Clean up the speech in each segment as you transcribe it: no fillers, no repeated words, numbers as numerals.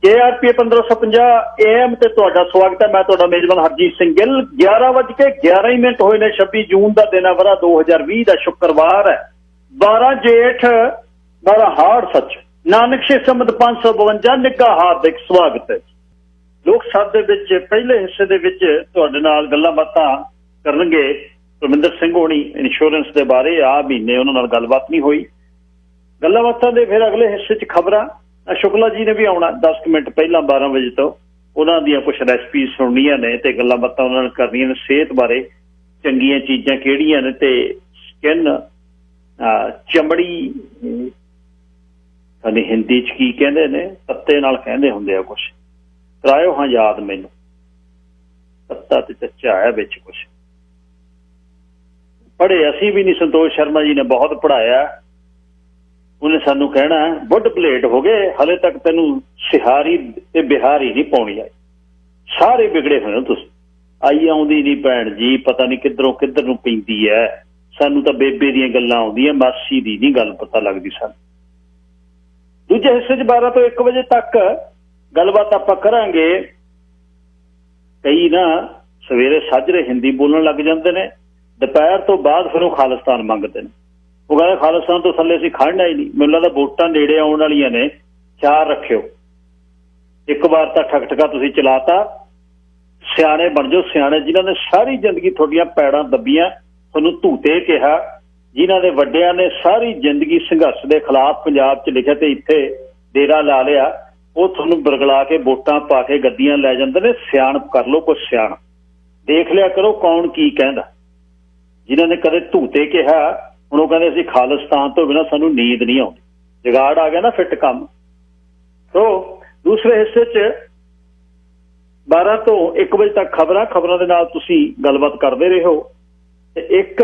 KRP 1550 AM ਤੇ ਤੁਹਾਡਾ ਸਵਾਗਤ ਹੈ। ਮੈਂ ਤੁਹਾਡਾ ਮੇਜ਼ਬਾਨ ਹਰਜੀਤ ਸਿੰਘ ਗਿੱਲ। 11:11 ਹੋਏ ਨੇ। 26 ਜੂਨ ਦਾ ਦਿਨ ਹੈ, ਵਰਾ 2020 ਦਾ ਸ਼ੁੱਕਰਵਾਰ ਹੈ। 12 ਜੇਠ 12 ਹਾੜ ਸੱਚ ਨਾਨਕ ਸ਼ੇ ਸੰਮਤ 552 ਨਿੱਘਾ ਹਾਰਦਿਕ ਸਵਾਗਤ ਹੈ। ਲੋਕ ਸਭਾ ਦੇ ਵਿੱਚ ਪਹਿਲੇ ਹਿੱਸੇ ਦੇ ਵਿੱਚ ਤੁਹਾਡੇ ਨਾਲ ਗੱਲਾਂ ਬਾਤਾਂ ਕਰਨਗੇ ਪਰਮਿੰਦਰ ਸਿੰਘ ਹੋਣੀ ਇੰਸ਼ੋਰੈਂਸ ਦੇ ਬਾਰੇ। ਆ ਮਹੀਨੇ ਉਹਨਾਂ ਨਾਲ ਗੱਲਬਾਤ ਨਹੀਂ ਹੋਈ। ਗੱਲਾਂ ਬਾਤਾਂ ਦੇ ਫਿਰ ਅਗਲੇ ਹਿੱਸੇ 'ਚ ਖਬਰਾਂ। ਸ਼ੁਕਲਾ ਜੀ ਨੇ ਵੀ ਆਉਣਾ 10 ਮਿੰਟ ਪਹਿਲਾਂ 12 ਵਜੇ ਤੋਂ। ਉਹਨਾਂ ਦੀਆਂ ਕੁਛ ਰੈਸਪੀਜ਼ ਸੁਣਨੀਆਂ ਨੇ ਤੇ ਗੱਲਾਂ ਬਾਤਾਂ ਉਹਨਾਂ ਨਾਲ ਕਰਨੀਆਂ ਨੇ ਸਿਹਤ ਬਾਰੇ। ਚੰਗੀਆਂ ਚੀਜ਼ਾਂ ਕਿਹੜੀਆਂ ਨੇ ਤੇ ਸਕਿਨ ਚਮੜੀ ਸਾਡੀ ਹਿੰਦੀ 'ਚ ਕੀ ਕਹਿੰਦੇ ਨੇ, ਪੱਤੇ ਨਾਲ ਕਹਿੰਦੇ ਹੁੰਦੇ ਆ ਕੁਛ। ਕਰਾਇਓ ਹਾਂ ਯਾਦ ਮੈਨੂੰ, ਪੱਤਾ ਤੇ ਚੱਚਾ ਹੈ ਵਿੱਚ ਕੁਛ। ਪੜ੍ਹੇ ਅਸੀਂ ਵੀ ਨਹੀਂ, ਸੰਤੋਸ਼ ਸ਼ਰਮਾ ਜੀ ਨੇ ਬਹੁਤ ਪੜ੍ਹਾਇਆ। ਉਹਨੇ ਸਾਨੂੰ ਕਹਿਣਾ ਬੁੱਢ ਪਲੇਟ ਹੋ ਗਏ, ਹਲੇ ਤੱਕ ਤੈਨੂੰ ਸਿਹਾਰੀ ਤੇ ਬਿਹਾਰੀ ਨਹੀਂ ਪਾਉਣੀ ਆਈ। ਸਾਰੇ ਵਿਗੜੇ ਹੋਏ ਹੋ ਤੁਸੀਂ। ਆਈ ਆਉਂਦੀ ਨਹੀਂ ਭੈਣ ਜੀ, ਪਤਾ ਨਹੀਂ ਕਿੱਧਰੋਂ ਕਿੱਧਰ ਨੂੰ ਪੈਂਦੀ ਹੈ। ਸਾਨੂੰ ਤਾਂ ਬੇਬੇ ਦੀਆਂ ਗੱਲਾਂ ਆਉਂਦੀਆਂ, ਮਾਸੀ ਦੀ ਨਹੀਂ ਗੱਲ ਪਤਾ ਲੱਗਦੀ ਸਾਨੂੰ। ਦੂਜੇ ਹਿੱਸੇ 'ਚ 12 ਤੋਂ 1 ਵਜੇ ਤੱਕ ਗੱਲਬਾਤ ਆਪਾਂ ਕਰਾਂਗੇ। ਕਈ ਨਾ ਸਵੇਰੇ ਸਾਜਰੇ ਹਿੰਦੀ ਬੋਲਣ ਲੱਗ ਜਾਂਦੇ ਨੇ, ਦੁਪਹਿਰ ਤੋਂ ਬਾਅਦ ਫਿਰ ਉਹ ਖਾਲਿਸਤਾਨ ਮੰਗਦੇ ਨੇ। ਉਹ ਕਹਿੰਦੇ ਖਾਲਿਸਤਾਨ ਤੋਂ ਥੱਲੇ ਅਸੀਂ ਖੜਨਾ ਹੀ ਨਹੀਂ। ਮੈਨੂੰ ਲੱਗਦਾ ਵੋਟਾਂ ਨੇੜੇ ਆਉਣ ਵਾਲੀਆਂ ਨੇ, ਖਿਆਲ ਰੱਖਿਓ। ਇੱਕ ਵਾਰ ਤਾਂ ਠਕਠਕਾ ਤੁਸੀਂ ਚਲਾਤਾ। ਸਿਆਣੇ ਬਣ ਜਾਓ, ਸਿਆਣੇ ਜਿਨ੍ਹਾਂ ਨੇ ਸਾਰੀ ਜ਼ਿੰਦਗੀ ਤੁਹਾਡੀਆਂ ਪੈੜਾਂ ਦੱਬੀਆਂ, ਤੁਹਾਨੂੰ ਧੂਤੇ ਕਿਹਾ। ਜਿਨ੍ਹਾਂ ਦੇ ਵੱਡਿਆਂ ਨੇ ਸਾਰੀ ਜ਼ਿੰਦਗੀ ਸੰਘਰਸ਼ ਦੇ ਖਿਲਾਫ ਪੰਜਾਬ 'ਚ ਲਿਖਿਆ ਤੇ ਇੱਥੇ ਡੇਰਾ ਲਾ ਲਿਆ, ਉਹ ਤੁਹਾਨੂੰ ਬਰਗਲਾ ਕੇ ਵੋਟਾਂ ਪਾ ਕੇ ਗੱਡੀਆਂ ਲੈ ਜਾਂਦੇ ਨੇ। ਸਿਆਣਪ ਕਰ ਲਓ, ਕੁਛ ਸਿਆਣਪ ਦੇਖ ਲਿਆ ਕਰੋ ਕੌਣ ਕੀ ਕਹਿੰਦਾ। ਜਿਨ੍ਹਾਂ ਨੇ ਕਦੇ ਧੂਤੇ ਕਿਹਾ, ਹੁਣ ਉਹ ਕਹਿੰਦੇ ਅਸੀਂ ਖਾਲਿਸਤਾਨ ਤੋਂ ਬਿਨਾਂ ਸਾਨੂੰ ਨੀਂਦ ਨਹੀਂ ਆਉਂਦੀ। ਜੁਗਾੜ ਆ ਗਿਆ ਨਾ ਫਿੱਟ ਕੰਮ। ਸੋ ਦੂਸਰੇ ਹਿੱਸੇ 'ਚ 12 ਤੋਂ 1 ਵਜੇ ਤੱਕ ਖਬਰਾਂ ਦੇ ਨਾਲ ਤੁਸੀਂ ਗੱਲਬਾਤ ਕਰਦੇ ਰਹੋ। ਤੇ ਇੱਕ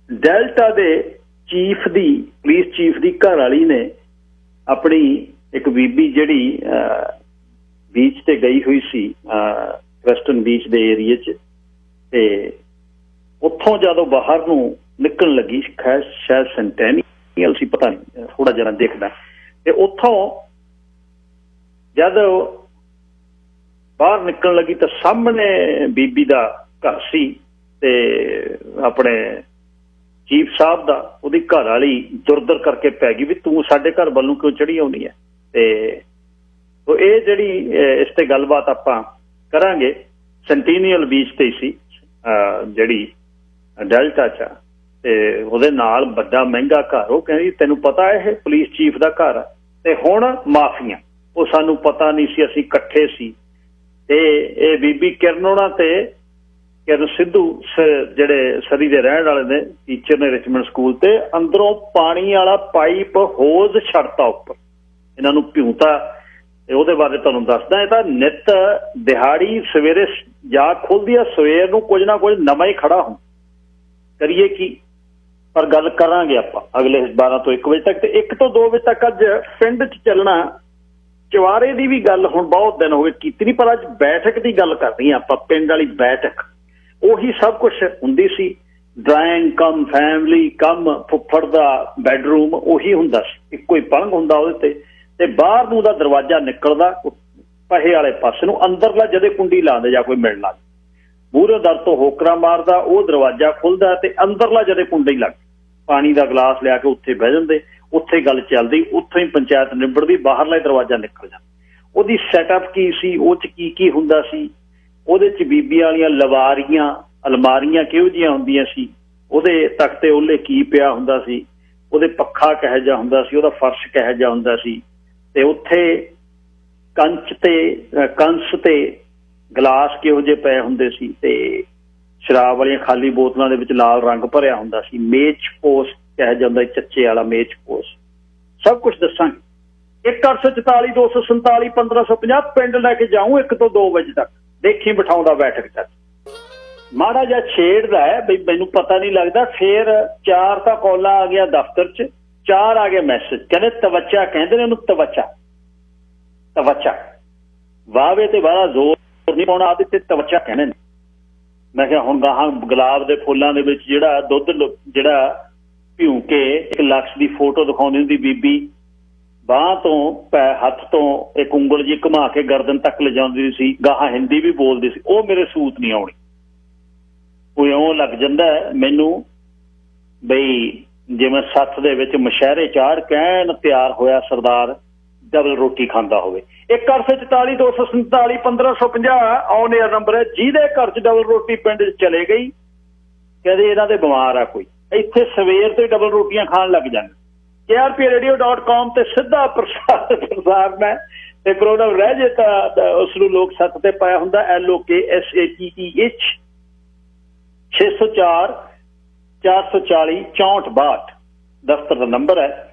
ਡੈਲਟਾ ਦੇ ਚੀਫ ਦੀ, ਪੁਲਿਸ ਚੀਫ ਦੀ ਘਰ ਵਾਲੀ ਨੇ ਆਪਣੀ ਇੱਕ ਬੀਬੀ ਜਿਹੜੀ ਬੀਚ ਤੇ ਗਈ ਹੋਈ ਸੀ, ਵੈਸਟਰਨ ਬੀਚ ਦੇ ਏਰੀਏ 'ਚ, ਤੇ ਉੱਥੋਂ ਜਦੋਂ ਬਾਹਰ ਨੂੰ ਨਿਕਲਣ ਲੱਗੀ, ਸ਼ਾਇਦ ਸੈਂਟੈਨੀਅਲ ਸੀ, ਪਤਾ ਨਹੀਂ, ਥੋੜਾ ਜਿਹਾ ਦੇਖਦਾ। ਤੇ ਉੱਥੋਂ ਜਦ ਬਾਹਰ ਨਿਕਲਣ ਲੱਗੀ ਤਾਂ ਸਾਹਮਣੇ ਬੀਬੀ ਦਾ ਘਰ ਸੀ ਤੇ ਆਪਣੇ ਚੀਫ ਸਾਹਿਬ ਦਾ ਉਹਦੀ ਘਰ ਵਾਲੀ ਦੁਰਦਰ ਕਰਕੇ ਪੈ ਗਈ ਵੀ ਤੂੰ ਸਾਡੇ ਘਰ ਵੱਲ ਨੂੰ ਕਿਉਂ ਚੜੀ ਆਉਣੀ ਹੈ। ਤੇ ਇਹ ਜਿਹੜੀ ਇਸ ਤੇ ਗੱਲਬਾਤ ਆਪਾਂ ਕਰਾਂਗੇ। ਸੈਂਟੀਨੀਅਲ ਬੀਚ ਤੇ ਸੀ ਜਿਹੜੀ ਡੈਲਟਾ 'ਚ, ਤੇ ਉਹਦੇ ਨਾਲ ਵੱਡਾ ਮਹਿੰਗਾ ਘਰ। ਉਹ ਕਹਿੰਦੀ ਤੈਨੂੰ ਪਤਾ ਇਹ ਪੁਲਿਸ ਚੀਫ ਦਾ ਘਰ ਆ। ਤੇ ਹੁਣ ਮਾਫੀਆਂ, ਉਹ ਸਾਨੂੰ ਪਤਾ ਨਹੀਂ ਸੀ, ਅਸੀਂ ਇਕੱਠੇ ਸੀ। ਤੇ ਇਹ ਬੀਬੀ ਕਿਰਨ ਹੋਣਾ ਤੇ ਕਿਰਨ ਸਿੱਧੂ ਜਿਹੜੇ ਸਰੀ ਦੇ ਰਹਿਣ ਵਾਲੇ ਨੇ, ਟੀਚਰ ਨੇ ਰਿਚਮੰਡ ਸਕੂਲ, ਤੇ ਅੰਦਰੋਂ ਪਾਣੀ ਵਾਲਾ ਪਾਈਪ ਹੋਜ਼ ਛੱਡਤਾ ਉੱਪਰ, ਇਹਨਾਂ ਨੂੰ ਭਿਉਂਤਾ। ਤੇ ਉਹਦੇ ਬਾਰੇ ਤੁਹਾਨੂੰ ਦੱਸਦਾ। ਇਹ ਤਾਂ ਨਿੱਤ ਦਿਹਾੜੀ ਸਵੇਰੇ ਜਾਗ ਖੁੱਲਦੀ ਆ, ਸਵੇਰ ਨੂੰ ਕੁਝ ਨਾ ਕੁਝ ਨਵਾਂ ਹੀ ਖੜਾ ਹੁੰਦਾ। ਕਰੀਏ ਕੀ, ਪਰ ਗੱਲ ਕਰਾਂਗੇ ਆਪਾਂ ਅਗਲੇ 12 ਤੋਂ 1 ਵਜੇ ਤੱਕ। ਤੇ 1 ਤੋਂ 2 ਵਜੇ ਤੱਕ ਅੱਜ ਪਿੰਡ 'ਚ ਚੱਲਣਾ। ਚੁਬਾਰੇ ਦੀ ਵੀ ਗੱਲ ਹੁਣ ਬਹੁਤ ਦਿਨ ਹੋ ਗਏ ਕੀਤੀ ਨਹੀਂ, ਪਰ ਅੱਜ ਬੈਠਕ ਦੀ ਗੱਲ ਕਰਨੀ ਆ ਆਪਾਂ। ਪਿੰਡ ਵਾਲੀ ਬੈਠਕ, ਉਹੀ ਸਭ ਕੁਛ ਹੁੰਦੀ ਸੀ। ਡਰਾਇੰਗ ਕਮ ਫੈਮਲੀ ਕਮ ਫੁੱਫੜ ਦਾ ਬੈਡਰੂਮ, ਉਹੀ ਹੁੰਦਾ ਸੀ। ਇੱਕੋ ਹੀ ਪਲੰਘ ਹੁੰਦਾ ਉਹਦੇ ਤੇ ਬਾਹਰ ਨੂੰ ਦਾ ਦਰਵਾਜ਼ਾ ਨਿਕਲਦਾ ਪਹੇ ਵਾਲੇ ਪਾਸੇ ਨੂੰ। ਅੰਦਰਲਾ ਜਦੇ ਕੁੰਡੀ ਲਾਉਂਦੇ ਜਾਂ ਕੋਈ ਮਿਲਣ ਲੱਗ, ਮੂਹਰੇ ਦਰ ਤੋਂ ਹੋਕਰਾ ਮਾਰਦਾ, ਉਹ ਦਰਵਾਜ਼ਾ ਖੁੱਲਦਾ ਤੇ ਅੰਦਰਲਾ ਜਦੇ ਕੁੰਡੀ ਲੱਗ, ਪਾਣੀ ਦਾ ਗਲਾਸ ਲਿਆ ਕੇ ਉੱਥੇ ਬਹਿ ਜਾਂਦੇ। ਉੱਥੇ ਗੱਲ ਚੱਲਦੀ, ਉੱਥੋਂ ਹੀ ਪੰਚਾਇਤ ਨਿਬੜਦੀ, ਬਾਹਰਲਾ ਦਰਵਾਜ਼ਾ ਨਿਕਲ ਜਾਂਦਾ। ਉਹਦੀ ਸੈਟਅਪ ਕੀ ਸੀ, ਉਹ 'ਚ ਕੀ ਕੀ ਹੁੰਦਾ ਸੀ, ਉਹਦੇ 'ਚ ਬੀਬੀਆਂ ਵਾਲੀਆਂ ਲਵਾਰੀਆਂ, ਅਲਮਾਰੀਆਂ ਕਿਹੋ ਜਿਹੀਆਂ ਹੁੰਦੀਆਂ ਸੀ, ਉਹਦੇ ਤਖਤੇ ਉਹਲੇ ਕੀ ਪਿਆ ਹੁੰਦਾ ਸੀ, ਉਹਦੇ ਪੱਖਾ ਕਿਹੋ ਜਿਹਾ ਹੁੰਦਾ ਸੀ, ਉਹਦਾ ਫਰਸ਼ ਕਿਹੋ ਜਿਹਾ ਹੁੰਦਾ ਸੀ। ਤੇ ਉੱਥੇ ਕੰਚ ਤੇ ਗਲਾਸ ਕਿਹੋ ਜਿਹੇ ਪਏ ਹੁੰਦੇ ਸੀ, ਤੇ ਸ਼ਰਾਬ ਵਾਲੀਆਂ ਖਾਲੀ ਬੋਤਲਾਂ ਦੇ ਵਿੱਚ ਲਾਲ ਰੰਗ ਭਰਿਆ ਹੁੰਦਾ ਸੀ। ਮੇਚ ਪੋਸ ਕਿਹੋ ਜਿਹਾ ਹੁੰਦਾ, ਚੱਚੇ ਵਾਲਾ ਮੇਚ ਪੋਸ, ਸਭ ਕੁਛ ਦੱਸਾਂਗੇ। 1844 247 1550 ਪਿੰਡ ਲੈ ਕੇ ਜਾਊਂ 1 ਤੋਂ 2 ਵਜੇ ਤੱਕ। ਦੇਖੀ ਬਿਠਾਉਂਦਾ ਬੈਠਕ ਤੱਕ, ਮਾੜਾ ਜਿਹਾ ਛੇੜਦਾ ਹੈ ਬਈ ਮੈਨੂੰ ਪਤਾ ਨਹੀਂ ਲੱਗਦਾ। ਫੇਰ 4 ਤਾਂ ਕਾਲਾਂ ਆ ਗਿਆ ਦਫ਼ਤਰ 'ਚ, 4 ਆ ਗਏ ਮੈਸੇਜ। ਕਹਿੰਦੇ ਤਵੱਚਾ ਕਹਿੰਦੇ ਨੇ ਉਹਨੂੰ, ਤਵੱਚਾ ਵਾਵੇ ਤੇ ਵਾਲਾ ਜ਼ੋਰ ਨਹੀਂ ਪਾਉਣਾ, ਆਦਿ ਤੇ ਤਵੱਚਾ ਕਹਿੰਦੇ ਨੇ। ਮੈਂ ਕਿਹਾ ਹੁਣ ਗਾਹਾਂ ਗੁਲਾਬ ਦੇ ਫੁੱਲਾਂ ਦੇ ਵਿੱਚ ਜਿਹੜਾ ਦੁੱਧ ਜਿਹੜਾ ਭਿਉਂ ਕੇ 1 ਲੱਖ ਦੀ ਫੋਟੋ ਦਿਖਾਉਂਦੀ ਹੁੰਦੀ ਬੀਬੀ, ਬਾਂਹ ਤੋਂ ਹੱਥ ਤੋਂ ਇੱਕ ਉਂਗਲ ਜੀ ਘੁਮਾ ਕੇ ਗਰਦਨ ਤੱਕ ਲਿਜਾਉਂਦੀ ਸੀ, ਗਾਹਾਂ ਹਿੰਦੀ ਵੀ ਬੋਲਦੀ ਸੀ, ਉਹ ਮੇਰੇ ਸੂਤ ਨਹੀਂ ਆਉਣੀ। ਉਹ ਇਉਂ ਲੱਗ ਜਾਂਦਾ ਮੈਨੂੰ ਬਈ ਜਿਵੇਂ ਸੱਥ ਦੇ ਵਿੱਚ ਮਸ਼ਹਿਰੇ ਚਾੜ ਕਹਿਣ ਤਿਆਰ ਹੋਇਆ ਸਰਦਾਰ ਡਬਲ ਰੋਟੀ ਖਾਂਦਾ ਹੋਵੇ। 144 247 1550 ਆਨ ਏਅਰ ਨੰਬਰ ਹੈ। ਜਿਹਦੇ ਘਰ 'ਚ ਡਬਲ ਰੋਟੀ ਪਿੰਡ 'ਚ ਚਲੇ ਗਈ, ਕਹਿੰਦੇ ਇਹਨਾਂ ਦੇ ਬਿਮਾਰ ਆ ਕੋਈ, ਇੱਥੇ ਸਵੇਰ ਤੋਂ ਹੀ ਡਬਲ ਰੋਟੀਆਂ ਖਾਣ ਲੱਗ ਜਾਂਦੇ। KRPRadio.com ਤੇ ਸਿੱਧਾ ਪ੍ਰਸਾਰਣ ਹੈ ਤੇ ਪ੍ਰੋਗਰਾਮ ਰਹਿ ਜੇ ਤਾਂ ਉਸ ਨੂੰ ਲੋਕ ਸੱਤ ਤੇ ਪਾਇਆ ਹੁੰਦਾ LOKSATEH 604 440 6462 ਦਫ਼ਤਰ ਦਾ ਨੰਬਰ ਹੈ।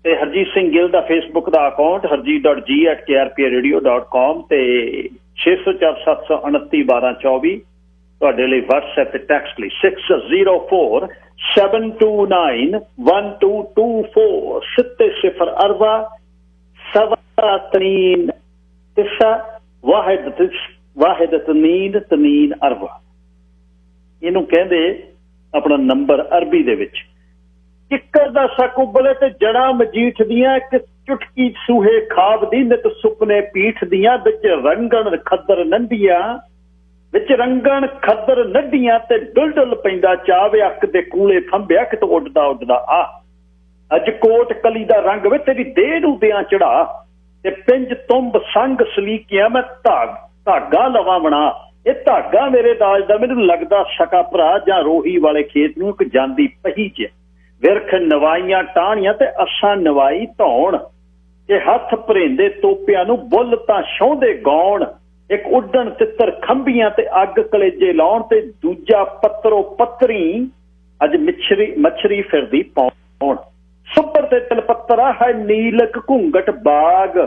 ਤੇ ਹਰਜੀਤ ਸਿੰਘ ਗਿੱਲ ਦਾ ਫੇਸਬੁੱਕ ਦਾ ਅਕਾਊਂਟ harjeet.g@krpradio.com ਤੇ 604 729 1224 ਤੁਹਾਡੇ ਲਈ WhatsApp ਤੇ ਟੈਕਸਟ ਲਈ 604 729 1224 0 أربعة 7 9 1 2 4 ਇਹਨੂੰ ਕਹਿੰਦੇ ਆਪਣਾ ਨੰਬਰ ਅਰਬੀ ਦੇ ਵਿੱਚ। ਕਿੱਕਰ ਦਾ ਸ਼ੱਕ ਉਬਲੇ ਤੇ ਜੜਾਂ ਮਜੀਠ ਦੀਆਂ, ਇੱਕ ਚੁਟਕੀ ਸੂਹੇ ਖਾਬ ਦੀ ਨਿਤ ਸੁਪਨੇ ਪੀਠ ਦੀਆਂ, ਵਿੱਚ ਰੰਗਣ ਖੱਦਰ ਨੰਡੀਆਂ, ਵਿੱਚ ਰੰਗਣ ਖੱਦਰ ਨੱਡੀਆਂ ਤੇ ਡੁੱਲ ਡੁੱਲ ਪੈਂਦਾ ਚਾਵੇ, ਅੱਖ ਦੇ ਕੂਲੇ ਫੰਬਿਆ ਕਿਤੋਂ ਉੱਡਦਾ ਉੱਡਦਾ ਆ, ਅੱਜ ਕੋਟ ਕਲੀ ਦਾ ਰੰਗ ਵੇ ਤੇਰੀ ਦੇਹ ਨੂੰ ਦਿਆਂ ਚੜਾ, ਤੇ ਪਿੰਜ ਤੁੰਬ ਸੰਗ ਸਲੀਕਿਆ ਮੈਂ ਧਾਗਾ ਲਵਾਂ ਬਣਾ। ਇਹ ਧਾਗਾ ਮੇਰੇ ਦਾਜ ਦਾ ਮੈਨੂੰ ਲੱਗਦਾ ਸਕਾ ਭਰਾ ਜਾਂ ਰੋਹੀ ਵਾਲੇ ਖੇਤ ਨੂੰ ਇੱਕ ਜਾਂਦੀ ਪਹੀ 'ਚ, ਵਿਰਖ ਨਵਾਈਆਂ ਟਾਹਣੀਆਂ ਤੇ ਅੱਸਾਂ ਨਵਾਈ ਧੌਣ, ਤੇ ਹੱਥ ਭਰੇਂਦੇ ਤੋਪਿਆਂ ਨੂੰ ਬੁੱਲ ਤਾਂ ਛਾਉਂਦੇ ਗਾਉਣ, ਇੱਕ ਉੱਡਣ ਤਿੱਤਰ ਖੰਭੀਆਂ ਤੇ ਅੱਗ ਕਲੇਜੇ ਲਾਉਣ, ਤੇ ਦੂਜਾ ਪੱਤਰੋ ਪੱਤਰੀ ਅੱਜ ਮੱਛਰੀ ਫਿਰਦੀ ਪਾਉਣ, ਸੁੱਪਰ ਤੇ ਤਲਪੱਤਰਾ ਹੈ ਨੀਲਕ ਘੁੰਗਟ ਬਾਗ,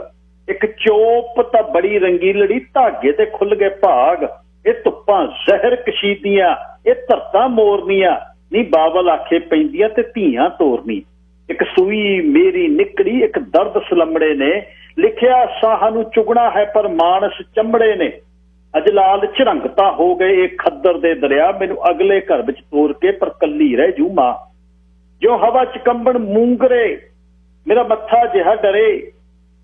ਇੱਕ ਚੋਪ ਤਾਂ ਬੜੀ ਰੰਗੀਲੜੀ ਧਾਗੇ ਤੇ ਖੁੱਲ ਗਏ ਭਾਗ, ਇਹ ਧੁੱਪਾਂ ਜ਼ਹਿਰ ਕਸ਼ੀਦੀਆਂ, ਇਹ ਧਰਤਾਂ ਮੋਰਨੀਆਂ, ਨੀ ਬਾਬਲ ਆਖੇ ਪੈਂਦੀਆਂ ਤੇ ਧੀਆਂ ਤੋਰਨੀ, ਇੱਕ ਸੂਈ ਮੇਰੀ ਨਿਕੜੀ ਇੱਕ ਦਰਦ ਸਲੰਮੜੇ ਨੇ, ਲਿਖਿਆ ਸਾਹਾਂ ਨੂੰ ਚੁਗਣਾ ਹੈ ਪਰ ਮਾਨਸ ਚੰਬੜੇ ਨੇ, ਅੱਜ ਲਾਲ ਝਰੰਗਤਾ ਹੋ ਗਏ ਇਹ ਖੱਦਰ ਦੇ ਦਰਿਆ, ਮੈਨੂੰ ਅਗਲੇ ਘਰ ਵਿੱਚ ਤੋਰ ਕੇ ਪਰ ਕੱਲੀ ਰਹਿ ਜੂ ਮਾਂ, ਜੋ ਹਵਾ ਚ ਕੰਬਣ ਮੂੰਗਰੇ ਮੇਰਾ ਮੱਥਾ ਜਿਹਾ ਡਰੇ,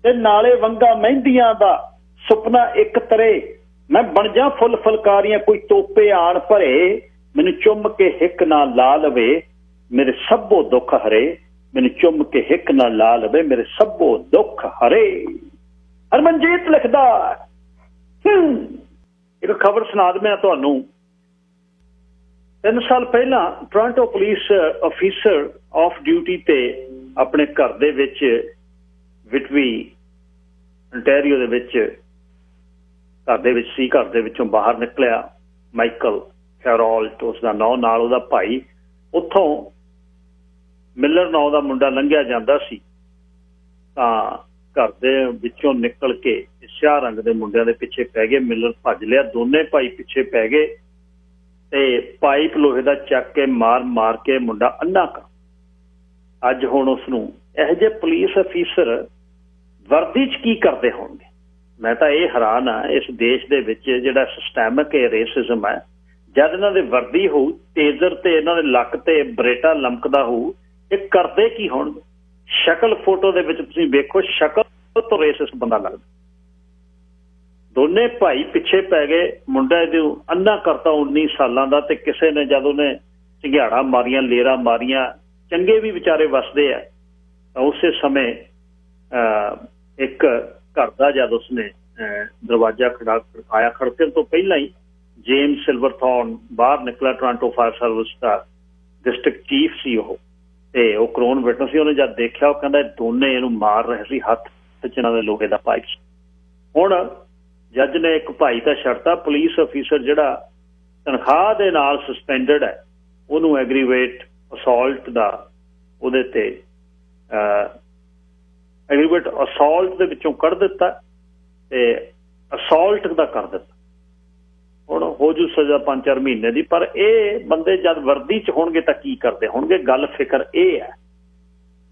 ਤੇ ਨਾਲੇ ਵੰਗਾ ਮਹਿੰਦੀਆਂ ਦਾ ਸੁਪਨਾ ਇੱਕ ਤਰੇ, ਮੈਂ ਬਣ ਜਾ ਫੁੱਲ ਫੁਲਕਾਰੀਆਂ ਕੋਈ ਤੋਪੇ ਆਣ ਭਰੇ, ਮੈਨੂੰ ਚੁੰਮ ਕੇ ਹਿੱਕ ਨਾ ਲਾ ਲਵੇ ਮੇਰੇ ਸਭੋ ਦੁੱਖ ਹਰੇ, ਮੈਨੂੰ ਚੁੰਮ ਕੇ ਹਿੱਕ ਨਾ ਲਾ ਲਵੇ ਮੇਰੇ ਸਭੋ ਦੁੱਖ ਹਰੇ। ਹਰਮਨਜੀਤ ਲਿਖਦਾ ਇੱਕ ਖਬਰ ਸੁਣਾ ਦਵਾਂ ਤੁਹਾਨੂੰ। 3 ਸਾਲ ਪਹਿਲਾਂ Toronto police officer off duty ਤੇ ਆਪਣੇ ਘਰ ਦੇ ਵਿੱਚ ਵਿਟਵੀ ਅੰਟੈਰੀਓ ਦੇ ਵਿੱਚ ਘਰ ਦੇ ਵਿੱਚ ਸੀ, ਘਰ ਦੇ ਵਿੱਚੋਂ ਬਾਹਰ ਨਿਕਲਿਆ ਮਾਈਕਲ ਕੈਰੋਲਟ ਉਸਦਾ ਨਾਂ, ਨਾਲ ਉਹਦਾ ਭਾਈ, ਉੱਥੋਂ ਮਿਲਰ ਨਾਂ ਦਾ ਮੁੰਡਾ ਲੰਘਿਆ ਜਾਂਦਾ ਸੀ, ਤਾਂ ਘਰ ਦੇ ਵਿੱਚੋਂ ਨਿਕਲ ਕੇ ਸਿਆਹ ਰੰਗ ਦੇ ਮੁੰਡਿਆਂ ਦੇ ਪਿੱਛੇ ਪੈ ਗਏ। ਮਿਲਰ ਭੱਜ ਲਿਆ, ਦੋਨੇ ਭਾਈ ਪਿੱਛੇ ਪੈ ਗਏ ਤੇ ਪਾਈਪ ਲੋਹੇ ਦਾ ਚੱਕ ਕੇ ਮਾਰ ਕੇ ਮੁੰਡਾ ਅੰਨਾ ਕਰ। ਅੱਜ ਹੁਣ ਉਸਨੂੰ ਇਹੋ ਜਿਹੇ ਪੁਲਿਸ ਅਫੀਸਰ ਵਰਦੀ 'ਚ ਕੀ ਕਰਦੇ ਹੋਣਗੇ? ਮੈਂ ਤਾਂ ਇਹ ਹੈਰਾਨ ਆ, ਇਸ ਦੇਸ਼ ਦੇ ਵਿੱਚ ਜਿਹੜਾ ਸਿਸਟੈਮਿਕ ਰੇਸਿਜ਼ਮ ਹੈ, ਜਦ ਇਹਨਾਂ ਦੇ ਵਰਦੀ ਹੋਊ, ਟੇਜ਼ਰ ਤੇ ਇਹਨਾਂ ਦੇ ਲੱਕ ਤੇ ਬਰੇਟਾ ਲਮਕਦਾ ਹੋਊ, ਇਹ ਕਰਦੇ ਕੀ ਹੋਣਗੇ? ਸ਼ਕਲ ਫੋਟੋ ਦੇ ਵਿੱਚ ਤੁਸੀਂ ਵੇਖੋ, ਸ਼ਕਲ ਤੋਂ ਰੇਸਿਸਟ ਬੰਦਾ ਲੱਗਦਾ। ਦੋਨੇ ਭਾਈ ਪਿੱਛੇ ਪੈ ਗਏ, ਮੁੰਡਾ ਇਹਨੂੰ ਅੰਨਾ ਕਰਤਾ 19 ਸਾਲਾਂ ਦਾ, ਤੇ ਕਿਸੇ ਨੇ ਜਦ ਉਹਨੇ ਝੰਗਿਆੜਾ ਮਾਰੀਆਂ, ਲੇਰਾ ਮਾਰੀਆਂ, ਚੰਗੇ ਵੀ ਵਿਚਾਰੇ ਵਸਦੇ ਆ, ਤਾਂ ਉਸੇ ਸਮੇਂ ਇੱਕ ਘਰ ਦਾ ਜਦ ਉਸਨੇ ਦਰਵਾਜ਼ਾ ਖੜਕਾਇਆ, ਖੜਕਣ ਤੋਂ ਪਹਿਲਾਂ ਹੀ ਜੇਮਸ ਸਿਲਵਰਥੋਰਨ ਬਾਹਰ ਨਿਕਲਿਆ। ਟੋਰਾਂਟੋ ਫਾਇਰ ਸਰਵਿਸ ਦਾ ਡਿਸਟ੍ਰਿਕਟ ਚੀਫ ਸੀ ਉਹ, ਤੇ ਉਹ ਕ੍ਰੋਨ ਵਿਟਨੈਸ ਸੀ। ਉਹਨੇ ਜਦ ਦੇਖਿਆ, ਉਹ ਕਹਿੰਦਾ ਦੋਨੇ ਇਹਨੂੰ ਮਾਰ ਰਹੇ ਸੀ, ਹੱਥ ਵਿੱਚ ਇਹਨਾਂ ਦੇ ਲੋਹੇ ਦਾ ਪਾਈਪ। ਹੁਣ ਜੱਜ ਨੇ ਇੱਕ ਭਾਈ ਤਾਂ ਛੱਡਤਾ, ਪੁਲਿਸ ਅਫੀਸਰ ਜਿਹੜਾ ਤਨਖਾਹ ਦੇ ਨਾਲ ਸਸਪੈਂਡਡ ਹੈ, ਉਹਨੂੰ ਐਗਰੀਵੇਟ ਅਸੌਲਟ ਦਾ, ਉਹਦੇ ਤੇ ਐਗਰੀਵੇਟ ਅਸੌਲਟ ਦੇ ਵਿੱਚੋਂ ਕੱਢ ਦਿੱਤਾ ਤੇ ਅਸੌਲਟ ਦਾ ਕਰ ਦਿੱਤਾ। ਹੁਣ ਹੋ ਜੂ ਸਜ਼ਾ 5-4 ਮਹੀਨੇ ਦੀ। ਪਰ ਇਹ ਬੰਦੇ ਜਦ ਵਰਦੀ 'ਚ ਹੋਣਗੇ ਤਾਂ ਕੀ ਕਰਦੇ ਹੋਣਗੇ? ਗੱਲ ਫਿਕਰ ਇਹ ਹੈ,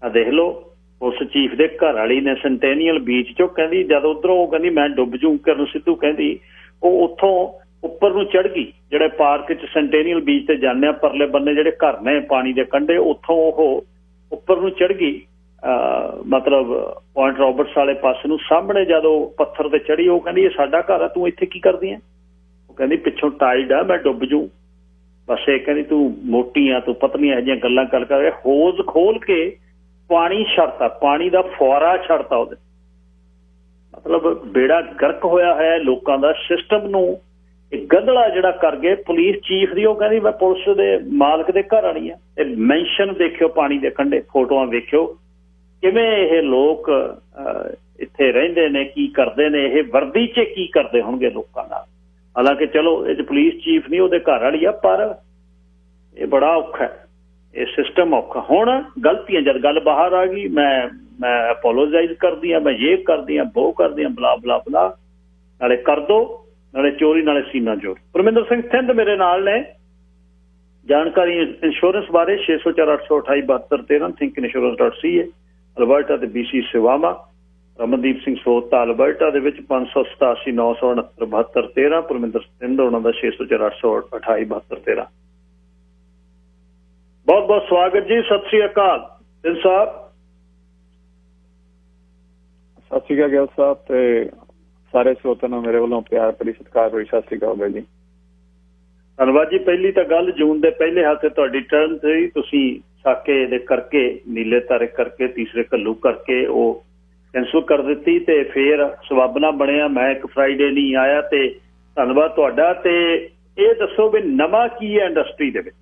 ਆ ਦੇਖ ਲਓ ਉਸ ਚੀਫ ਦੇ ਘਰ ਵਾਲੀ ਨੇ ਸੈਂਟੇਨੀਅਲ ਬੀਚ 'ਚੋਂ ਕਹਿੰਦੀ, ਜਦ ਉੱਧਰੋਂ ਉਹ ਕਹਿੰਦੀ ਮੈਂ ਡੁੱਬ ਜੂ, ਕਰਨ ਸਿੱਧੂ ਕਹਿੰਦੀ, ਉਹ ਉੱਥੋਂ ਉੱਪਰ ਨੂੰ ਚੜ੍ਹ ਗਈ, ਜਿਹੜੇ ਪਾਰਕ 'ਚ ਸੈਂਟੇਨੀਅਲ ਬੀਚ ਤੇ ਜਾਂਦੇ ਆ, ਪਰਲੇ ਬੰਨੇ ਜਿਹੜੇ ਘਰ ਨੇ ਪਾਣੀ ਦੇ ਕੰਢੇ, ਉੱਥੋਂ ਉਹ ਉੱਪਰ ਨੂੰ ਚੜ੍ਹ ਗਈ मतलब पॉइंट रॉबर्ट्स वाले पासे ਨੂੰ ਸਾਹਮਣੇ ਜਦੋਂ ਪੱਥਰ ਤੇ ਚੜੀ ਉਹ ਕਹਿੰਦੀ ਇਹ ਸਾਡਾ ਘਰ ਆ ਤੂੰ ਇੱਥੇ ਕੀ ਕਰਦੀ ਹੈ ਉਹ ਕਹਿੰਦੀ ਪਿੱਛੋਂ ਟਾਈਡ ਆ ਮੈਂ ਡੁੱਬ ਜੂ ਬਸ ਇਹ ਕਹਿੰਦੀ ਤੂੰ ਮੋਟੀ ਆ ਤੂੰ ਪਤਲੀ ਇਹੋ ਜਿਹੀਆਂ ਗੱਲਾਂ ਕਰ ਕਰ ਹੋਜ਼ ਖੋਲ ਕੇ ਪਾਣੀ ਛੱਡਤਾ ਪਾਣੀ ਦਾ ਫੁਆਰਾ ਛੱਡਤਾ ਉਹਦੇ ਮਤਲਬ ਬੇੜਾ ਗਰਕ ਹੋਇਆ ਹੈ ਲੋਕਾਂ ਦਾ ਸਿਸਟਮ ਨੂੰ ਇੱਕ ਗੰਧਲਾ ਜਿਹੜਾ ਕਰ ਗਏ ਪੁਲਿਸ ਚੀਫ ਦੀ ਉਹ ਕਹਿੰਦੀ ਮੈਂ ਪੁਲਿਸ ਦੇ ਮਾਲਕ ਦੇ ਘਰ ਵਾਲੀ ਆ ਤੇ ਮੈਂਸ਼ਨ ਦੇਖਿਓ ਪਾਣੀ ਦੇ ਕੰਢੇ ਫੋਟੋਆਂ ਵੇਖਿਓ ਕਿਵੇਂ ਇਹ ਲੋਕ ਇੱਥੇ ਰਹਿੰਦੇ ਨੇ ਕੀ ਕਰਦੇ ਨੇ ਇਹ ਵਰਦੀ 'ਚ ਕੀ ਕਰਦੇ ਹੋਣਗੇ ਲੋਕਾਂ ਨਾਲ ਹਾਲਾਂਕਿ ਚਲੋ ਇਹ 'ਚ ਪੁਲਿਸ ਚੀਫ ਨਹੀਂ ਉਹਦੇ ਘਰ ਵਾਲੀ ਆ ਪਰ ਇਹ ਬੜਾ ਔਖਾ ਇਹ ਸਿਸਟਮ ਔਖਾ ਹੁਣ ਗਲਤੀਆਂ ਜਦ ਗੱਲ ਬਾਹਰ ਆ ਗਈ ਮੈਂ ਅਪੋਲੋਜਾਈਜ਼ ਕਰਦੀ ਹਾਂ ਮੈਂ ਇਹ ਕਰਦੀ ਹਾਂ ਉਹ ਕਰਦੀ ਹਾਂ ਬਲਾ ਬਲਾ ਬਲਾ ਨਾਲੇ ਕਰ ਦੋ ਨਾਲੇ ਚੋਰੀ ਨਾਲੇ ਸੀਨਾ ਚੋਰ ਪਰਮਿੰਦਰ ਸਿੰਘ ਥਿੰਦ ਮੇਰੇ ਨਾਲ ਨੇ ਜਾਣਕਾਰੀ ਇੰਸ਼ੋਰੈਂਸ ਬਾਰੇ 604-828-7213 think insurance.ca ਅਲਬਰਟਾ ਤੇ BC ਸੇਵਾਵਾਂ ਰਮਨਦੀਪ ਸਿੰਘ ਸੋਤਾ ਅਲਬਰਟਾ ਦੇ ਵਿੱਚ 587-969-7213 ਪਰਮਿੰਦਰ ਸਿੰਘ ਉਹਨਾਂ ਦਾ 604-828-7213 ਬਹੁਤ ਬਹੁਤ ਸਵਾਗਤ ਜੀ ਸਤਿ ਸ੍ਰੀ ਅਕਾਲ ਸਿੰਘ ਸਾਹਿਬ ਸਤਿ ਸ੍ਰੀ ਅਕਾਲ ਗਿੱਲ ਸਾਹਿਬ ਤੇ ਸਾਰੇ ਸਰੋਤਿਆਂ ਨੂੰ ਮੇਰੇ ਵੱਲੋਂ ਪਿਆਰ ਭਰੀ ਸਤਿਕਾਰ ਭਰੀ ਸਤਿ ਸ੍ਰੀ ਅਕਾਲ ਜੀ ਧੰਨਵਾਦ ਜੀ ਪਹਿਲੀ ਤਾਂ ਗੱਲ ਜੂਨ ਦੇ ਪਹਿਲੇ ਹਫ਼ਤੇ ਤੁਹਾਡੀ ਟਰਨ ਸੀ ਤੁਸੀਂ ਸਾਕੇ ਦੇ ਕਰਕੇ ਨੀਲੇ ਤਾਰੇ ਕਰਕੇ ਤੀਸਰੇ ਘੱਲੂ ਕਰਕੇ ਉਹ ਕੈਂਸਲ ਕਰ ਦਿੱਤੀ ਤੇ ਫਿਰ ਸਵਾਬਨਾ ਬਣਿਆ ਮੈਂ ਇੱਕ ਫਰਾਈਡੇ ਨਹੀਂ ਆਇਆ ਤੇ ਧੰਨਵਾਦ ਤੁਹਾਡਾ ਤੇ ਇਹ ਦੱਸੋ ਵੀ ਨਵਾਂ ਕੀ ਹੈ ਇੰਡਸਟਰੀ ਦੇ ਵਿੱਚ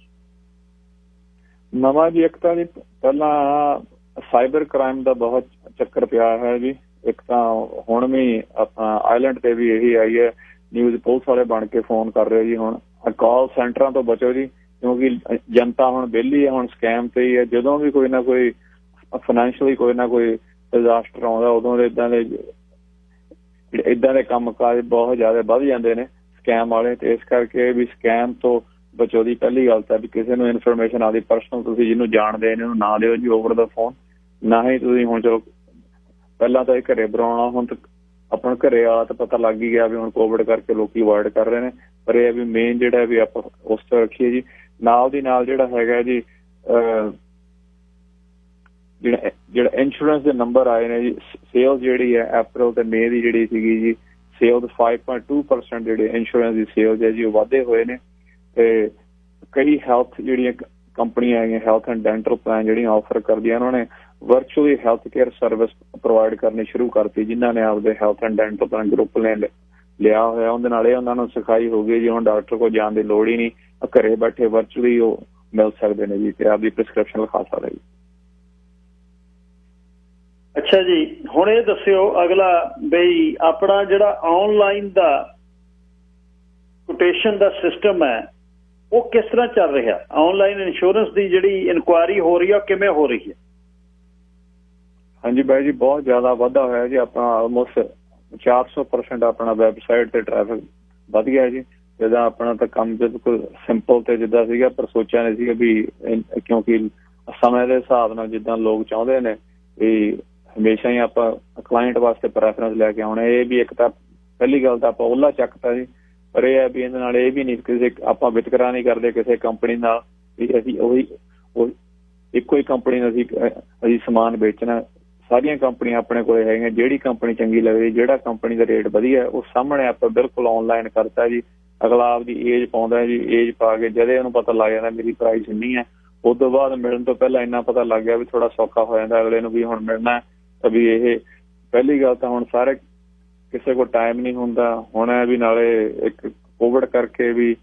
ਨਵਾਂ ਜੀ ਇੱਕ ਤਾਂ ਜੀ ਪਹਿਲਾਂ ਸਾਈਬਰ ਕ੍ਰਾਈਮ ਦਾ ਬਹੁਤ ਚੱਕਰ ਪਿਆ ਹੈ ਜੀ ਇੱਕ ਤਾਂ ਹੁਣ ਵੀ ਆਪਣਾ ਆਈਲੈਂਡ ਤੇ ਵੀ ਇਹੀ ਆਈ ਹੈ ਨਿਊਜ਼ ਪੁਲਿਸ ਵਾਲੇ ਬਣ ਕੇ ਫੋਨ ਕਰ ਰਹੇ ਜੀ ਹੁਣ ਕਾਲ ਸੈਂਟਰਾਂ ਤੋਂ ਬਚੋ ਜੀ ਕਿਉਂਕਿ ਜਨਤਾ ਹੁਣ ਵਿਹਲੀ ਹੈ ਹੁਣ ਸਕੈਮ ਤੇ ਹੀ ਹੈ ਜਦੋਂ ਵੀ ਕੋਈ ਨਾ ਕੋਈ ਫਾਈਨੈਂਸ਼ੀਅਲੀ ਕੋਈ ਨਾ ਕੋਈ ਡਿਜ਼ਾਸਟਰ ਆਉਂਦਾ ਉਦੋਂ ਦੇ ਇੱਦਾਂ ਦੇ ਕੰਮ ਕਾਜ ਬਹੁਤ ਜ਼ਿਆਦਾ ਵੱਧ ਜਾਂਦੇ ਨੇ ਸਕੈਮ ਵਾਲੇ ਤੇ ਇਸ ਕਰਕੇ ਵੀ ਸਕੈਮ ਤੋਂ ਬਚੋ ਦੀ ਪਹਿਲੀ ਗੱਲ ਤਾਂ ਵੀ ਕਿਸੇ ਨੂੰ ਇਨਫੋਰਮੇਸ਼ਨ ਆਦੀ ਪਰਸਨਲ ਤੁਸੀਂ ਜਿਹਨੂੰ ਜਾਣਦੇ ਇਹਨੂੰ ਨਾ ਦਿਓ ਜੀ ਓਵਰ ਦਾ ਫੋਨ ਨਾ ਹੀ ਤੁਸੀਂ ਹੁਣ ਚਲੋ ਪਹਿਲਾਂ ਤਾਂ ਇਹ ਘਰੇ ਬੁਲਾਉਣਾ ਹੁਣ ਤਾਂ ਆਪਣਾ ਘਰੇ ਆ ਤਾਂ ਪਤਾ ਲੱਗ ਹੀ ਗਿਆ ਵੀ ਹੁਣ ਕੋਵਿਡ ਕਰਕੇ ਲੋਕੀ ਅਵੋਇਡ ਕਰ ਰਹੇ ਨੇ ਪਰ ਇਹ ਵੀ ਮੇਨ ਜਿਹੜਾ ਵੀ ਆਪਾਂ ਉਸ ਤੋਂ ਰੱਖੀਏ ਜੀ ਨਾਲ ਦੀ ਨਾਲ ਜਿਹੜਾ ਹੈਗਾ ਜੀ ਜਿਹੜਾ ਇੰਸ਼ੋਰੈਂਸ ਦੇ ਨੰਬਰ ਆਏ ਨੇ ਜੀ ਸੇਲ ਜਿਹੜੀ ਹੈ ਅਪ੍ਰੈਲ ਤੇ ਮਈ ਦੀ ਜਿਹੜੀ ਸੀਗੀ ਜੀ ਸੇਲ 5.2% ਜਿਹੜੇ ਇੰਸ਼ੋਰੈਂਸ ਦੀ ਸੇਲ ਹੈ ਜੀ ਉਹ ਵਾਧੇ ਹੋਏ ਨੇ ਤੇ ਕਈ ਹੈਲਥ ਜਿਹੜੀਆਂ ਕੰਪਨੀਆਂ ਹੈਗੀਆਂ ਹੈਲਥ ਐਂਡ ਡੈਂਟਲ ਪਲਾਨ ਜਿਹੜੀਆਂ ਆਫਰ ਕਰਦੀਆਂ ਉਹਨਾਂ ਨੇ virtually health care service provide ਕਰਨੀ ਸ਼ੁਰੂ ਕਰਤੀ ਜਿਨ੍ਹਾਂ ਨੇ ਆਪਦੇ health and dental plan group ਨੇ ਲਿਆ ਹੋਇਆ ਉਹਦੇ ਨਾਲ ਇਹ ਉਹਨਾਂ ਨੂੰ ਸਿਖਾਈ ਹੋ ਗਈ ਜੀ ਹੁਣ ਡਾਕਟਰ ਕੋਲ ਜਾਣ ਦੀ ਲੋੜ ਹੀ ਨਹੀਂ ਘਰੇ ਬੈਠੇ ਵਰਚੁਅਲੀ ਉਹ ਮਿਲ ਸਕਦੇ ਨੇ ਜੀ ਤੇ ਆਪਦੀ ਪ੍ਰਿਸਕ੍ਰਿਪਸ਼ਨ ਲਿਖਾ ਸਕਦੇ ਜੀ ਅੱਛਾ ਜੀ ਹੁਣ ਇਹ ਦੱਸਿਓ ਅਗਲਾ ਬਈ ਆਪਣਾ ਜਿਹੜਾ ਆਨਲਾਈਨ ਦਾ ਕੋਟੇਸ਼ਨ ਦਾ ਸਿਸਟਮ ਹੈ ਉਹ ਕਿਸ ਤਰ੍ਹਾਂ ਚੱਲ ਰਿਹਾ ਆਨਲਾਈਨ ਇੰਸ਼ੋਰੈਂਸ ਦੀ ਜਿਹੜੀ ਇਨਕੁਆਇਰੀ ਹੋ ਰਹੀ ਹੈ ਕਿਵੇਂ ਹੋ ਰਹੀ ਹੈ ਹਾਂਜੀ ਬਾਈ ਜੀ ਬਹੁਤ ਜ਼ਿਆਦਾ ਵਾਧਾ ਹੋਇਆ ਜੀ ਆਪਣਾ ਆਲਮੋਸਟ 400% ਆਪਣਾ ਵੈਬਸਾਈਟ ਤੇ ਟ੍ਰੈਫਿਕ ਵਧ ਗਿਆ ਜੀ ਜਿੱਦਾਂ ਆਪਣਾ ਤਾਂ ਕੰਮ ਬਿਲਕੁਲ ਸਿੰਪਲ ਤੇ ਜਿੱਦਾਂ ਸੀਗਾ ਪਰ ਸੋਚਿਆ ਨਹੀਂ ਸੀਗਾ ਵੀ ਕਿਉਂਕਿ ਸਮੇਂ ਦੇ ਹਿਸਾਬ ਨਾਲ ਜਿੱਦਾਂ ਲੋਕ ਚਾਹੁੰਦੇ ਨੇ ਵੀ ਹਮੇਸ਼ਾ ਹੀ ਆਪਾਂ ਕਲਾਇੰਟ ਵਾਸਤੇ ਪ੍ਰੈਫਰੈਂਸ ਲੈ ਕੇ ਆਉਣਾ ਇਹ ਵੀ ਇੱਕ ਤਾਂ ਪਹਿਲੀ ਗੱਲ ਤਾਂ ਆਪਾਂ ਓਲਾ ਚੱਕਤਾ ਜੀ ਪਰ ਇਹ ਹੈ ਵੀ ਇਹਦੇ ਨਾਲ ਇਹ ਵੀ ਨਹੀਂ ਕਿਸੇ ਆਪਾਂ ਵਿਤਕਰਾ ਨਹੀਂ ਕਰਦੇ ਕਿਸੇ ਕੰਪਨੀ ਨਾਲ ਵੀ ਅਸੀਂ ਉਹੀ ਇੱਕੋ ਹੀ ਕੰਪਨੀ ਨਾਲ ਅਸੀਂ ਸਮਾਨ ਵੇਚਣਾ ਸਾਰੀਆਂ ਕੰਪਨੀਆਂ ਆਪਣੇ ਕੋਲ ਹੈਗੀਆਂ ਜਿਹੜੀ ਕੰਪਨੀ ਚੰਗੀ ਲੱਗਦੀ ਜਿਹੜਾ ਕੰਪਨੀ ਦਾ ਰੇਟ ਵਧੀਆ ਉਹ ਸਾਹਮਣੇ ਆਪਾਂ ਬਿਲਕੁਲ ਆਨਲਾਈਨ ਕਰਤਾ ਜੀ ਅਗਲਾ ਆਪਦੀ ਏਜ ਪਾਉਂਦਾ ਜੀ ਏਜ ਪਾ ਕੇ ਜਦੇ ਉਹਨੂੰ ਪਤਾ ਲੱਗ ਜਾਂਦਾ ਮੇਰੀ ਪ੍ਰਾਈਸ ਇੰਨੀ ਹੈ ਉਸ ਤੋਂ ਬਾਅਦ ਮਿਲਣ ਤੋਂ ਪਹਿਲਾਂ ਇੰਨਾ ਪਤਾ ਲੱਗ ਗਿਆ ਵੀ ਥੋੜਾ ਸੌਖਾ ਹੋ ਜਾਂਦਾ ਅਗਲੇ ਨੂੰ ਵੀ ਹੁਣ ਮਿਲਣਾ ਤਾਂ ਵੀ ਇਹ ਪਹਿਲੀ ਗੱਲ ਤਾਂ ਹੁਣ ਸਾਰੇ ਕਿਸੇ ਕੋਲ ਟਾਈਮ ਨਹੀਂ ਹੁੰਦਾ ਹੁਣ ਵੀ ਨਾਲੇ ਇੱਕ ਕੋਵਿਡ ਕਰਕੇ ਵੀ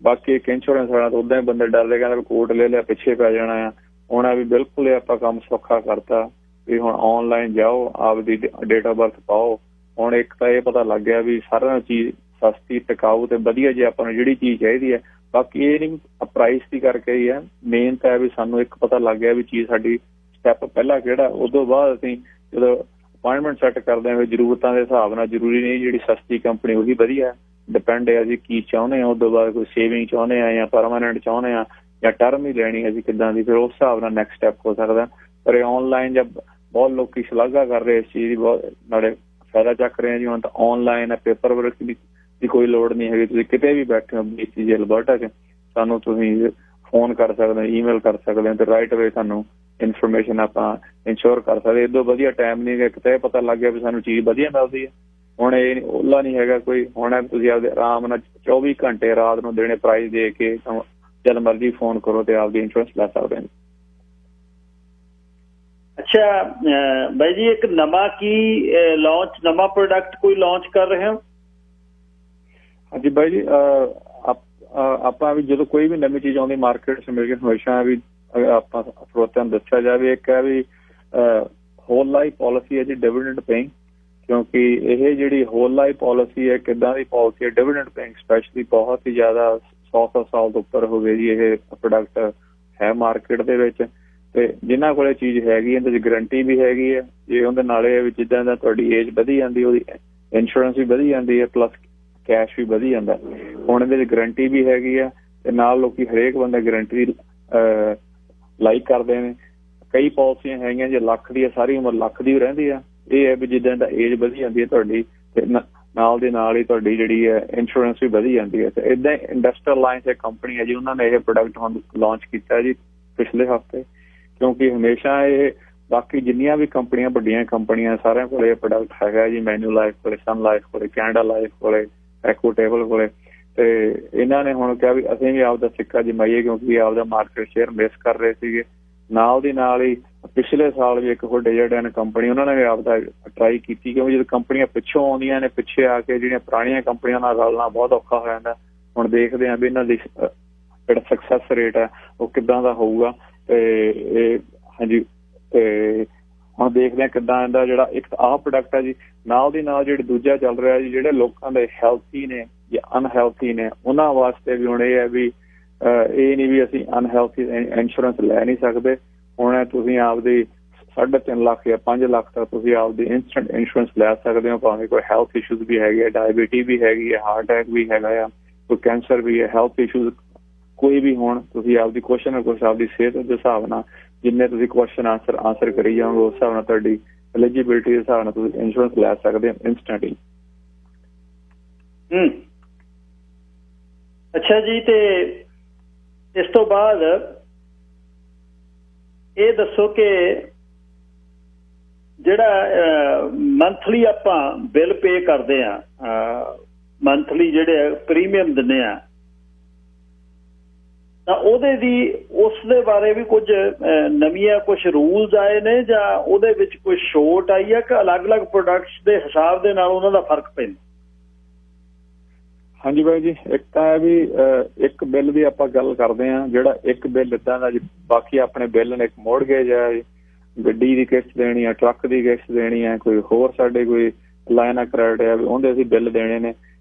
ਬਾਕੀ ਇੱਕ ਇੰਸ਼ੋਰੈਂਸ ਵਾਲਾ ਤਾਂ ਉੱਦਾਂ ਹੀ ਬੰਦੇ ਡਰਦੇ ਕਹਿੰਦੇ ਕੋਰਟ ਲੈ ਲਿਆ ਪਿੱਛੇ ਪੈ ਜਾਣਾ ਆ ਹੁਣ ਵੀ ਬਿਲਕੁਲ ਆਪਾਂ ਕੰਮ ਸੌਖਾ ਕਰਤਾ ਵੀ ਹੁਣ ਆਨਲਾਈਨ ਜਾਓ ਆਪਦੀ ਡੇਟ ਆਫ ਬਰਥ ਪਾਓ ਹੁਣ ਇੱਕ ਤਾਂ ਇਹ ਪਤਾ ਲੱਗ ਗਿਆ ਵੀ ਸਾਰਿਆਂ ਚੀਜ਼ ਸਸਤੀ ਟਿਕਾਊ ਤੇ ਵਧੀਆ ਜੇ ਆਪਾਂ ਨੂੰ ਜਿਹੜੀ ਚੀਜ਼ ਚਾਹੀਦੀ ਹੈ ਬਾਕੀ ਇਹ ਨਹੀਂ ਪ੍ਰਾਈਸ ਦੀ ਕਰਕੇ ਹੀ ਹੈ ਮੇਨ ਤਾਂ ਵੀ ਸਾਨੂੰ ਇੱਕ ਪਤਾ ਲੱਗ ਗਿਆ ਵੀ ਚੀਜ਼ ਸਾਡੀ ਸਟੈਪ ਪਹਿਲਾਂ ਕਿਹੜਾ ਉਸ ਤੋਂ ਬਾਅਦ ਅਸੀਂ ਜਦੋਂ ਅਪਾਇੰਟਮੈਂਟ ਸੈੱਟ ਕਰਦੇ ਹਾਂ ਜ਼ਰੂਰਤਾਂ ਦੇ ਹਿਸਾਬ ਨਾਲ ਜ਼ਰੂਰੀ ਨਹੀਂ ਜਿਹੜੀ ਸਸਤੀ ਕੰਪਨੀ ਉਹੀ ਵਧੀਆ ਡਿਪੈਂਡ ਹੈ ਅਸੀਂ ਕੀ ਚਾਹੁੰਦੇ ਹਾਂ ਉਸ ਤੋਂ ਬਾਅਦ ਕੋਈ ਸੇਵਿੰਗ ਚਾਹੁੰਦੇ ਹਾਂ ਜਾਂ ਪਰਮਾਨੈਂਟ ਚਾਹੁੰਦੇ ਹਾਂ ਜਾਂ ਟਰਮ ਹੀ ਲੈਣੀ ਅਸੀਂ ਕਿੱਦਾਂ ਦੀ ਫਿਰ ਉਸ ਹਿਸਾਬ ਨਾਲ ਨੈਕਸਟ ਸਟੈਪ ਹੋ ਸਕਦਾ ਪਰ ਇਹ ਆਨਲਾਈਨ ਜਦ ਬਹੁਤ ਲੋਕੀ ਸ਼ਲਾਘਾ ਕਰ ਰਹੇ ਇਸ ਚੀਜ਼ ਦੀ ਬਹੁਤ ਨਾਲੇ ਫਾਇਦਾ ਚੱਕ ਰਹੇ ਜੀ ਹੁਣ ਤਾਂ ਆਨਲਾਈਨ ਹੈ ਪੇਪਰ ਵਰਕ ਦੀ ਕੋਈ ਲੋੜ ਨਹੀਂ ਹੈਗੀ ਤੁਸੀਂ ਕਿਤੇ ਵੀ ਬੈਠੇ ਹੋ BC ਅਲਬਰਟਾ 'ਚ ਸਾਨੂੰ ਤੁਸੀਂ ਫੋਨ ਕਰ ਸਕਦੇ ਹੋ ਈਮੇਲ ਕਰ ਸਕਦੇ ਹੋ ਤੇ ਰਾਈਟ ਵੇ ਤੁਹਾਨੂੰ ਇਨਫੋਰਮੇਸ਼ਨ ਆਪਾਂ ਇੰਸ਼ੋਰ ਕਰ ਸਕਦੇ। ਇਦੋਂ ਵਧੀਆ ਟਾਈਮ ਨਹੀਂ ਇੱਕ ਤਾਂ ਇਹ ਪਤਾ ਲੱਗ ਗਿਆ ਵੀ ਸਾਨੂੰ ਚੀਜ਼ ਵਧੀਆ ਮਿਲਦੀ ਹੈ। ਹੁਣ ਇਹ ਓਲਾ ਨਹੀਂ ਹੈਗਾ ਕੋਈ, ਹੁਣ ਤੁਸੀਂ ਆਪਦੇ ਆਰਾਮ ਨਾਲ 24 ਘੰਟੇ ਰਾਤ ਨੂੰ ਦੇਣੇ ਪ੍ਰਾਈਸ ਦੇ ਕੇ ਜਦ ਮਰਜ਼ੀ ਫੋਨ ਕਰੋ ਤੇ ਆਪਦੀ ਇੰਸ਼ੋਰੈਂਸ ਲੈ ਸਕਦੇ ਨੇ। ਅੱਛਾ ਬਾਈ ਜੀ, ਇੱਕ ਨਵਾਂ ਨਵਾਂ ਪ੍ਰੋਡਕਟ ਕੋਈ ਲਾਂਚ ਕਰ ਰਹੇ ਹੋ? ਹਾਂਜੀ ਬਾਈ ਜੀ, ਆਪਾਂ ਵੀ ਜਦੋਂ ਕੋਈ ਵੀ ਨਵੀਂ ਚੀਜ਼ ਆਉਂਦੀ ਮਾਰਕੀਟ 'ਚ ਮਿਲ ਹਮੇਸ਼ਾ ਵੀ ਆਪਾਂ ਸਰੋਤਿਆਂ ਨੂੰ ਦੱਸਿਆ ਜਾਵੇ। ਇੱਕ ਹੈ ਵੀ ਹੋਲ ਲਾਈਫ ਪਾਲਿਸੀ ਹੈ ਜੀ ਡਿਵੀਡੈਂਡ ਪੇਇੰਗ, ਕਿਉਂਕਿ ਇਹ ਜਿਹੜੀ ਹੋਲ ਲਾਈਫ ਪਾਲਿਸੀ ਹੈ ਕਿੱਦਾਂ ਦੀ ਪਾਲਿਸੀ ਹੈ ਡਿਵੀਡੈਂਡ ਪੇਇੰਗ ਸਪੈਸ਼ਲੀ ਬਹੁਤ ਹੀ ਜ਼ਿਆਦਾ 100 ਸਾਲ ਤੋਂ ਉੱਪਰ ਹੋ ਗਏ ਜੀ ਇਹ ਪ੍ਰੋਡਕਟ ਹੈ ਮਾਰਕੀਟ ਦੇ ਵਿੱਚ। ਤੇ ਜਿਨ੍ਹਾਂ ਕੋਲ ਚੀਜ਼ ਹੈਗੀ ਇਹਦੇ 'ਚ ਗਰੰਟੀ ਵੀ ਹੈਗੀ ਹੈ। ਜੇ ਉਹਦੇ ਨਾਲ ਇਹ ਵੀ ਜਿੱਦਾਂ ਦਾ ਤੁਹਾਡੀ ਏਜ ਵਧੀ ਜਾਂਦੀ ਉਹਦੀ ਇੰਸ਼ੋਰੈਂਸ ਵੀ ਵਧੀ ਜਾਂਦੀ ਹੈ, ਪਲੱਸ ਕੈਸ਼ ਵੀ ਵਧੀ ਜਾਂਦਾ। ਹੁਣ ਇਹਦੇ 'ਚ ਗਰੰਟੀ ਵੀ ਹੈਗੀ ਆ ਤੇ ਨਾਲ ਲੋਕੀ ਹਰੇਕ ਬੰਦਾ ਗਰੰਟੀ ਲਾਈਕ ਕਰਦੇ ਨੇ। ਕਈ ਪਾਲਿਸੀਆਂ ਹੈਗੀਆਂ ਜੇ ਲੱਖ ਦੀ ਹੈ, ਸਾਰੀ ਉਮਰ ਲੱਖ ਦੀ ਰਹਿੰਦੀ ਆ। ਇਹ ਹੈ ਵੀ ਜਿੱਦਾਂ ਦਾ ਏਜ ਵਧੀ ਜਾਂਦੀ ਹੈ ਤੁਹਾਡੀ ਤੇ ਨਾਲ ਦੇ ਨਾਲ ਹੀ ਤੁਹਾਡੀ ਜਿਹੜੀ ਹੈ ਇੰਸ਼ੋਰੈਂਸ ਵੀ ਵਧੀ ਜਾਂਦੀ ਹੈ। ਤੇ ਏਦਾਂ ਇੰਡਸਟਰੀਅਲ ਅਲਾਇੰਸ ਇੱਕ ਕੰਪਨੀ ਹੈ ਜੀ, ਉਹਨਾਂ ਨੇ ਇਹ ਪ੍ਰੋਡਕਟ ਹੁਣ ਲਾਂਚ ਕੀਤਾ ਜੀ ਪਿਛਲੇ ਹਫ਼ਤੇ। ਕਿਉਂਕਿ ਹਮੇਸ਼ਾ ਇਹ ਬਾਕੀ ਜਿੰਨੀਆਂ ਵੀ ਕੰਪਨੀਆਂ ਵੱਡੀਆਂ ਕੰਪਨੀਆਂ ਸਾਰਿਆਂ ਕੋਲ ਇਹ ਪ੍ਰੋਡਕਟ ਹੈਗਾ ਜੀ, ਮੈਨੂਲਾਈਫ ਕੋਲੇ, ਸਨ ਲਾਈਫ ਕੋਲੇ, ਕੈਨੇਡਾ ਲਾਈਫ ਕੋਲੇ, ਐਕੋਟੇਬਲ ਕੋਲੇ। ਤੇ ਇਹਨਾਂ ਨੇ ਹੁਣ ਕਿਹਾ ਵੀ ਅਸੀਂ ਵੀ ਆਪਦਾ ਸਿੱਕਾ ਜਮਾਈਏ ਕਿਉਂਕਿ ਆਪਦਾ ਮਾਰਕੀਟ ਸ਼ੇਅਰ ਮਿਸ ਕਰ ਰਹੇ ਸੀਗੇ। ਨਾਲ ਦੀ ਨਾਲ ਹੀ ਪਿਛਲੇ ਸਾਲ ਵੀ ਇੱਕ ਵੱਡੇ ਜਿਹੜੇ ਨੇ ਕੰਪਨੀ ਉਹਨਾਂ ਨੇ ਵੀ ਆਪਦਾ ਟਰਾਈ ਕੀਤੀ, ਕਿਉਂਕਿ ਜਦੋਂ ਕੰਪਨੀਆਂ ਪਿੱਛੋਂ ਆਉਂਦੀਆਂ ਨੇ ਪਿੱਛੇ ਆ ਕੇ ਜਿਹੜੀਆਂ ਪੁਰਾਣੀਆਂ ਕੰਪਨੀਆਂ ਨਾਲ ਰਲਣਾ ਬਹੁਤ ਔਖਾ ਹੋ ਜਾਂਦਾ। ਹੁਣ ਦੇਖਦੇ ਹਾਂ ਵੀ ਇਹਨਾਂ ਦੀ ਜਿਹੜਾ ਸਕਸੈਸ ਰੇਟ ਹੈ ਉਹ ਕਿੱਦਾਂ ਦਾ ਹੋਊਗਾ। ਤੇ ਇਹ ਹਾਂਜੀ, ਤੇ ਹੁਣ ਦੇਖਦੇ ਹਾਂ ਕਿੱਦਾਂ ਇਹਦਾ ਜਿਹੜਾ ਇੱਕ ਆਹ ਪ੍ਰੋਡਕਟ ਹੈ ਜੀ, ਨਾਲ ਦੀ ਨਾਲ ਜਿਹੜੇ ਦੂਜਾ ਚੱਲ ਰਿਹਾ ਜੀ ਜਿਹੜੇ ਲੋਕਾਂ ਦੇ ਹੈਲਥੀ ਨੇ ਜਾਂ ਅਨਹੈਲਥੀ ਨੇ ਉਹਨਾਂ ਵਾਸਤੇ ਵੀ ਹੁਣ ਇਹ ਹੈ ਵੀ ਇਹ ਨਹੀਂ ਵੀ ਅਸੀਂ ਅਨਹੈਲਥੀ ਇੰਸ਼ੋਰੈਂਸ ਲੈ ਨਹੀਂ ਸਕਦੇ। ਹੁਣ ਤੁਸੀਂ ਆਪਦੀ 3.5 ਲੱਖ ਜਾਂ 5 ਲੱਖ ਤੱਕ ਤੁਸੀਂ ਆਪਦੀ ਇੰਸਟੈਂਟ ਇੰਸ਼ੋਰੈਂਸ ਲੈ ਸਕਦੇ ਹੋ, ਭਾਵੇਂ ਕੋਈ ਹੈਲਥ ਇਸ਼ੂਜ਼ ਵੀ ਹੈਗੇ ਆ, ਡਾਇਬੀਟੀ ਵੀ ਹੈਗੀ ਹੈ, ਹਾਰਟ ਅਟੈਕ ਵੀ ਹੈਗਾ ਆ, ਕੋਈ ਕੈਂਸਰ ਵੀ ਹੈ, ਹੈਲਥ ਇਸ਼ੂਜ਼ ਕੋਈ ਵੀ ਹੋਣ ਤੁਸੀਂ ਆਪਦੀ ਕੁਐਸਚਨ ਨਾ ਕੁਛ ਆਪਦੀ ਸਿਹਤ ਦੇ ਹਿਸਾਬ ਨਾਲ ਜਿੰਨੇ ਤੁਸੀਂ ਕੁਐਸਚਨ ਆਨਸਰ ਕਰੀ ਜਾਓਗੇ ਉਸ ਹਿਸਾਬ ਨਾਲ ਤੁਹਾਡੀ ਐਲੀਜੀਬਿਲਿਟੀ ਦੇ ਹਿਸਾਬ ਨਾਲ ਤੁਸੀਂ ਇੰਸ਼ੋਰੈਂਸ ਲੈ ਸਕਦੇ ਹੋ ਇੰਸਟੈਂਟਲੀ। ਅੱਛਾ ਜੀ, ਤੇ ਇਸ ਤੋਂ ਬਾਅਦ ਇਹ ਦੱਸੋ ਕਿ ਜਿਹੜਾ ਮੰਥਲੀ ਆਪਾਂ ਬਿੱਲ ਪੇ ਕਰਦੇ ਆ, ਮੰਥਲੀ ਜਿਹੜੇ ਪ੍ਰੀਮੀਅਮ ਦਿੰਦੇ ਆ, ਤਾਂ ਉਹਦੇ ਦੀ ਉਸ ਦੇ ਬਾਰੇ ਵੀ ਕੁਝ ਨਵੀਆਂ ਕੁਝ ਰੂਲਸ ਆਏ ਨੇ ਜਾਂ ਉਹਦੇ ਵਿੱਚ ਕੋਈ ਛੋਟ ਆਈ ਹੈ ਕਿ ਅਲੱਗ-ਅਲੱਗ ਪ੍ਰੋਡਕਟਸ ਦੇ ਹਿਸਾਬ ਦੇ ਨਾਲ ਉਹਨਾਂ ਦਾ ਫਰਕ ਪੈਂਦਾ? ਹਾਂਜੀ ਬਾਈ ਜੀ, ਇੱਕ ਤਾਂ ਹੈ ਵੀ ਇੱਕ ਬਿੱਲ ਦੀ ਆਪਾਂ ਗੱਲ ਕਰਦੇ ਹਾਂ ਜਿਹੜਾ ਇੱਕ ਬਿੱਲ ਇੱਦਾਂ ਦਾ ਜੀ, ਬਾਕੀ ਆਪਣੇ ਬਿੱਲ ਨੇ ਇੱਕ ਮੋਰਗੇਜ ਹੈ, ਗੱਡੀ ਦੀ ਕਿਸ਼ਤ ਦੇਣੀ ਹੈ, ਟਰੱਕ ਦੀ ਕਿਸ਼ਤ ਦੇਣੀ ਹੈ, ਕੋਈ ਹੋਰ ਸਾਡੇ ਕੋਈ ਲਾਈਨ ਆਫ ਕ੍ਰੈਡਿਟ ਹੈ ਉਹਦੇ ਅਸੀਂ ਬਿੱਲ ਦੇਣੇ ਨੇ।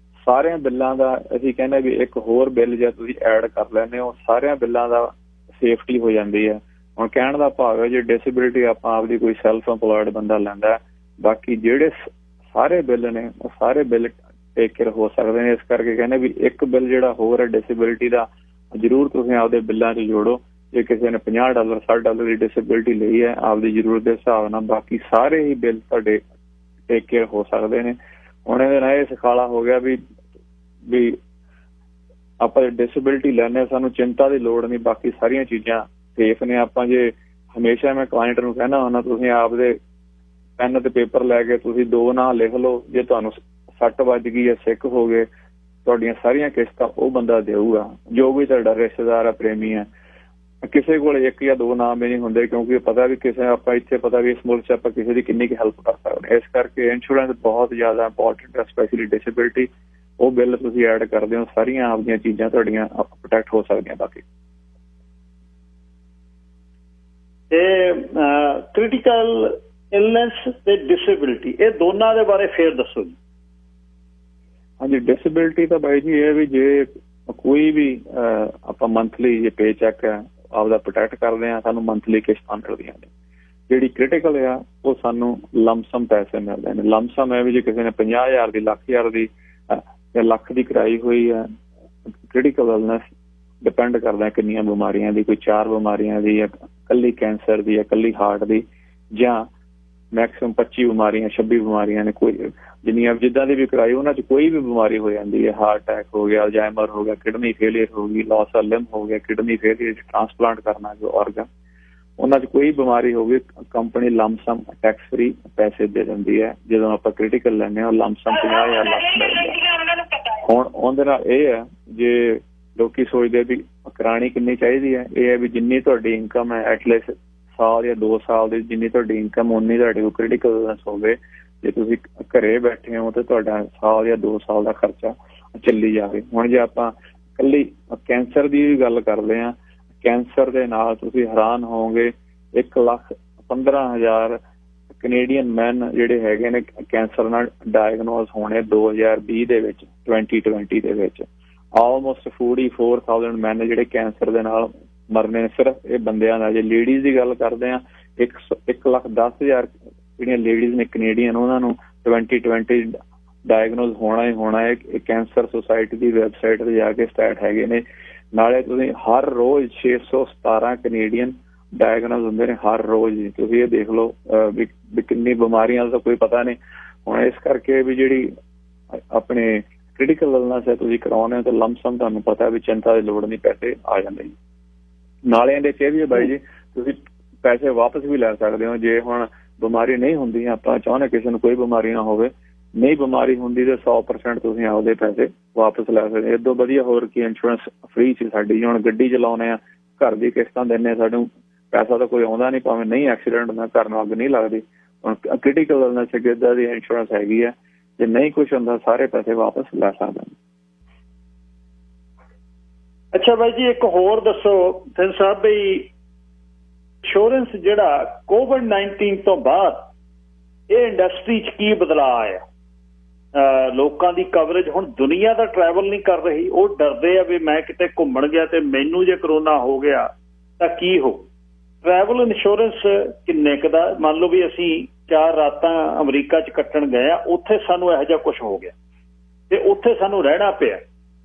ਸਾਰਿਆਂ ਬਿੱਲਾਂ ਦਾ ਅਸੀਂ ਕਹਿੰਦੇ ਵੀ ਇੱਕ ਹੋਰ ਬਿੱਲ ਜੇ ਤੁਸੀਂ ਐਡ ਕਰ ਲੈਂਦੇ ਹੋ ਸਾਰਿਆਂ ਬਿੱਲਾਂ ਦਾ ਸੇਫਟੀ ਹੋ ਜਾਂਦੀ ਹੈ। ਹੁਣ ਕਹਿਣ ਦਾ ਭਾਵ ਹੈ ਜੇ ਡਿਸੇਬਿਲਿਟੀ ਆਪਾਂ ਆਪਦੀ ਕੋਈ ਸੈਲਫ ਇੰਪਲੋਇਡ ਬੰਦਾ ਲੈਂਦਾ, ਬਾਕੀ ਜਿਹੜੇ ਸਾਰੇ ਬਿੱਲ ਨੇ ਉਹ ਸਾਰੇ ਬਿੱਲ ਟੇਕ ਕੇਅਰ ਹੋ ਸਕਦੇ ਨੇ। ਇਸ ਕਰਕੇ ਕਹਿੰਦੇ ਵੀ ਇੱਕ ਬਿੱਲ ਜਿਹੜਾ ਹੋਰ ਹੈ ਡਿਸੇਬਿਲਿਟੀ ਦਾ ਜ਼ਰੂਰ ਤੁਸੀਂ ਆਪਦੇ ਬਿੱਲਾਂ 'ਚ ਜੋੜੋ। ਜੇ ਕਿਸੇ ਨੇ $50 $60 ਦੀ ਡਿਸੇਬਿਲਿਟੀ ਲਈ ਹੈ ਆਪਦੀ ਜ਼ਰੂਰਤ ਦੇ ਹਿਸਾਬ ਨਾਲ, ਬਾਕੀ ਸਾਰੇ ਹੀ ਬਿੱਲ ਤੁਹਾਡੇ ਟੇਕ ਕੇਅਰ ਹੋ ਸਕਦੇ ਨੇ। ਹੁਣ ਇਹਦੇ ਨਾਲ ਇਹ ਸਿਖਾਲਾ ਹੋ ਗਿਆ ਵੀ ਆਪਾਂ ਡਿਸੇਬਿਲਿਟੀ ਲੈਂਦੇ ਸਾਨੂੰ ਚਿੰਤਾ ਦੀ ਲੋੜ ਨਹੀਂ, ਬਾਕੀ ਸਾਰੀਆਂ ਚੀਜ਼ਾਂ ਸੇਫ ਨੇ। ਆਪਾਂ ਜੇ ਹਮੇਸ਼ਾ ਮੈਂ ਕਲਾਇੰਟ ਨੂੰ ਕਹਿਣਾ ਹੁੰਦਾ ਤੁਸੀਂ ਆਪਦੇ ਪੈਨ ਤੇ ਪੇਪਰ ਲੈ ਕੇ ਤੁਸੀਂ 2 ਨਾਂ ਲਿਖ ਲਓ, ਜੇ ਤੁਹਾਨੂੰ ਸੱਟ ਵੱਜ ਗਈ ਜਾਂ ਸਿੱਕ ਹੋ ਗਏ ਤੁਹਾਡੀਆਂ ਸਾਰੀਆਂ ਕਿਸ਼ਤਾਂ ਉਹ ਬੰਦਾ ਦੇਊਗਾ ਜੋ ਵੀ ਤੁਹਾਡਾ ਰਿਸ਼ਤੇਦਾਰ ਆ, ਪ੍ਰੇਮੀ ਆ। ਕਿਸੇ ਕੋਲ 1 ਜਾਂ 2 ਨਾਮ ਵੀ ਨਹੀਂ ਹੁੰਦੇ ਕਿਉਂਕਿ ਪਤਾ ਵੀ ਕਿਸੇ ਆਪਾਂ ਇੱਥੇ ਪਤਾ ਵੀ ਇਸ ਮੁਲਕ 'ਚ ਆਪਾਂ ਕਿਸੇ ਦੀ ਕਿੰਨੀ ਕੁ ਹੈਲਪ ਕਰ ਸਕਦੇ। ਇਸ ਕਰਕੇ ਇੰਸ਼ੋਰੈਂਸ ਬਹੁਤ ਜ਼ਿਆਦਾ ਇੰਪੋਰਟੈਂਟ ਹੈ, ਸਪੈਸ਼ਲੀ ਡਿਸੇਬਿਲਿਟੀ। ਉਹ ਬਿੱਲ ਤੁਸੀਂ ਐਡ ਕਰਦੇ ਹੋ ਸਾਰੀਆਂ ਆਪਦੀਆਂ ਚੀਜ਼ਾਂ ਤੁਹਾਡੀਆਂ ਪ੍ਰੋਟੈਕਟ ਹੋ ਸਕਦੀਆਂ। ਬਾਕੀ ਤੇ ਕ੍ਰਿਟੀਕਲ ਇਲਨੈਸ ਤੇ ਡਿਸੇਬਿਲਿਟੀ ਇਹ ਦੋਨਾਂ ਦੇ ਬਾਰੇ ਫੇਰ ਦੱਸੋ ਜੀ। ਹਾਂਜੀ, ਡਿਸੇਬਿਲਿਟੀ ਤਾਂ ਬਾਈ ਜੀ ਇਹ ਵੀ ਜੇ ਕੋਈ ਵੀ ਆਪਾਂ ਮੰਥਲੀ ਜੇ ਪੇ ਚੈੱਕ ਹੈ ਆਪਦਾ ਪ੍ਰੋਟੈਕਟ ਕਰਦੇ ਹਾਂ ਸਾਨੂੰ ਮੰਥਲੀ ਕਿਸ਼ਤਾਂ ਮਿਲਦੀਆਂ ਨੇ। ਜਿਹੜੀ ਕ੍ਰਿਟੀਕਲ ਆ ਉਹ ਸਾਨੂੰ ਲਮਸਮ ਪੈਸੇ ਮਿਲਦੇ ਨੇ। ਲਮਸਮ ਹੈ ਵੀ ਜੇ ਕਿਸੇ ਨੇ 50,000 ਦੀ, 1,00,000 ਦੀ ਜਾਂ ਲੱਖ ਦੀ ਕਰਾਈ ਹੋਈ ਹੈ, ਕ੍ਰਿਟੀਕਲ ਇਲਨੈਸ ਡਿਪੈਂਡ ਕਰਦਾ ਕਿੰਨੀਆਂ ਬਿਮਾਰੀਆਂ ਦੀ, ਕੋਈ 4 ਬਿਮਾਰੀਆਂ ਦੀ ਜਾਂ ਇਕੱਲੀ ਕੈਂਸਰ ਦੀ ਜਾਂ ਇਕੱਲੀ ਹਾਰਟ ਦੀ ਜਾਂ ਮੈਕਸਿਮਮ 25 ਬਿਮਾਰੀਆਂ 26 ਬਿਮਾਰੀਆਂ ਨੇ। ਕੋਈ ਜਿੰਨੀਆਂ ਜਿੱਦਾਂ ਦੀ ਵੀ ਕਰਾਈ ਉਹਨਾਂ 'ਚ ਕੋਈ ਵੀ ਬਿਮਾਰੀ ਹੋ ਜਾਂਦੀ ਹੈ, ਹਾਰਟ ਅਟੈਕ ਹੋ ਗਿਆ, ਅਲਜ਼ਾਈਮਰ ਹੋ ਗਿਆ, ਕਿਡਨੀ ਫੇਲੀਅਰ ਹੋ ਗਈ, ਲਾਸ ਆਫ ਲਿੰਬ ਹੋ ਗਿਆ, ਕਿਡਨੀ ਫੇਲੀਅਰ, ਟ੍ਰਾਂਸਪਲਾਂਟ ਕਰਨਾ ਜੋ ਔਰਗਨ, ਉਹਨਾਂ 'ਚ ਕੋਈ ਬਿਮਾਰੀ ਹੋਵੇ ਕੰਪਨੀ ਲੰਮਸਮ ਟੈਕਸ ਫਰੀ ਪੈਸੇ ਦੇ ਦਿੰਦੀ ਹੈ। ਜਦੋਂ ਆਪਾਂ ਕ੍ਰਿਟੀਕਲ ਲੈਂਦੇ ਹਾਂ ਲੰਮਸਮ 50,000 ਲੱਖ ਮਿਲਦਾ। ਹੁਣ ਉਹਦੇ ਨਾਲ ਇਹ ਹੈ, ਜੇ ਲੋਕੀ ਸੋਚਦੇ ਵੀ ਕਰਾਣੀ ਕਿੰਨੀ ਚਾਹੀਦੀ ਹੈ, ਇਹ ਹੈ ਵੀ ਜਿੰਨੀ ਤੁਹਾਡੀ ਇਨਕਮ ਹੈ ਐਟਲੀਸਟ ਸਾਲ ਜਾਂ 2 ਸਾਲ ਦੀ ਜਿੰਨੀ ਤੁਹਾਡੀ ਇਨਕਮ ਉਨੀ ਤੁਹਾਡੇ ਕੋਲ ਕ੍ਰਿਟੀਕਲ ਇਲਨੈਸ ਹੋਵੇ। ਜੇ ਤੁਸੀਂ ਘਰੇ ਬੈਠੇ ਹੋ ਤਾਂ ਤੁਹਾਡਾ ਸਾਲ ਜਾਂ 2 ਸਾਲ ਦਾ ਖਰਚਾ ਚੱਲੀ ਜਾਵੇ। ਹੁਣ ਜੇ ਆਪਾਂ ਇਕੱਲੀ ਕੈਂਸਰ ਦੀ ਵੀ ਗੱਲ ਕਰਦੇ ਹਾਂ, ਕੈਂਸਰ ਦੇ ਨਾਲ ਤੁਸੀਂ ਹੈਰਾਨ ਹੋਵੋਗੇ 1,15,000 ਕੈਨੇਡੀਅਨ ਮੈਨ ਜਿਹੜੇ ਹੈਗੇ ਨੇ ਕੈਂਸਰ ਨਾਲ ਡਾਇਗਨੋਸ ਹੋਣੇ 2020 ਦੇ ਵਿੱਚ 2020 ਦੇ ਵਿੱਚ। ਆਲਮੋਸਟ 44,000 ਮੈਨ ਜਿਹੜੇ ਕੈਂਸਰ ਦੇ ਨਾਲ ਮਰਨੇ ਸਿਰਫ ਇਹ ਬੰਦਿਆਂ ਦਾ। ਜੇ ਲੇਡੀਜ਼ ਦੀ ਗੱਲ ਕਰਦੇ ਹਾਂ 1,10,000 ਜਿਹੜੀਆਂ ਲੇਡੀਜ਼ ਨੇ ਕੈਨੇਡੀਅਨ ਉਹਨਾਂ ਨੂੰ 2020 ਡਾਇਗਨੋਸ ਹੋਣਾ ਹੀ ਹੋਣਾ ਹੈ। ਕੈਂਸਰ ਸੁਸਾਇਟੀ ਦੀ ਵੈਬਸਾਈਟ 'ਤੇ ਜਾ ਕੇ ਸਟੈਟ ਹੈਗੇ ਨੇ। ਨਾਲੇ ਤੁਸੀਂ ਹਰ ਰੋਜ਼ 617 ਕੈਨੇਡੀਅਨ ਡਾਇਗਨੋਸ ਹੁੰਦੇ ਨੇ ਹਰ ਰੋਜ਼। ਤੁਸੀਂ ਇਹ ਦੇਖ ਲਓ ਵੀ ਕਿੰਨੀ ਬਿਮਾਰੀਆਂ ਦਾ ਕੋਈ ਪਤਾ ਨਹੀਂ। ਹੁਣ ਇਸ ਕਰਕੇ ਵੀ ਜਿਹੜੀ ਆਪਣੇ ਕ੍ਰਿਟੀਕਲ ਇਲਨੈਸ ਹੈ ਤੁਸੀਂ ਕਰਾਉਣੇ ਹੋ ਤਾਂ ਲੰਮਸਮ ਤੁਹਾਨੂੰ ਪਤਾ ਵੀ ਚਿੰਤਾ ਦੀ ਲੋੜ ਨਹੀਂ, ਪੈਸੇ ਆ ਜਾਂਦੇ ਜੀ। ਨਾਲੇ ਇਹਦੇ 'ਚ ਇਹ ਵੀ ਹੈ ਬਾਈ ਜੀ ਤੁਸੀਂ ਪੈਸੇ ਵਾਪਸ ਵੀ ਲੈ ਸਕਦੇ ਹੋ। ਜੇ ਹੁਣ ਬਿਮਾਰੀ ਨਹੀਂ ਹੁੰਦੀ, ਆਪਾਂ ਚਾਹੁੰਦੇ ਕਿਸੇ ਨੂੰ ਕੋਈ ਬਿਮਾਰੀ ਨਾ ਹੋਵੇ, ਨਹੀਂ ਬਿਮਾਰੀ ਹੁੰਦੀ ਤਾਂ 100% ਤੁਸੀਂ ਆਪਦੇ ਪੈਸੇ ਵਾਪਸ ਲੈ ਸਕਦੇ। ਇਦੋਂ ਵਧੀਆ ਹੋਰ ਕੀ ਇੰਸ਼ੋਰੈਂਸ ਫ੍ਰੀ ਸੀ ਸਾਡੀ। ਹੁਣ ਗੱਡੀ ਚਲਾਉਂਦੇ ਆ, ਘਰ ਦੀ ਕਿਸ਼ਤਾਂ ਦਿੰਦੇ, ਸਾਨੂੰ ਪੈਸਾ ਤਾਂ ਕੋਈ ਆਉਂਦਾ ਨਹੀਂ, ਭਾਵੇਂ ਨਹੀਂ ਐਕਸੀਡੈਂਟ ਹੁੰਦਾ, ਘਰ ਨੂੰ ਅੱਗ ਨਹੀਂ ਲੱਗਦੀ। ਹੁਣ ਕ੍ਰਿਟੀਕਲ ਇਲਨੈਸ ਇੱਦਾਂ ਦੀ ਇੰਸ਼ੋਰੈਂਸ ਹੈਗੀ ਹੈ, ਜੇ ਨਹੀਂ ਕੁਛ ਹੁੰਦਾ ਸਾਰੇ ਪੈਸੇ ਵਾਪਸ ਲੈ ਸਕਦੇ। ਅੱਛਾ ਬਾਈ ਜੀ, ਇੱਕ ਹੋਰ ਦੱਸੋ ਸਿੰਘ ਸਾਹਿਬ ਵੀ ਇੰਸ਼ੋਰੈਂਸ ਜਿਹੜਾ COVID-19 ਤੋਂ ਬਾਅਦ ਇਹ ਇੰਡਸਟਰੀ 'ਚ ਕੀ ਬਦਲਾਅ ਆਇਆ? ਲੋਕਾਂ ਦੀ ਕਵਰੇਜ ਹੁਣ ਦੁਨੀਆ ਦਾ ਟਰੈਵਲ ਨਹੀਂ ਕਰ ਰਹੀ, ਉਹ ਡਰਦੇ ਆ ਵੀ ਮੈਂ ਕਿਤੇ ਘੁੰਮਣ ਗਿਆ ਤੇ ਮੈਨੂੰ ਜੇ ਕਰੋਨਾ ਹੋ ਗਿਆ ਤਾਂ ਕੀ ਹੋ। ਟਰੈਵਲ ਇੰਸ਼ੋਰੈਂਸ ਕਿੰਨੇ ਕੁ ਦਾ? ਮੰਨ ਲਓ ਵੀ ਅਸੀਂ 4 ਰਾਤਾਂ ਅਮਰੀਕਾ 'ਚ ਕੱਟਣ ਗਏ ਆ, ਉੱਥੇ ਸਾਨੂੰ ਇਹੋ ਜਿਹਾ ਕੁਛ ਹੋ ਗਿਆ ਤੇ ਉੱਥੇ ਸਾਨੂੰ ਰਹਿਣਾ ਪਿਆ,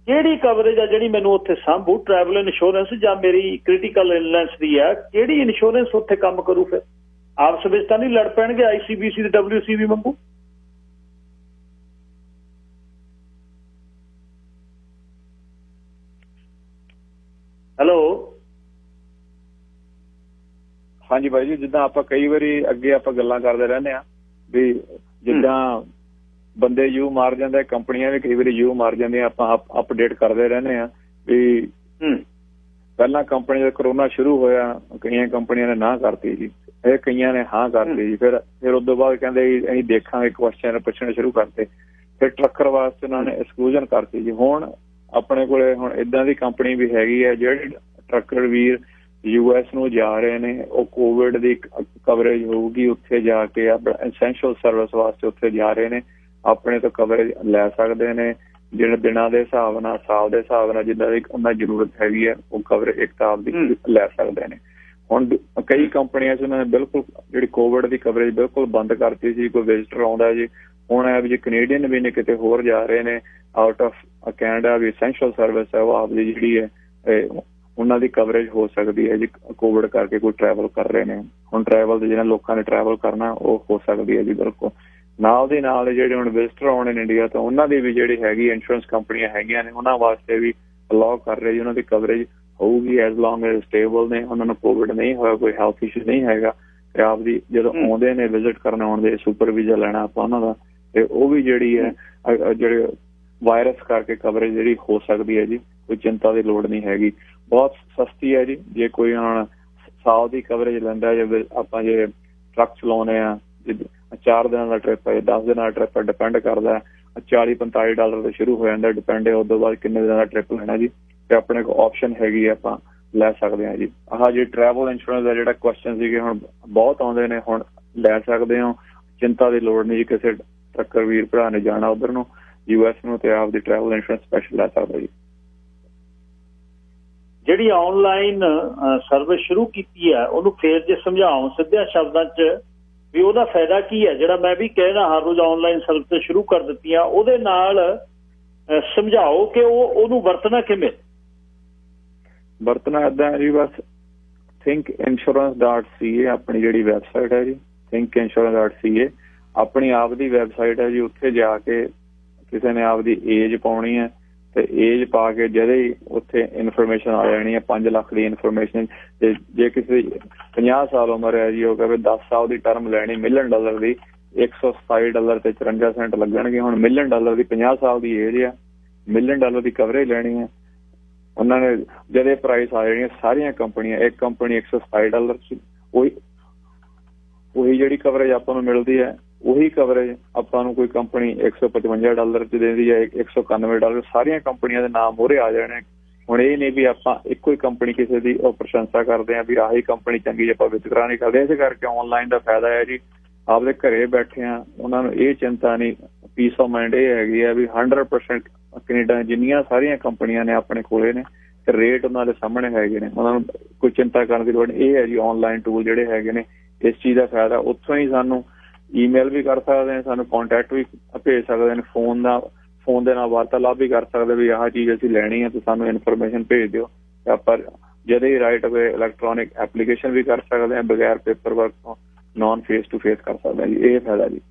ਕਿਹੜੀ ਕਵਰੇਜ ਆ ਜਿਹੜੀ ਮੈਨੂੰ ਉੱਥੇ ਸਾਂਭੂ? ਟਰੈਵਲ ਇੰਸ਼ੋਰੈਂਸ ਜਾਂ ਮੇਰੀ ਕ੍ਰਿਟੀਕਲ ਇਲਨੈਸ ਦੀ ਆ? ਕਿਹੜੀ ਇੰਸ਼ੋਰੈਂਸ ਉੱਥੇ ਕੰਮ ਕਰੂ? ਫਿਰ ਆਪਸ ਵਿੱਚ ਤਾਂ ਨਹੀਂ ਲੜ ਪੈਣਗੇ ICBC ਤੇ WCB ਵਾਂਗੂ? ਹੈਲੋ ਹਾਂਜੀ ਬਾਈ ਜੀ, ਜਿੱਦਾਂ ਆਪਾਂ ਕਈ ਵਾਰੀ ਅੱਗੇ ਆਪਾਂ ਗੱਲਾਂ ਕਰਦੇ ਰਹਿੰਦੇ ਹਾਂ ਵੀ ਜਿੱਦਾਂ ਬੰਦੇ ਯੂ ਮਾਰ ਜਾਂਦੇ, ਕੰਪਨੀਆਂ ਵੀ ਕਈ ਵਾਰੀ ਯੂ ਮਾਰ ਜਾਂਦੀਆਂ, ਆਪਾਂ ਅਪਡੇਟ ਕਰਦੇ ਰਹਿੰਦੇ ਹਾਂ ਵੀ ਪਹਿਲਾਂ ਕੰਪਨੀ ਦਾ ਕਰੋਨਾ ਸ਼ੁਰੂ ਹੋਇਆ ਕਈਆਂ ਕੰਪਨੀਆਂ ਨੇ ਨਾ ਕਰਤੀ ਜੀ, ਇਹ ਕਈਆਂ ਨੇ ਹਾਂ ਕਰਤੀ ਜੀ। ਫਿਰ ਉਸ ਤੋਂ ਬਾਅਦ ਕਹਿੰਦੇ ਅਸੀਂ ਦੇਖਾਂਗੇ, ਕੁਐਸਚਨ ਪੁੱਛਣੇ ਸ਼ੁਰੂ ਕਰਤੇ। ਫਿਰ ਟਰੱਕਰ ਵਾਸਤੇ ਉਹਨਾਂ ਨੇ ਐਕਸਕਲੂਜਨ ਕਰਤੀ ਜੀ। ਹੁਣ ਆਪਣੇ ਕੋਲੇ ਹੁਣ ਏਦਾਂ ਦੀ ਕੰਪਨੀ ਵੀ ਹੈਗੀ ਹੈ ਜਿਹੜੇ ਟਰੱਕਰ ਵੀਰ US ਨੂੰ ਜਾ ਰਹੇ ਨੇ, ਉਹ ਕੋਵਿਡ ਦੀ ਕਵਰੇਜ ਹੋਊਗੀ, ਉੱਥੇ ਜਾ ਕੇ ਆਪਣਾ ਐਸੈਂਸ਼ੀਅਲ ਸਰਵਿਸ ਵਾਸਤੇ ਉੱਥੇ ਜਾ ਰਹੇ ਨੇ, ਆਪਣੇ ਤੋਂ ਕਵਰੇਜ ਲੈ ਸਕਦੇ ਨੇ। ਜਿਹੜੇ ਦਿਨਾਂ ਦੇ ਹਿਸਾਬ ਨਾਲ, ਸਾਲ ਦੇ ਹਿਸਾਬ ਨਾਲ ਜਿੱਦਾਂ ਦੀ ਉਹਨਾਂ ਦੀ ਜ਼ਰੂਰਤ ਹੈਗੀ ਹੈ ਉਹ ਕਵਰੇਜ ਇੱਕ ਸਾਲ ਦੀ ਲੈ ਸਕਦੇ ਨੇ। ਹੁਣ ਕਈ ਕੰਪਨੀਆਂ 'ਚ ਉਹਨਾਂ ਨੇ ਬਿਲਕੁਲ ਜਿਹੜੀ ਕੋਵਿਡ ਦੀ ਕਵਰੇਜ ਬਿਲਕੁਲ ਬੰਦ ਕਰਤੀ ਸੀ। ਕੋਈ ਵਿਜ਼ਟਰ ਆਉਂਦਾ ਜੀ, ਹੁਣ ਇਹ ਵੀ ਜੇ ਕੈਨੇਡੀਅਨ ਵੀ ਨੇ ਕਿਤੇ ਹੋਰ ਜਾ ਰਹੇ ਨੇ ਆਊਟ ਆਫ ਕੈਨੇਡਾ, ਵੀ ਐਸੈਂਸ਼ੀਅਲ ਸਰਵਿਸ ਹੈ ਉਹ ਆਪਦੀ ਜਿਹੜੀ ਹੈ ਉਹਨਾਂ ਦੀ ਕਵਰੇਜ ਹੋ ਸਕਦੀ ਹੈ ਜੀ। ਕੋਵਿਡ ਕਰਕੇ ਕੋਈ ਟਰੈਵਲ ਕਰ ਰਹੇ ਨੇ, ਹੁਣ ਟਰੈਵਲ ਦੇ ਜਿਹਨਾਂ ਲੋਕਾਂ ਨੇ ਟਰੈਵਲ ਕਰਨਾ ਉਹ ਹੋ ਸਕਦੀ ਹੈ ਜੀ ਬਿਲਕੁਲ। ਨਾਲ ਦੀ ਨਾਲ ਜਿਹੜੇ ਹੁਣ ਵਿਜ਼ਟਰ ਆਉਣੇ ਨੇ ਇੰਡੀਆ ਤੋਂ, ਉਹਨਾਂ ਦੀ ਵੀ ਜਿਹੜੀ ਹੈਗੀ ਇੰਸ਼ੋਰੈਂਸ ਕੰਪਨੀਆਂ ਹੈਗੀਆਂ ਨੇ, ਉਹਨਾਂ ਵਾਸਤੇ ਵੀ ਅਲਾਓ ਕਰ ਰਹੇ ਜੀ, ਉਹਨਾਂ ਦੀ ਕਵਰੇਜ ਹੋਊਗੀ ਐਜ਼ ਲੌਂਗ ਐਜ਼ ਸਟੇਬਲ ਨੇ, ਉਹਨਾਂ ਨੂੰ ਕੋਵਿਡ ਨਹੀਂ ਹੋਇਆ, ਕੋਈ ਹੈਲਥ ਇਸ਼ੂ ਨਹੀਂ ਹੈਗਾ। ਤੇ ਆਪਦੀ ਜਦੋਂ ਆਉਂਦੇ ਨੇ ਵਿਜ਼ਿਟ ਕਰਨ ਆਉਂਦੇ, ਸੁਪਰ ਵੀਜ਼ਾ ਲੈਣਾ ਆਪਾਂ ਉਹਨਾਂ ਦਾ, ਤੇ ਉਹ ਵੀ ਜਿਹੜੀ ਹੈ ਜਿਹੜੇ ਵਾਇਰਸ ਕਰਕੇ ਕਵਰੇਜ ਜਿਹੜੀ ਹੋ ਸਕਦੀ ਹੈ ਜੀ, ਕੋਈ ਚਿੰਤਾ ਦੀ ਲੋੜ ਨਹੀਂ ਹੈਗੀ, ਬਹੁਤ ਸਸਤੀ ਹੈ ਜੀ। ਜੇ ਕੋਈ ਹੁਣ ਸਾਲ ਦੀ ਕਵਰੇਜ ਲੈਂਦਾ, ਜੇ ਆਪਾਂ ਜੇ ਟਰੱਕ ਚਲਾਉਂਦੇ ਆ, 4 ਦਿਨਾਂ ਦਾ ਟ੍ਰਿਪ ਹੈ, 10 ਦਿਨਾਂ ਦਾ ਟ੍ਰਿਪ ਹੈ, ਡਿਪੈਂਡ ਕਰਦਾ, $40-45 ਤੋਂ ਸ਼ੁਰੂ ਹੋ ਜਾਂਦਾ, ਡਿਪੈਂਡ ਉਸ ਤੋਂ ਬਾਅਦ ਕਿੰਨੇ ਦਿਨਾਂ ਦਾ ਟ੍ਰਿਪ ਲੈਣਾ ਜੀ। ਤੇ ਆਪਣੇ ਕੋਲ ਆਪਸ਼ਨ ਹੈਗੀ, ਆਪਾਂ ਲੈ ਸਕਦੇ ਹਾਂ ਜੀ। ਆਹ ਜੀ ਟਰੈਵਲ ਇੰਸ਼ੋਰੈਂਸ ਦਾ ਜਿਹੜਾ ਕੁਐਸਚਨ ਸੀਗੇ ਹੁਣ ਬਹੁਤ ਆਉਂਦੇ ਨੇ, ਹੁਣ ਲੈ ਸਕਦੇ ਹੋ, ਚਿੰਤਾ ਦੀ ਲੋੜ ਨਹੀਂ ਜੀ। ਕਿਸੇ ਟਰੱਕਰ ਵੀਰ ਭਰਾ ਨੇ ਜਾਣਾ ਉੱਧਰ ਨੂੰ US ਨੂੰ, ਤੇ ਆਪਦੀ ਟਰੈਵਲ ਇੰਸ਼ੋਰੈਂਸ ਸਪੈਸ਼ਲ ਲੈ ਸਕਦਾ ਜੀ। ਜਿਹੜੀ ਆਨਲਾਈਨ ਸਰਵਿਸ ਸ਼ੁਰੂ ਕੀਤੀ ਹੈ ਉਹਨੂੰ ਫੇਰ ਜੇ ਸਮਝਾਉਂ ਸਿੱਧਿਆਂ ਸ਼ਬਦਾਂ 'ਚ ਵੀ ਉਹਦਾ ਫਾਇਦਾ ਕੀ ਹੈ, ਜਿਹੜਾ ਮੈਂ ਵੀ ਕਹਿਣਾ ਹਰ ਰੋਜ਼ ਆਨਲਾਈਨ ਸਰਵਿਸ ਸ਼ੁਰੂ ਕਰ ਦਿੱਤੀਆਂ, ਉਹਦੇ ਨਾਲ ਸਮਝਾਓ ਕਿ ਉਹਨੂੰ ਵਰਤਣਾ ਕਿਵੇਂ? ਵਰਤਣਾ ਏਦਾਂ ਹੈ ਜੀ, ਬਸ thinkinsurance.ca ਆਪਣੀ ਜਿਹੜੀ ਵੈਬਸਾਈਟ ਹੈ ਜੀ, thinkinsurance.ca ਆਪਣੀ ਆਪ ਦੀ ਵੈਬਸਾਈਟ ਹੈ ਜੀ। ਉੱਥੇ ਜਾ ਕੇ ਕਿਸੇ ਨੇ ਆਪਦੀ ਏਜ ਪਾਉਣੀ ਹੈ ਤੇ ਏਜ ਪਾ ਕੇ ਜਦੇ ਹੀ ਉੱਥੇ ਇਨਫੋਰਮੇਸ਼ਨ ਆ ਜਾਣੀ ਹੈ 5 ਲੱਖ ਦੀ ਇਨਫੋਰਮੇਸ਼ਨ। ਤੇ ਜੇ ਕਿਸੇ 50 ਸਾਲ ਉਮਰ ਹੈ ਜੀ, ਉਹ ਕਹੇ 10 ਸਾਲ ਦੀ ਟਰਮ ਲੈਣੀ $1 ਮਿਲੀਅਨ ਦੀ, $127 ਤੇ 54 ਸੈਂਟ ਲੱਗਣਗੇ। ਹੁਣ $1 ਮਿਲੀਅਨ ਦੀ 50 ਸਾਲ ਦੀ ਏਜ ਆ, $1 ਮਿਲੀਅਨ ਦੀ ਕਵਰੇਜ ਲੈਣੀ ਹੈ। ਉਹਨਾਂ ਨੇ ਜਦੇ ਪ੍ਰਾਈਸ ਆ ਜਾਣੀਆਂ ਸਾਰੀਆਂ ਕੰਪਨੀਆਂ, ਇੱਕ ਕੰਪਨੀ $127 'ਚ ਉਹੀ ਜਿਹੜੀ ਕਵਰੇਜ ਆਪਾਂ ਨੂੰ ਮਿਲਦੀ ਹੈ, ਉਹੀ ਕਵਰੇਜ ਆਪਾਂ ਨੂੰ ਕੋਈ ਕੰਪਨੀ $155 'ਚ ਦਿੰਦੀ ਹੈ, $191। ਸਾਰੀਆਂ ਕੰਪਨੀਆਂ ਦੇ ਨਾਮ ਮੂਹਰੇ ਆ ਜਾਣੇ। ਹੁਣ ਇਹ ਨਹੀਂ ਵੀ ਆਪਾਂ ਇੱਕੋ ਹੀ ਕੰਪਨੀ ਕਿਸੇ ਦੀ ਉਹ ਪ੍ਰਸ਼ੰਸਾ ਕਰਦੇ ਹਾਂ ਵੀ ਆਹੀ ਕੰਪਨੀ ਚੰਗੀ, ਆਪਾਂ ਵਿਤਕਰਾ ਨਹੀਂ ਕਰਦੇ। ਇਸੇ ਕਰਕੇ ਆਨਲਾਈਨ ਦਾ ਫਾਇਦਾ ਹੈ ਜੀ, ਆਪਦੇ ਘਰੇ ਬੈਠੇ ਆ, ਉਹਨਾਂ ਨੂੰ ਇਹ ਚਿੰਤਾ ਨਹੀਂ, ਪੀਸ ਆਫ ਮਾਈਂਡ ਇਹ ਹੈਗੀ ਆ ਵੀ 100% ਕੈਨੇਡਾ ਜਿੰਨੀਆਂ ਸਾਰੀਆਂ ਕੰਪਨੀਆਂ ਨੇ ਆਪਣੇ ਕੋਲੇ ਨੇ, ਰੇਟ ਉਹਨਾਂ ਦੇ ਸਾਹਮਣੇ ਹੈਗੇ ਨੇ, ਉਹਨਾਂ ਨੂੰ ਕੋਈ ਚਿੰਤਾ ਕਰਨ ਦੀ ਲੋੜ ਨਹੀਂ। ਇਹ ਹੈ ਜੀ ਆਨਲਾਈਨ ਟੂਲ ਜਿਹੜੇ ਹੈਗੇ ਨੇ, ਇਸ ਚੀਜ਼ ਦਾ ਫਾਇਦਾ। ਉੱਥੋਂ ਹੀ ਸਾਨੂੰ ਈਮੇਲ ਵੀ ਕਰ ਸਕਦੇ ਨੇ, ਸਾਨੂੰ ਕੰਟੈਕਟ ਵੀ ਭੇਜ ਸਕਦੇ ਨੇ, ਫੋਨ ਦੇ ਨਾਲ ਵਾਰਤਾਲਾਪ ਵੀ ਕਰ ਸਕਦੇ ਵੀ ਆਹ ਚੀਜ਼ ਅਸੀਂ ਲੈਣੀ ਹੈ ਤੇ ਸਾਨੂੰ ਇਨਫੋਰਮੇਸ਼ਨ ਭੇਜ ਦਿਓ। ਤੇ ਆਪਾਂ ਜਦੇ ਹੀ ਰਾਈਟ ਅਵੇ ਇਲੈਕਟ੍ਰੋਨਿਕ ਐਪਲੀਕੇਸ਼ਨ ਵੀ ਕਰ ਸਕਦੇ ਹਾਂ, ਬਗੈਰ ਪੇਪਰ ਵਰਕ ਤੋਂ ਨॉन ਫੇਸ ਟੂ ਫੇਸ ਕਰ ਸਕਦੇ ਹਾਂ ਜੀ। ਇਹ ਫਾਇਦਾ ਜੀ।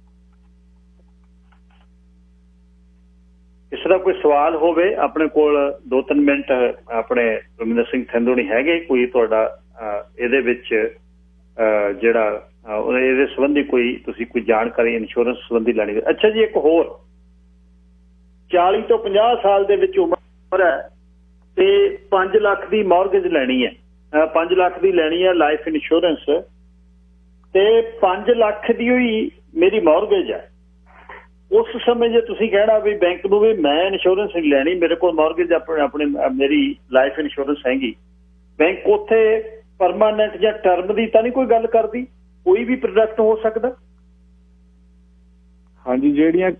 ਇਸ ਦਾ ਕੋਈ ਸਵਾਲ ਹੋਵੇ ਆਪਣੇ ਕੋਲ 2-3 ਮਿੰਟ ਆਪਣੇ ਪਰਮਿੰਦਰ ਸਿੰਘ ਥਿੰਦੋਣੀ ਹੈਗੇ, ਕੋਈ ਤੁਹਾਡਾ ਇਹਦੇ ਵਿੱਚ ਜਿਹੜਾ ਇਹਦੇ ਸੰਬੰਧੀ ਤੁਸੀਂ ਕੋਈ ਜਾਣਕਾਰੀ ਇੰਸ਼ੋਰੈਂਸ ਸੰਬੰਧੀ ਲੈਣੀ? ਅੱਛਾ ਜੀ, ਇੱਕ ਹੋਰ 40 ਤੋਂ 50 ਸਾਲ ਦੇ ਵਿੱਚ ਉਮਰ ਹੈ ਤੇ 5 ਲੱਖ ਦੀ ਮੌਰਗੇਜ ਲੈਣੀ ਹੈ, 5 ਲੱਖ ਦੀ ਲੈਣੀ ਹੈ ਲਾਈਫ ਇੰਸ਼ੋਰੈਂਸ, ਤੇ 5 ਲੱਖ ਦੀ ਹੋਈ ਮੇਰੀ ਮੌਰਗੇਜ ਹੈ। ਉਸ ਸਮੇਂ ਜੇ ਤੁਸੀਂ ਕਹਿਣਾ ਵੀ ਬੈਂਕ ਨੂੰ ਵੀ ਮੈਂ ਇੰਸ਼ੋਰੈਂਸ ਨਹੀਂ ਲੈਣੀ, ਮੇਰੇ ਕੋਲ ਮੌਰਗੇਜ ਆਪਣੇ ਮੇਰੀ ਲਾਈਫ ਇੰਸ਼ੋਰੈਂਸ ਹੈਗੀ, ਬੈਂਕ ਉੱਥੇ ਪਰਮਾਨੈਂਟ ਜਾਂ ਟਰਮ ਦੀ ਤਾਂ ਨਹੀਂ ਕੋਈ ਗੱਲ ਕਰਦੀ? ਕੋਈ ਵੀ ਪ੍ਰੋਡਕਟ ਹੋ ਸਕਦਾ? ਹਾਂਜੀ, ਜਿਹੜੀਆਂ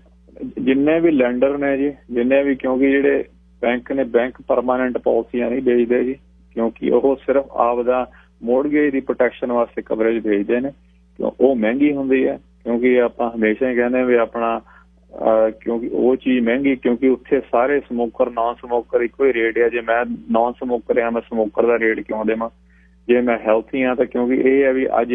ਜਿੰਨੇ ਵੀ ਲੈਂਡਰ ਨੇ ਜੀ, ਜਿੰਨੇ ਵੀ, ਕਿਉਂਕਿ ਜਿਹੜੇ ਬੈਂਕ ਨੇ, ਬੈਂਕ ਪਰਮਾਨੈਂਟ ਪਾਲਿਸੀਆਂ ਨਹੀਂ ਵੇਚਦੇ ਜੀ, ਕਿਉਂਕਿ ਉਹ ਸਿਰਫ ਆਪਦਾ ਮੋਰਗੇਜ ਦੀ ਪ੍ਰੋਟੈਕਸ਼ਨ ਵਾਸਤੇ ਕਵਰੇਜ ਵੇਚਦੇ ਨੇ। ਉਹ ਮਹਿੰਗੀ ਹੁੰਦੀ ਹੈ, ਕਿਉਂਕਿ ਆਪਾਂ ਹਮੇਸ਼ਾ ਹੀ ਕਹਿੰਦੇ ਵੀ ਆਪਣਾ ਕਿਉਂਕਿ ਉਹ ਚੀਜ਼ ਮਹਿੰਗੀ, ਕਿਉਂਕਿ ਉੱਥੇ ਸਾਰੇ ਸਮੋਕਰ ਨਾਨ ਸਮੋਕਰ ਇੱਕੋ ਹੀ ਰੇਟ ਆ। ਜੇ ਮੈਂ ਨਾਨ ਸਮੋਕਰ ਆ, ਮੈਂ ਸਮੋਕਰ ਦਾ ਰੇਟ ਕਿਉਂ ਦੇਵਾਂ? ਜੇ ਮੈਂ ਹੈਲਥੀ ਹਾਂ ਤਾਂ ਕਿਉਂਕਿ ਇਹ ਹੈ ਵੀ ਅੱਜ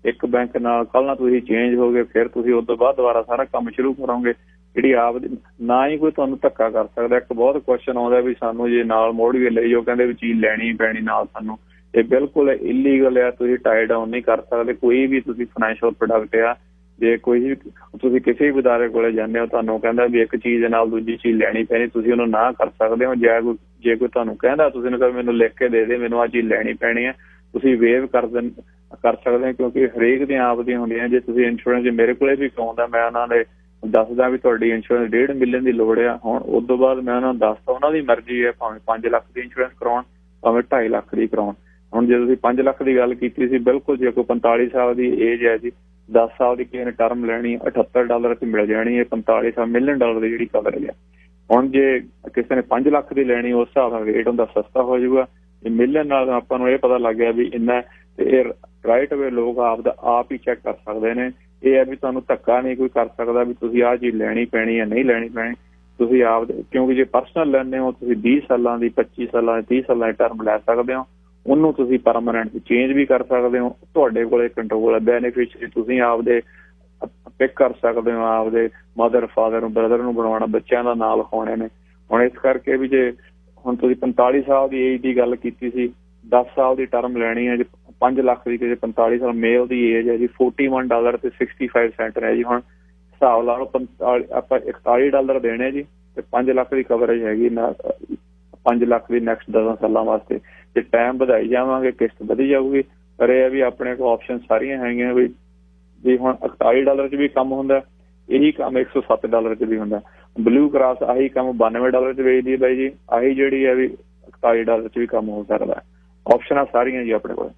ਇੱਕ ਬੈਂਕ ਨਾਲ ਕੱਲ੍ਹ ਨਾਲ ਤੁਸੀਂ ਚੇਂਜ ਹੋ ਗਏ, ਫਿਰ ਤੁਸੀਂ ਉਸ ਤੋਂ ਬਾਅਦ ਦੁਬਾਰਾ ਸਾਰਾ ਕੰਮ ਸ਼ੁਰੂ ਕਰੋਗੇ। ਜਿਹੜੀ ਆਪ ਨਾ ਹੀ ਕੋਈ ਤੁਹਾਨੂੰ ਧੱਕਾ ਕਰ ਸਕਦਾ। ਇੱਕ ਬਹੁਤ ਕੁਐਸਚਨ ਆਉਂਦਾ ਵੀ ਸਾਨੂੰ ਜੇ ਨਾਲ ਮੋੜੀਏ ਲਈ, ਉਹ ਕਹਿੰਦੇ ਵੀ ਚੀਜ਼ ਲੈਣੀ ਪੈਣੀ ਨਾਲ ਸਾਨੂੰ, ਇਹ ਬਿਲਕੁਲ ਇਲੀਗਲ ਆ। ਤੁਸੀਂ ਟਾਈ ਡਾਊਨ ਨਹੀਂ ਕਰ ਸਕਦੇ ਕੋਈ ਵੀ ਤੁਸੀਂ ਫਾਈਨੈਂਸ਼ੀਅਲ ਪ੍ਰੋਡਕਟ ਆ। ਜੇ ਕੋਈ ਵੀ ਤੁਸੀਂ ਕਿਸੇ ਵੀ ਅਦਾਰੇ ਕੋਲੇ ਜਾਂਦੇ ਹੋ, ਤੁਹਾਨੂੰ ਕਹਿੰਦਾ ਵੀ ਇੱਕ ਚੀਜ਼ ਦੇ ਨਾਲ ਦੂਜੀ ਚੀਜ਼ ਲੈਣੀ ਪੈਣੀ, ਤੁਸੀਂ ਉਹਨੂੰ ਨਾ ਕਰ ਸਕਦੇ ਹੋ। ਜੇ ਕੋਈ ਤੁਹਾਨੂੰ ਕਹਿੰਦਾ, ਤੁਸੀਂ ਉਹਨੂੰ ਕਹਿੰਦੇ ਮੈਨੂੰ ਲਿਖ ਕੇ ਦੇ ਦੇ, ਮੈਨੂੰ ਆਹ ਚੀਜ਼ ਲੈਣੀ ਪੈਣੀ ਹੈ, ਤੁਸੀਂ ਵੇਵ ਕਰ ਸਕਦੇ ਹੋ, ਕਿਉਂਕਿ ਹਰੇਕ ਦੀਆਂ ਆਪ ਦੀਆਂ ਹੁੰਦੀਆਂ। ਜੇ ਤੁਸੀਂ ਇੰਸ਼ੋਰੈਂਸ ਮੇਰੇ ਕੋਲੇ ਵੀ ਕਰਾਉਂਦਾ, ਮੈਂ ਉਹਨਾਂ ਦੇ ਦੱਸਦਾ ਵੀ ਤੁਹਾਡੀ ਇੰਸ਼ੋਰੈਂਸ 1.5 ਮਿਲੀਅਨ ਦੀ ਲੋੜ ਆ। ਹੁਣ ਉਸ ਤੋਂ ਬਾਅਦ ਮੈਂ ਉਹਨਾਂ ਨੂੰ ਦੱਸਦਾ, ਉਹਨਾਂ ਦੀ ਮਰਜ਼ੀ ਹੈ, ਭਾਵੇਂ 5 ਲੱਖ ਦੀ ਇੰਸ਼ੋਰੈਂਸ ਕਰਾਉਣ, ਭਾਵੇਂ 2.5 ਲੱਖ ਦੀ ਕਰਾਉਣ। ਹੁਣ ਜੇ ਤੁਸੀਂ 5 ਲੱਖ ਦੀ ਗੱਲ ਕੀਤੀ ਸੀ, ਬਿਲਕੁਲ ਜੇ ਕੋਈ 45 ਸਾਲ ਦੀ ਏਜ ਹੈ ਜੀ, 10 ਸਾਲ ਦੀ ਕਿਸੇ ਨੇ ਟਰਮ ਲੈਣੀ, $78 'ਚ ਮਿਲ ਜਾਣੀ ਹੈ 45 ਸਾਲ $1 ਮਿਲੀਅਨ ਦੀ ਜਿਹੜੀ ਕਵਰੇਜ ਹੈ। ਹੁਣ ਜੇ ਕਿਸੇ ਨੇ 5 ਲੱਖ ਦੀ ਲੈਣੀ, ਉਸ ਹਿਸਾਬ ਨਾਲ ਰੇਟ ਹੁੰਦਾ ਸਸਤਾ ਹੋ ਜਾਊਗਾ। $1 ਮਿਲੀਅਨ ਨਾਲ ਆਪਾਂ ਨੂੰ ਇਹ ਪਤਾ ਲੱਗ ਗਿਆ ਵੀ ਇੰਨਾ, ਤੇ ਇਹ ਰਾਈਟ ਵੇ ਲੋਕ ਆਪ ਹੀ ਚੈੱਕ ਕਰ ਸਕਦੇ ਨੇ। ਇਹ ਹੈ ਵੀ ਤੁਹਾਨੂੰ ਧੱਕਾ ਨਹੀਂ ਕੋਈ ਕਰ ਸਕਦਾ ਵੀ ਤੁਸੀਂ ਆਹ ਚੀਜ਼ ਲੈਣੀ ਪੈਣੀ ਜਾਂ ਨਹੀਂ ਲੈਣੀ ਪੈਣੀ। ਤੁਸੀਂ ਆਪ, ਕਿਉਂਕਿ ਜੇ ਪਰਸਨਲ ਲੈਂਦੇ ਹੋ ਤੁਸੀਂ 20 ਸਾਲਾਂ ਦੀ, 25 ਸਾਲਾਂ ਦੀ, 30 ਸਾਲਾਂ ਦੀ ਟਰਮ ਲੈ ਸਕਦੇ ਹੋ। ਉਹਨੂੰ ਤੁਸੀਂ ਪਰਮਾਨੈਂਟ ਚੇਂਜ ਵੀ ਕਰ ਸਕਦੇ ਹੋ, ਤੁਹਾਡੇ ਕੋਲੇ ਕੰਟਰੋਲ ਹੈ। ਬੈਨੀਫਿਸ਼ਰੀ ਤੁਸੀਂ ਆਪਦੇ ਪਿਕ ਕਰ ਸਕਦੇ ਹੋ, ਆਪਦੇ ਮਦਰ ਫਾਦਰ ਨੂੰ, ਬ੍ਰਦਰ ਨੂੰ ਬਣਾਉਣਾ, ਬੱਚਿਆਂ ਦਾ ਨਾਂ ਲਿਖਾਉਣੇ ਨੇ। ਹੁਣ ਇਸ ਕਰਕੇ ਵੀ ਜੇ ਹੁਣ ਤੁਸੀਂ 45 ਸਾਲ ਦੀ ਏਜ ਦੀ ਗੱਲ ਕੀਤੀ ਸੀ, 10 ਸਾਲ ਦੀ ਟਰਮ ਲੈਣੀ ਹੈ ਜੀ 5 ਲੱਖ ਦੀ, ਜੇ 45 ਸਾਲ ਮੇਲ ਦੀ ਏਜ ਹੈ ਜੀ, $41 ਤੇ 65 ਸੈਂਟ ਹੈ ਜੀ। ਹੁਣ ਹਿਸਾਬ ਲਾ ਲਓ, ਆਪਾਂ $41 ਦੇਣੇ ਜੀ ਤੇ 5 ਲੱਖ ਦੀ ਕਵਰੇਜ ਹੈਗੀ ਨਾ, 5 ਲੱਖ ਦੀ ਨੈਕਸਟ 10 ਸਾਲਾਂ ਵਾਸਤੇ। ਜੇ ਟਾਈਮ ਵਧਾਈ ਜਾਵਾਂਗੇ ਕਿਸ਼ਤ ਵਧੀ ਜਾਊਗੀ। ਪਰ ਇਹ ਹੈ ਵੀ ਆਪਣੇ ਕੋਲ ਆਪਸ਼ਨ ਸਾਰੀਆਂ ਹੈਗੀਆਂ ਵੀ ਹੁਣ $41 'ਚ ਵੀ ਕੰਮ ਹੁੰਦਾ, ਇਹੀ ਕੰਮ $107 'ਚ ਵੀ ਹੁੰਦਾ। ਬਲੂ ਕਰਾਸ ਆਹੀ ਕੰਮ $92 'ਚ ਵੇਚਦੀ ਹੈ ਬਾਈ ਜੀ, ਆਹੀ ਜਿਹੜੀ ਹੈ ਵੀ $41 'ਚ ਵੀ ਕੰਮ ਹੋ ਸਕਦਾ। ਆਪਸ਼ਨਾਂ ਸਾਰੀਆਂ ਜੀ ਆਪਣੇ ਕੋਲ।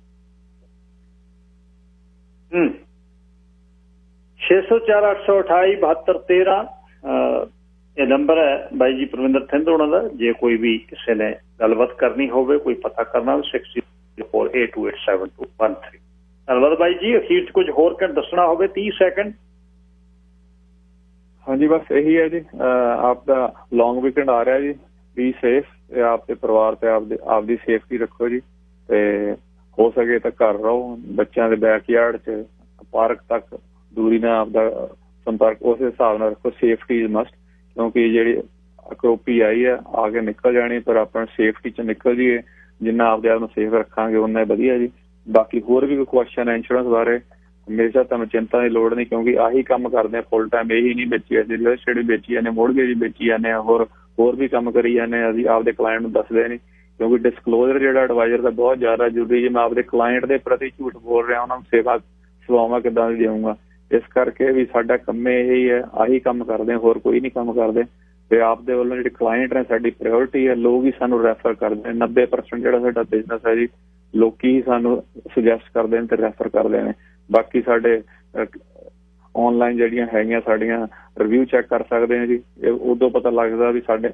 604 828 7213 ਇਹ ਨੰਬਰ ਹੈ ਬਾਈ ਜੀ ਪਰਮਿੰਦਰ ਥਿੰਦੋਣਾ ਦਾ। ਜੇ ਕੋਈ ਵੀ ਕਿਸੇ ਨੇ ਗੱਲਬਾਤ ਕਰਨੀ ਹੋਵੇ, ਕੋਈ ਪਤਾ ਕਰਨਾ, 6048287213। ਧੰਨਵਾਦ ਬਾਈ ਜੀ। ਅਖੀਰ 'ਚ ਕੁਝ ਹੋਰ ਦੱਸਣਾ ਹੋਵੇ 30 ਸੈਕਿੰਡ। ਹਾਂਜੀ, ਬਸ ਇਹੀ ਹੈ ਜੀ। ਆਪ ਦਾ ਲੌਂਗ ਵੀਕਐਂਡ ਆ ਰਿਹਾ ਜੀ, ਬੀ ਸੇਫ, ਤੇ ਆਪ ਦੇ ਪਰਿਵਾਰ ਤੇ ਆਪਦੀ ਸੇਫਟੀ ਰੱਖੋ ਜੀ। ਤੇ ਹੋ ਸਕੇ ਤਾਂ ਘਰ ਰਹੋ, ਬੱਚਿਆਂ ਦੇ ਬੈਕਯਾਰਡ 'ਚ, ਪਾਰਕ ਤੱਕ ਦੂਰੀ ਨਾਲ ਆਪਦਾ ਸੰਪਰਕ ਉਸ ਹਿਸਾਬ ਨਾਲ ਰੱਖੋ। ਸੇਫਟੀ ਇਜ਼ ਮਸਟ, ਕਿਉਂਕਿ ਜਿਹੜੀ ਕਰੋਪੀ ਆਈ ਹੈ, ਆ ਕੇ ਨਿਕਲ ਜਾਣੀ, ਪਰ ਆਪਾਂ ਸੇਫਟੀ 'ਚ ਨਿਕਲ ਜਾਈਏ। ਜਿੰਨਾ ਆਪਦੇ ਆਪ ਨੂੰ ਸੇਫ ਰੱਖਾਂਗੇ ਉਨਾ ਵਧੀਆ ਜੀ। ਬਾਕੀ ਹੋਰ ਵੀ ਕੋਈ ਕੁਐਸਚਨ ਹੈ ਇੰਸ਼ੋਰੈਂਸ ਬਾਰੇ, ਹਮੇਸ਼ਾ ਤੁਹਾਨੂੰ ਚਿੰਤਾ ਦੀ ਲੋੜ ਨਹੀਂ, ਕਿਉਂਕਿ ਆਹੀ ਕੰਮ ਕਰਦੇ ਹਾਂ ਫੁੱਲ ਟਾਈਮ। ਇਹੀ ਨਹੀਂ ਵੇਚੀ, ਅਸੀਂ ਰੀਅਲ estate ਵੀ ਵੇਚੀ ਜਾਂਦੇ, ਮੋਰਗੇਜ ਵੀ ਵੇਚੀ ਜਾਂਦੇ ਹਾਂ, ਹੋਰ ਵੀ ਕੰਮ ਕਰੀ ਜਾਂਦੇ ਹਾਂ। ਅਸੀਂ ਆਪਦੇ ਕਲਾਇੰਟ ਨੂੰ ਦੱਸਦੇ ਨਹੀਂ, ਕਿਉਂਕਿ ਡਿਸਕਲੋਜ਼ਰ ਜਿਹੜਾ ਐਡਵਾਈਜ਼ਰ ਦਾ ਬਹੁਤ ਜ਼ਿਆਦਾ ਜ਼ਰੂਰੀ। ਜੇ ਮੈਂ ਆਪਦੇ ਕਲਾਇੰਟ ਦੇ ਪ੍ਰਤੀ ਝੂਠ ਬੋਲ ਰਿਹਾ, ਉਹਨਾਂ ਨੂੰ ਸੇਵਾਵਾਂ ਕਿੱਦਾਂ ਦੀ ਦੇਵਾਂਗਾ। ਇਸ ਕਰਕੇ ਵੀ ਸਾਡਾ ਕੰਮ ਇਹੀ ਹੈ, ਆਹੀ ਕੰਮ ਕਰਦੇ ਹਾਂ, ਹੋਰ ਕੋਈ ਨਹੀਂ ਕੰਮ ਕਰਦੇ। ਤੇ ਆਪਦੇ ਵੱਲੋਂ ਜਿਹੜੇ ਕਲਾਇੰਟ ਨੇ ਸਾਡੀ ਪ੍ਰਾਇਓਰਟੀ ਹੈ, ਲੋਕ ਹੀ ਸਾਨੂੰ ਰੈਫਰ ਕਰਦੇ ਨੇ। 90% ਜਿਹੜਾ ਸਾਡਾ ਬਿਜ਼ਨਸ ਹੈ ਜੀ, ਲੋਕੀ ਹੀ ਸਾਨੂੰ ਸੁਜੈਸਟ ਕਰਦੇ ਨੇ ਤੇ ਰੈਫਰ ਕਰਦੇ ਨੇ। ਬਾਕੀ ਸਾਡੇ ਔਨਲਾਈਨ ਜਿਹੜੀਆਂ ਹੈਗੀਆਂ ਸਾਡੀਆਂ ਰਿਵਿਊ ਚੈੱਕ ਕਰ ਸਕਦੇ ਹਾਂ ਜੀ, ਉਦੋਂ ਪਤਾ ਲੱਗਦਾ ਵੀ ਸਾਡੇ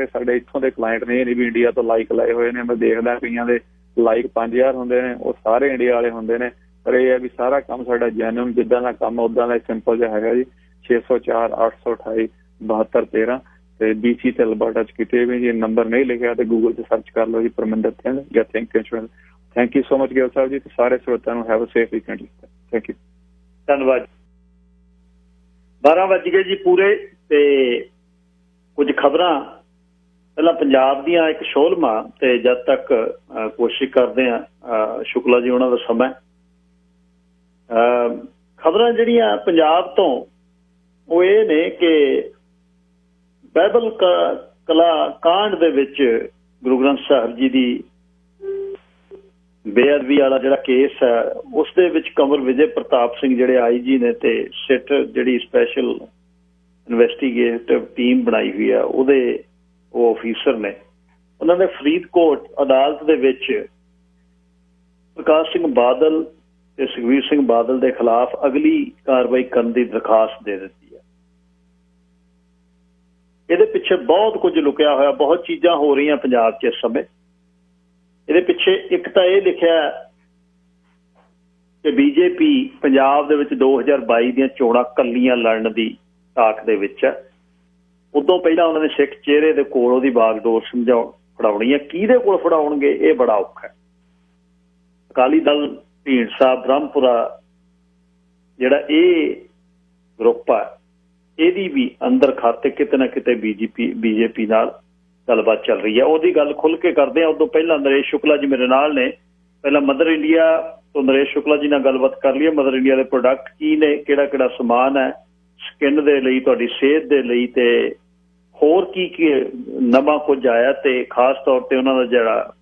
ਸਾਡੇ ਇੱਥੋਂ ਦੇ ਕਲਾਇੰਟ ਨੇ, ਇਹ ਨਹੀਂ ਵੀ ਇੰਡੀਆ ਤੋਂ ਲਾਈਕ ਲਾਏ ਹੋਏ ਨੇ। ਮੈਂ ਦੇਖਦਾ ਕਈਆਂ ਦੇ ਲਾਈਕ 5000 ਹੁੰਦੇ ਨੇ, ਉਹ ਸਾਰੇ ਇੰਡੀਆ ਵਾਲੇ ਹੁੰਦੇ ਨੇ। ਪਰ ਇਹ ਹੈ ਵੀ ਸਾਰਾ ਕੰਮ ਸਾਡਾ ਜੈਨੂਅਨ, ਜਿੱਦਾਂ ਦਾ ਕੰਮ ਉੱਦਾਂ ਦਾ ਸਿੰਪਲ ਜਿਹਾ ਹੈਗਾ ਜੀ। 604 828 7213 ਤੇ BC ਤੇ ਅਲਬਰਟਾ 'ਚ ਕਿਤੇ ਵੀ ਜੇ ਨੰਬਰ ਨਹੀਂ ਲਿਖਿਆ ਤੇ ਗੂਗਲ 'ਚ ਸਰਚ ਕਰ ਲਓ ਜੀ, ਪਰਮਿੰਦਰ ਸਿੰਘ ਜਾਂ think insurance. Thank you so much Gill sahib ji, ਤੇ ਸਾਰੇ ਸਰੋਤਿਆਂ ਨੂੰ have a safe weekend. Thank you, ਧੰਨਵਾਦ। 12 ਵੱਜ ਗਏ ਜੀ ਪੂਰੇ, ਤੇ ਕੁਝ ਖਬਰਾਂ ਪਹਿਲਾਂ ਪੰਜਾਬ ਦੀਆਂ ਇੱਕ ਸ਼ੋਲਮਾ, ਤੇ ਜਦ ਤੱਕ ਕੋਸ਼ਿਸ਼ ਕਰਦੇ ਹਾਂ ਸ਼ੁਕਲਾ ਜੀ ਉਹਨਾਂ ਦਾ ਸਮਾਂ। ਖਬਰਾਂ ਜਿਹੜੀਆਂ ਪੰਜਾਬ ਤੋਂ ਉਹ ਇਹ ਨੇ ਕਿ ਬਾਈਬਲ ਕਲਾ ਕਾਂਡ ਦੇ ਵਿੱਚ ਗੁਰੂ ਗ੍ਰੰਥ ਸਾਹਿਬ ਜੀ ਦੀ ਬੇਅਦਬੀ ਵਾਲਾ ਜਿਹੜਾ ਕੇਸ ਹੈ, ਉਸ ਦੇ ਵਿੱਚ ਕੰਵਰ ਵਿਜੇ ਪ੍ਰਤਾਪ ਸਿੰਘ ਜਿਹੜੇ IG ਨੇ, ਤੇ ਸਿਟ ਜਿਹੜੀ ਸਪੈਸ਼ਲ ਇਨਵੈਸਟੀਗੇਟਿਵ ਟੀਮ ਬਣਾਈ ਹੋਈ ਆ, ਉਹ ਅਫੀਸਰ ਨੇ, ਉਹਨਾਂ ਨੇ ਫਰੀਦਕੋਟ ਅਦਾਲਤ ਦੇ ਵਿੱਚ ਪ੍ਰਕਾਸ਼ ਸਿੰਘ ਬਾਦਲ ਤੇ ਸੁਖਬੀਰ ਸਿੰਘ ਬਾਦਲ ਦੇ ਖਿਲਾਫ ਅਗਲੀ ਕਾਰਵਾਈ ਕਰਨ ਦੀ ਦਰਖਾਸਤ ਦੇ ਦਿੱਤੀ ਹੈ। ਇਹਦੇ ਪਿੱਛੇ ਬਹੁਤ ਕੁਝ ਲੁਕਿਆ ਹੋਇਆ, ਬਹੁਤ ਚੀਜ਼ਾਂ ਹੋ ਰਹੀਆਂ ਪੰਜਾਬ 'ਚ ਇਸ ਸਮੇਂ। ਇਹਦੇ ਪਿੱਛੇ ਇੱਕ ਤਾਂ ਇਹ ਲਿਖਿਆ ਕਿ BJP ਪੰਜਾਬ ਦੇ ਵਿੱਚ 2022 ਦੀਆਂ ਚੋਣਾਂ ਕੱਲੀਆਂ ਲੜਨ ਦੀ ਤਾਕ ਦੇ ਵਿੱਚ ਹੈ। ਉਦੋਂ ਪਹਿਲਾਂ ਉਹਨਾਂ ਨੇ ਸਿੱਖ ਚਿਹਰੇ ਦੇ ਕੋਲ ਉਹਦੀ ਬਾਗਡੋਰ ਫੜਾਉਣੀ ਹੈ। ਕਿਹਦੇ ਕੋਲ ਫੜਾਉਣਗੇ, ਇਹ ਬੜਾ ਔਖਾ ਹੈ। ਅਕਾਲੀ ਦਲ ਢੀਂਡਸਾ ਬ੍ਰਹਮਪੁਰਾ ਜਿਹੜਾ ਇਹ ਗਰੁੱਪ ਆ, ਇਹਦੀ ਵੀ ਅੰਦਰ ਖਾਤੇ ਕਿਤੇ ਨਾ ਕਿਤੇ BJP ਨਾਲ ਗੱਲਬਾਤ ਚੱਲ ਰਹੀ ਹੈ। ਉਹਦੀ ਗੱਲ ਖੁੱਲ ਕੇ ਕਰਦੇ ਆ। ਉਦੋਂ ਪਹਿਲਾਂ ਨਰੇਸ਼ ਸ਼ੁਕਲਾ ਜੀ ਮੇਰੇ ਨਾਲ ਨੇ। ਪਹਿਲਾਂ ਮਦਰ ਇੰਡੀਆ ਤੋਂ ਨਰੇਸ਼ ਸ਼ੁਕਲਾ ਜੀ ਨਾਲ ਗੱਲਬਾਤ ਕਰ ਲਈਏ। ਮਦਰ ਇੰਡੀਆ ਦੇ ਪ੍ਰੋਡਕਟ ਕੀ ਨੇ, ਕਿਹੜਾ ਕਿਹੜਾ ਸਮਾਨ ਹੈ ਸਕਿਨ ਦੇ ਲਈ, ਤੁਹਾਡੀ ਸਿਹਤ ਦੇ ਲਈ, ਤੇ ਹੋਰ ਕੀ ਕੀ ਨਵਾਂ ਕੁਝ ਆਇਆ, ਤੇ ਖਾਸ ਤੌਰ ਤੇ ਉਹਨਾਂ ਦਾ ਜਿਹੜਾ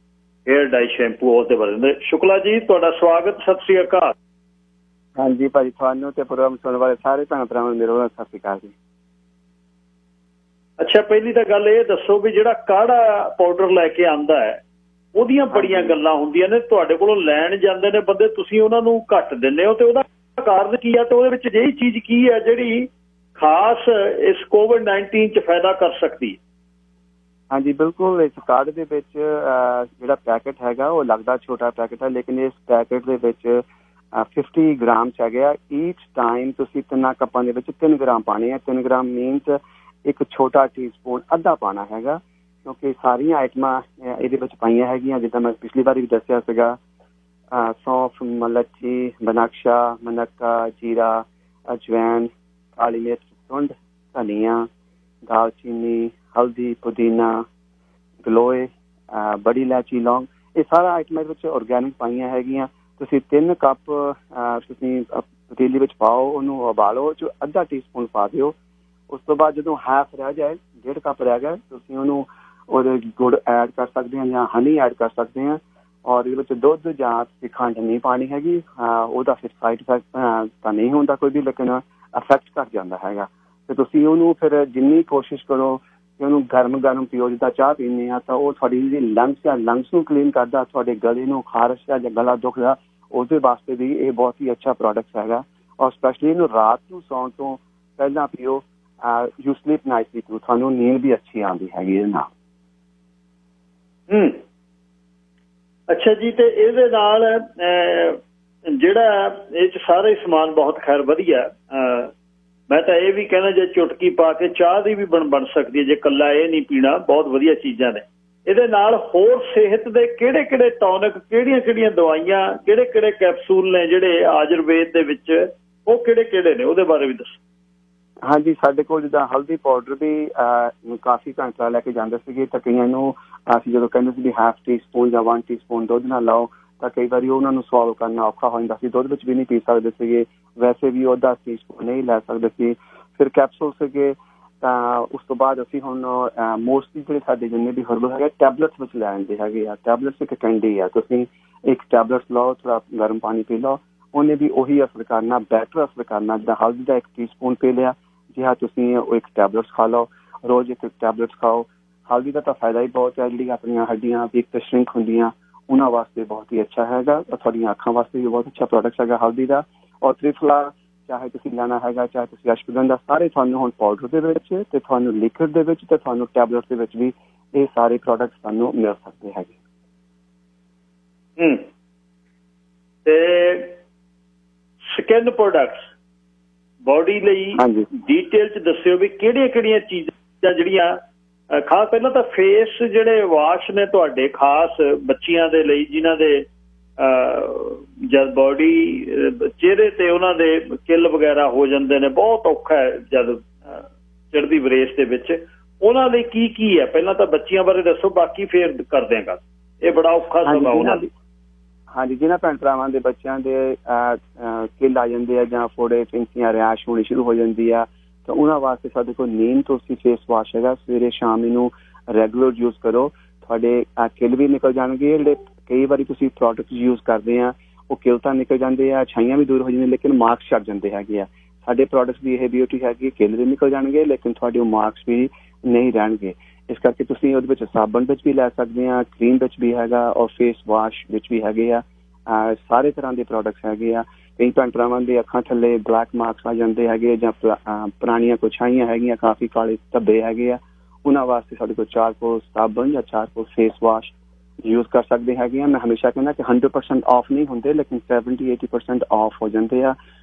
ਹੇਅਰ ਡਾਈ ਸ਼ੈਂਪੂ ਉਸ ਦੇ ਬਾਰੇ। ਸ਼ੁਕਲਾ ਜੀ ਤੁਹਾਡਾ ਸਵਾਗਤ, ਸਤਿ ਸ੍ਰੀ ਅਕਾਲ। ਹਾਂਜੀ ਭਾਜੀ, ਤੁਹਾਨੂੰ ਤੇ ਪ੍ਰੋਗਰਾਮ ਸੁਣਨ ਵਾਲੇ ਸਾਰੇ ਭੈਣ ਭਰਾਵਾਂ ਨੂੰ ਮੇਰਾ ਸਤਿ ਸ੍ਰੀ ਅਕਾਲ ਜੀ। ਅੱਛਾ, ਪਹਿਲੀ ਤਾਂ ਗੱਲ ਇਹ ਦੱਸੋ ਵੀ ਜਿਹੜਾ ਕਾੜਾ ਪਾਊਡਰ ਲੈ ਕੇ ਆਂਦਾ ਹੈ, ਉਹਦੀਆਂ ਬੜੀਆਂ ਗੱਲਾਂ ਹੁੰਦੀਆਂ ਨੇ, ਤੁਹਾਡੇ ਕੋਲੋਂ ਲੈਣ ਜਾਂਦੇ ਨੇ ਬੰਦੇ, ਤੁਸੀਂ ਉਹਨਾਂ ਨੂੰ ਘੱਟ ਦਿੰਦੇ ਹੋ, ਤੇ ਉਹਦਾ ਕਾਰਨ ਕੀ ਆ, ਤੇ ਉਹਦੇ ਵਿੱਚ ਜਿਹੀ ਚੀਜ਼ ਕੀ ਹੈ ਜਿਹੜੀ ਖਾਸ ਇਸ COVID-19 'ਚ ਫਾਇਦਾ ਕਰ ਸਕਦੀ ਹੈ? ਹਾਂਜੀ ਬਿਲਕੁਲ, ਇਸ ਕਾਰਡ ਦੇ ਵਿੱਚ ਜਿਹੜਾ ਪੈਕੇਟ ਹੈਗਾ ਉਹ ਲੱਗਦਾ ਛੋਟਾ ਪੈਕੇਟ ਹੈ, ਲੇਕਿਨ ਇਸ ਪੈਕੇਟ ਦੇ ਵਿੱਚ 50 ਗ੍ਰਾਮ 'ਚ ਹੈਗਾ। ਈਚ ਟਾਈਮ ਤੁਸੀਂ 3 ਕੱਪਾਂ ਦੇ ਵਿੱਚ 3 ਗ੍ਰਾਮ ਪਾਣੇ ਹੈ। 3 ਗ੍ਰਾਮ ਮੀਨਸ ਇੱਕ ਛੋਟਾ ਟੀਸਪੂਨ ਅੱਧਾ ਪਾਣਾ ਹੈਗਾ, ਕਿਉਂਕਿ ਸਾਰੀਆਂ ਆਈਟਮਾਂ ਇਹਦੇ ਵਿੱਚ ਪਾਈਆਂ ਹੈਗੀਆਂ। ਜਿੱਦਾਂ ਮੈਂ ਪਿਛਲੀ ਵਾਰੀ ਵੀ ਦੱਸਿਆ ਸੀਗਾ, ਸੌਂਫ, ਮਲੱਚੀ, ਬਨਕਸ਼ਾ, ਮਨੱਕਾ, ਜੀਰਾ, ਅਜਵੈਨ, ਕਾਲੀ ਮਿਰਚ, ਸੁੰਡ, ਧਨੀਆ, ਦਾਲਚੀਨੀ, ਹਲਦੀ, ਪੁਦੀਨਾ, ਗਲੋਏ, ਬੜੀ ਇਲਾਇਚੀ, ਲੌਂਗ, ਇਹ ਸਾਰਾ ਆਈਟਮਾਂ ਵਿੱਚ ਔਰਗੈਨਿਕ ਪਾਈਆਂ ਹੈਗੀਆਂ। ਤੁਸੀਂ 3 ਕੱਪ ਤੁਸੀਂ ਪਤੀਲੀ ਵਿੱਚ ਪਾਓ, ਉਹਨੂੰ ਉਬਾਲੋ, ਚ ਅੱਧਾ ਟੀਸਪੂਨ ਪਾ ਦਿਓ। ਉਸ ਤੋਂ ਬਾਅਦ ਜਦੋਂ ਹਾਫ ਰਹਿ ਜਾਏ, 1.5 ਕੱਪ ਰਹਿ ਗਿਆ, ਤੁਸੀਂ ਉਹਨੂੰ ਉਹਦੇ ਗੁੜ ਐਡ ਕਰ ਸਕਦੇ ਹਾਂ ਜਾਂ ਹਨੀ ਐਡ ਕਰ ਸਕਦੇ ਹਾਂ। ਔਰ ਇਹਦੇ ਵਿੱਚ ਦੁੱਧ ਜਾਂ ਖੰਡ ਨਹੀਂ ਪਾਣੀ ਹੈਗੀ। ਉਹਦਾ ਫਿਰ ਸਾਈਡ ਇਫੈਕਟ ਤਾਂ ਨਹੀਂ ਹੁੰਦਾ ਕੋਈ ਵੀ, ਲੇਕਿਨ ਇਫੈਕਟ ਘੱਟ ਜਾਂਦਾ ਹੈਗਾ। ਤੇ ਤੁਸੀਂ ਉਹਨੂੰ ਫਿਰ ਜਿੰਨੀ ਕੋਸ਼ਿਸ਼ ਕਰੋ ਕਿ ਉਹਨੂੰ ਗਰਮ ਪੀਓ। ਜਿੱਦਾਂ ਚਾਹ ਪੀਂਦੇ ਹਾਂ ਤਾਂ ਉਹ ਤੁਹਾਡੀ ਜਿਹੜੀ ਲੰਗਸ ਨੂੰ ਕਲੀਨ ਕਰਦਾ, ਤੁਹਾਡੇ ਗਲੇ ਨੂੰ ਖਾਰਸ਼ ਜਾਂ ਗਲਾ ਦੁਖਦਾ, ਉਹਦੇ ਵਾਸਤੇ ਵੀ ਇਹ ਬਹੁਤ ਹੀ ਅੱਛਾ ਪ੍ਰੋਡਕਟ ਹੈਗਾ। ਔਰ ਸਪੈਸ਼ਲੀ ਇਹਨੂੰ ਰਾਤ ਨੂੰ ਸੌਣ ਤੋਂ ਪਹਿਲਾਂ ਪੀਓ। ਯੂ ਸਲੀਪ ਨਾਈਟਲੀ ਟੂ, ਤੁਹਾਨੂੰ ਨੀਂਦ ਵੀ ਅੱਛੀ ਆਉਂਦੀ ਹੈਗੀ ਇਹਦੇ ਨਾਲ। ਅੱਛਾ ਜੀ, ਤੇ ਇਹਦੇ ਨਾਲ ਜਿਹੜਾ ਇਹ 'ਚ ਸਾਰੇ ਸਮਾਨ ਬਹੁਤ ਖੈਰ ਵਧੀਆ। ਮੈਂ ਤਾਂ ਇਹ ਵੀ ਕਹਿਣਾ, ਜੇ ਚੁਟਕੀ ਪਾ ਕੇ ਚਾਹ ਦੀ ਵੀ ਬਣ ਸਕਦੀ ਹੈ, ਜੇ ਇਕੱਲਾ ਇਹ ਨਹੀਂ ਪੀਣਾ, ਬਹੁਤ ਵਧੀਆ ਚੀਜ਼ਾਂ ਨੇ। ਇਹਦੇ ਨਾਲ ਹੋਰ ਸਿਹਤ ਦੇ ਕਿਹੜੇ ਕਿਹੜੇ ਟੌਨਿਕ, ਕਿਹੜੀਆਂ ਕਿਹੜੀਆਂ ਦਵਾਈਆਂ, ਕਿਹੜੇ ਕਿਹੜੇ ਕੈਪਸੂਲ ਨੇ ਜਿਹੜੇ ਆਯੁਰਵੇਦ ਦੇ ਵਿੱਚ, ਉਹ ਕਿਹੜੇ ਕਿਹੜੇ ਨੇ, ਉਹਦੇ ਬਾਰੇ ਵੀ ਦੱਸੋ। ਹਾਂਜੀ, ਸਾਡੇ ਕੋਲ ਜਿੱਦਾਂ ਹਲਦੀ ਪਾਊਡਰ ਵੀ ਕਾਫੀ ਘੰਟਾ ਲੈ ਕੇ ਜਾਂਦੇ ਸੀਗੇ, ਤਾਂ ਕਈਆਂ ਨੂੰ ਅਸੀਂ ਜਦੋਂ ਕਹਿੰਦੇ ਸੀ ਵੀ ਹਾਫ ਟੀ ਸਪੂਨ ਜਾਂ 1 ਟੀਸਪੂਨ ਦੁੱਧ ਨਾਲ ਲਾਓ, ਤਾਂ ਕਈ ਵਾਰੀ ਉਹਨਾਂ ਨੂੰ ਸਵਾਲੋ ਕਰਨਾ ਔਖਾ ਹੋ ਜਾਂਦਾ ਸੀ, ਦੁੱਧ ਵਿੱਚ ਵੀ ਨਹੀਂ ਪੀ ਸਕਦੇ ਸੀਗੇ, ਵੈਸੇ ਵੀ ਉਹ 10 ਟੀਸਪੂਨ ਨਹੀਂ ਲੈ ਸਕਦੇ ਸੀ। ਫਿਰ ਕੈਪਸੂਲ ਸੀਗੇ, ਤਾਂ ਉਸ ਤੋਂ ਬਾਅਦ ਅਸੀਂ ਹੁਣ ਮੋਸਟਲੀ ਜਿਹੜੇ ਸਾਡੇ ਜਿੰਨੇ ਵੀ ਹਰਬਲ ਹੈਗੇ ਟੈਬਲੇਟਸ ਵਿੱਚ ਲੈ ਆਉਂਦੇ ਹੈਗੇ ਆ। ਟੈਬਲੇਟਸ ਇੱਕ ਕੈਂਡੀ ਆ, ਤੁਸੀਂ ਇੱਕ ਟੈਬਲੇਟਸ ਲਓ, ਥੋੜ੍ਹਾ ਗਰਮ ਪਾਣੀ ਪੀ ਲਓ, ਉਹਨੇ ਵੀ ਉਹੀ ਅਸਰ ਕਰਨਾ, ਬੈਟਰ ਅਸਰ ਕਰਨਾ। ਜਿੱਦਾਂ ਹਲਦੀ ਦਾ 1 ਟੀਸਪੂਨ ਪੀ ਲਿਆ, ਜਿਹਾ ਤੁਸੀਂ ਉਹ ਇੱਕ ਟੈਬਲੇਟਸ ਖਾ ਲਓ, ਰੋਜ਼ ਇੱਕ ਟੈਬਲੇਟਸ ਖਾਓ। ਹਲਦੀ ਦਾ ਤਾਂ ਫਾਇਦਾ ਹੀ ਬਹੁਤ ਹੈ, ਜਿਹੜੀ ਆਪਣੀਆਂ ਹੱਡੀਆਂ ਵੀ ਇੱਕ ਸ਼ਰਿੰਕ ਹੁੰਦੀਆਂ ਉਹਨਾਂ ਵਾਸਤੇ ਬਹੁਤ ਹੀ ਅੱਛਾ ਹੈਗਾ, ਤੁਹਾਡੀਆਂ ਅੱਖਾਂ ਵਾਸਤੇ ਵੀ ਬਹੁਤ ਅੱਛਾ ਪ੍ਰੋਡਕਟ ਹੈਗਾ ਹਲਦੀ ਦਾ। ਔਰ ਤ੍ਰਿਫਲਾ ਚਾਹੇ ਤੁਸੀਂ ਲੈਣਾ ਹੈਗਾ, ਚਾਹੇ ਤੁਸੀਂ ਅਸ਼ਵਗੰਧਾ, ਸਾਰੇ ਤੁਹਾਨੂੰ ਹੁਣ ਪਾਊਡਰ ਦੇ ਵਿੱਚ ਤੇ ਤੁਹਾਨੂੰ ਲਿਕਵਿਡ ਦੇ ਵਿੱਚ ਤੇ ਤੁਹਾਨੂੰ ਟੈਬਲੇਟ ਦੇ ਵਿੱਚ ਵੀ ਇਹ ਸਾਰੇ ਪ੍ਰੋਡਕਟ ਤੁਹਾਨੂੰ ਮਿਲ ਸਕਦੇ ਹੈਗੇ। ਤੇ ਸਕਿਨ ਪ੍ਰੋਡਕਟਸ ਬੋਡੀ ਲਈ ਡੀਟੇਲ ਚ ਦੱਸਿਓ ਵੀ ਕਿਹੜੀਆਂ ਚੀਜ਼ਾਂ ਜਿਹੜੀਆਂ ਖਾਸ, ਪਹਿਲਾਂ ਤਾਂ ਫੇਸ ਜਿਹੜੇ ਵਾਸ਼ ਨੇ ਤੁਹਾਡੇ ਖਾਸ ਬੱਚੀਆਂ ਦੇ ਲਈ, ਜਿਨ੍ਹਾਂ ਦੇ ਜਦ ਬੋਡੀ ਚਿਹਰੇ ਤੇ ਉਹਨਾਂ ਦੇ ਕਿੱਲ ਵਗੈਰਾ ਹੋ ਜਾਂਦੇ ਨੇ, ਬਹੁਤ ਔਖਾ ਹੈ ਜਦ ਚੜ੍ਹਦੀ ਵਰੇਸ ਦੇ ਵਿੱਚ, ਉਹਨਾਂ ਲਈ ਕੀ ਹੈ? ਪਹਿਲਾਂ ਤਾਂ ਬੱਚੀਆਂ ਬਾਰੇ ਦੱਸੋ, ਬਾਕੀ ਫੇਰ ਕਰਦੇ ਹਾਂ ਗੱਲ। ਇਹ ਬੜਾ ਔਖਾ ਸਮਾਂ ਉਹਨਾਂ ਲਈ। ਹਾਂਜੀ, ਜਿਹਨਾਂ ਭੈਣ ਭਰਾਵਾਂ ਦੇ ਬੱਚਿਆਂ ਦੇ ਕਿੱਲ ਆ ਜਾਂਦੇ ਆ ਜਾਂ ਫੋੜੇ, ਫਿੰਸੀਆਂ, ਰੈਸ਼ ਹੋਣੀ ਸ਼ੁਰੂ ਹੋ ਜਾਂਦੀ ਆ, ਤਾਂ ਉਹਨਾਂ ਵਾਸਤੇ ਸਾਡੇ ਕੋਲ ਨੀਮ ਤੁਲਸੀ ਫੇਸ ਵਾਸ਼ ਹੈਗਾ। ਸਵੇਰੇ ਸ਼ਾਮ ਇਹਨੂੰ ਰੈਗੂਲਰ ਯੂਜ਼ ਕਰੋ, ਤੁਹਾਡੇ ਕਿੱਲ ਵੀ ਨਿਕਲ ਜਾਣਗੇ। ਜਿਹੜੇ ਕਈ ਵਾਰੀ ਤੁਸੀਂ ਪ੍ਰੋਡਕਟ ਯੂਜ਼ ਕਰਦੇ ਆ ਉਹ ਕਿੱਲ ਤਾਂ ਨਿਕਲ ਜਾਂਦੇ ਆ, ਛਾਈਆਂ ਵੀ ਦੂਰ ਹੋ ਜਾਂਦੀਆਂ, ਲੇਕਿਨ ਮਾਰਕਸ ਛੱਡ ਜਾਂਦੇ ਹੈਗੇ ਆ। ਸਾਡੇ ਪ੍ਰੋਡਕਟਸ ਦੀ ਇਹ ਬਿਊਟੀ ਹੈਗੀ, ਕਿੱਲ ਵੀ ਨਿਕਲ ਜਾਣਗੇ ਲੇਕਿਨ ਤੁਹਾਡੇ ਉਹ ਮਾਰਕਸ ਵੀ ਨਹੀਂ ਰਹਿਣਗੇ। ਇਸ ਕਰਕੇ ਤੁਸੀਂ ਉਹਦੇ ਵਿੱਚ ਸਾਬਣ ਵਿੱਚ ਵੀ ਲੈ ਸਕਦੇ ਆ, ਕਰੀਮ ਵਿੱਚ ਵੀ ਹੈਗਾ, ਔਰ ਫੇਸ ਵਾਸ਼ ਵਿੱਚ ਵੀ ਹੈਗੇ ਆ। ਸਾਰੇ ਤਰ੍ਹਾਂ ਦੇ ਪ੍ਰੋਡਕਟਸ ਹੈਗੇ ਆ। ਕਈ ਭੈਣ ਭਰਾਵਾਂ ਦੇ ਅੱਖਾਂ ਥੱਲੇ ਬਲੈਕ ਮਾਰਕਸ ਆ ਜਾਂਦੇ ਹੈਗੇ, ਜਾਂ ਪੁਰਾਣੀਆਂ ਕੋਈ ਛਾਈਆਂ ਹੈਗੀਆਂ, ਕਾਫੀ ਕਾਲੇ ਧੱਬੇ ਹੈਗੇ ਆ, ਉਹਨਾਂ ਵਾਸਤੇ ਸਾਡੇ ਕੋਲ ਚਾਰਕੋਲ ਸਾਬਣ ਜਾਂ ਚਾਰਕੋਲ ਫੇਸ ਵਾਸ਼ ਯੂਜ਼ ਕਰ ਸਕਦੇ ਹੈਗੇ ਆ। ਮੈਂ ਹਮੇਸ਼ਾ ਕਹਿੰਦਾ ਕਿ 100% ਆਫ ਨਹੀਂ ਹੁੰਦੇ, ਲੇਕਿਨ 70-80% ਆਫ ਹੋ ਜਾਂਦੇ ਆ।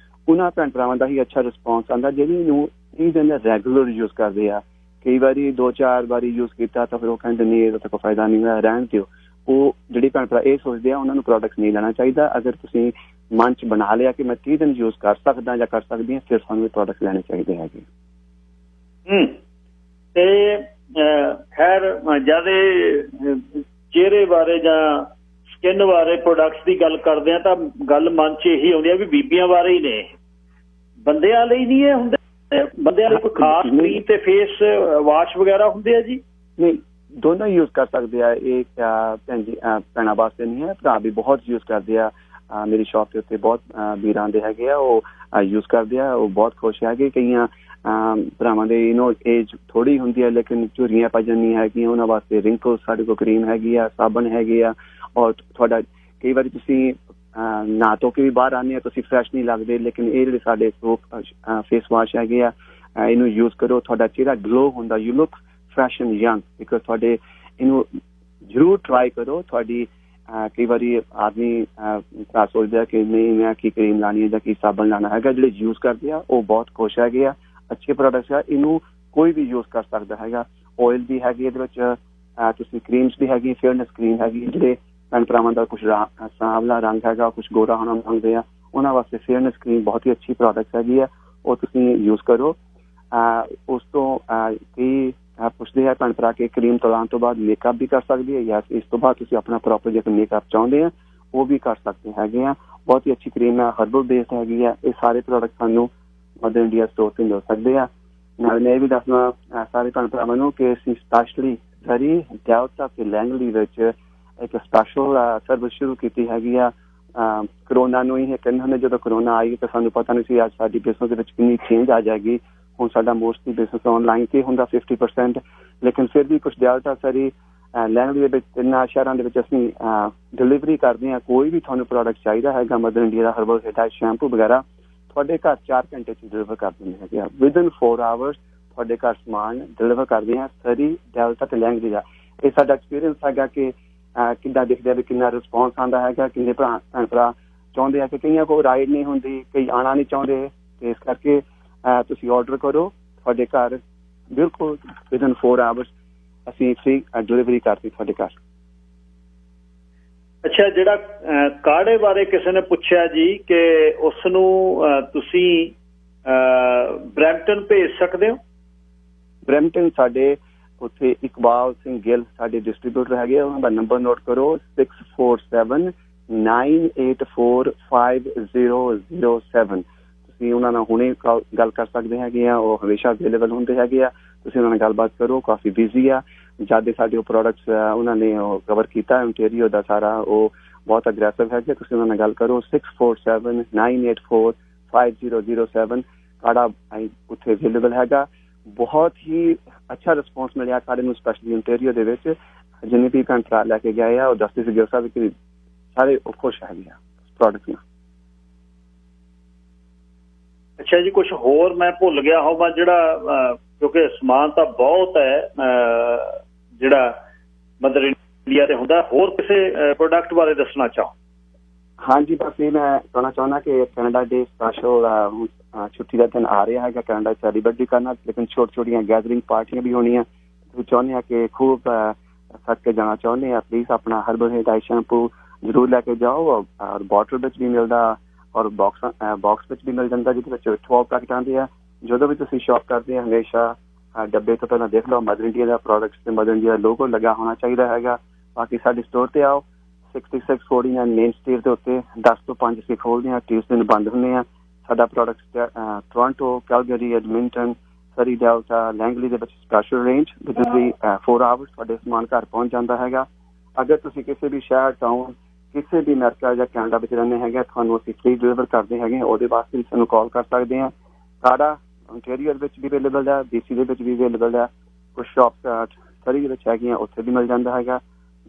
ਉਹਨਾਂ ਭੈਣ ਭਰਾਵਾਂ ਦਾ ਹੀ ਅੱਛਾ ਰਿਸਪੌਂਸ ਆਉਂਦਾ ਜਿਹੜੀ ਨੂੰ ਇਹ ਦਿਨ ਰੈਗੂਲਰ ਯੂਜ਼ ਕਰਦੇ ਆ। ਕਈ ਵਾਰੀ 2-4 ਵਾਰੀ ਯੂਜ਼ ਕੀਤਾ ਤਾਂ ਫਿਰ ਉਹ ਕਹਿੰਦੇ ਨਹੀਂ, ਇਹਦਾ ਤਾਂ ਕੋਈ ਫਾਇਦਾ ਨਹੀਂ ਹੋਇਆ, ਰਹਿਣ ਦਿਓ। ਉਹ ਜਿਹੜੀ ਭੈਣ ਭਰਾ ਇਹ ਸੋਚਦੇ ਆ ਉਹਨਾਂ ਨੂੰ ਪ੍ਰੋਡਕਟ ਨਹੀਂ ਲੈਣਾ ਚਾਹੀਦਾ। ਅਗਰ ਤੁਸੀਂ ਮਨ 'ਚ ਬਣਾ ਲਿਆ ਕਿ ਮੈਂ 30 ਦਿਨ ਯੂਜ਼ ਕਰ ਸਕਦਾ ਜਾਂ ਕਰ ਸਕਦੀ ਹਾਂ, ਫਿਰ ਸਾਨੂੰ ਇਹ ਪ੍ਰੋਡਕਟ ਲੈਣੇ ਚਾਹੀਦੇ ਹੈਗੇ। ਤੇ ਖੈਰ ਜਦ ਚਿਹਰੇ ਬਾਰੇ ਜਾਂ ਸਕਿਨ ਬਾਰੇ ਪ੍ਰੋਡਕਟਸ ਦੀ ਗੱਲ ਕਰਦੇ ਆ ਤਾਂ ਗੱਲ ਮਨ 'ਚ ਇਹੀ ਆਉਂਦੀ ਆ ਵੀ ਬੀਬੀਆਂ ਬਾਰੇ ਹੀ ਨੇ, ਬੰਦਿਆਂ ਲਈ ਨਹੀਂ ਇਹ ਹੁੰਦੇ? ਬੰਦਿਆਂ ਲਈ ਕੋਈ ਖਾਸ ਕਰੀਮ ਤੇ ਫੇਸ ਵਾਸ਼ ਵਗੈਰਾ ਹੁੰਦੇ ਆ ਜੀ? ਨਹੀਂ, ਦੋਨੋਂ ਯੂਜ਼ ਕਰ ਸਕਦੇ ਆ। ਇਹ ਭੈਣ ਜੀ ਭੈਣਾਂ ਵਾਸਤੇ ਨਹੀਂ ਹੈ, ਭਰਾ ਵੀ ਬਹੁਤ ਯੂਜ਼ ਕਰਦੇ ਆ। ਮੇਰੀ ਸ਼ੌਪ ਦੇ ਉੱਤੇ ਬਹੁਤ ਵੀਰਾਂ ਆਉਂਦੇ ਹੈਗੇ ਆ, ਉਹ ਯੂਜ਼ ਕਰਦੇ ਆ, ਉਹ ਬਹੁਤ ਖੁਸ਼ ਹੈਗੇ। ਕਈਆਂ ਭਰਾਵਾਂ ਦੇ ਏਜ ਥੋੜ੍ਹੀ ਹੁੰਦੀ ਹੈ ਲੇਕਿਨ ਝੁਰੀਆਂ ਪੈ ਜਾਂਦੀਆਂ ਹੈਗੀਆਂ, ਉਹਨਾਂ ਵਾਸਤੇ ਰਿੰਕਲ ਸਾਡੇ ਕੋਲ ਕਰੀਮ ਹੈਗੀ ਆ, ਸਾਬਣ ਹੈਗੇ ਆ। ਔਰ ਤੁਹਾਡਾ ਕਈ ਵਾਰੀ ਤੁਸੀਂ ਨਹਾ ਧੋ ਕੇ ਵੀ ਬਾਹਰ ਆਉਂਦੇ ਆ, ਤੁਸੀਂ ਫਰੈਸ਼ ਨਹੀਂ ਲੱਗਦੇ, ਲੇਕਿਨ ਇਹ ਜਿਹੜੇ ਸਾਡੇ ਫੇਸ ਵਾਸ਼ ਹੈਗੇ ਆ, ਇਹਨੂੰ ਯੂਜ਼ ਕਰੋ, ਤੁਹਾਡਾ ਚਿਹਰਾ ਗਲੋ ਹੁੰਦਾ, you look fresh and young. Because ਤੁਹਾਡੇ ਇਹਨੂੰ ਜ਼ਰੂਰ ਟਰਾਈ ਕਰੋ। ਤੁਹਾਡੀ ਕਈ ਵਾਰੀ ਆਦਮੀ ਸੋਚਦਾ ਕਿ ਨਹੀਂ ਮੈਂ ਕੀ ਕਰੀਮ ਲਾਉਣੀ ਹੈ ਜਾਂ ਕੀ ਸਾਬਣ ਲਾਉਣਾ ਹੈਗਾ, ਜਿਹੜੇ ਯੂਜ਼ ਕਰਦੇ ਆ ਉਹ ਬਹੁਤ ਖੁਸ਼ ਹੈਗੇ ਆ। ਅੱਛੇ ਪ੍ਰੋਡਕਟਸ ਆ, ਇਹਨੂੰ ਕੋਈ ਵੀ ਯੂਜ਼ ਕਰ ਸਕਦਾ ਹੈਗਾ। ਆਇਲ ਵੀ ਹੈਗੀ ਇਹਦੇ ਵਿੱਚ, ਤੁਸੀਂ ਕਰੀਮਸ ਵੀ ਹੈਗੀ, ਫੇਅਰਨੈਸ ਕਰੀਮ ਹੈਗੀ। ਜਿਹੜੇ ਭੈਣ ਭਰਾਵਾਂ ਦਾ ਕੁਛ ਸਾਂਵਲਾ ਰੰਗ ਹੈਗਾ, ਕੁਛ ਗੋਰਾ ਹੋਣਾ ਮੰਗਦੇ ਆ, ਉਹਨਾਂ ਵਾਸਤੇ ਫੇਅਰਨੈਸ ਕਰੀਮ ਬਹੁਤ ਹੀ ਅੱਛੀ ਪ੍ਰੋਡਕਟ ਹੈਗੀ ਆ, ਉਹ ਤੁਸੀਂ ਯੂਜ਼ ਕਰੋ। ਉਸ ਤੋਂ ਕਈ ਪੁੱਛਦੇ ਆ ਭੈਣ ਭਰਾ ਕਿ ਕਰੀਮ ਤੋਂ ਲਾਉਣ ਤੋਂ ਬਾਅਦ ਮੇਕਅਪ ਵੀ ਕਰ ਸਕਦੀ ਹੈ ਜਾਂ ਇਸ ਤੋਂ ਬਾਅਦ ਤੁਸੀਂ ਆਪਣਾ ਪ੍ਰੋਪਰ ਜੇਕਰ ਮੇਕਅਪ ਚਾਹੁੰਦੇ ਆ ਉਹ ਵੀ ਕਰ ਸਕਦੇ ਹੈਗੇ ਆ। ਬਹੁਤ ਹੀ ਅੱਛੀ ਕਰੀਮ ਹੈ, ਹਰਬਲ ਬੇਸਡ ਹੈਗੀ ਆ। ਇਹ ਸਾਰੇ ਪ੍ਰੋਡਕਟ ਸਾਨੂੰ ਮਦਰ ਇੰਡੀਆ ਸਟੋਰ ਤੇ ਮਿਲ ਸਕਦੇ ਆ। ਨਾਲ ਮੈਂ ਇਹ ਵੀ ਦੱਸਣਾ ਸਾਰੇ ਭੈਣ ਭਰਾਵਾਂ ਨੂੰ ਕਿ ਅਸੀਂ ਸਪੈਸ਼ਲੀ ਜ਼ਰੀ ਡੈਲਟਾ ਤੇ ਲੈਂਗਲੀ ਵਿੱਚ ਇੱਕ ਸਪੈਸ਼ਲ ਸਰਵਿਸ ਸ਼ੁਰੂ ਕੀਤੀ ਹੈਗੀ ਆ। ਕਰੋਨਾ ਨੂੰ ਹੀ ਕਹਿੰਦੇ ਹੁੰਦੇ, ਜਦੋਂ ਕਰੋਨਾ ਆਈ ਤਾਂ ਸਾਨੂੰ ਪਤਾ ਨਹੀਂ ਸੀ ਅੱਜ ਸਾਡੀ ਬਿਜ਼ਨਸ ਦੇ ਵਿੱਚ ਕਿੰਨੀ ਚੇਂਜ ਆ ਜਾਏਗੀ। ਹੁਣ ਸਾਡਾ ਮੋਸਟਲੀ ਬਿਜ਼ਨਸ ਆਨਲਾਈਨ ਤੇ ਹੁੰਦਾ 50%, ਲੇਕਿਨ ਫਿਰ ਵੀ ਕੁਛ ਡੈਲਟਾ ਸਰੀ ਲੈਂਗਲੀ ਦੇ ਵਿੱਚ 3 ਸ਼ਹਿਰਾਂ ਦੇ ਵਿੱਚ ਅਸੀਂ ਡਿਲੀਵਰੀ ਕਰਦੇ ਹਾਂ। ਕੋਈ ਵੀ ਤੁਹਾਨੂੰ ਪ੍ਰੋਡਕਟ ਚਾਹੀਦਾ ਹੈਗਾ ਮਦਰ ਇੰਡੀਆ ਦਾ ਹਰਬਲ ਹੈਡ ਸ਼ੈਂਪੂ ਵਗੈਰਾ, ਤੁਹਾਡੇ ਘਰ 4 ਘੰਟੇ 'ਚ ਡਿਲੀਵਰ ਕਰ ਦਿੰਦੇ ਹੈਗੇ ਆ। ਵਿਦਨ 4 ਆਵਰਸ ਤੁਹਾਡੇ ਘਰ ਸਮਾਨ ਡਿਲੀਵਰ ਕਰਦੇ ਹਾਂ। ਸਰੀ ਡੈਲਟਾ ਤੇ ਲੈਂਗਲੀ ਦਾ ਇਹ ਸਾਡਾ ਐਕਸਪੀਰੀਅੰਸ ਹੈਗਾ ਕਿ ਕਿੱਦਾਂ ਦਿਖਦਾ ਵੀ ਕਿੰਨਾ ਰਿਸਪੌਂਸ ਆਉਂਦਾ ਹੈਗਾ, ਕਿੰਨੇ ਭੈਣ ਭਰਾ ਚਾਹੁੰਦੇ ਆ ਕਿ ਕਈਆਂ ਕੋਲ ਰਾਈਡ ਨਹੀਂ ਹੁੰਦੀ, ਕਈ ਆਉਣਾ ਨਹੀਂ ਚਾਹੁੰਦੇ, ਤੇ ਇਸ ਕਰਕੇ ਤੁਸੀਂ ਆਰਡਰ ਕਰੋ, ਤੁਹਾਡੇ ਘਰ ਬਿਲਕੁਲ ਵਿਦਨ 4 ਆਵਰਸ ਅਸੀਂ ਫ੍ਰੀ ਡਿਲੀਵਰੀ ਕਰਤੀ ਤੁਹਾਡੇ ਘਰ। ਅੱਛਾ, ਜਿਹੜਾ ਕਾੜੇ ਬਾਰੇ ਕਿਸੇ ਨੇ ਪੁੱਛਿਆ ਜੀ ਕਿ ਉਸ ਨੂੰ ਤੁਸੀਂ ਬਰੈਂਪਟਨ ਭੇਜ ਸਕਦੇ ਹੋ? ਬਰੈਂਪਟਨ ਸਾਡੇ ਉੱਥੇ ਇਕਬਾਲ ਸਿੰਘ ਗਿੱਲ ਸਾਡੇ ਡਿਸਟਰੀਬਿਊਟਰ ਹੈਗੇ, ਉਹਨਾਂ ਦਾ ਨੰਬਰ ਨੋਟ ਕਰੋ 6479845007। ਤੁਸੀਂ ਉਹਨਾਂ ਨਾਲ ਹੁਣੇ ਗੱਲ ਕਰ ਸਕਦੇ ਹੈਗੇ ਆ, ਉਹ ਹਮੇਸ਼ਾ ਅਵੇਲੇਬਲ ਹੁੰਦੇ ਹੈਗੇ ਆ। ਤੁਸੀਂ ਉਹਨਾਂ ਨਾਲ ਗੱਲਬਾਤ ਕਰੋ, ਕਾਫੀ ਬਿਜ਼ੀ ਆ। ਜਦ ਸਾਡੇ ਉਹ ਪ੍ਰੋਡਕਟਸ ਉਹਨਾਂ ਨੇ ਉਹ ਕਵਰ ਕੀਤਾ ਇੰਟੀਰੀਅਰ ਦਾ ਸਾਰਾ, ਉਹ ਬਹੁਤ ਅਗਰੈਸਿਵ ਹੈਗੇ। ਤੁਸੀਂ ਉਹਨਾਂ ਨਾਲ ਗੱਲ ਕਰੋ 6479845007। ਕਾੜਾ ਉੱਥੇ ਅਵੇਲੇਬਲ ਹੈਗਾ। ਬਹੁਤ ਹੀ ਅੱਛਾ ਰਿਸਪੌਂਸ ਮਿਲਿਆ ਕਾੜੇ ਨੂੰ, ਸਪੈਸ਼ਲੀ ਇੰਟੀਰੀਅਰ ਦੇ ਵਿੱਚ। ਜਿੰਨੇ ਵੀ ਭੈਣ ਲੈ ਕੇ ਗਏ ਆ ਉਹ ਦੱਸਦੇ ਸੀਗੇ ਸਾਹਿਬ ਕਿ ਸਾਰੇ ਉਹ ਖੁਸ਼ ਹੈਗੇ ਆ ਪ੍ਰੋਡਕਟ ਨਾਲ। ਅੱਛਾ ਜੀ, ਕੁਛ ਹੋਰ ਮੈਂ ਭੁੱਲ ਗਿਆ ਹੋਵਾਂ ਜਿਹੜਾ, ਕਿਉਂਕਿ ਸਮਾਨ ਤਾਂ ਬਹੁਤ ਹੈ ਜਿਹੜਾ ਮਦਰ ਇੰਡੀਆ ਤੇ ਹੁੰਦਾ, ਹੋਰ ਕਿਸੇ ਪ੍ਰੋਡਕਟ ਬਾਰੇ ਦੱਸਣਾ ਚਾਹੋ? ਹਾਂਜੀ, ਬਸ ਇਹ ਮੈਂ ਕਹਿਣਾ ਚਾਹੁੰਦਾ ਕਿ ਕੈਨੇਡਾ ਡੇ ਸਪੈਸ਼ਲ ਛੁੱਟੀ ਦਾ ਦਿਨ ਆ ਰਿਹਾ ਹੈਗਾ, ਕੈਨੇਡਾ ਸੈਲੀਬ੍ਰੇਟ ਵੀ ਕਰਨਾ, ਲੇਕਿਨ ਛੋਟੀਆਂ ਗੈਦਰਿੰਗ ਪਾਰਟੀਆਂ ਵੀ ਹੋਣੀਆਂ। ਤੁਸੀਂ ਚਾਹੁੰਦੇ ਆ ਕਿ ਖੂਬ ਸੱਟ ਕੇ ਜਾਣਾ ਚਾਹੁੰਦੇ ਆ, ਪਲੀਜ਼ ਆਪਣਾ ਹਰਬਲ ਹੇਅਰ ਡਾਈ ਸ਼ੈਂਪੂ ਜ਼ਰੂਰ ਲੈ ਕੇ ਜਾਓ। ਔਰ ਬੋਟਲ ਵਿੱਚ ਵੀ ਮਿਲਦਾ ਔਰ ਬਾਕਸ ਵਿੱਚ ਵੀ ਮਿਲ ਜਾਂਦਾ, ਜਿਹਦੇ ਵਿੱਚ 12 ਪੈਕਟ ਆਉਂਦੇ ਆ। ਜਦੋਂ ਵੀ ਤੁਸੀਂ ਸ਼ੌਪ ਕਰਦੇ ਆ ਹਮੇਸ਼ਾ ਡੱਬੇ ਤੋਂ ਪਹਿਲਾਂ ਦੇਖ ਲਓ ਮਦਰ ਇੰਡੀਆ ਦਾ ਪ੍ਰੋਡਕਟਸ ਤੇ ਮਦਰ ਇੰਡੀਆ ਲੋਗੋ ਲੱਗਾ ਹੋਣਾ ਚਾਹੀਦਾ ਹੈਗਾ। ਬਾਕੀ ਸਾਡੇ ਸਟੋਰ ਤੇ ਆਓ, 6649 ਮੇਨ ਸਟਰੀਟ ਦੇ ਉੱਤੇ 10 ਤੋਂ 5 ਅਸੀਂ ਖੋਲ੍ਹਦੇ ਹਾਂ, ਟਿਊਜ਼ਡੇ ਨੂੰ ਬੰਦ ਹੁੰਦੇ ਆ। ਸਾਡਾ ਪ੍ਰੋਡਕਟ ਟੋਰਾਂਟੋ, ਕੈਲਗਰੀ, ਐਡਮਿੰਟਨ, ਸਰੀ, ਡੈਲਟਾ, ਲੈਂਗਲੀ ਦੇ ਵਿੱਚ ਸਪੈਸ਼ਲ ਰੇਂਜ ਵਿਦਿਨ 4 ਆਵਰਸ ਤੁਹਾਡੇ ਸਮਾਨ ਘਰ ਪਹੁੰਚ ਜਾਂਦਾ ਹੈਗਾ। ਅਗਰ ਤੁਸੀਂ ਕਿਸੇ ਵੀ ਸ਼ਹਿਰ, ਟਾਊਨ, ਕਿਸੇ ਵੀ ਅਮਰੀਕਾ ਜਾਂ ਕੈਨੇਡਾ ਵਿੱਚ ਰਹਿੰਦੇ ਹੈਗੇ, ਤੁਹਾਨੂੰ ਅਸੀਂ ਫ੍ਰੀ ਡਿਲੀਵਰ ਕਰਦੇ ਹੈਗੇ। ਉਹਦੇ ਵਾਸਤੇ ਸਾਨੂੰ ਕਾਲ ਕਰ ਸਕਦੇ ਹਾਂ। ਸਾਡਾ ontario ਵਿੱਚ ਵੀ ਅਵੇਲੇਬਲ ਹੈ, BC ਦੇ ਵਿੱਚ ਵੀ ਅਵੇਲੇਬਲ ਹੈ, ਕੁਛ ਸ਼ਾਪ ਸਰੀ ਦੇ ਵਿੱਚ ਹੈਗੀਆਂ, ਉੱਥੇ ਵੀ ਮਿਲ ਜਾਂਦਾ ਹੈਗਾ।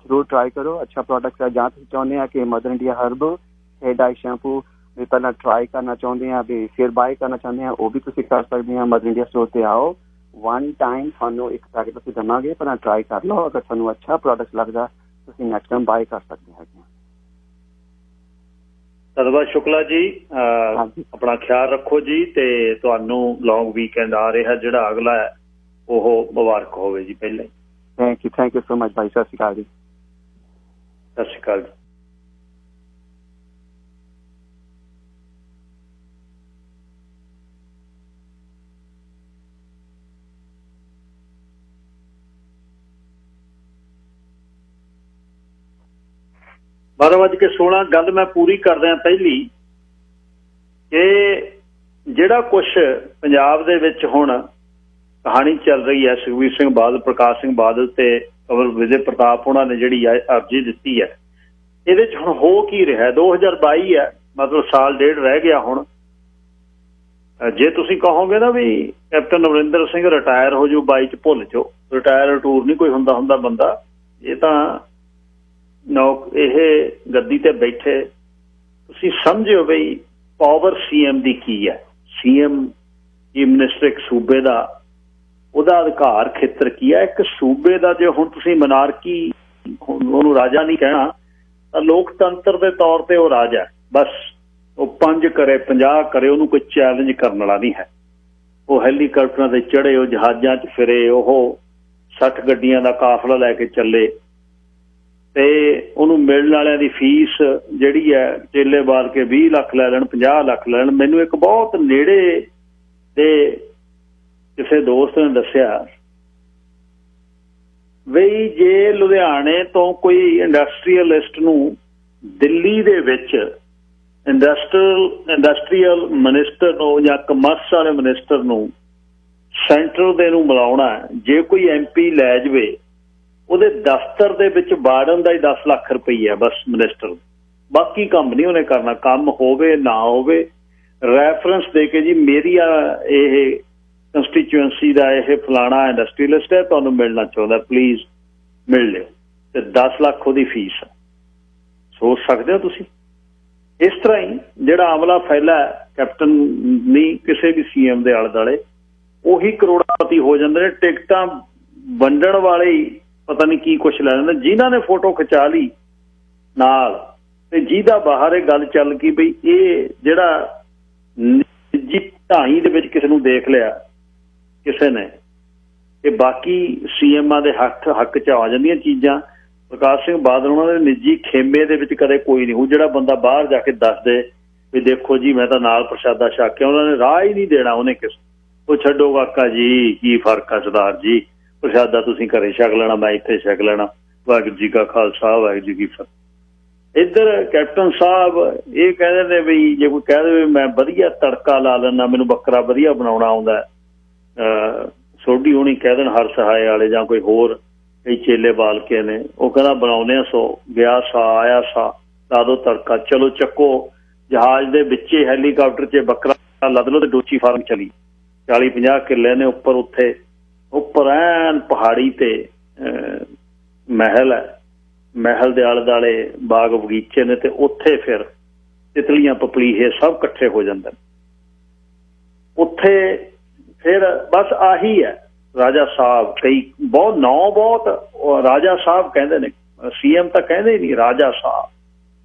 ਜ਼ਰੂਰ ਟਰਾਈ ਕਰੋ, ਅੱਛਾ ਪ੍ਰੋਡਕਟ ਹੈ। ਜਾਂ ਤੁਸੀਂ ਚਾਹੁੰਦੇ ਆ ਕਿ ਮਦਰ ਇੰਡੀਆ ਹਰਬਲ ਹੇਅਰ ਡਾਈ ਸ਼ੈਂਪੂ ਵੀ ਪਹਿਲਾਂ ਟਰਾਈ ਕਰਨਾ ਚਾਹੁੰਦੇ ਆ ਵੀ ਫਿਰ ਬਾਏ ਕਰਨਾ ਚਾਹੁੰਦੇ ਆ, ਉਹ ਵੀ ਤੁਸੀਂ ਕਰ ਸਕਦੇ ਆ। ਮਦਰ ਇੰਡੀਆ ਸਟੋਰ ਤੇ ਆਓ, 1 ਟਾਈਮ ਤੁਹਾਨੂੰ ਇੱਕ ਪੈਕਟ ਅਸੀਂ ਦੇਵਾਂਗੇ, ਪਹਿਲਾਂ ਟਰਾਈ ਕਰ ਲਓ। ਅਗਰ ਤੁਹਾਨੂੰ ਅੱਛਾ ਪ੍ਰੋਡਕਟ ਲੱਗਦਾ ਤੁਸੀਂ ਨੈਕਸਟ ਟਾਈਮ ਬਾਏ ਕਰ ਸਕਦੇ ਹੈਗੇ। ਧੰਨਵਾਦ ਸ਼ੁਕਲਾ ਜੀ, ਆਪਣਾ ਖਿਆਲ ਰੱਖੋ ਜੀ, ਤੇ ਤੁਹਾਨੂੰ ਲੌਂਗ ਵੀਕਐਂਡ ਆ ਰਿਹਾ ਜਿਹੜਾ ਅਗਲਾ ਹੈ ਉਹ ਮੁਬਾਰਕ ਹੋਵੇ ਜੀ। ਪਹਿਲਾਂ ਹੀ ਥੈਂਕ ਯੂ ਸੋ ਮਚ ਭਾਈ। ਸਤਿ ਸ਼੍ਰੀ ਅਕਾਲ ਜੀ। ਸਤਿ ਸ਼੍ਰੀ ਅਕਾਲ ਜੀ। $12:16 ਗੱਲ ਮੈਂ ਪੂਰੀ ਕਰ ਰਿਹਾ ਪਹਿਲੀ, ਕਿ ਜਿਹੜਾ ਕੁਛ ਪੰਜਾਬ ਦੇ ਵਿੱਚ ਹੁਣ ਕਹਾਣੀ ਚੱਲ ਰਹੀ ਹੈ, ਸੁਖਬੀਰ ਸਿੰਘ ਬਾਦਲ, ਪ੍ਰਕਾਸ਼ ਸਿੰਘ ਬਾਦਲ ਤੇ ਕੰਵਰ ਵਿਜੇ ਪ੍ਰਤਾਪ ਉਹਨਾਂ ਨੇ ਜਿਹੜੀ ਅਰਜ਼ੀ ਦਿੱਤੀ ਹੈ, ਇਹਦੇ 'ਚ ਹੁਣ ਹੋ ਕੀ ਰਿਹਾ? 2022 ਹੈ, ਮਤਲਬ ਸਾਲ ਡੇਢ ਰਹਿ ਗਿਆ ਹੁਣ। ਜੇ ਤੁਸੀਂ ਕਹੋਗੇ ਨਾ ਵੀ ਕੈਪਟਨ ਅਮਰਿੰਦਰ ਸਿੰਘ ਰਿਟਾਇਰ ਹੋ ਜਾਊ 22 'ਚ, ਭੁੱਲ ਜਾਓ। ਰਿਟਾਇਰ ਟੂਰ ਨਹੀਂ ਕੋਈ ਹੁੰਦਾ ਬੰਦਾ। ਇਹ ਤਾਂ ਇਹ ਗੱਦੀ ਤੇ ਬੈਠੇ ਤੁਸੀਂ ਸਮਝਿਓ ਬਈ ਪਾਵਰ CM ਦੀ ਕੀ ਹੈ। CM ਚੀਫ ਮਿਨਿਸਟਰ ਇੱਕ ਸੂਬੇ ਦਾ, ਉਹਦਾ ਅਧਿਕਾਰ ਖੇਤਰ ਕੀ ਹੈ। ਇੱਕ ਸੂਬੇ ਦਾ ਜੇ ਹੁਣ ਤੁਸੀਂ ਮਨਾਰਕੀ, ਉਹਨੂੰ ਰਾਜਾ ਨਹੀਂ ਕਹਿਣਾ, ਤਾਂ ਲੋਕਤੰਤਰ ਦੇ ਤੌਰ ਤੇ ਉਹ ਰਾਜਾ। ਬਸ ਉਹ 5 ਕਰੇ 50 ਕਰੇ, ਉਹਨੂੰ ਕੋਈ ਚੈਲੰਜ ਕਰਨ ਵਾਲਾ ਨਹੀਂ ਹੈ। ਉਹ ਹੈਲੀਕਾਪਟਰਾਂ ਤੇ ਚੜੇ, ਉਹ ਜਹਾਜ਼ਾਂ 'ਚ ਫਿਰੇ, ਉਹ 60 ਗੱਡੀਆਂ ਦਾ ਕਾਫਲਾ ਲੈ ਕੇ ਚੱਲੇ, ਤੇ ਉਹਨੂੰ ਮਿਲਣ ਵਾਲਿਆਂ ਦੀ ਫੀਸ ਜਿਹੜੀ ਹੈ ਚੇਲੇ ਬਾਲ ਕੇ 20 ਲੱਖ ਲੈ ਲੈਣ, 50 ਲੱਖ ਲੈ ਲੈਣ। ਮੈਨੂੰ ਇੱਕ ਬਹੁਤ ਨੇੜੇ ਦੇ ਕਿਸੇ ਦੋਸਤ ਨੇ ਦੱਸਿਆ ਬਈ ਜੇ ਲੁਧਿਆਣੇ ਤੋਂ ਕੋਈ ਇੰਡਸਟਰੀਅਲਿਸਟ ਨੂੰ ਦਿੱਲੀ ਦੇ ਵਿੱਚ ਇੰਡਸਟਰੀਅਲ ਮਿਨਿਸਟਰ ਨੂੰ ਜਾਂ ਕਮਰਸ ਵਾਲੇ ਮਿਨਿਸਟਰ ਨੂੰ ਸੈਂਟਰ ਦੇ ਨੂੰ ਬੁਲਾਉਣਾ, ਜੇ ਕੋਈ MP ਲੈ ਜਾਵੇ, ਉਹਦੇ ਦਫ਼ਤਰ ਦੇ ਵਿੱਚ ਵਾੜਨ ਦਾ ਹੀ 10 ਲੱਖ ਰੁਪਈਆ ਬਸ ਮਿਨਿਸਟਰ। ਬਾਕੀ ਕੰਮ ਨਹੀਂ ਉਹਨੇ ਕਰਨਾ, ਕੰਮ ਹੋਵੇ ਨਾ ਹੋਵੇ। ਰੈਫਰੈਂਸ ਦੇ ਕੇ ਜੀ ਮੇਰੀ ਇਹ ਕੰਸਟੀਚੁਐਂਸੀ ਦਾ ਇਹ ਫਲਾਣਾ ਇੰਡਸਟਰੀਅਲਿਸਟ ਹੈ, ਤੁਹਾਨੂੰ ਮਿਲਣਾ ਚਾਹੁੰਦਾ, ਪਲੀਜ਼ ਮਿਲ ਲਿਓ, ਤੇ 10 ਲੱਖ ਉਹਦੀ ਫੀਸ। ਸੋਚ ਸਕਦੇ ਹੋ ਤੁਸੀਂ? ਇਸ ਤਰ੍ਹਾਂ ਹੀ ਜਿਹੜਾ ਅਮਲਾ ਫੈਲਾ ਕੈਪਟਨ ਨਹੀਂ ਕਿਸੇ ਵੀ CM ਦੇ ਆਲੇ ਦੁਆਲੇ, ਉਹੀ ਕਰੋੜਾਪਤੀ ਹੋ ਜਾਂਦੇ ਨੇ। ਟਿਕਟਾਂ ਵੰਡਣ ਵਾਲੇ ਹੀ ਪਤਾ ਨਹੀਂ ਕੀ ਕੁਛ ਲੈ ਲੈਂਦੇ, ਜਿਨ੍ਹਾਂ ਨੇ ਫੋਟੋ ਖਿਚਾ ਲਈ ਨਾਲ, ਤੇ ਜਿਹਦਾ ਬਾਹਰ ਇਹ ਗੱਲ ਚੱਲ ਗਈ ਬਈ ਇਹ ਜਿਹੜਾ ਨਿੱਜੀ ਢਾਈ ਦੇ ਵਿੱਚ ਕਿਸੇ ਨੂੰ ਦੇਖ ਲਿਆ ਕਿਸੇ ਨੇ, ਤੇ ਬਾਕੀ CMਾਂ ਦੇ ਹੱਕ 'ਚ ਆ ਜਾਂਦੀਆਂ ਚੀਜ਼ਾਂ। ਪ੍ਰਕਾਸ਼ ਸਿੰਘ ਬਾਦਲ ਉਹਨਾਂ ਦੇ ਨਿੱਜੀ ਖੇਮੇ ਦੇ ਵਿੱਚ ਕਦੇ ਕੋਈ ਨਹੀਂ ਹੋ ਜਿਹੜਾ ਬੰਦਾ ਬਾਹਰ ਜਾ ਕੇ ਦੱਸ ਦੇ ਵੀ ਦੇਖੋ ਜੀ ਮੈਂ ਤਾਂ ਨਾਲ ਪ੍ਰਸ਼ਾਦਾ ਛਕ ਕੇ, ਉਹਨਾਂ ਨੇ ਰਾਹ ਹੀ ਨਹੀਂ ਦੇਣਾ ਉਹਨੇ ਕਿਸੇ। ਉਹ ਛੱਡੋ ਕਾਕਾ ਜੀ, ਕੀ ਫਰਕ ਆ ਸਰਦਾਰ ਜੀ, ਪ੍ਰਸ਼ਾਦਾ ਤੁਸੀਂ ਘਰੇ ਛਕ ਲੈਣਾ, ਮੈਂ ਇੱਥੇ ਛਕ ਲੈਣਾ, ਵਾਹਿਗੁਰੂ ਜੀ ਕਾ ਖਾਲਸਾ ਵਾਹਿਗੁਰੂ ਜੀ ਕੀ ਫਤਿਹ। ਇੱਧਰ ਕੈਪਟਨ ਸਾਹਿਬ ਇਹ ਕਹਿੰਦੇ ਨੇ ਵੀ ਜੇ ਕੋਈ ਕਹਿ ਦੇਵੇ ਮੈਂ ਵਧੀਆ ਤੜਕਾ ਲਾ ਲੈਂਦਾ, ਮੈਨੂੰ ਬੱਕਰਾ ਵਧੀਆ ਬਣਾਉਣਾ ਆਉਂਦਾ, ਸੋਢੀ ਹੋਣੀ ਕਹਿ ਦੇਣ ਹਰ ਸਹਾਏ ਵਾਲੇ ਜਾਂ ਕੋਈ ਹੋਰ ਕਈ ਚੇਲੇ ਬਾਲ ਕੇ ਨੇ, ਉਹ ਕਹਿੰਦਾ ਬਣਾਉਂਦੇ ਆ, ਸੋ ਗਿਆ ਸਾ ਆਇਆ ਸਾ, ਲਾ ਦੋ ਤੜਕਾ, ਚਲੋ ਚੱਕੋ ਜਹਾਜ਼ ਦੇ ਵਿੱਚ ਹੈਲੀਕਾਪਟਰ 'ਚ ਬੱਕਰਾ ਲੱਦ ਲਓ ਤੇ ਡੋਚੀ ਫਾਰਮ ਚਲੀ। 40-50 ਕਿੱਲੇ ਨੇ ਉੱਪਰ, ਉੱਥੇ ਉੱਪਰ ਐਨ ਪਹਾੜੀ ਤੇ ਮਹਿਲ ਹੈ, ਮਹਿਲ ਦੇ ਆਲੇ ਦੁਆਲੇ ਬਾਗ ਬਗੀਚੇ ਨੇ, ਤੇ ਉੱਥੇ ਫਿਰ ਤਿਤਲੀਆਂ ਪਪਲੀਹੇ ਸਭ ਇਕੱਠੇ ਹੋ ਜਾਂਦੇ ਨੇ ਉੱਥੇ। ਫਿਰ ਬਸ ਆਹੀ ਹੈ ਰਾਜਾ ਸਾਹਿਬ, ਕਈ ਬਹੁਤ ਰਾਜਾ ਸਾਹਿਬ ਕਹਿੰਦੇ ਨੇ, CM ਤਾਂ ਕਹਿੰਦੇ ਹੀ ਨਹੀਂ, ਰਾਜਾ ਸਾਹਿਬ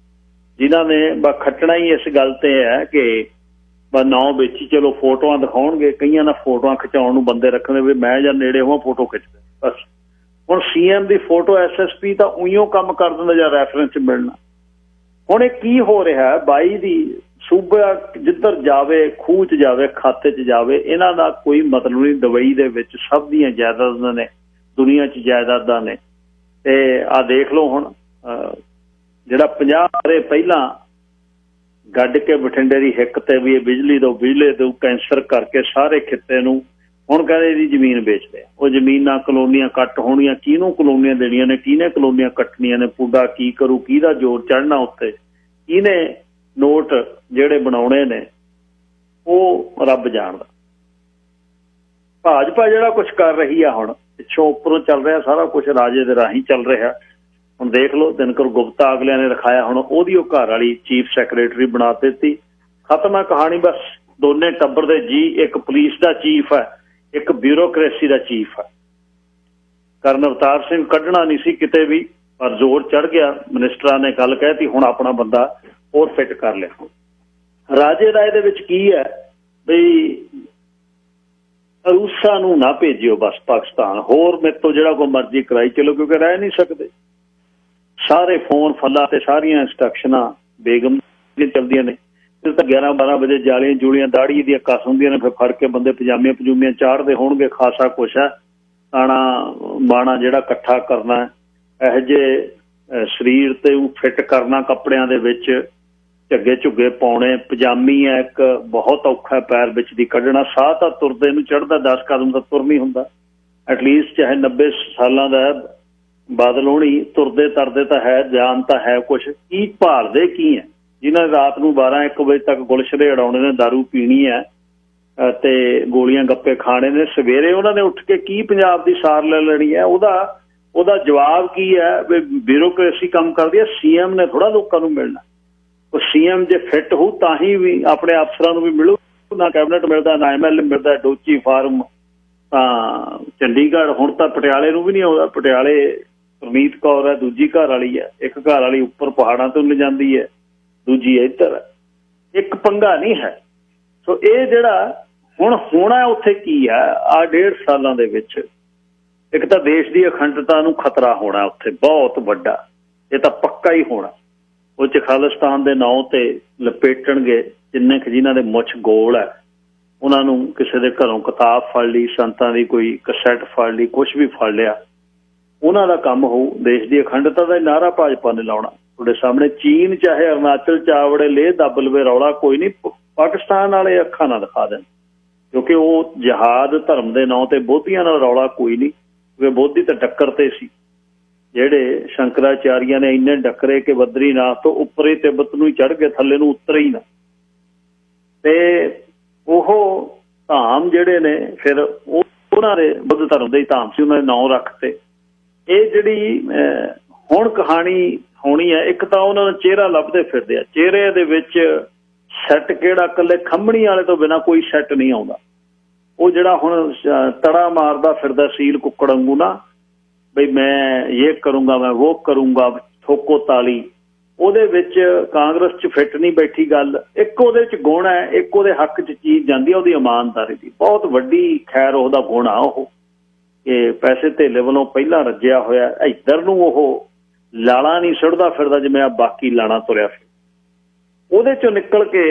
ਜਿਨ੍ਹਾਂ ਨੇ ਖੱਟਣਾ ਹੀ ਇਸ ਗੱਲ ਤੇ ਹੈ ਕਿ ਨਾਂ ਵਿੱਚ ਹੀ ਚਲੋ ਫੋਟੋਆਂ ਦਿਖਾਉਣਗੇ, ਕਈਆਂ ਨਾਲ ਫੋਟੋਆਂ ਖਿਚਾਉਣ ਨੂੰ ਬੰਦੇ ਰੱਖਣੇ ਵੀ ਮੈਂ ਜਾਂ ਨੇੜੇ ਹੋਵਾਂ ਫੋਟੋ ਖਿੱਚਦੇ ਬਸ। ਹੁਣ CM ਦੀ ਫੋਟੋ SSP ਤਾਂ ਉਈਓ ਕੰਮ ਕਰ ਦਿੰਦਾ ਜਾਂ ਰੈਫਰੈਂਸ ਮਿਲਣਾ। ਹੁਣ ਇਹ ਕੀ ਹੋ ਰਿਹਾ, ਬਾਈ ਦੀ ਸੂਬਾ ਜਿੱਧਰ ਜਾਵੇ, ਖੂਹ 'ਚ ਜਾਵੇ, ਖਾਤੇ 'ਚ ਜਾਵੇ, ਇਹਨਾਂ ਦਾ ਕੋਈ ਮਤਲਬ ਨਹੀਂ। ਦੁਬਈ ਦੇ ਵਿੱਚ ਸਭ ਦੀਆਂ ਜਾਇਦਾਦਾਂ ਨੇ, ਦੁਨੀਆ 'ਚ ਜਾਇਦਾਦਾਂ ਨੇ। ਤੇ ਆਹ ਦੇਖ ਲਓ ਹੁਣ ਜਿਹੜਾ 50 ਵਰ੍ਹੇ ਪਹਿਲਾਂ ਗੱਡ ਕੇ ਬਠਿੰਡੇ ਦੀ ਹਿੱਕ ਤੇ ਵੀ ਇਹ ਬਿਜਲੀ ਦੋ ਕੈਂਸਰ ਕਰਕੇ ਸਾਰੇ ਖਿੱਤੇ ਨੂੰ, ਹੁਣ ਕਹਿੰਦੇ ਇਹਦੀ ਜ਼ਮੀਨ ਵੇਚਦੇ ਆ। ਉਹ ਜ਼ਮੀਨਾਂ ਕਲੋਨੀਆਂ ਕੱਟ ਹੋਣੀਆਂ, ਕਿਹਨੂੰ ਕਲੋਨੀਆਂ ਦੇਣੀਆਂ ਨੇ, ਕਿਹਨੇ ਕਲੋਨੀਆਂ ਕੱਟਣੀਆਂ ਨੇ, ਪੁੱਡਾ ਕੀ ਕਰੂ, ਕਿਹਦਾ ਜ਼ੋਰ ਚੜ੍ਹਨਾ ਉੱਤੇ, ਕਿਹਨੇ ਨੋਟ ਜਿਹੜੇ ਬਣਾਉਣੇ ਨੇ, ਉਹ ਰੱਬ ਜਾਣਦਾ। ਭਾਜਪਾ ਜਿਹੜਾ ਕੁਛ ਕਰ ਰਹੀ ਆ ਹੁਣ ਪਿੱਛੋਂ ਉੱਪਰੋਂ ਚੱਲ ਰਿਹਾ ਸਾਰਾ ਕੁਛ, ਰਾਜੇ ਦੇ ਰਾਹੀਂ ਚੱਲ ਰਿਹਾ। ਹੁਣ ਦੇਖ ਲਓ ਦਿਨਕਰ ਗੁਪਤਾ ਅਗਲਿਆਂ ਨੇ ਰਖਾਇਆ, ਹੁਣ ਉਹਦੀ ਉਹ ਘਰ ਵਾਲੀ ਚੀਫ ਸੈਕਟਰੀ ਬਣਾ ਦਿੱਤੀ। ਖਤਮ ਹੈ ਕਹਾਣੀ ਬਸ। ਦੋਨੇ ਟੱਬਰ ਦੇ ਜੀ, ਇੱਕ ਪੁਲਿਸ ਦਾ ਚੀਫ ਹੈ, ਇੱਕ ਬਿਊਰੋਕ੍ਰੇਸੀ ਦਾ ਚੀਫ ਹੈ। ਕਰਨ ਅਵਤਾਰ ਸਿੰਘ ਕੱਢਣਾ ਨਹੀਂ ਸੀ ਕਿਤੇ ਵੀ, ਪਰ ਜ਼ੋਰ ਚੜ ਗਿਆ, ਮਿਨਿਸਟਰਾਂ ਨੇ ਗੱਲ ਕਹਿਤੀ, ਹੁਣ ਆਪਣਾ ਬੰਦਾ ਹੋਰ ਫਿੱਟ ਕਰ ਲਿਆ। ਰਾਜੇ ਦਾ ਇਹਦੇ ਵਿੱਚ ਕੀ ਹੈ ਬਈ ਰੂਸਾਂ ਨੂੰ ਨਾ ਭੇਜਿਓ ਬਸ ਪਾਕਿਸਤਾਨ, ਹੋਰ ਮੇਰੇ ਤੋਂ ਜਿਹੜਾ ਕੋਈ ਮਰਜ਼ੀ ਕਰਾਈ ਚਲੋ, ਕਿਉਂਕਿ ਰਹਿ ਨਹੀਂ ਸਕਦੇ। ਸਾਰੇ ਫੋਨ ਫੱਲਾ ਤੇ ਸਾਰੀਆਂ ਇੰਸਟਰਕਸ਼ਨਾਂ ਬੇਗਮ ਦੀਆਂ ਚੱਲਦੀਆਂ ਨੇ। ਫਿਰ ਤਾਂ 11-12 ਵਜੇ ਜਾਲੀਆਂ ਜੂਲੀਆਂ ਦਾੜੀ ਦੀਆਂ ਕੱਸ ਹੁੰਦੀਆਂ ਨੇ, ਫਿਰ ਫੜ ਕੇ ਬੰਦੇ ਪਜਾਮੀਆਂ ਪਜੂਮੀਆਂ ਚਾੜਦੇ ਹੋਣਗੇ। ਖਾਸਾ ਕੁਛ ਹੈ ਤਾਣਾ ਬਾਣਾ ਜਿਹੜਾ ਇਕੱਠਾ ਕਰਨਾ, ਇਹੋ ਜਿਹੇ ਸਰੀਰ ਤੇ ਉਹ ਫਿੱਟ ਕਰਨਾ ਕੱਪੜਿਆਂ ਦੇ ਵਿੱਚ, ਝੱਗੇ ਝੁੱਗੇ ਪਾਉਣੇ, ਪਜਾਮੀ ਹੈ ਇੱਕ ਬਹੁਤ ਔਖਾ ਪੈਰ ਵਿੱਚ ਦੀ ਕੱਢਣਾ। ਸਾਹ ਤਾਂ ਤੁਰਦੇ ਨੂੰ ਚੜ੍ਹਦਾ 10 ਕਦਮ ਦਾ ਤੁਰ ਨਹੀਂ ਹੁੰਦਾ। ਐਟਲੀਸਟ ਚਾਹੇ 90 ਸਾਲਾਂ ਦਾ ਬਾਦਲ ਹੋਣੀ, ਤੁਰਦੇ ਤਰਦੇ ਤਾਂ ਹੈ, ਜਾਨ ਤਾਂ ਹੈ ਕੁਛ। ਕੀ ਭਾਲਦੇ ਕੀ ਹੈ ਜਿਨ੍ਹਾਂ ਨੇ ਰਾਤ ਨੂੰ 12-1 ਵਜੇ ਤੱਕ ਗੁਲਸ਼ਰੇ ਉਡਾਉਣੇ ਨੇ, ਦਾਰੂ ਪੀਣੀ ਹੈ ਤੇ ਗੋਲੀਆਂ ਗੱਪੇ ਖਾਣੇ ਨੇ। ਸਵੇਰੇ ਉਹਨਾਂ ਨੇ ਉੱਠ ਕੇ ਕੀ ਪੰਜਾਬ ਦੀ ਸਾਰ ਲੈ ਲੈਣੀ ਹੈ? ਉਹਦਾ ਜਵਾਬ ਕੀ ਹੈ? ਵੀ ਬਿਊਰੋਕ੍ਰੇਸੀ ਕੰਮ ਕਰਦੀ ਹੈ। CM ਨੇ ਥੋੜ੍ਹਾ ਲੋਕਾਂ ਨੂੰ ਮਿਲਣਾ। ਉਹ CM ਜੇ ਫਿੱਟ ਹੋਊ ਤਾਂ ਹੀ ਵੀ ਆਪਣੇ ਅਫਸਰਾਂ ਨੂੰ ਵੀ ਮਿਲੂ। ਨਾ ਕੈਬਨਿਟ ਮਿਲਦਾ, ਨਾ MLA ਮਿਲਦਾ। ਡੋਚੀ ਫਾਰਮ ਤਾਂ ਚੰਡੀਗੜ੍ਹ, ਹੁਣ ਤਾਂ ਪਟਿਆਲੇ ਨੂੰ ਵੀ ਨਹੀਂ ਆਉਂਦਾ। ਪਟਿਆਲੇ ਪਰਨੀਤ ਕੌਰ ਹੈ, ਦੂਜੀ ਘਰ ਵਾਲੀ ਹੈ। ਇੱਕ ਘਰ ਵਾਲੀ ਉੱਪਰ ਪਹਾੜਾਂ ਤੋਂ ਲਿਜਾਂਦੀ ਹੈ, ਦੂਜੀ ਇੱਧਰ ਹੈ। ਇੱਕ ਪੰਗਾ ਨਹੀਂ ਹੈ। ਸੋ ਇਹ ਜਿਹੜਾ ਹੁਣ ਹੋਣਾ ਉੱਥੇ ਕੀ ਹੈ ਆਹ 1.5 ਸਾਲਾਂ ਦੇ ਵਿੱਚ, ਇੱਕ ਤਾਂ ਦੇਸ਼ ਦੀ ਅਖੰਡਤਾ ਨੂੰ ਖਤਰਾ ਹੋਣਾ ਉੱਥੇ ਬਹੁਤ ਵੱਡਾ। ਇਹ ਤਾਂ ਪੱਕਾ ਹੀ ਹੋਣਾ। ਉਹ 'ਚ ਖਾਲਿਸਤਾਨ ਦੇ ਨਾਂ ਤੇ ਲਪੇਟਣਗੇ ਜਿੰਨੇ ਕੁ ਜਿਨ੍ਹਾਂ ਦੇ ਮੁੱਛ ਗੋਲ ਹੈ। ਉਹਨਾਂ ਨੂੰ ਕਿਸੇ ਦੇ ਘਰੋਂ ਕਿਤਾਬ ਫੜ ਲਈ, ਸੰਤਾਂ ਦੀ ਕੋਈ ਕਸੈਟ ਫੜ ਲਈ, ਕੁਛ ਵੀ ਫੜ ਲਿਆ, ਉਹਨਾਂ ਦਾ ਕੰਮ ਹੋਊ। ਦੇਸ਼ ਦੀ ਅਖੰਡਤਾ ਦਾ ਨਾਅਰਾ ਭਾਜਪਾ ਨੇ ਲਾਉਣਾ। ਤੁਹਾਡੇ ਸਾਹਮਣੇ ਚੀਨ ਚਾਹੇ ਅਰੁਣਾਚਲ ਚਾਵੜੇ ਲੇਹ ਦੱਬ ਲਵੇ, ਰੌਲਾ ਕੋਈ ਨਹੀਂ। ਪਾਕਿਸਤਾਨ ਵਾਲੇ ਅੱਖਾਂ ਨਾ ਦਿਖਾ ਦੇਣ, ਕਿਉਂਕਿ ਉਹ ਜਹਾਦ ਧਰਮ ਦੇ ਨਾਂ ਤੇ ਬੋਧੀਆਂ ਨਾਲ ਰੌਲਾ ਕੋਈ ਨਹੀਂ। ਕਿਉਂਕਿ ਬੋਧੀ ਤਾਂ ਟੱਕਰ ਤੇ ਸੀ, ਜਿਹੜੇ ਸ਼ੰਕਰਾਚਾਰੀਆਂ ਨੇ ਇੰਨੇ ਡੱਕਰੇ ਕਿ ਬਦਰੀਨਾਥ ਤੋਂ ਉੱਪਰ ਹੀ ਤਿੱਬਤ ਨੂੰ ਹੀ ਚੜ੍ਹ ਕੇ ਥੱਲੇ ਨੂੰ ਉਤਰੇ ਹੀ ਨਾ। ਤੇ ਉਹ ਧਾਮ ਜਿਹੜੇ ਨੇ ਫਿਰ ਉਹਨਾਂ ਦੇ ਬੁੱਧ ਧਰਮ ਦੇ ਹੀ ਧਾਮ ਸੀ, ਉਹਨਾਂ ਦੇ ਨਾਂ ਰੱਖਤੇ। ਇਹ ਜਿਹੜੀ ਹੁਣ ਕਹਾਣੀ ਹੋਣੀ ਹੈ, ਇੱਕ ਤਾਂ ਉਹਨਾਂ ਦਾ ਚਿਹਰਾ ਲੱਭਦੇ ਫਿਰਦੇ ਆ। ਚਿਹਰੇ ਦੇ ਵਿੱਚ ਸੈੱਟ ਕਿਹੜਾ? ਇਕੱਲੇ ਖੰਮਣੀ ਵਾਲੇ ਤੋਂ ਬਿਨਾਂ ਕੋਈ ਸੈੱਟ ਨਹੀਂ ਆਉਂਦਾ। ਉਹ ਜਿਹੜਾ ਹੁਣ ਤੜਾ ਮਾਰਦਾ ਫਿਰਦਾ ਸੀਲ ਕੁੱਕੜ ਵਾਂਗੂ ਨਾ, ਬਈ ਮੈਂ ਇਹ ਕਰੂੰਗਾ, ਮੈਂ ਉਹ ਕਰੂੰਗਾ, ਠੋਕੋ ਤਾਲੀ, ਉਹਦੇ ਵਿੱਚ ਕਾਂਗਰਸ 'ਚ ਫਿੱਟ ਨਹੀਂ ਬੈਠੀ ਗੱਲ। ਇੱਕ ਉਹਦੇ 'ਚ ਗੁਣ ਹੈ, ਇੱਕ ਉਹਦੇ ਹੱਕ 'ਚ ਚੀਜ਼ ਜਾਂਦੀ ਹੈ, ਉਹਦੀ ਇਮਾਨਦਾਰੀ ਦੀ। ਬਹੁਤ ਵੱਡੀ ਖੈਰ ਉਹਦਾ ਗੁਣ ਆ ਉਹ, ਕਿ ਪੈਸੇ ਧੇਲੇ ਵੱਲੋਂ ਪਹਿਲਾਂ ਰੱਜਿਆ ਹੋਇਆ। ਇੱਧਰ ਨੂੰ ਉਹ ਲਾਲਾ ਨਹੀਂ ਸੁੱਟਦਾ ਫਿਰਦਾ ਜਿਵੇਂ ਆ ਬਾਕੀ ਲਾਣਾ ਤੁਰਿਆ ਫਿਰ। ਉਹਦੇ ਚੋਂ ਨਿਕਲ ਕੇ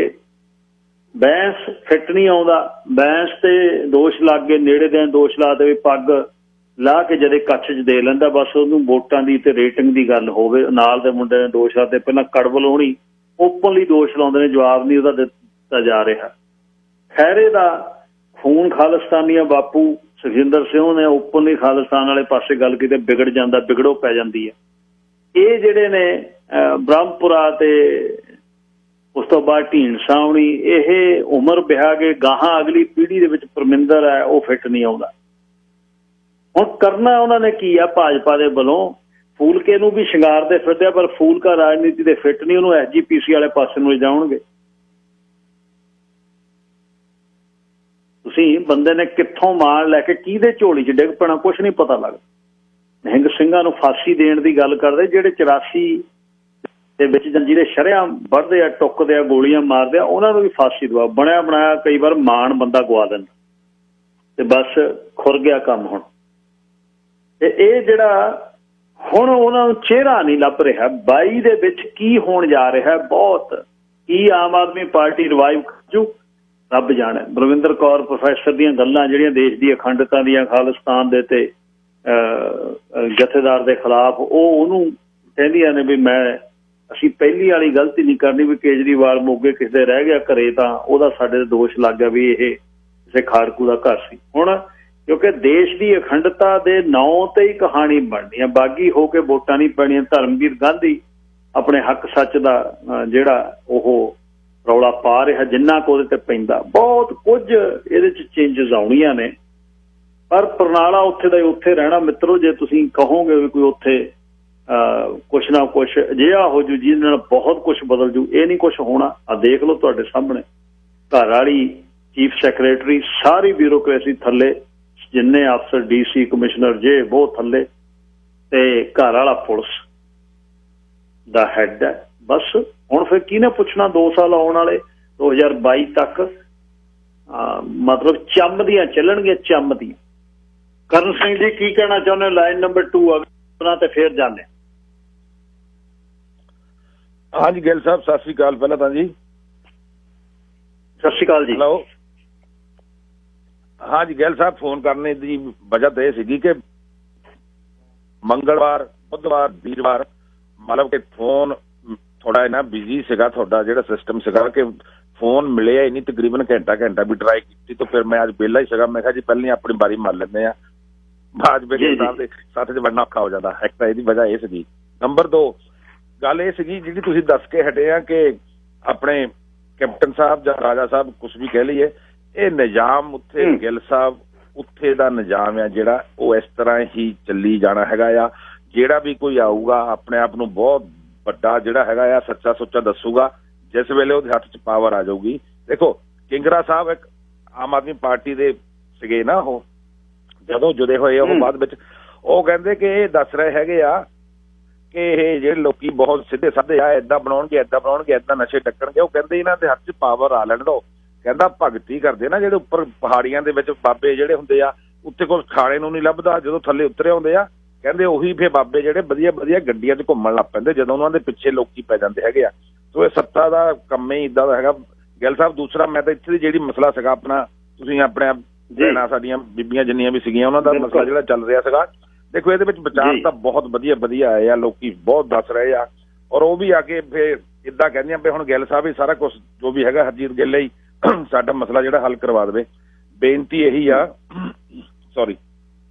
ਬੈਂਸ ਫਿੱਟ ਨਹੀਂ ਆਉਂਦਾ, ਬੈਂਸ ਤੇ ਦੋਸ਼ ਲੱਗ ਗਏ, ਨੇੜੇ ਦੇ ਦੋਸ਼ ਲਾ ਦੇ, ਪੱਗ ਲਾ ਕੇ ਜਦੇ ਕੱਛ 'ਚ ਦੇ ਲੈਂਦਾ, ਬਸ ਉਹਨੂੰ ਵੋਟਾਂ ਦੀ ਤੇ ਰੇਟਿੰਗ ਦੀ ਗੱਲ ਹੋਵੇ। ਨਾਲ ਦੇ ਮੁੰਡੇ ਨੇ ਦੋਸ਼ ਲਾਤੇ, ਪਹਿਲਾਂ ਕੜਵਲ ਹੋਣੀ ਓਪਨਲੀ ਦੋਸ਼ ਲਾਉਂਦੇ ਨੇ, ਜਵਾਬ ਨਹੀਂ ਉਹਦਾ ਦਿੱਤਾ ਜਾ ਰਿਹਾ। ਖੈਰੇ ਦਾ ਖੂਨ ਖਾਲਿਸਤਾਨੀਆਂ ਬਾਪੂ ਸੁਖਜਿੰਦਰ ਸਿੰਘ ਨੇ ਓਪਨਲੀ ਖਾਲਿਸਤਾਨ ਵਾਲੇ ਪਾਸੇ ਗੱਲ ਕੀਤੀ, ਵਿਗੜ ਜਾਂਦਾ, ਵਿਗੜੋ ਪੈ ਜਾਂਦੀ ਹੈ। ਇਹ ਜਿਹੜੇ ਨੇ ਬ੍ਰਹਮਪੁਰਾ ਤੇ ਉਸ ਤੋਂ ਬਾਅਦ ਢੀਂਡਸਾ ਹੋਣੀ, ਇਹ ਉਮਰ ਵਿਆਹ ਕੇ ਗਾਹਾਂ ਅਗਲੀ ਪੀੜ੍ਹੀ ਦੇ ਵਿੱਚ ਪਰਮਿੰਦਰ ਹੈ ਉਹ ਫਿੱਟ ਨਹੀਂ ਆਉਂਦਾ। ਹੁਣ ਕਰਨਾ ਉਹਨਾਂ ਨੇ ਕੀ ਆ ਭਾਜਪਾ ਦੇ ਵੱਲੋਂ? ਫੂਲਕੇ ਨੂੰ ਵੀ ਸ਼ਿੰਗਾਰਦੇ ਫਿਰਦੇ ਆ, ਪਰ ਫੂਲਕਾ ਰਾਜਨੀਤੀ ਦੇ ਫਿੱਟ ਨਹੀਂ, ਉਹਨੂੰ SGPC ਵਾਲੇ ਪਾਸੇ ਨੂੰ ਲਿਜਾਉਣਗੇ। ਤੁਸੀਂ ਬੰਦੇ ਨੇ ਕਿੱਥੋਂ ਮਾਣ ਲੈ ਕੇ ਕਿਹਦੇ ਝੋਲੀ 'ਚ ਡਿੱਗ ਪੈਣਾ ਕੁਛ ਨਹੀਂ ਪਤਾ ਲੱਗਦਾ। ਨਿਹੰਗ ਸਿੰਘਾਂ ਨੂੰ ਫਾਂਸੀ ਦੇਣ ਦੀ ਗੱਲ ਕਰਦੇ, ਜਿਹੜੇ 84 ਦੇ ਵਿੱਚ ਜਿਹੜੇ ਸ਼ਰੇਆਮ ਵੱਢਦੇ ਆ, ਟੁੱਕਦੇ ਆ, ਗੋਲੀਆਂ ਮਾਰਦੇ ਆ, ਉਹਨਾਂ ਨੂੰ ਵੀ ਫਾਂਸੀ ਦਵਾ। ਬਣਿਆ ਬਣਾਇਆ ਕਈ ਵਾਰ ਮਾਣ ਬੰਦਾ ਗਵਾ ਦਿੰਦਾ ਤੇ ਬਸ ਖੁਰ ਗਿਆ ਕੰਮ। ਹੁਣ ਤੇ ਇਹ ਜਿਹੜਾ ਹੁਣ ਉਹਨਾਂ ਨੂੰ ਚਿਹਰਾ ਨਹੀਂ ਲੱਭ ਰਿਹਾ 22 ਦੇ ਵਿੱਚ ਕੀ ਹੋਣ ਜਾ ਰਿਹਾ, ਬਹੁਤ ਕੀ ਆਮ ਆਦਮੀ ਪਾਰਟੀ ਰਿਵਾਈਵ ਕਰੂ ਰੱਬ ਜਾਣੇ। ਬਲਵਿੰਦਰ ਕੌਰ ਪ੍ਰੋਫੈਸਰ ਦੀਆਂ ਗੱਲਾਂ ਜਿਹੜੀਆਂ ਦੇਸ਼ ਦੀ ਅਖੰਡਤਾ ਦੀਆਂ, ਖਾਲਿਸਤਾਨ ਦੇ ਤੇ ਜਥੇਦਾਰ ਦੇ ਖਿਲਾਫ, ਉਹ ਉਹਨੂੰ ਕਹਿੰਦੀਆਂ ਨੇ ਵੀ ਅਸੀਂ ਪਹਿਲੀ ਵਾਲੀ ਗਲਤੀ ਨਹੀਂ ਕਰਨੀ ਵੀ ਕੇਜਰੀਵਾਲ ਮੋਗੇ ਕਿਸੇ ਦੇ ਰਹਿ ਗਿਆ ਘਰੇ ਤਾਂ ਉਹਦਾ ਸਾਡੇ ਤੇ ਦੋਸ਼ ਲੱਗ ਗਿਆ ਵੀ ਇਹ ਕਿਸੇ ਖਾੜਕੂ ਦਾ ਘਰ ਸੀ। ਹੁਣ ਕਿਉਂਕਿ ਦੇਸ਼ ਦੀ ਅਖੰਡਤਾ ਦੇ ਨਾਂ ਤੇ ਹੀ ਕਹਾਣੀ ਬਣਨੀ ਹੈ, ਬਾਗੀ ਹੋ ਕੇ ਵੋਟਾਂ ਨਹੀਂ ਪੈਣੀਆਂ। ਧਰਮਵੀਰ ਗਾਂਧੀ ਆਪਣੇ ਹੱਕ ਸੱਚ ਦਾ ਜਿਹੜਾ ਉਹ ਰੌਲਾ ਪਾ ਰਿਹਾ, ਜਿੰਨਾ ਕੁ ਉਹਦੇ ਤੇ ਪੈਂਦਾ, ਬਹੁਤ ਕੁਝ ਇਹਦੇ 'ਚ ਚੇਂਜਸ ਆਉਣੀਆਂ ਨੇ। ਪਰ ਪ੍ਰਣਾਲਾ ਉੱਥੇ ਦਾ ਉੱਥੇ ਰਹਿਣਾ ਮਿੱਤਰੋ। ਜੇ ਤੁਸੀਂ ਕਹੋਗੇ ਵੀ ਕੋਈ ਉੱਥੇ ਕੁਛ ਨਾ ਕੁਛ ਅਜਿਹਾ ਹੋ ਜੂ ਜਿਹਦੇ ਨਾਲ ਬਹੁਤ ਕੁਛ ਬਦਲ ਜੂ, ਇਹ ਨਹੀਂ ਕੁਛ ਹੋਣਾ। ਆ ਦੇਖ ਲਓ ਤੁਹਾਡੇ ਸਾਹਮਣੇ, ਘਰ ਵਾਲੀ, ਚੀਫ ਸੈਕਟਰੀ, ਸਾਰੀ ਬਿਊਰੋਕ੍ਰੇਸੀ ਥੱਲੇ, ਜਿੰਨੇ ਅਫਸਰ, DC ਕਮਿਸ਼ਨਰ ਜੇ ਉਹ ਥੱਲੇ, ਤੇ ਘਰ ਵਾਲਾ ਪੁਲਿਸ ਦਾ ਹੈਡ ਹੈ। ਬਸ ਹੁਣ ਫਿਰ ਕਿਹਨੇ ਪੁੱਛਣਾ? 2 ਸਾਲ ਆਉਣ ਵਾਲੇ 2022 ਤੱਕ ਮਤਲਬ ਚੰਮ ਦੀਆਂ ਚੱਲਣਗੀਆਂ, ਚੰਮ ਦੀਆਂ। ਕਰਨ ਸਿੰਘ ਜੀ ਕੀ ਕਹਿਣਾ ਚਾਹੁੰਦੇ? ਲਾਈਨ ਨੰਬਰ 2 ਅਗਰ ਤੇ ਫਿਰ ਜਾਂਦੇ। ਹਾਂਜੀ ਗਿੱਲ ਸਾਹਿਬ ਸਤਿ ਸ੍ਰੀ ਅਕਾਲ। ਪਹਿਲਾਂ ਤਾਂ ਜੀ ਸਤਿ ਸ਼੍ਰੀ ਅਕਾਲ ਜੀ। ਹੈਲੋ। ਹਾਂਜੀ ਗਿੱਲ ਸਾਹਿਬ, ਫੋਨ ਕਰਨੇ ਦੀ ਵਜ੍ਹਾ ਤਾਂ ਇਹ ਸੀਗੀ ਕਿ ਮੰਗਲਵਾਰ, ਬੁੱਧਵਾਰ, ਵੀਰਵਾਰ ਮਤਲਬ ਕਿ ਫੋਨ ਥੋੜਾ ਨਾ ਬਿਜ਼ੀ ਸੀਗਾ, ਤੁਹਾਡਾ ਜਿਹੜਾ ਸਿਸਟਮ ਸੀਗਾ ਕਿ ਫੋਨ ਮਿਲਿਆ ਹੀ ਨਹੀਂ। ਤਕਰੀਬਨ ਘੰਟਾ ਵੀ ਟਰਾਈ ਕੀਤੀ, ਤਾਂ ਫਿਰ ਮੈਂ ਅੱਜ ਵਿਹਲਾ ਹੀ ਸੀਗਾ। ਮੈਂ ਕਿਹਾ ਜੀ ਪਹਿਲਾਂ ਆਪਣੀ ਬਾਰੀ ਮਾਰ ਲੈਂਦੇ ਆ, ਬਾਅਦ ਵਿੱਚ ਸਾਹਿਬ ਦੇ ਸਾਥ 'ਚ ਵੜਨਾ ਔਖਾ ਹੋ ਜਾਂਦਾ। ਇੱਕ ਤਾਂ ਇਹਦੀ ਵਜ੍ਹਾ ਇਹ ਸੀਗੀ। ਨੰਬਰ 2 ਗੱਲ ਇਹ ਸੀਗੀ ਜਿਹੜੀ ਤੁਸੀਂ ਦੱਸ ਕੇ ਹਟੇ ਆ ਕਿ ਆਪਣੇ ਕੈਪਟਨ ਸਾਹਿਬ ਜਾਂ ਰਾਜਾ ਸਾਹਿਬ ਕੁਛ ਵੀ ਕਹਿ ਲਈਏ, ਇਹ ਨਿਜ਼ਾਮ ਉੱਥੇ ਗਿੱਲ ਸਾਹਿਬ, ਉੱਥੇ ਦਾ ਨਿਜ਼ਾਮ ਆ ਜਿਹੜਾ ਉਹ ਇਸ ਤਰ੍ਹਾਂ ਹੀ ਚੱਲੀ ਜਾਣਾ ਹੈਗਾ ਆ। ਜਿਹੜਾ ਵੀ ਕੋਈ ਆਊਗਾ ਆਪਣੇ ਆਪ ਨੂੰ ਬਹੁਤ ਵੱਡਾ ਜਿਹੜਾ ਹੈਗਾ ਆ ਸੱਚਾ ਸੁੱਚਾ ਦੱਸੂਗਾ, ਜਿਸ ਵੇਲੇ ਉਹਦੇ ਹੱਥ 'ਚ ਪਾਵਰ ਆ ਜਾਊਗੀ। ਦੇਖੋ ਕਿੰਗਰਾ ਸਾਹਿਬ ਇੱਕ ਆਮ ਆਦਮੀ ਪਾਰਟੀ ਦੇ ਸੀਗੇ ਨਾ, ਉਹ ਜਦੋਂ ਜੁੜੇ ਹੋਏ ਉਹ ਬਾਅਦ ਵਿੱਚ ਉਹ ਕਹਿੰਦੇ ਕਿ ਇਹ ਦੱਸ ਰਹੇ ਹੈਗੇ ਆ ਕਿ ਇਹ ਜਿਹੜੇ ਲੋਕੀ ਬਹੁਤ ਸਿੱਧੇ ਸਾਧੇ ਆ, ਏਦਾਂ ਬਣਾਉਣਗੇ, ਏਦਾਂ ਨਸ਼ੇ ਟੱਕਣਗੇ। ਉਹ ਕਹਿੰਦੇ ਇਹਨਾਂ ਦੇ ਹੱਥ 'ਚ ਪਾਵਰ ਆ ਲੈਣ ਦਿਓ। ਕਹਿੰਦਾ ਭਗਤੀ ਕਰਦੇ ਨਾ ਜਿਹੜੇ ਉੱਪਰ ਪਹਾੜੀਆਂ ਦੇ ਵਿੱਚ ਬਾਬੇ ਜਿਹੜੇ ਹੁੰਦੇ ਆ, ਉੱਥੇ ਕੋਲ ਖਾਣੇ ਨੂੰ ਨਹੀਂ ਲੱਭਦਾ, ਜਦੋਂ ਥੱਲੇ ਉਤਰੇ ਆਉਂਦੇ ਆ ਕਹਿੰਦੇ ਉਹੀ ਫਿਰ ਬਾਬੇ ਜਿਹੜੇ ਵਧੀਆ ਗੱਡੀਆਂ 'ਚ ਘੁੰਮਣ ਲੱਗ ਪੈਂਦੇ ਜਦੋਂ ਉਹਨਾਂ ਦੇ ਪਿੱਛੇ ਲੋਕੀ ਪੈ ਜਾਂਦੇ ਹੈਗੇ ਆ। ਸੋ ਇਹ ਸੱਤਾ ਦਾ ਕੰਮ ਹੀ ਇੱਦਾਂ ਦਾ ਹੈਗਾ। ਗਿੱਲ ਸਾਹਿਬ ਦੂਸਰਾ ਮੈਂ ਤਾਂ ਇੱਥੇ ਦੀ ਜਿਹੜੀ ਮਸਲਾ ਸੀਗਾ ਆਪਣਾ, ਤੁਸੀਂ ਆਪਣੇ ਭੈਣਾਂ ਸਾਡੀਆਂ ਬੀਬੀਆਂ ਜਿੰਨੀਆਂ ਵੀ ਸੀਗੀਆਂ ਉਹਨਾਂ ਦਾ ਮਸਲਾ ਜਿਹੜਾ ਚੱਲ ਰਿਹਾ ਸੀਗਾ, ਦੇਖੋ ਇਹਦੇ ਵਿੱਚ ਵਿਚਾਰ ਤਾਂ ਬਹੁਤ ਵਧੀਆ ਆਏ ਆ, ਲੋਕੀ ਬਹੁਤ ਦੱਸ ਰਹੇ ਆ। ਔਰ ਉਹ ਵੀ ਆ ਕੇ ਫਿਰ ਇੱਦਾਂ ਕਹਿੰਦੀਆਂ ਵੀ ਹੁਣ ਗਿੱਲ ਸਾਹਿਬ ਹੀ ਸਾਰਾ ਕੁਛ ਜੋ ਵੀ ਹੈਗਾ ਹਰਜੀਤ ਗਿੱਲ ਹੀ ਸਾਡਾ ਮਸਲਾ ਜਿਹੜਾ ਹੱਲ ਕਰਵਾ ਦੇਵੇ। ਬੇਨਤੀ ਇਹੀ ਆ ਸੌਰੀ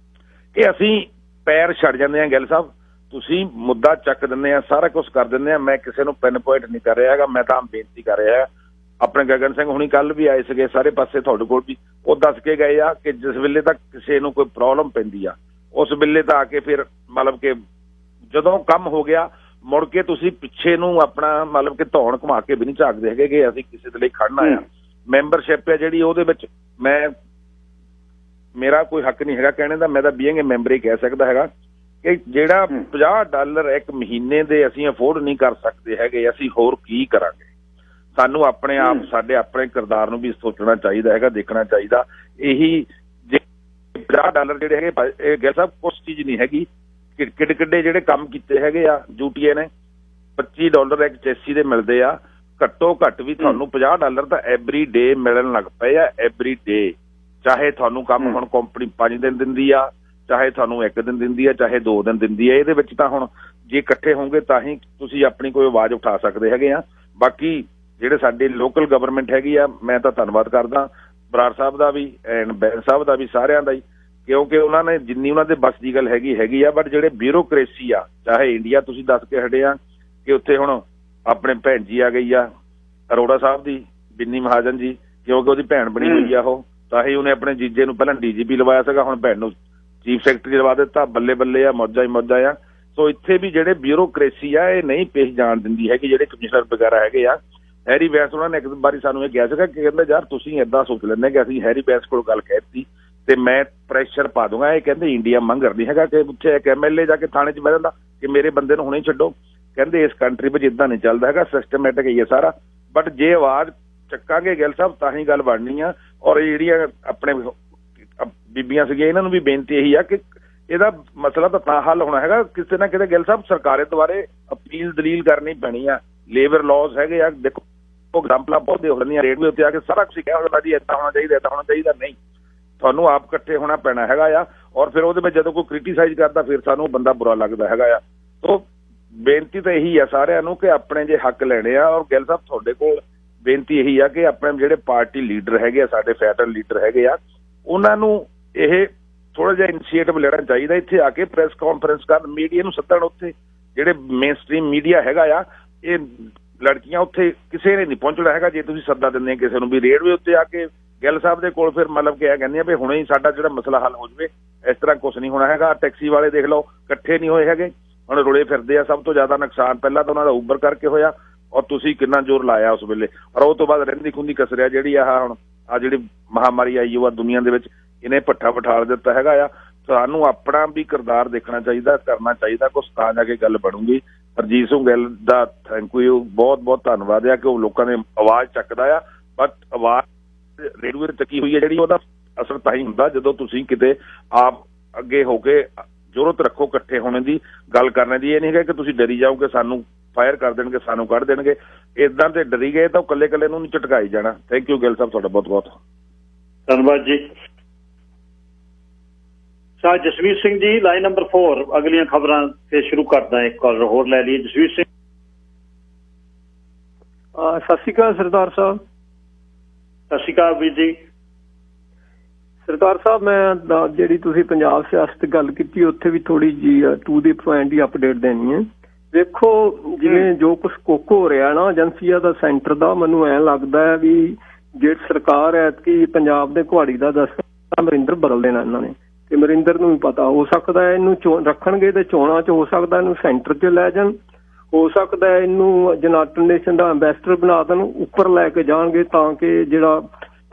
ਕਿ ਅਸੀਂ ਪੈਰ ਛੱਡ ਜਾਂਦੇ ਆ। ਗਿੱਲ ਸਾਹਿਬ ਤੁਸੀਂ ਮੁੱਦਾ ਚੱਕ ਦਿੰਦੇ ਆ, ਸਾਰਾ ਕੁਛ ਕਰ ਦਿੰਦੇ ਆ। ਮੈਂ ਕਿਸੇ ਨੂੰ ਪਿੰਨ ਪੁਆਇੰਟ ਨਹੀਂ ਕਰ ਰਿਹਾ ਹੈਗਾ, ਮੈਂ ਤਾਂ ਬੇਨਤੀ ਕਰ ਰਿਹਾ। ਆਪਣੇ ਗਗਨ ਸਿੰਘ ਹੁਣੀ ਕੱਲ ਵੀ ਆਏ ਸੀਗੇ, ਸਾਰੇ ਪਾਸੇ ਤੁਹਾਡੇ ਕੋਲ ਵੀ ਉਹ ਦੱਸ ਕੇ ਗਏ ਆ ਕਿ ਜਿਸ ਵੇਲੇ ਤੱਕ ਕਿਸੇ ਨੂੰ ਕੋਈ ਪ੍ਰੋਬਲਮ ਪੈਂਦੀ ਆ ਉਸ ਵੇਲੇ ਤਾਂ ਆ ਕੇ ਫਿਰ ਮਤਲਬ ਕਿ ਜਦੋਂ ਕੰਮ ਹੋ ਗਿਆ ਮੁੜ ਕੇ ਤੁਸੀਂ ਪਿੱਛੇ ਨੂੰ ਆਪਣਾ ਮਤਲਬ ਕਿ ਧੌਣ ਘੁਮਾ ਕੇ ਵੀ ਨਹੀਂ ਝਾਕਦੇ ਹੈਗੇ ਕਿ ਅਸੀਂ ਕਿਸੇ ਦੇ ਲਈ ਖੜਨਾ ਆ। ਮੈਂਬਰਸ਼ਿਪ ਹੈ ਜਿਹੜੀ ਉਹਦੇ ਵਿੱਚ ਮੇਰਾ ਕੋਈ ਹੱਕ ਨਹੀਂ ਹੈਗਾ ਕਹਿਣੇ ਦਾ, ਮੈਂ ਤਾਂ ਬੀਇੰਗ ਏ ਮੈਂਬਰ ਹੀ ਕਹਿ ਸਕਦਾ ਹੈਗਾ ਕਿ ਜਿਹੜਾ $50 ਇੱਕ ਮਹੀਨੇ ਦੇ ਅਸੀਂ ਅਫੋਰਡ ਨਹੀਂ ਕਰ ਸਕਦੇ ਹੈਗੇ, ਅਸੀਂ ਹੋਰ ਕੀ ਕਰਾਂਗੇ। ਸਾਨੂੰ ਆਪਣੇ ਆਪ ਸਾਡੇ ਆਪਣੇ ਕਿਰਦਾਰ ਨੂੰ ਵੀ ਸੋਚਣਾ ਚਾਹੀਦਾ ਹੈਗਾ, ਦੇਖਣਾ ਚਾਹੀਦਾ। ਇਹੀ ਜੇ $50 ਜਿਹੜੇ ਹੈਗੇ ਇਹ ਗਿੱਲ ਸਾਹਿਬ ਕੁਛ ਚੀਜ਼ ਨਹੀਂ ਹੈਗੀ। ਕਿੱਡੇ ਜਿਹੜੇ ਕੰਮ ਕੀਤੇ ਹੈਗੇ ਆ UTA ਨੇ, $25 ਇੱਕ ਚੇਸੀ ਦੇ ਮਿਲਦੇ ਆ। ਘੱਟੋ ਘੱਟ ਵੀ ਤੁਹਾਨੂੰ $50 ਤਾਂ ਐਵਰੀ ਡੇ ਮਿਲਣ ਲੱਗ ਪਏ ਆ, ਐਵਰੀ ਡੇ। ਚਾਹੇ ਤੁਹਾਨੂੰ ਕੰਮ ਹੁਣ ਕੰਪਨੀ 5 ਦਿਨ ਦਿੰਦੀ ਆ, ਚਾਹੇ ਤੁਹਾਨੂੰ 1 ਦਿਨ ਦਿੰਦੀ ਆ, ਚਾਹੇ 2 ਦਿਨ ਦਿੰਦੀ ਆ। ਇਹਦੇ ਵਿੱਚ ਤਾਂ ਹੁਣ ਜੇ ਇਕੱਠੇ ਹੋਣਗੇ ਤਾਂ ਹੀ ਤੁਸੀਂ ਆਪਣੀ ਕੋਈ ਆਵਾਜ਼ ਉਠਾ ਸਕਦੇ ਹੈਗੇ ਆ। ਬਾਕੀ ਜਿਹੜੇ ਸਾਡੇ ਲੋਕਲ ਗਵਰਨਮੈਂਟ ਹੈਗੀ ਆ, ਮੈਂ ਤਾਂ ਧੰਨਵਾਦ ਕਰਦਾ ਬਰਾੜ ਸਾਹਿਬ ਦਾ ਵੀ ਐਂਡ ਬੈਂਸ ਸਾਹਿਬ ਦਾ ਵੀ, ਸਾਰਿਆਂ ਦਾ ਹੀ, ਕਿਉਂਕਿ ਉਹਨਾਂ ਨੇ ਜਿੰਨੀ ਉਹਨਾਂ ਦੇ ਬਸ ਦੀ ਗੱਲ ਹੈਗੀ ਆ। ਬਟ ਜਿਹੜੇ ਬਿਊਰੋਕ੍ਰੇਸੀ ਆ, ਚਾਹੇ ਇੰਡੀਆ ਤੁਸੀਂ ਦੱਸ ਕੇ ਹਟੇ ਆ ਕਿ ਉੱਥੇ ਹੁਣ ਆਪਣੇ ਭੈਣ ਜੀ ਆ ਗਈ ਆ ਅਰੋੜਾ ਸਾਹਿਬ ਦੀ, ਬਿੰਨੀ ਮਹਾਜਨ ਜੀ, ਕਿਉਂਕਿ ਉਹਦੀ ਭੈਣ ਬਣੀ ਹੋਈ ਆ ਉਹ, ਤਾਂ ਹੀ ਉਹਨੇ ਆਪਣੇ ਜੀਜੇ ਨੂੰ ਪਹਿਲਾਂ DGP ਲਵਾਇਆ ਸੀਗਾ, ਹੁਣ ਭੈਣ ਨੂੰ ਚੀਫ ਸੈਕਟਰੀ ਲਵਾ ਦਿੱਤਾ। ਬੱਲੇ ਬੱਲੇ ਆ, ਮੌਜਾਂ ਹੀ ਮੌਜਾਂ ਆ। ਸੋ ਇੱਥੇ ਵੀ ਜਿਹੜੇ ਬਿਊਰੋਕ੍ਰੇਸੀ ਆ ਇਹ ਨਹੀਂ ਪੇਸ਼ ਜਾਣ ਦਿੰਦੀ ਹੈਗੀ। ਜਿਹੜੇ ਕਮਿਸ਼ਨਰ ਵਗੈਰਾ ਹੈਗੇ ਆ, ਹੈਰੀ ਬੈਂਸ ਉਹਨਾਂ ਨੇ ਇੱਕ ਵਾਰੀ ਸਾਨੂੰ ਇਹ ਕਿਹਾ ਸੀਗਾ ਕਿ ਕਹਿੰਦੇ ਯਾਰ ਤੁਸੀਂ ਏਦਾਂ ਸੋਚ ਲੈਂਦੇ ਕਿ ਅਸੀਂ ਹੈਰੀ ਬੈਂਸ ਕੋਲ ਗੱਲ ਕਹਿਤੀ ਤੇ ਮੈਂ ਪ੍ਰੈਸ਼ਰ ਪਾ ਦੂੰਗਾ। ਇਹ ਕਹਿੰਦੇ ਇੰਡੀਆ ਮੰਗਰ ਨਹੀਂ ਹੈਗਾ ਕਿ ਉੱਥੇ ਇੱਕ MLA ਜਾ ਕੇ ਥਾਣੇ 'ਚ ਬਹਿ ਜਾਂਦਾ ਕਿ ਮੇਰੇ ਬੰਦੇ ਨੂੰ ਹੁਣੇ ਛੱਡੋ। ਕਹਿੰਦੇ ਇਸ ਕੰਟਰੀ ਵਿੱਚ ਇੱਦਾਂ ਨਹੀਂ ਚੱਲਦਾ ਹੈਗਾ, ਸਿਸਟਮੈਟਿਕ ਹੀ ਹੈ ਸਾਰਾ। ਬਟ ਜੇ ਆਵਾਜ਼ ਚੱਕਾਂਗੇ ਗਿੱਲ ਸਾਹਿਬ ਤਾਂ ਹੀ ਗੱਲ ਬਣਨੀ ਆ। ਔਰ ਜਿਹੜੀਆਂ ਆਪਣੇ ਬੀਬੀਆਂ ਸੀਗੀਆਂ ਇਹਨਾਂ ਨੂੰ ਵੀ ਬੇਨਤੀ ਇਹੀ ਆ ਕਿ ਇਹਦਾ ਮਸਲਾ ਤਾਂ ਹੱਲ ਹੋਣਾ ਹੈਗਾ ਕਿਸੇ ਨਾ ਕਿਤੇ। ਗਿੱਲ ਸਾਹਿਬ ਸਰਕਾਰੇ ਦੁਆਰੇ ਅਪੀਲ ਦਲੀਲ ਕਰਨੀ ਪੈਣੀ ਆ। ਲੇਬਰ ਲਾਜ਼ ਹੈਗੇ ਆ, ਦੇਖੋ ਐਗਜ਼ਾਮਪਲਾਂ ਬਹੁਤ ਦੇ ਹੋ ਜਾਂਦੀਆਂ ਰੇਡਵੇ ਉੱਤੇ ਆ ਕੇ ਸਾਰਾ ਕੁਛ ਕਿਹਾ ਹੁੰਦਾ ਜੀ ਏਦਾਂ ਹੋਣਾ ਚਾਹੀਦਾ, ਏਦਾਂ ਹੋਣਾ ਚਾਹੀਦਾ। ਨਹੀਂ, ਤੁਹਾਨੂੰ ਆਪ ਇਕੱਠੇ ਹੋਣਾ ਪੈਣਾ ਹੈਗਾ ਆ। ਔਰ ਫਿਰ ਉਹਦੇ ਵਿੱਚ ਜਦੋਂ ਕੋਈ ਕ੍ਰਿਟੀਸਾਈਜ਼ ਕਰਦਾ ਫਿਰ ਸਾਨੂੰ ਬੰਦਾ ਬੁਰਾ ਲੱਗਦਾ ਹੈਗਾ ਆ। ਸੋ ਬੇਨਤੀ ਤਾਂ ਇਹੀ ਆ ਸਾਰਿਆਂ ਨੂੰ ਕਿ ਆਪਣੇ ਜੇ ਹੱਕ ਲੈਣੇ ਆ। ਔਰ ਗਿੱਲ ਸਾਹਿਬ ਤੁਹਾਡੇ ਕੋਲ ਬੇਨਤੀ ਇਹੀ ਆ ਕਿ ਆਪਣੇ ਜਿਹੜੇ ਪਾਰਟੀ ਲੀਡਰ ਹੈਗੇ ਆ, ਸਾਡੇ ਫੈਡਰਲ ਲੀਡਰ ਹੈਗੇ ਆ, ਉਹਨਾਂ ਨੂੰ ਇਹ ਥੋੜਾ ਜਿਹਾ ਇਨੀਸ਼ੀਏਟਿਵ ਲੈਣਾ ਚਾਹੀਦਾ। ਇੱਥੇ ਆ ਕੇ ਪ੍ਰੈਸ ਕਾਨਫਰੰਸ ਕਰਨ, ਮੀਡੀਆ ਨੂੰ ਸੱਦਣ। ਉੱਥੇ ਜਿਹੜੇ ਮੇਨ ਸਟ੍ਰੀਮ ਮੀਡੀਆ ਹੈਗਾ ਆ, ਇਹ ਲੜਕੀਆਂ ਉੱਥੇ ਕਿਸੇ ਨੇ ਨਹੀਂ ਪਹੁੰਚਣਾ ਹੈਗਾ। ਜੇ ਤੁਸੀਂ ਸੱਦਾ ਦਿੰਦੇ ਕਿਸੇ ਨੂੰ ਵੀ ਰੇਡਵੇ ਉੱਤੇ ਆ ਕੇ ਗਿੱਲ ਸਾਹਿਬ ਦੇ ਕੋਲ, ਫਿਰ ਮਤਲਬ ਕਿ ਇਹ ਕਹਿੰਦੇ ਆ ਵੀ ਹੁਣੇ ਹੀ ਸਾਡਾ ਜਿਹੜਾ ਮਸਲਾ ਹੱਲ ਹੋ ਜਾਵੇ। ਇਸ ਤਰ੍ਹਾਂ ਕੁਛ ਨਹੀਂ ਹੋਣਾ ਹੈਗਾ। ਟੈਕਸੀ ਵਾਲੇ ਦੇਖ ਲਓ ਇਕੱਠੇ ਨਹੀਂ ਹੋਏ ਹੈਗੇ, ਹੁਣ ਰੁਲੇ ਫਿਰਦੇ ਆ। ਸਭ ਤੋਂ ਜ਼ਿਆਦਾ ਨੁਕਸਾਨ ਪਹਿਲਾਂ ਤਾਂ ਉਹਨਾਂ ਦਾ ਉਬਰ ਕਰਕੇ ਹੋਇਆ, ਔਰ ਤੁਸੀਂ ਕਿੰਨਾ ਜ਼ੋਰ ਲਾਇਆ ਉਸ ਵੇਲੇ। ਔਰ ਉਹ ਤੋਂ ਬਾਅਦ ਰਹਿੰਦੀ ਖੁੰਦੀ ਕਸਰਿਆ ਜਿਹੜੀ ਆਹ ਹੁਣ ਆ ਜਿਹੜੀ ਮਹਾਮਾਰੀ ਆਈ ਉਹ ਦੁਨੀਆ ਦੇ ਵਿੱਚ, ਇਹਨੇ ਭੱਠਾ ਬਿਠਾਲ ਦਿੱਤਾ ਹੈਗਾ ਆ। ਸਾਨੂੰ ਆਪਣਾ ਵੀ ਕਿਰਦਾਰ ਦੇਖਣਾ ਚਾਹੀਦਾ, ਕਰਨਾ ਚਾਹੀਦਾ ਕੁਛ, ਤਾਂ ਜਾ ਕੇ ਗੱਲ ਬਣੂਗੀ। ਹਰਜੀਤ ਸਿੰਘ ਗਿੱਲ ਦਾ ਥੈਂਕ ਯੂ, ਬਹੁਤ ਬਹੁਤ ਧੰਨਵਾਦ ਆ ਕਿ ਉਹ ਲੋਕਾਂ ਦੇ ਆਵਾਜ਼ ਚੱਕਦਾ ਆ। ਬਟ ਆਵਾਜ਼ ਰੇਡੂਏ ਤੇ ਚੱਕੀ ਹੋਈ ਹੈ ਜਿਹੜੀ, ਉਹਦਾ ਅਸਰ ਤਾਂ ਹੀ ਹੁੰਦਾ ਜਦੋਂ ਤੁਸੀਂ ਕਿਤੇ ਆਪ ਅੱਗੇ ਹੋ ਕੇ ਜ਼ਰੂਰਤ ਰੱਖੋ ਇਕੱਠੇ ਹੋਣੇ ਦੀ, ਗੱਲ ਕਰਨ ਦੀ। ਇਹ ਨਹੀਂ ਹੈਗਾ ਕਿ ਤੁਸੀਂ ਡਰੀ ਜਾਓਗੇ ਸਾਨੂੰ ਫਾਇਰ ਕਰ ਦੇਣਗੇ, ਸਾਨੂੰ ਕੱਢ ਦੇਣਗੇ। ਇੱਦਾਂ ਤੇ ਡਰੀ ਗਏ ਤਾਂ ਉਹ ਇਕੱਲੇ ਇਕੱਲੇ ਨੂੰ ਨਹੀਂ ਝਟਕਾਈ ਜਾਣਾ। ਥੈਂਕ ਯੂ ਗਿੱਲ ਸਾਹਿਬ, ਤੁਹਾਡਾ ਬਹੁਤ ਬਹੁਤ ਧੰਨਵਾਦ ਜੀ। ਸਾਹ ਜਸਵੀਰ ਸਿੰਘ ਜੀ, ਲਾਈਨ ਨੰਬਰ 4 ਅਗਲੀਆਂ ਖਬਰਾਂ ਤੇ ਸ਼ੁਰੂ ਕਰਦਾ। ਇੱਕ ਕਾਲ ਹੋਰ ਲੈ ਲਈਏ। ਜਸਵੀਰ ਸਿੰਘ, ਸਤਿ ਸ਼੍ਰੀ ਅਕਾਲ ਸਰਦਾਰ ਸਾਹਿਬ। ਸਤਿ ਸ਼੍ਰੀ ਅਕਾਲ ਵੀਰ ਜੀ। ਸਰਦਾਰ ਸਾਹਿਬ, ਮੈਂ ਜਿਹੜੀ ਤੁਸੀਂ ਪੰਜਾਬ ਸਿਆਸਤ ਦੀ ਗੱਲ ਕੀਤੀ ਉੱਥੇ ਵੀ ਥੋੜੀ ਜੀ to the point the update ਦੇਣੀ ਹੈ। ਵੇਖੋ ਜਿਵੇਂ ਜੋ ਕੁਛ ਕੁੱਕ ਹੋ ਰਿਹਾ ਨਾ ਏਜੰਸੀਆਂ ਦਾ, ਸੈਂਟਰ ਦਾ, ਮੈਨੂੰ ਐਂ ਲੱਗਦਾ ਹੈ ਵੀ ਜਿਹੜੀ ਸਰਕਾਰ ਹੈ ਕਿ ਪੰਜਾਬ ਦੇ ਕੁਹਾੜੀ ਦਾ ਦਸਤਾ ਅਮਰਿੰਦਰ ਬਦਲ ਦੇਣਾ ਇਹਨਾਂ ਨੇ। ਤੇ ਅਮਰਿੰਦਰ ਨੂੰ ਵੀ ਪਤਾ ਹੋ ਸਕਦਾ ਇਹਨੂੰ ਰੱਖਣਗੇ ਤੇ ਚੋਣਾਂ 'ਚ ਹੋ ਸਕਦਾ ਇਹਨੂੰ ਸੈਂਟਰ 'ਚ ਲੈ ਜਾਣ, ਹੋ ਸਕਦਾ ਇਹਨੂੰ ਯੂਨਾਈਟਿਡ ਨੇਸ਼ਨ ਦਾ ਐਂਬੈਸਡਰ ਬਣਾ ਦੇਣ, ਉੱਪਰ ਲੈ ਕੇ ਜਾਣਗੇ ਤਾਂ ਕਿ ਜਿਹੜਾ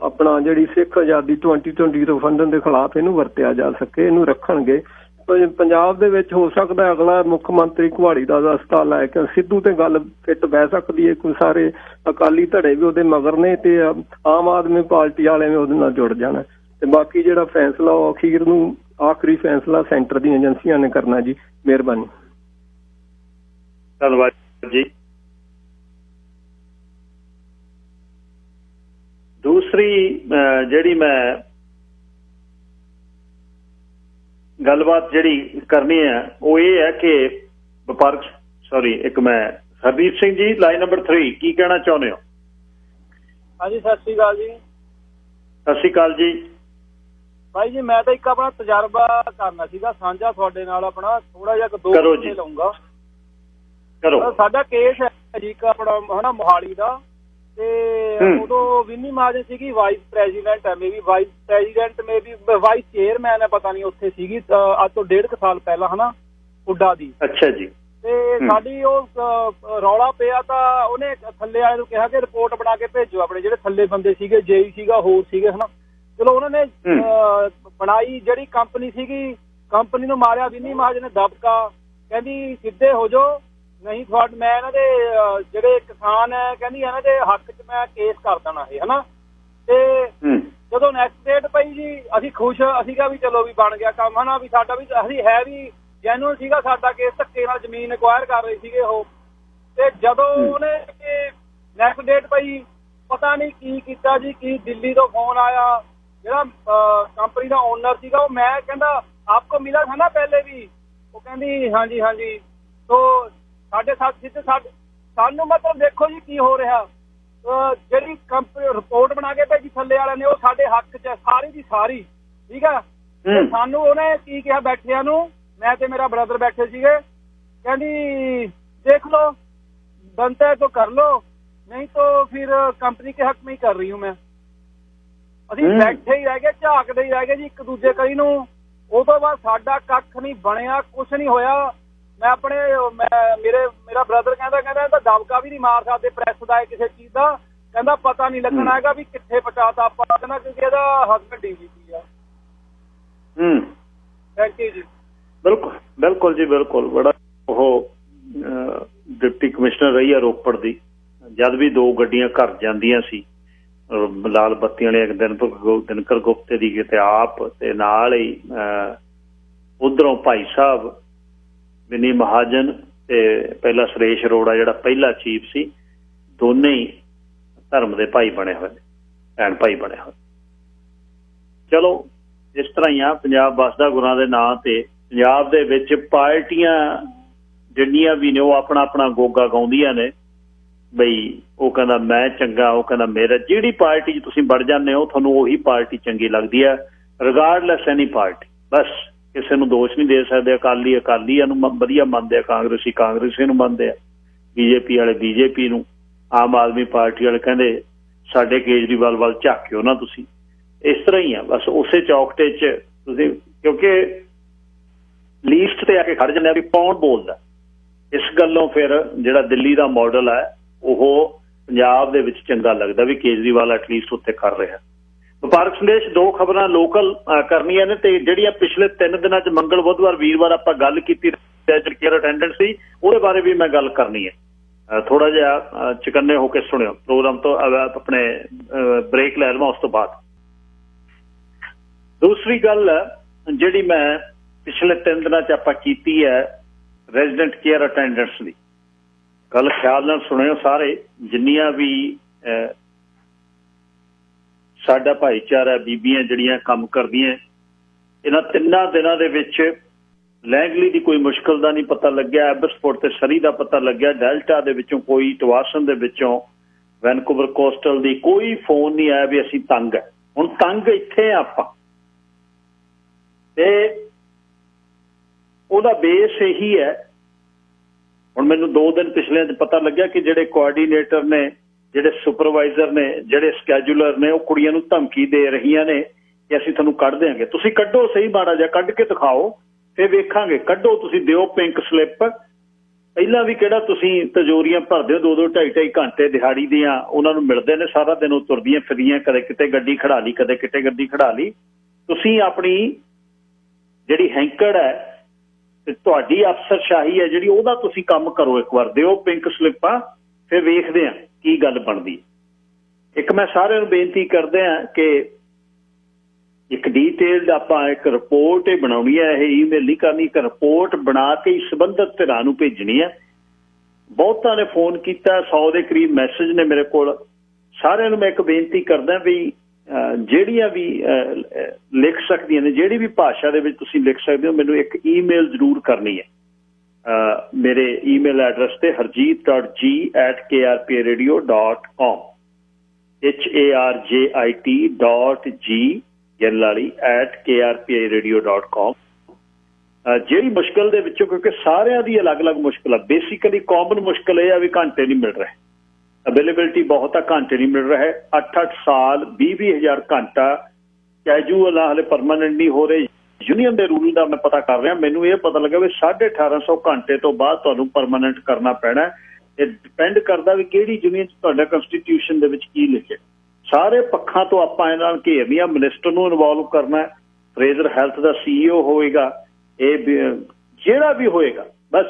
ਆਪਣਾ ਜਿਹੜੀ ਸਿੱਖ ਆਜ਼ਾਦੀ 2020 ਰੈਫਰੈਂਡਮ ਦੇ ਖਿਲਾਫ ਇਹਨੂੰ ਵਰਤਿਆ ਜਾ ਸਕੇ, ਇਹਨੂੰ ਰੱਖਣਗੇ। ਪੰਜਾਬ ਦੇ ਵਿੱਚ ਹੋ ਸਕਦਾ ਅਗਲਾ ਮੁੱਖ ਮੰਤਰੀ ਕੁਹਾੜੀ ਦਾ ਦਸਤਾ ਲੈ ਕੇ ਸਿੱਧੂ ਤੇ ਗੱਲ ਫਿੱਟ ਬਹਿ ਸਕਦੀ ਹੈ। ਕੋਈ ਸਾਰੇ ਅਕਾਲੀ ਧੜੇ ਵੀ ਉਹਦੇ ਮਗਰ ਨੇ ਤੇ ਆਮ ਆਦਮੀ ਪਾਰਟੀ ਵਾਲੇ ਵੀ ਉਹਦੇ ਨਾਲ ਜੁੜ ਜਾਣਾ। ਤੇ ਬਾਕੀ ਜਿਹੜਾ ਫੈਸਲਾ ਉਹ ਅਖੀਰ ਨੂੰ ਆਖਰੀ ਫੈਸਲਾ ਸੈਂਟਰ ਦੀਆਂ ਏਜੰਸੀਆਂ ਨੇ ਕਰਨਾ ਜੀ। ਮਿਹਰਬਾਨੀ। ਧੰਨਵਾਦ ਜੀ। ਦੂਸਰੀ ਜਿਹੜੀ ਮੈਂ ਗੱਲਬਾਤ ਜਿਹੜੀ ਕਰਨੀ ਹੈ ਉਹ ਇਹ ਹੈ ਕਿ ਵਪਾਰਕ ਹਰਦੀਪ ਸਿੰਘ ਜੀ, ਲਾਈਨ ਨੰਬਰ 3, ਕੀ ਕਹਿਣਾ ਚਾਹੁੰਦੇ ਹੋ? ਹਾਂਜੀ, ਸਤਿ ਸ਼੍ਰੀ ਅਕਾਲ ਜੀ। ਸਤਿ ਸ਼੍ਰੀ ਅਕਾਲ ਜੀ। ਭਾਈ ਜੀ, ਮੈਂ ਤਾਂ ਇੱਕ ਆਪਣਾ ਤਜਰਬਾ ਕਰਨਾ ਸੀਗਾ ਸਾਂਝਾ ਤੁਹਾਡੇ ਨਾਲ, ਆਪਣਾ ਥੋੜਾ ਜਿਹਾ 2 ਮਿੰਟ ਲਊਂਗਾ। ਕਰੋ। ਸਾਡਾ ਕੇਸ ਹੈ ਜੀ ਇੱਕ ਆਪਣਾ ਹਨਾ ਮੋਹਾਲੀ ਦਾ, ਤੇ ਉਦੋਂ ਵਿੰਨੀ ਮਹਾਜਨ ਸੀਗੀ ਵਾਈਸ ਪ੍ਰੈਜ਼ੀਡੈਂਟ ਹੈ, maybe vice president, maybe vice chairman ਹੈ, ਪਤਾ ਨਹੀਂ ਉੱਥੇ ਸੀਗੀ ਅੱਜ ਤੋਂ 1.5 ਸਾਲ ਪਹਿਲਾਂ ਹਨਾ, ਹੁੱਡਾ ਦੀ। ਅੱਛਾ ਜੀ। ਤੇ ਸਾਡੀ ਉਹ ਰੌਲਾ ਪਿਆ ਤਾਂ ਉਹਨੇ ਥੱਲੇ ਵਾਲੇ ਨੂੰ ਕਿਹਾ ਕਿ ਰਿਪੋਰਟ ਬਣਾ ਕੇ ਭੇਜੋ। ਆਪਣੇ ਜਿਹੜੇ ਥੱਲੇ ਬੰਦੇ ਸੀਗੇ, ਜੇਈ ਸੀਗਾ, ਹੋਰ ਸੀਗੇ ਹਨਾ, ਚਲੋ ਉਹਨਾਂ ਨੇ ਬਣਾਈ। ਜਿਹੜੀ ਕੰਪਨੀ ਸੀਗੀ, ਕੰਪਨੀ ਨੂੰ ਮਾਰਿਆ ਵਿੰਨੀ ਮਹਾਜਨ ਨੇ ਦਬਕਾ, ਕਹਿੰਦੀ ਸਿੱਧੇ ਹੋ ਜਾਓ, ਨਹੀਂ ਮੈਂ ਇਹਨਾਂ ਦੇ ਜਿਹੜੇ ਕਿਸਾਨ ਹੈ ਕਹਿੰਦੀ ਇਹਨਾਂ ਦੇ ਹੱਕ 'ਚ ਮੈਂ ਕੇਸ ਕਰ ਦੇਣਾ ਇਹ ਹਨਾ। ਤੇ ਜਦੋਂ ਨੈਕਸਟ ਡੇਟ ਪਈ ਜੀ, ਅਸੀਂ ਖੁਸ਼, ਅਸੀਂ ਕਿਹਾ ਵੀ ਚਲੋ ਵੀ ਬਣ ਗਿਆ ਕੰਮ ਹਨਾ, ਵੀ ਸਾਡਾ ਵੀ ਅਸੀਂ ਹੈ ਵੀ ਜੈਨੂਅਲ ਸੀਗਾ ਸਾਡਾ ਕੇਸ। ਧੱਕੇ ਨਾਲ ਜ਼ਮੀਨ ਐਕਵਾਇਰ ਕਰ ਰਹੇ ਸੀਗੇ ਉਹ। ਤੇ ਜਦੋਂ ਉਹਨੇ ਨੈਕਸਟ ਡੇਟ ਭਾਈ ਪਤਾ ਨਹੀਂ ਕੀ ਕੀਤਾ ਜੀ, ਕੀ ਦਿੱਲੀ ਤੋਂ ਫੋਨ ਆਇਆ, ਜਿਹੜਾ ਕੰਪਨੀ ਦਾ ਓਨਰ ਸੀਗਾ ਉਹ, ਮੈਂ ਕਹਿੰਦਾ ਆਪਕੋ ਮਿਲਾ ਥਾ ਨਾ ਪਹਿਲੇ ਵੀ, ਉਹ ਕਹਿੰਦੀ ਹਾਂਜੀ ਹਾਂਜੀ। ਤੋ ਸਾਡੇ ਸਾਥ ਸਿੱਧੇ ਸਾਨੂੰ ਮਤਲਬ ਦੇਖੋ ਜੀ ਕੀ ਹੋ ਰਿਹਾ, ਜਿਹੜੀ ਕੰਪਨੀ ਰਿਪੋਰਟ ਬਣਾ ਕੇ ਭੇਜੀ ਥੱਲੇ ਵਾਲਿਆਂ ਨੇ ਉਹ ਸਾਡੇ ਹੱਕ 'ਚ ਸਾਰੀ ਦੀ ਸਾਰੀ, ਠੀਕ ਆ। ਸਾਨੂੰ ਉਹਨੇ ਕੀ ਕਿਹਾ ਬੈਠਿਆਂ ਨੂੰ, ਮੈਂ ਤੇ ਮੇਰਾ ਬ੍ਰਦਰ ਬੈਠੇ ਸੀਗੇ, ਕਹਿੰਦੀ ਦੇਖ लो बनता है तो कर लो, नहीं तो फिर कंपनी के हक में ही कर रही हूँ मैं। ਅਸੀਂ ਬੈਠੇ ਹੀ ਰਹਿ ਗਏ, ਝਾਕਦੇ ਹੀ ਰਹਿ ਗਏ ਜੀ ਇੱਕ ਦੂਜੇ ਕਰੀ ਨੂੰ। ਉਹ ਤੋਂ ਬਾਅਦ ਸਾਡਾ ਕੱਖ ਨਹੀਂ ਬਣਿਆ, ਕੁਛ ਨਹੀਂ ਹੋਇਆ। ਮੇਰਾ ਬ੍ਰਦਰ ਕਹਿੰਦਾ ਇਹਦਾ ਦਬਕਾ ਵੀ ਨਹੀਂ ਮਾਰ ਸਕਦੇ ਪ੍ਰੈਸ ਦਾ ਕਿਸੇ ਚੀਜ਼ ਦਾ, ਕਹਿੰਦਾ ਪਤਾ ਨਹੀਂ ਲੱਗਣਾ ਹੈਗਾ ਵੀ ਕਿੱਥੇ ਪਹੁੰਚਾਤਾ ਆਪਾਂ, ਕਹਿੰਦਾ ਕਿਉਂਕਿ ਇਹਦਾ ਹਸਬੈਂਡ DGP ਆ। ਥੈਂਕ ਯੂ ਜੀ। ਬਿਲਕੁਲ ਬਿਲਕੁਲ ਜੀ ਬਿਲਕੁਲ। ਬੜਾ ਉਹ ਡਿਪਟੀ ਕਮਿਸ਼ਨਰ ਰਹੀ ਆ ਰੋਪੜ ਦੀ, ਜਦ ਵੀ 2 ਗੱਡੀਆਂ ਘਰ ਜਾਂਦੀਆਂ ਸੀ ਲਾਲ ਬੱਤੀਆਂ ਵਾਲੇ, ਇੱਕ ਦਿਨਕਰ ਗੁਪਤੇ ਦੀ ਕਿਤੇ ਆਪ, ਤੇ ਨਾਲ ਹੀ ਉਧਰੋਂ ਭਾਈ ਸਾਹਿਬ ਵਿਨੀ ਮਹਾਜਨ ਤੇ ਪਹਿਲਾਂ ਸੁਰੇਸ਼ ਅਰੋੜਾ ਜਿਹੜਾ ਪਹਿਲਾ ਚੀਫ ਸੀ, ਦੋਨੇ ਹੀ ਧਰਮ ਦੇ ਭਾਈ ਬਣੇ ਹੋਏ, ਭੈਣ ਭਾਈ ਬਣੇ ਹੋਏ। ਚਲੋ ਇਸ ਤਰ੍ਹਾਂ ਹੀ ਆ ਪੰਜਾਬ ਵਸਦਾ ਗੁਰਾਂ ਦੇ ਨਾਂ ਤੇ। ਪੰਜਾਬ ਦੇ ਵਿੱਚ ਪਾਰਟੀਆਂ ਜਿੰਨੀਆਂ ਵੀ ਨੇ ਉਹ ਆਪਣਾ ਆਪਣਾ ਗੋਗਾ ਗਾਉਂਦੀਆਂ ਨੇ ਬਈ, ਉਹ ਕਹਿੰਦਾ ਮੈਂ ਚੰਗਾ, ਉਹ ਕਹਿੰਦਾ ਮੇਰਾ। ਜਿਹੜੀ ਪਾਰਟੀ 'ਚ ਤੁਸੀਂ ਵੜ ਜਾਂਦੇ ਹੋ ਤੁਹਾਨੂੰ ਉਹੀ ਪਾਰਟੀ ਚੰਗੀ ਲੱਗਦੀ ਹੈ, ਰਿਗਾਰਡਲੈਸ ਐਨੀ ਪਾਰਟੀ। ਬਸ ਕਿਸੇ ਨੂੰ ਦੋਸ਼ ਨਹੀਂ ਦੇ ਸਕਦੇ। ਅਕਾਲੀਆਂ ਨੂੰ ਵਧੀਆ ਮੰਨਦੇ ਆ, ਕਾਂਗਰਸੀ ਨੂੰ ਮੰਨਦੇ ਆ, BJP ਵਾਲੇ BJP ਨੂੰ, ਆਮ ਆਦਮੀ ਪਾਰਟੀ ਵਾਲੇ ਕਹਿੰਦੇ ਸਾਡੇ ਕੇਜਰੀਵਾਲ ਵੱਲ ਝਾਕਿਓ ਨਾ ਤੁਸੀਂ। ਇਸ ਤਰ੍ਹਾਂ ਹੀ ਆ ਬਸ, ਉਸੇ ਚੌਕਟੇ 'ਚ ਤੁਸੀਂ, ਕਿਉਂਕਿ ਲੀਸਟ ਤੇ ਆ ਕੇ ਖੜ ਜਾਂਦੇ ਆ ਵੀ ਕੌਣ ਬੋਲਦਾ। ਇਸ ਗੱਲੋਂ ਫਿਰ ਜਿਹੜਾ ਦਿੱਲੀ ਦਾ ਮਾਡਲ ਹੈ ਉਹ ਪੰਜਾਬ ਦੇ ਵਿੱਚ ਚੰਗਾ ਲੱਗਦਾ ਵੀ ਕੇਜਰੀਵਾਲ ਐਟਲੀਸਟ ਉੱਥੇ ਕਰ ਰਿਹਾ। ਵਪਾਰਕ ਸੰਦੇਸ਼ 2 ਖਬਰਾਂ ਲੋਕਲ ਕਰਨੀਆਂ ਨੇ, ਤੇ ਜਿਹੜੀਆਂ ਪਿਛਲੇ 3 ਦਿਨਾਂ 'ਚ ਮੰਗਲ, ਬੁੱਧਵਾਰ, ਵੀਰਵਾਰ ਆਪਾਂ ਗੱਲ ਕੀਤੀ ਕੇਅਰ ਅਟੈਂਡੈਂਟ ਸੀ, ਉਹਦੇ ਬਾਰੇ ਵੀ ਮੈਂ ਗੱਲ ਕਰਨੀ ਹੈ। ਥੋੜਾ ਜਿਹਾ ਚੁਕੰਨੇ ਹੋ ਕੇ ਸੁਣਿਓ ਪ੍ਰੋਗਰਾਮ ਤੋਂ, ਆਪਣੇ ਬ੍ਰੇਕ ਲੈ ਲਵਾਂ ਉਸ ਤੋਂ ਬਾਅਦ। ਦੂਸਰੀ ਗੱਲ ਜਿਹੜੀ ਮੈਂ ਪਿਛਲੇ 3 ਦਿਨਾਂ 'ਚ ਆਪਾਂ ਕੀਤੀ ਹੈ ਰੈਜ਼ੀਡੈਂਟ ਕੇਅਰ ਅਟੈਂਡੈਂਟਸ ਦੀ ਗੱਲ, ਖਿਆਲ ਨਾਲ ਸੁਣਿਓ ਸਾਰੇ, ਜਿੰਨੀਆਂ ਵੀ ਸਾਡਾ ਭਾਈਚਾਰਾ, ਬੀਬੀਆਂ ਜਿਹੜੀਆਂ ਕੰਮ ਕਰਦੀਆਂ, ਇਹਨਾਂ 3 ਦਿਨਾਂ ਦੇ ਵਿੱਚ ਲੈਂਗਲੀ ਦੀ ਕੋਈ ਮੁਸ਼ਕਿਲ ਦਾ ਨਹੀਂ ਪਤਾ ਲੱਗਿਆ, ਐਬਸਫੋਰਡ ਤੇ ਸਰੀ ਦਾ ਪਤਾ ਲੱਗਿਆ, ਡੈਲਟਾ ਦੇ ਵਿੱਚੋਂ ਕੋਈ, ਟਵਾਸਨ ਦੇ ਵਿੱਚੋਂ, ਵੈਨਕੂਵਰ ਕੋਸਟਲ ਦੀ ਕੋਈ ਫੋਨ ਨਹੀਂ ਆਇਆ ਵੀ ਅਸੀਂ ਤੰਗ ਹੈ। ਹੁਣ ਤੰਗ ਇੱਥੇ ਆਪਾਂ, ਤੇ ਉਹਦਾ ਬੇਸ ਇਹੀ ਹੈ। ਹੁਣ ਮੈਨੂੰ 2 ਦਿਨ ਪਿਛਲੇ 'ਚ ਪਤਾ ਲੱਗਿਆ ਕਿ ਜਿਹੜੇ ਕੋਆਰਡੀਨੇਟਰ ਨੇ, ਜਿਹੜੇ ਸੁਪਰਵਾਈਜ਼ਰ ਨੇ, ਜਿਹੜੇ ਸਕੈਜੂਲਰ ਨੇ, ਉਹ ਕੁੜੀਆਂ ਨੂੰ ਧਮਕੀ ਦੇ ਰਹੀਆਂ ਨੇ ਕਿ ਅਸੀਂ ਤੁਹਾਨੂੰ ਕੱਢ ਦਿਆਂਗੇ, ਤੁਸੀਂ ਕੱਢੋ ਸਹੀ, ਮਾੜਾ ਜਿਹਾ ਕੱਢ ਕੇ ਦਿਖਾਓ ਫਿਰ ਵੇਖਾਂਗੇ, ਕੱਢੋ ਤੁਸੀਂ, ਦਿਓ ਪਿੰਕ ਸਲਿੱਪ। ਪਹਿਲਾਂ ਵੀ ਕਿਹੜਾ ਤੁਸੀਂ ਤਜੋਰੀਆਂ ਭਰਦੇ ਹੋ 2-2 2.5 ਘੰਟੇ ਦਿਹਾੜੀ ਦੀਆਂ, ਉਹਨਾਂ ਨੂੰ ਮਿਲਦੇ ਨੇ ਸਾਰਾ ਦਿਨ, ਉਹ ਤੁਰਦੀਆਂ ਫਿਰਦੀਆਂ, ਕਦੇ ਕਿਤੇ ਗੱਡੀ ਖੜਾ ਲਈ, ਕਦੇ ਕਿਤੇ ਗੱਡੀ ਖੜਾ ਲਈ। ਤੁਸੀਂ ਆਪਣੀ ਜਿਹੜੀ ਹੈਂਕੜ ਹੈ ਤੇ ਤੁਹਾਡੀ ਅਫਸਰਸ਼ਾਹੀ ਹੈ ਜਿਹੜੀ, ਉਹਦਾ ਤੁਸੀਂ ਕੰਮ ਕਰੋ। ਇੱਕ ਵਾਰ ਦਿਓ ਪਿੰਕ ਸਲਿੱਪਾਂ, ਫਿਰ ਵੇਖਦੇ ਹਾਂ ਕੀ ਗੱਲ ਬਣਦੀ। ਇੱਕ ਮੈਂ ਸਾਰਿਆਂ ਨੂੰ ਬੇਨਤੀ ਕਰਦੇ ਹਾਂ ਕਿ ਇੱਕ ਡੀਟੇਲਡ ਆਪਾਂ ਇੱਕ ਰਿਪੋਰਟ ਬਣਾਉਣੀ ਹੈ, ਇਹ ਈਮੇਲ ਨਹੀਂ ਕਰਨੀ, ਇੱਕ ਰਿਪੋਰਟ ਬਣਾ ਕੇ ਸੰਬੰਧਿਤ ਧਿਰਾਂ ਨੂੰ ਭੇਜਣੀ ਹੈ। ਬਹੁਤਾਂ ਨੇ ਫੋਨ ਕੀਤਾ, 100 ਦੇ ਕਰੀਬ ਮੈਸੇਜ ਨੇ ਮੇਰੇ ਕੋਲ। ਸਾਰਿਆਂ ਨੂੰ ਮੈਂ ਇੱਕ ਬੇਨਤੀ ਕਰਦਾ ਵੀ ਜਿਹੜੀਆਂ ਵੀ ਲਿਖ ਸਕਦੀਆਂ ਨੇ, ਜਿਹੜੀ ਵੀ ਭਾਸ਼ਾ ਦੇ ਵਿੱਚ ਤੁਸੀਂ ਲਿਖ ਸਕਦੇ ਹੋ, ਮੈਨੂੰ ਇੱਕ ਈਮੇਲ ਜ਼ਰੂਰ ਕਰਨੀ ਹੈ ਮੇਰੇ ਈਮੇਲ ਐਡਰੈਸ ਤੇ, harjeet.g@krparadio.com, harjit.g@krparadio.com। ਜਿਹੜੀ ਮੁਸ਼ਕਿਲ ਦੇ ਵਿੱਚੋਂ, ਕਿਉਂਕਿ ਸਾਰਿਆਂ ਦੀ ਅਲੱਗ-ਅਲੱਗ ਮੁਸ਼ਕਿਲ ਆ, ਬੇਸਿਕਲੀ ਕਾਮਨ ਮੁਸ਼ਕਿਲ ਇਹ ਆ ਵੀ ਘੰਟੇ ਨਹੀਂ ਮਿਲ ਰਹੇ, ਅਵੇਲੇਬਿਲਿਟੀ ਬਹੁਤ ਆ, ਘੰਟੇ ਨਹੀਂ ਮਿਲ ਰਹੇ। 8-8 ਸਾਲ 20-20 ਹਜ਼ਾਰ ਘੰਟਾ ਕੈਜੂਅਲ ਆ, ਹਲੇ ਪਰਮਾਨੈਂਟ ਨਹੀਂ ਹੋ ਰਹੇ। ਯੂਨੀਅਨ ਦੇ ਰੂਲ ਦਾ ਮੈਂ ਪਤਾ ਕਰ ਰਿਹਾ, ਮੈਨੂੰ ਇਹ ਪਤਾ ਲੱਗਾ ਵੀ 1850 ਘੰਟੇ ਤੋਂ ਬਾਅਦ ਤੁਹਾਨੂੰ ਪਰਮਾਨੈਂਟ ਕਰਨਾ ਪੈਣਾ। ਇਹ ਡਿਪੈਂਡ ਕਰਦਾ ਵੀ ਕਿਹੜੀ ਯੂਨੀਅਨ 'ਚ ਤੁਹਾਡਾ ਕੰਸਟੀਟਿਊਸ਼ਨ ਦੇ ਵਿੱਚ ਕੀ ਲਿਖਿਆ। ਸਾਰੇ ਪੱਖਾਂ ਤੋਂ ਆਪਾਂ ਇਹਨਾਂ ਨਾਲ ਘੇਰਨੀਆਂ, ਮਿਨਿਸਟਰ ਨੂੰ ਇਨਵੋਲਵ ਕਰਨਾ, ਫਰੇਜ਼ਰ ਹੈਲਥ ਦਾ CEO ਹੋਏਗਾ, ਇਹ ਜਿਹੜਾ ਵੀ ਹੋਏਗਾ। ਬਸ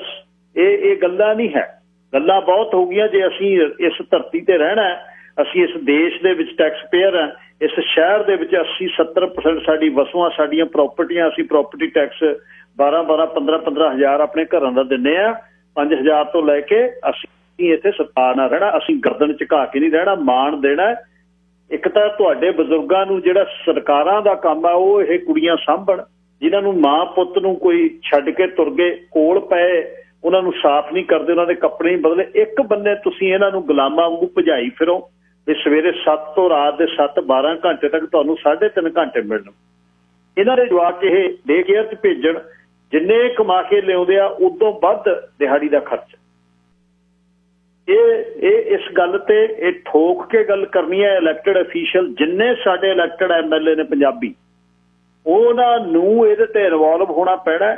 ਇਹ ਗੱਲਾਂ ਨਹੀਂ ਹੈ, ਗੱਲਾਂ ਬਹੁਤ ਹੋ ਗਈਆਂ। ਜੇ ਅਸੀਂ ਇਸ ਧਰਤੀ ਤੇ ਰਹਿਣਾ, ਅਸੀਂ ਇਸ ਦੇਸ਼ ਦੇ ਵਿੱਚ ਟੈਕਸ ਪੇਅਰ ਹਾਂ, ਇਸ ਸ਼ਹਿਰ ਦੇ ਵਿੱਚ 80-70% ਸਾਡੀ ਵਸੂਆਂ, ਸਾਡੀਆਂ ਪ੍ਰਾਪਰਟੀਆਂ, ਅਸੀਂ ਪ੍ਰਾਪਰਟੀ ਟੈਕਸ 12-12, 15-15 ਹਜ਼ਾਰ ਆਪਣੇ ਘਰਾਂ ਦਾ ਦਿੰਦੇ ਹਾਂ। 5,000 ਤੋਂ ਲੈ ਕੇ ਅਸੀਂ ਅਸੀਂ ਇੱਥੇ ਸਤਾ ਨਾ ਰਹਿਣਾ, ਅਸੀਂ ਗਰਦਨ ਝੁਕਾ ਕੇ ਨਹੀਂ ਰਹਿਣਾ, ਮਾਣ ਦੇਣਾ। ਇੱਕ ਤਾਂ ਤੁਹਾਡੇ ਬਜ਼ੁਰਗਾਂ ਨੂੰ ਜਿਹੜਾ ਸਰਕਾਰਾਂ ਦਾ ਕੰਮ ਆ ਉਹ ਇਹ ਕੁੜੀਆਂ ਸਾਂਭਣ, ਜਿਨ੍ਹਾਂ ਨੂੰ ਮਾਂ ਪੁੱਤ ਨੂੰ ਕੋਈ ਛੱਡ ਕੇ ਤੁਰ ਗਏ, ਕੋਲ ਪਏ, ਉਹਨਾਂ ਨੂੰ ਸਾਫ਼ ਨਹੀਂ ਕਰਦੇ, ਉਹਨਾਂ ਦੇ ਕੱਪੜੇ ਨਹੀਂ ਬਦਲੇ। ਇੱਕ ਬੰਨੇ ਤੁਸੀਂ ਇਹਨਾਂ ਨੂੰ ਗੁਲਾਮਾਂ ਵਾਂਗੂ ਭਜਾਈ ਫਿਰੋ ਵੀ ਸਵੇਰੇ 7 ਤੋਂ ਰਾਤ ਦੇ 7-12 ਘੰਟੇ ਤੱਕ ਤੁਹਾਨੂੰ 3.5 ਘੰਟੇ ਮਿਲਣ। ਇਹਨਾਂ ਦੇ ਜਵਾਕ ਇਹ ਡੇ ਕੇਅਰ 'ਚ ਭੇਜਣ, ਜਿੰਨੇ ਕਮਾ ਕੇ ਲਿਆਉਂਦੇ ਆ ਉਦੋਂ ਵੱਧ ਦਿਹਾੜੀ ਦਾ ਖਰਚ। ਇਹ ਇਸ ਗੱਲ ਤੇ ਇਹ ਠੋਕ ਕੇ ਗੱਲ ਕਰਨੀ ਹੈ। ਇਲੈਕਟਡ ਅਫੀਸ਼ੀਅਲ ਜਿੰਨੇ ਸਾਡੇ ਇਲੈਕਟਡ MLA ਨੇ ਪੰਜਾਬੀ, ਉਹਨਾਂ ਨੂੰ ਇਹਦੇ ਤੇ ਇਨਵੋਲਵ ਹੋਣਾ ਪੈਣਾ।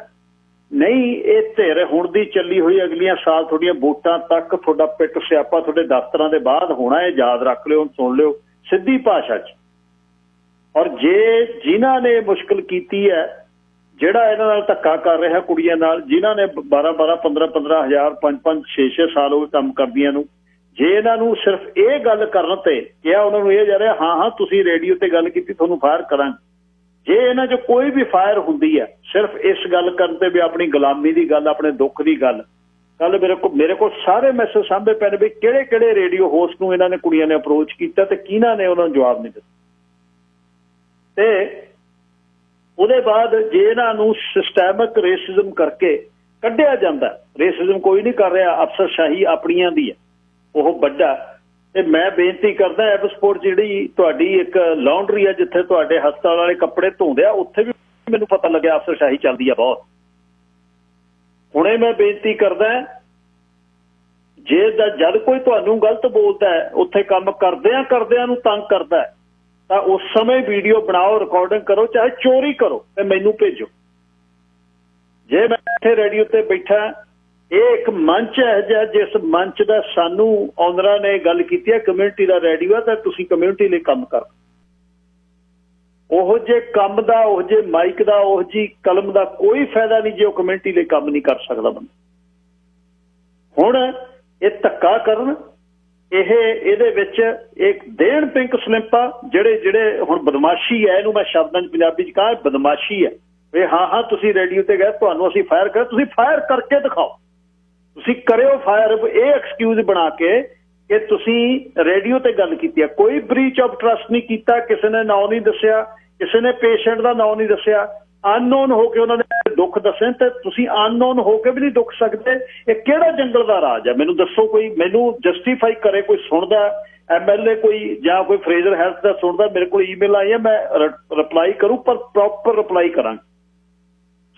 ਨਹੀਂ ਇਹ ਧਿਰ ਹੁਣ ਦੀ ਚੱਲੀ ਹੋਈ ਅਗਲੀਆਂ ਸਾਲ ਤੁਹਾਡੀਆਂ ਵੋਟਾਂ ਤੱਕ ਤੁਹਾਡਾ ਪਿੱਟ ਸਿਆਪਾ ਤੁਹਾਡੇ ਦਫ਼ਤਰਾਂ ਦੇ ਬਾਅਦ ਹੋਣਾ। ਇਹ ਯਾਦ ਰੱਖ ਲਿਓ, ਸੁਣ ਲਿਓ ਸਿੱਧੀ ਭਾਸ਼ਾ 'ਚ। ਔਰ ਜੇ ਜਿਨ੍ਹਾਂ ਨੇ ਮੁਸ਼ਕਲ ਕੀਤੀ ਹੈ, ਜਿਹੜਾ ਇਹਨਾਂ ਨਾਲ ਧੱਕਾ ਕਰ ਰਿਹਾ ਕੁੜੀਆਂ ਨਾਲ, ਜਿਨ੍ਹਾਂ ਨੇ 12-12, 15-15 ਹਜ਼ਾਰ, 5-5, 6-6 ਸਾਲ ਉਹ ਕੰਮ ਕਰਦੀਆਂ ਨੂੰ, ਜੇ ਇਹਨਾਂ ਨੂੰ ਸਿਰਫ ਇਹ ਗੱਲ ਕਰਨ ਤੇ ਕਿਹਾ, ਉਹਨਾਂ ਨੂੰ ਇਹ ਜਾ ਰਿਹਾ ਹਾਂ ਤੁਸੀਂ ਰੇਡੀਓ ਤੇ ਗੱਲ ਕੀਤੀ ਤੁਹਾਨੂੰ ਫਾਇਰ ਕਰਾਂਗੇ। ਜੇ ਇਹਨਾਂ 'ਚ ਕੋਈ ਵੀ ਫਾਇਰ ਹੁੰਦੀ ਹੈ ਸਿਰਫ ਇਸ ਗੱਲ ਕਰਨ ਤੇ ਵੀ ਆਪਣੀ ਗੁਲਾਮੀ ਦੀ ਗੱਲ, ਆਪਣੇ ਦੁੱਖ ਦੀ ਗੱਲ, ਕੱਲ ਮੇਰੇ ਕੋਲ ਸਾਰੇ ਮੈਸੇਜ ਸਾਹਮਣੇ ਪਏ ਨੇ ਵੀ ਕਿਹੜੇ ਰੇਡੀਓ ਹੋਸਟ ਨੂੰ ਇਹਨਾਂ ਨੇ ਕੁੜੀਆਂ ਨੇ ਅਪਰੋਚ ਕੀਤਾ ਤੇ ਕਿਹਨਾਂ ਨੇ ਉਹਨਾਂ ਨੂੰ ਜਵਾਬ ਨਹੀਂ ਦਿੱਤਾ। ਤੇ ਉਹਦੇ ਬਾਅਦ ਜੇ ਇਹਨਾਂ ਨੂੰ ਸਿਸਟੈਮਿਕ ਰੇਸਿਜ਼ਮ ਕਰਕੇ ਕੱਢਿਆ ਜਾਂਦਾ, ਰੇਸਿਜ਼ਮ ਕੋਈ ਨਹੀਂ ਕਰ ਰਿਹਾ, ਅਫਸਰਸ਼ਾਹੀ ਆਪਣੀਆਂ ਦੀ ਹੈ, ਉਹ ਵੱਡਾ। ਤੇ ਮੈਂ ਬੇਨਤੀ ਕਰਦਾ ਐਪਸਪੋਰਟ ਜਿਹੜੀ ਤੁਹਾਡੀ ਇੱਕ ਲਾਂਡਰੀ ਹੈ ਜਿੱਥੇ ਤੁਹਾਡੇ ਹਸਪਤਾਲ ਵਾਲੇ ਕੱਪੜੇ ਧੋਂਦੇ ਆ, ਉੱਥੇ ਵੀ ਮੈਨੂੰ ਪਤਾ ਲੱਗਿਆ ਅਫਸਰਸ਼ਾਹੀ ਚੱਲਦੀ ਆ ਬਹੁਤ। ਹੁਣੇ ਮੈਂ ਬੇਨਤੀ ਕਰਦਾ ਜਦ ਕੋਈ ਤੁਹਾਨੂੰ ਗਲਤ ਬੋਲਦਾ ਹੈ, ਉੱਥੇ ਕੰਮ ਕਰਦਿਆਂ ਨੂੰ ਤੰਗ ਕਰਦਾ ਹੈ, ਤਾਂ ਉਸ ਸਮੇਂ ਵੀਡੀਓ ਬਣਾਓ, ਰਿਕਾਰਡਿੰਗ ਕਰੋ, ਚਾਹੇ ਚੋਰੀ ਕਰੋ ਤੇ ਮੈਨੂੰ ਭੇਜੋ। ਜੇ ਮੈਂ ਇੱਥੇ ਰੇਡੀਓ ਤੇ ਬੈਠਾ, ਇਹ ਇੱਕ ਮੰਚ ਹੈ ਜਿਹਾ ਜਿਸ ਮੰਚ ਦਾ ਸਾਨੂੰ ਓਨਰਾਂ ਨੇ ਗੱਲ ਕੀਤੀ ਹੈ ਕਮਿਊਨਿਟੀ ਦਾ ਰੇਡੀਓ, ਤਾਂ ਤੁਸੀਂ ਕਮਿਊਨਿਟੀ ਲਈ ਕੰਮ ਕਰੋ। ਉਹੋ ਜਿਹੇ ਕੰਮ ਦਾ, ਉਹ ਜਿਹੇ ਮਾਈਕ ਦਾ, ਉਹ ਜਿਹੀ ਕਲਮ ਦਾ ਕੋਈ ਫਾਇਦਾ ਨਹੀਂ ਜੇ ਉਹ ਕਮਿਊਨਿਟੀ ਲਈ ਕੰਮ ਨਹੀਂ ਕਰ ਸਕਦਾ ਬੰਦਾ। ਹੁਣ ਇਹ ਧੱਕਾ ਕਰਨ, ਇਹਦੇ ਵਿੱਚ ਇੱਕ ਦੇਣ ਪਿੰਕ ਸਲਿੱਪਾਂ, ਜਿਹੜੇ ਹੁਣ ਬਦਮਾਸ਼ੀ ਹੈ, ਇਹਨੂੰ ਮੈਂ ਸ਼ਬਦਾਂ 'ਚ ਪੰਜਾਬੀ 'ਚ ਕਹਾਂ ਬਦਮਾਸ਼ੀ ਹੈ। ਇਹ ਹਾਂ ਤੁਸੀਂ ਰੇਡੀਓ ਤੇ ਗਏ, ਤੁਹਾਨੂੰ ਅਸੀਂ ਫਾਇਰ ਕਰ, ਤੁਸੀਂ ਫਾਇਰ ਕਰਕੇ ਦਿਖਾਓ, ਤੁਸੀਂ ਕਰਿਓ ਫਾਇਰ। ਇਹ ਐਕਸਕਿਊਜ਼ ਬਣਾ ਕੇ ਕਿ ਤੁਸੀਂ ਰੇਡੀਓ ਤੇ ਗੱਲ ਕੀਤੀ ਹੈ, ਕੋਈ ਬ੍ਰੀਚ ਆਫ ਟਰਸਟ ਨਹੀਂ ਕੀਤਾ, ਕਿਸੇ ਨੇ ਨਾਂ ਨਹੀਂ ਦੱਸਿਆ, ਕਿਸੇ ਨੇ ਪੇਸ਼ੈਂਟ ਦਾ ਨਾਂ ਨਹੀਂ ਦੱਸਿਆ, ਅਨਨੋਨ ਹੋ ਕੇ ਉਹਨਾਂ ਨੇ ਦੁੱਖ ਦੱਸੇ, ਤੇ ਤੁਸੀਂ ਅਨਨੋਨ ਹੋ ਕੇ ਵੀ ਨਹੀਂ ਦੁੱਖ ਸਕਦੇ। ਇਹ ਕਿਹੜਾ ਜੰਗਲ ਦਾ ਰਾਜ ਹੈ? ਮੈਨੂੰ ਦੱਸੋ, ਕੋਈ ਮੈਨੂੰ ਜਸਟੀਫਾਈ ਕਰੇ, ਕੋਈ ਸੁਣਦਾ MLA ਕੋਈ ਜਾਂ ਕੋਈ ਫਰੇਜ਼ਰ ਹੈਲਥ ਦਾ ਸੁਣਦਾ, ਮੇਰੇ ਕੋਲ ਈਮੇਲ ਆਈ ਹੈ, ਮੈਂ ਰਿਪਲਾਈ ਕਰੂੰ, ਪਰ ਪ੍ਰੋਪਰ ਰਿਪਲਾਈ ਕਰਾਂਗੇ।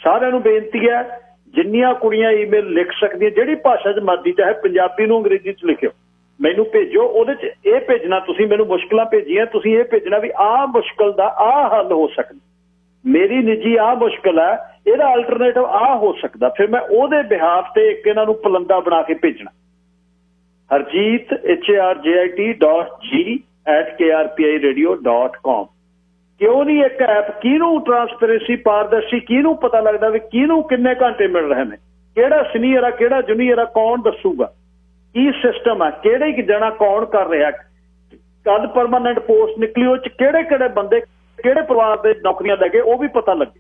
ਸਾਰਿਆਂ ਨੂੰ ਬੇਨਤੀ ਹੈ, ਜਿੰਨੀਆਂ ਕੁੜੀਆਂ ਈਮੇਲ ਲਿਖ ਸਕਦੀਆਂ, ਜਿਹੜੀ ਭਾਸ਼ਾ 'ਚ ਮਰਜ਼ੀ, ਚਾਹੇ ਪੰਜਾਬੀ ਨੂੰ ਅੰਗਰੇਜ਼ੀ 'ਚ ਲਿਖਿਓ, ਮੈਨੂੰ ਭੇਜੋ। ਉਹਦੇ 'ਚ ਇਹ ਭੇਜਣਾ, ਤੁਸੀਂ ਮੈਨੂੰ ਮੁਸ਼ਕਲਾਂ ਭੇਜੀਆਂ, ਤੁਸੀਂ ਇਹ ਭੇਜਣਾ ਵੀ ਆਹ ਮੁਸ਼ਕਲ ਦਾ ਆਹ ਹੱਲ ਹੋ ਸਕਦਾ, ਮੇਰੀ ਨਿੱਜੀ ਆਹ ਮੁਸ਼ਕਲ ਹੈ, ਇਹਦਾ ਅਲਟਰਨੇਟਿਵ ਆਹ ਹੋ ਸਕਦਾ। ਫਿਰ ਮੈਂ ਉਹਦੇ ਬਿਹਾਫ ਤੇ ਇੱਕ ਇਹਨਾਂ ਨੂੰ ਪਲੰਦਾ ਬਣਾ ਕੇ ਭੇਜਣਾ। ਹਰਜੀਤ HRJIT.G@krpiradio.com। ਕਿਉਂ ਨਹੀਂ ਇੱਕ ਐਪ? ਕਿਹਨੂੰ ਟਰਾਂਸਪੇਰੈਂਸੀ, ਪਾਰਦਰਸ਼ੀ, ਕਿਹਨੂੰ ਪਤਾ ਲੱਗਦਾ ਵੀ ਕਿਹਨੂੰ ਕਿੰਨੇ ਘੰਟੇ ਮਿਲ ਰਹੇ ਨੇ, ਕਿਹੜਾ ਸੀਨੀਅਰ ਆ, ਕਿਹੜਾ ਜੂਨੀਅਰ ਆ, ਕੌਣ ਦੱਸੂਗਾ, ਕੀ ਸਿਸਟਮ ਆ, ਕਿਹੜੇ ਇੱਕ ਜਣਾ ਕੌਣ ਕਰ ਰਿਹਾ, ਕਦ ਪਰਮਾਨੈਂਟ ਪੋਸਟ ਨਿਕਲੀ, ਉਹ 'ਚ ਕਿਹੜੇ ਬੰਦੇ ਕਿਹੜੇ ਪਰਿਵਾਰ ਦੇ ਨੌਕਰੀਆਂ ਲੈ ਕੇ, ਉਹ ਵੀ ਪਤਾ ਲੱਗੇ।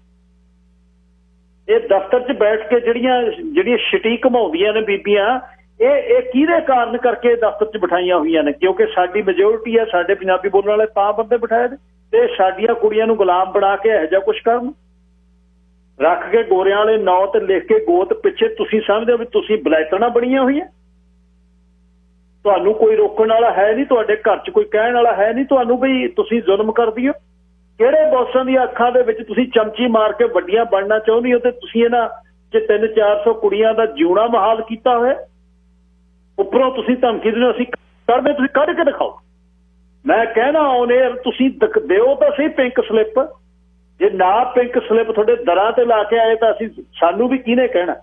ਇਹ ਦਫ਼ਤਰ 'ਚ ਬੈਠ ਕੇ ਜਿਹੜੀਆਂ ਛਿਟੀ ਘਮਾਉਂਦੀਆਂ ਨੇ ਬੀਬੀਆਂ, ਇਹ ਕਿਹਦੇ ਕਾਰਨ ਕਰਕੇ ਦਫ਼ਤਰ 'ਚ ਬਿਠਾਈਆਂ ਹੋਈਆਂ ਨੇ? ਕਿਉਂਕਿ ਸਾਡੀ ਮੈਜੋਰਿਟੀ ਹੈ, ਸਾਡੇ ਪੰਜਾਬੀ ਬੋਲਣ ਵਾਲੇ ਤਾਂ ਬੰਦੇ ਬਿਠਾਏ ਨੇ, ਤੇ ਸਾਡੀਆਂ ਕੁੜੀਆਂ ਨੂੰ ਗੁਲਾਮ ਬਣਾ ਕੇ ਇਹੋ ਜਿਹਾ ਕੁਛ ਕਰਨ, ਰੱਖ ਕੇ ਗੋਰਿਆਂ ਵਾਲੇ ਨਾਂ ਤੇ ਲਿਖ ਕੇ ਗੋਤ ਪਿੱਛੇ। ਤੁਸੀਂ ਸਮਝਦੇ ਹੋ ਵੀ ਤੁਸੀਂ ਬਲੈਤਣਾ ਬਣੀਆਂ ਹੋਈਆਂ, ਤੁਹਾਨੂੰ ਕੋਈ ਰੋਕਣ ਵਾਲਾ ਹੈ ਨਹੀਂ, ਤੁਹਾਡੇ ਘਰ 'ਚ ਕੋਈ ਕਹਿਣ ਵਾਲਾ ਹੈ ਨਹੀਂ ਤੁਹਾਨੂੰ ਵੀ ਤੁਸੀਂ ਜ਼ੁਲਮ ਕਰਦੀ ਹੋ। ਕਿਹੜੇ ਬੌਸਾਂ ਦੀਆਂ ਅੱਖਾਂ ਦੇ ਵਿੱਚ ਤੁਸੀਂ ਚਮਚੀ ਮਾਰ ਕੇ ਵੱਡੀਆਂ ਬਣਨਾ ਚਾਹੁੰਦੀ ਹੋ, ਤੇ ਤੁਸੀਂ ਇਹਨਾਂ 'ਚ 300-400 ਕੁੜੀਆਂ ਦਾ ਜਿਉਣਾ ਮੁਹਾਲ ਕੀਤਾ ਹੋਇਆ। ਉੱਪਰੋਂ ਤੁਸੀਂ ਧਮਕੀ ਦਿੰਦੇ ਅਸੀਂ ਕਰਦੇ, ਤੁਸੀਂ ਕੱਢ ਕੇ ਦਿਖਾਓ। ਮੈਂ ਕਹਿਣਾ ਔਨ ਏਅਰ, ਤੁਸੀਂ ਦਿਓ ਤਾਂ ਸਹੀ ਪਿੰਕ ਸਲਿੱਪ। ਜੇ ਨਾ ਪਿੰਕ ਸਲਿੱਪ ਤੁਹਾਡੇ ਦਰਾਂ ਤੇ ਲਾ ਕੇ ਆਏ ਤਾਂ ਸਾਨੂੰ ਵੀ ਕਿਹਨੇ ਕਹਿਣਾ?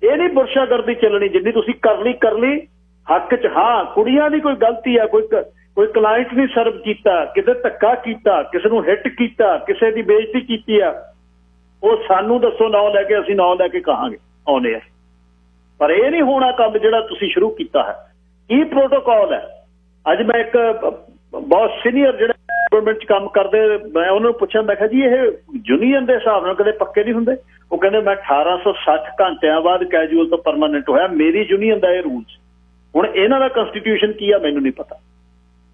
ਇਹ ਨਹੀਂ ਬੁਰਸ਼ਾਗਰਦੀ ਚੱਲਣੀ, ਜਿੰਨੀ ਤੁਸੀਂ ਕਰ ਲਈ ਹੱਕ 'ਚ। ਹਾਂ, ਕੁੜੀਆਂ ਦੀ ਕੋਈ ਗਲਤੀ ਹੈ, ਕੋਈ ਕਲਾਇੰਟ ਨਹੀਂ ਸਰਵ ਕੀਤਾ, ਕਿਤੇ ਧੱਕਾ ਕੀਤਾ, ਕਿਸੇ ਨੂੰ ਹਿੱਟ ਕੀਤਾ, ਕਿਸੇ ਦੀ ਬੇਇੱਜ਼ਤੀ ਕੀਤੀ ਆ, ਉਹ ਸਾਨੂੰ ਦੱਸੋ, ਨਾਂ ਲੈ ਕੇ ਅਸੀਂ ਨਾਂ ਲੈ ਕੇ ਕਹਾਂਗੇ ਆਉਨੇ ਆ। ਪਰ ਇਹ ਨਹੀਂ ਹੋਣਾ ਕੰਮ ਜਿਹੜਾ ਤੁਸੀਂ ਸ਼ੁਰੂ ਕੀਤਾ ਹੈ। ਕੀ ਪ੍ਰੋਟੋਕਾਲ ਹੈ? ਅੱਜ ਮੈਂ ਇੱਕ ਬਹੁਤ ਸੀਨੀਅਰ ਜਿਹੜੇ ਡਿਪਾਰਟਮੈਂਟ 'ਚ ਕੰਮ ਕਰਦੇ, ਮੈਂ ਉਹਨਾਂ ਨੂੰ ਪੁੱਛਿਆ, ਮੈਂ ਕਿਹਾ ਜੀ ਇਹ ਯੂਨੀਅਨ ਦੇ ਹਿਸਾਬ ਨਾਲ ਕਦੇ ਪੱਕੇ ਨਹੀਂ ਹੁੰਦੇ? ਉਹ ਕਹਿੰਦੇ ਮੈਂ 1860 ਘੰਟਿਆਂ ਬਾਅਦ ਕੈਜੂਅਲ ਤੋਂ ਪਰਮਾਨੈਂਟ ਹੋਇਆ, ਮੇਰੀ ਯੂਨੀਅਨ ਦਾ ਇਹ ਰੂਲਸ। ਹੁਣ ਇਹਨਾਂ ਦਾ ਕੰਸਟੀਟਿਊਸ਼ਨ ਕੀ ਆ ਮੈਨੂੰ ਨਹੀਂ ਪਤਾ।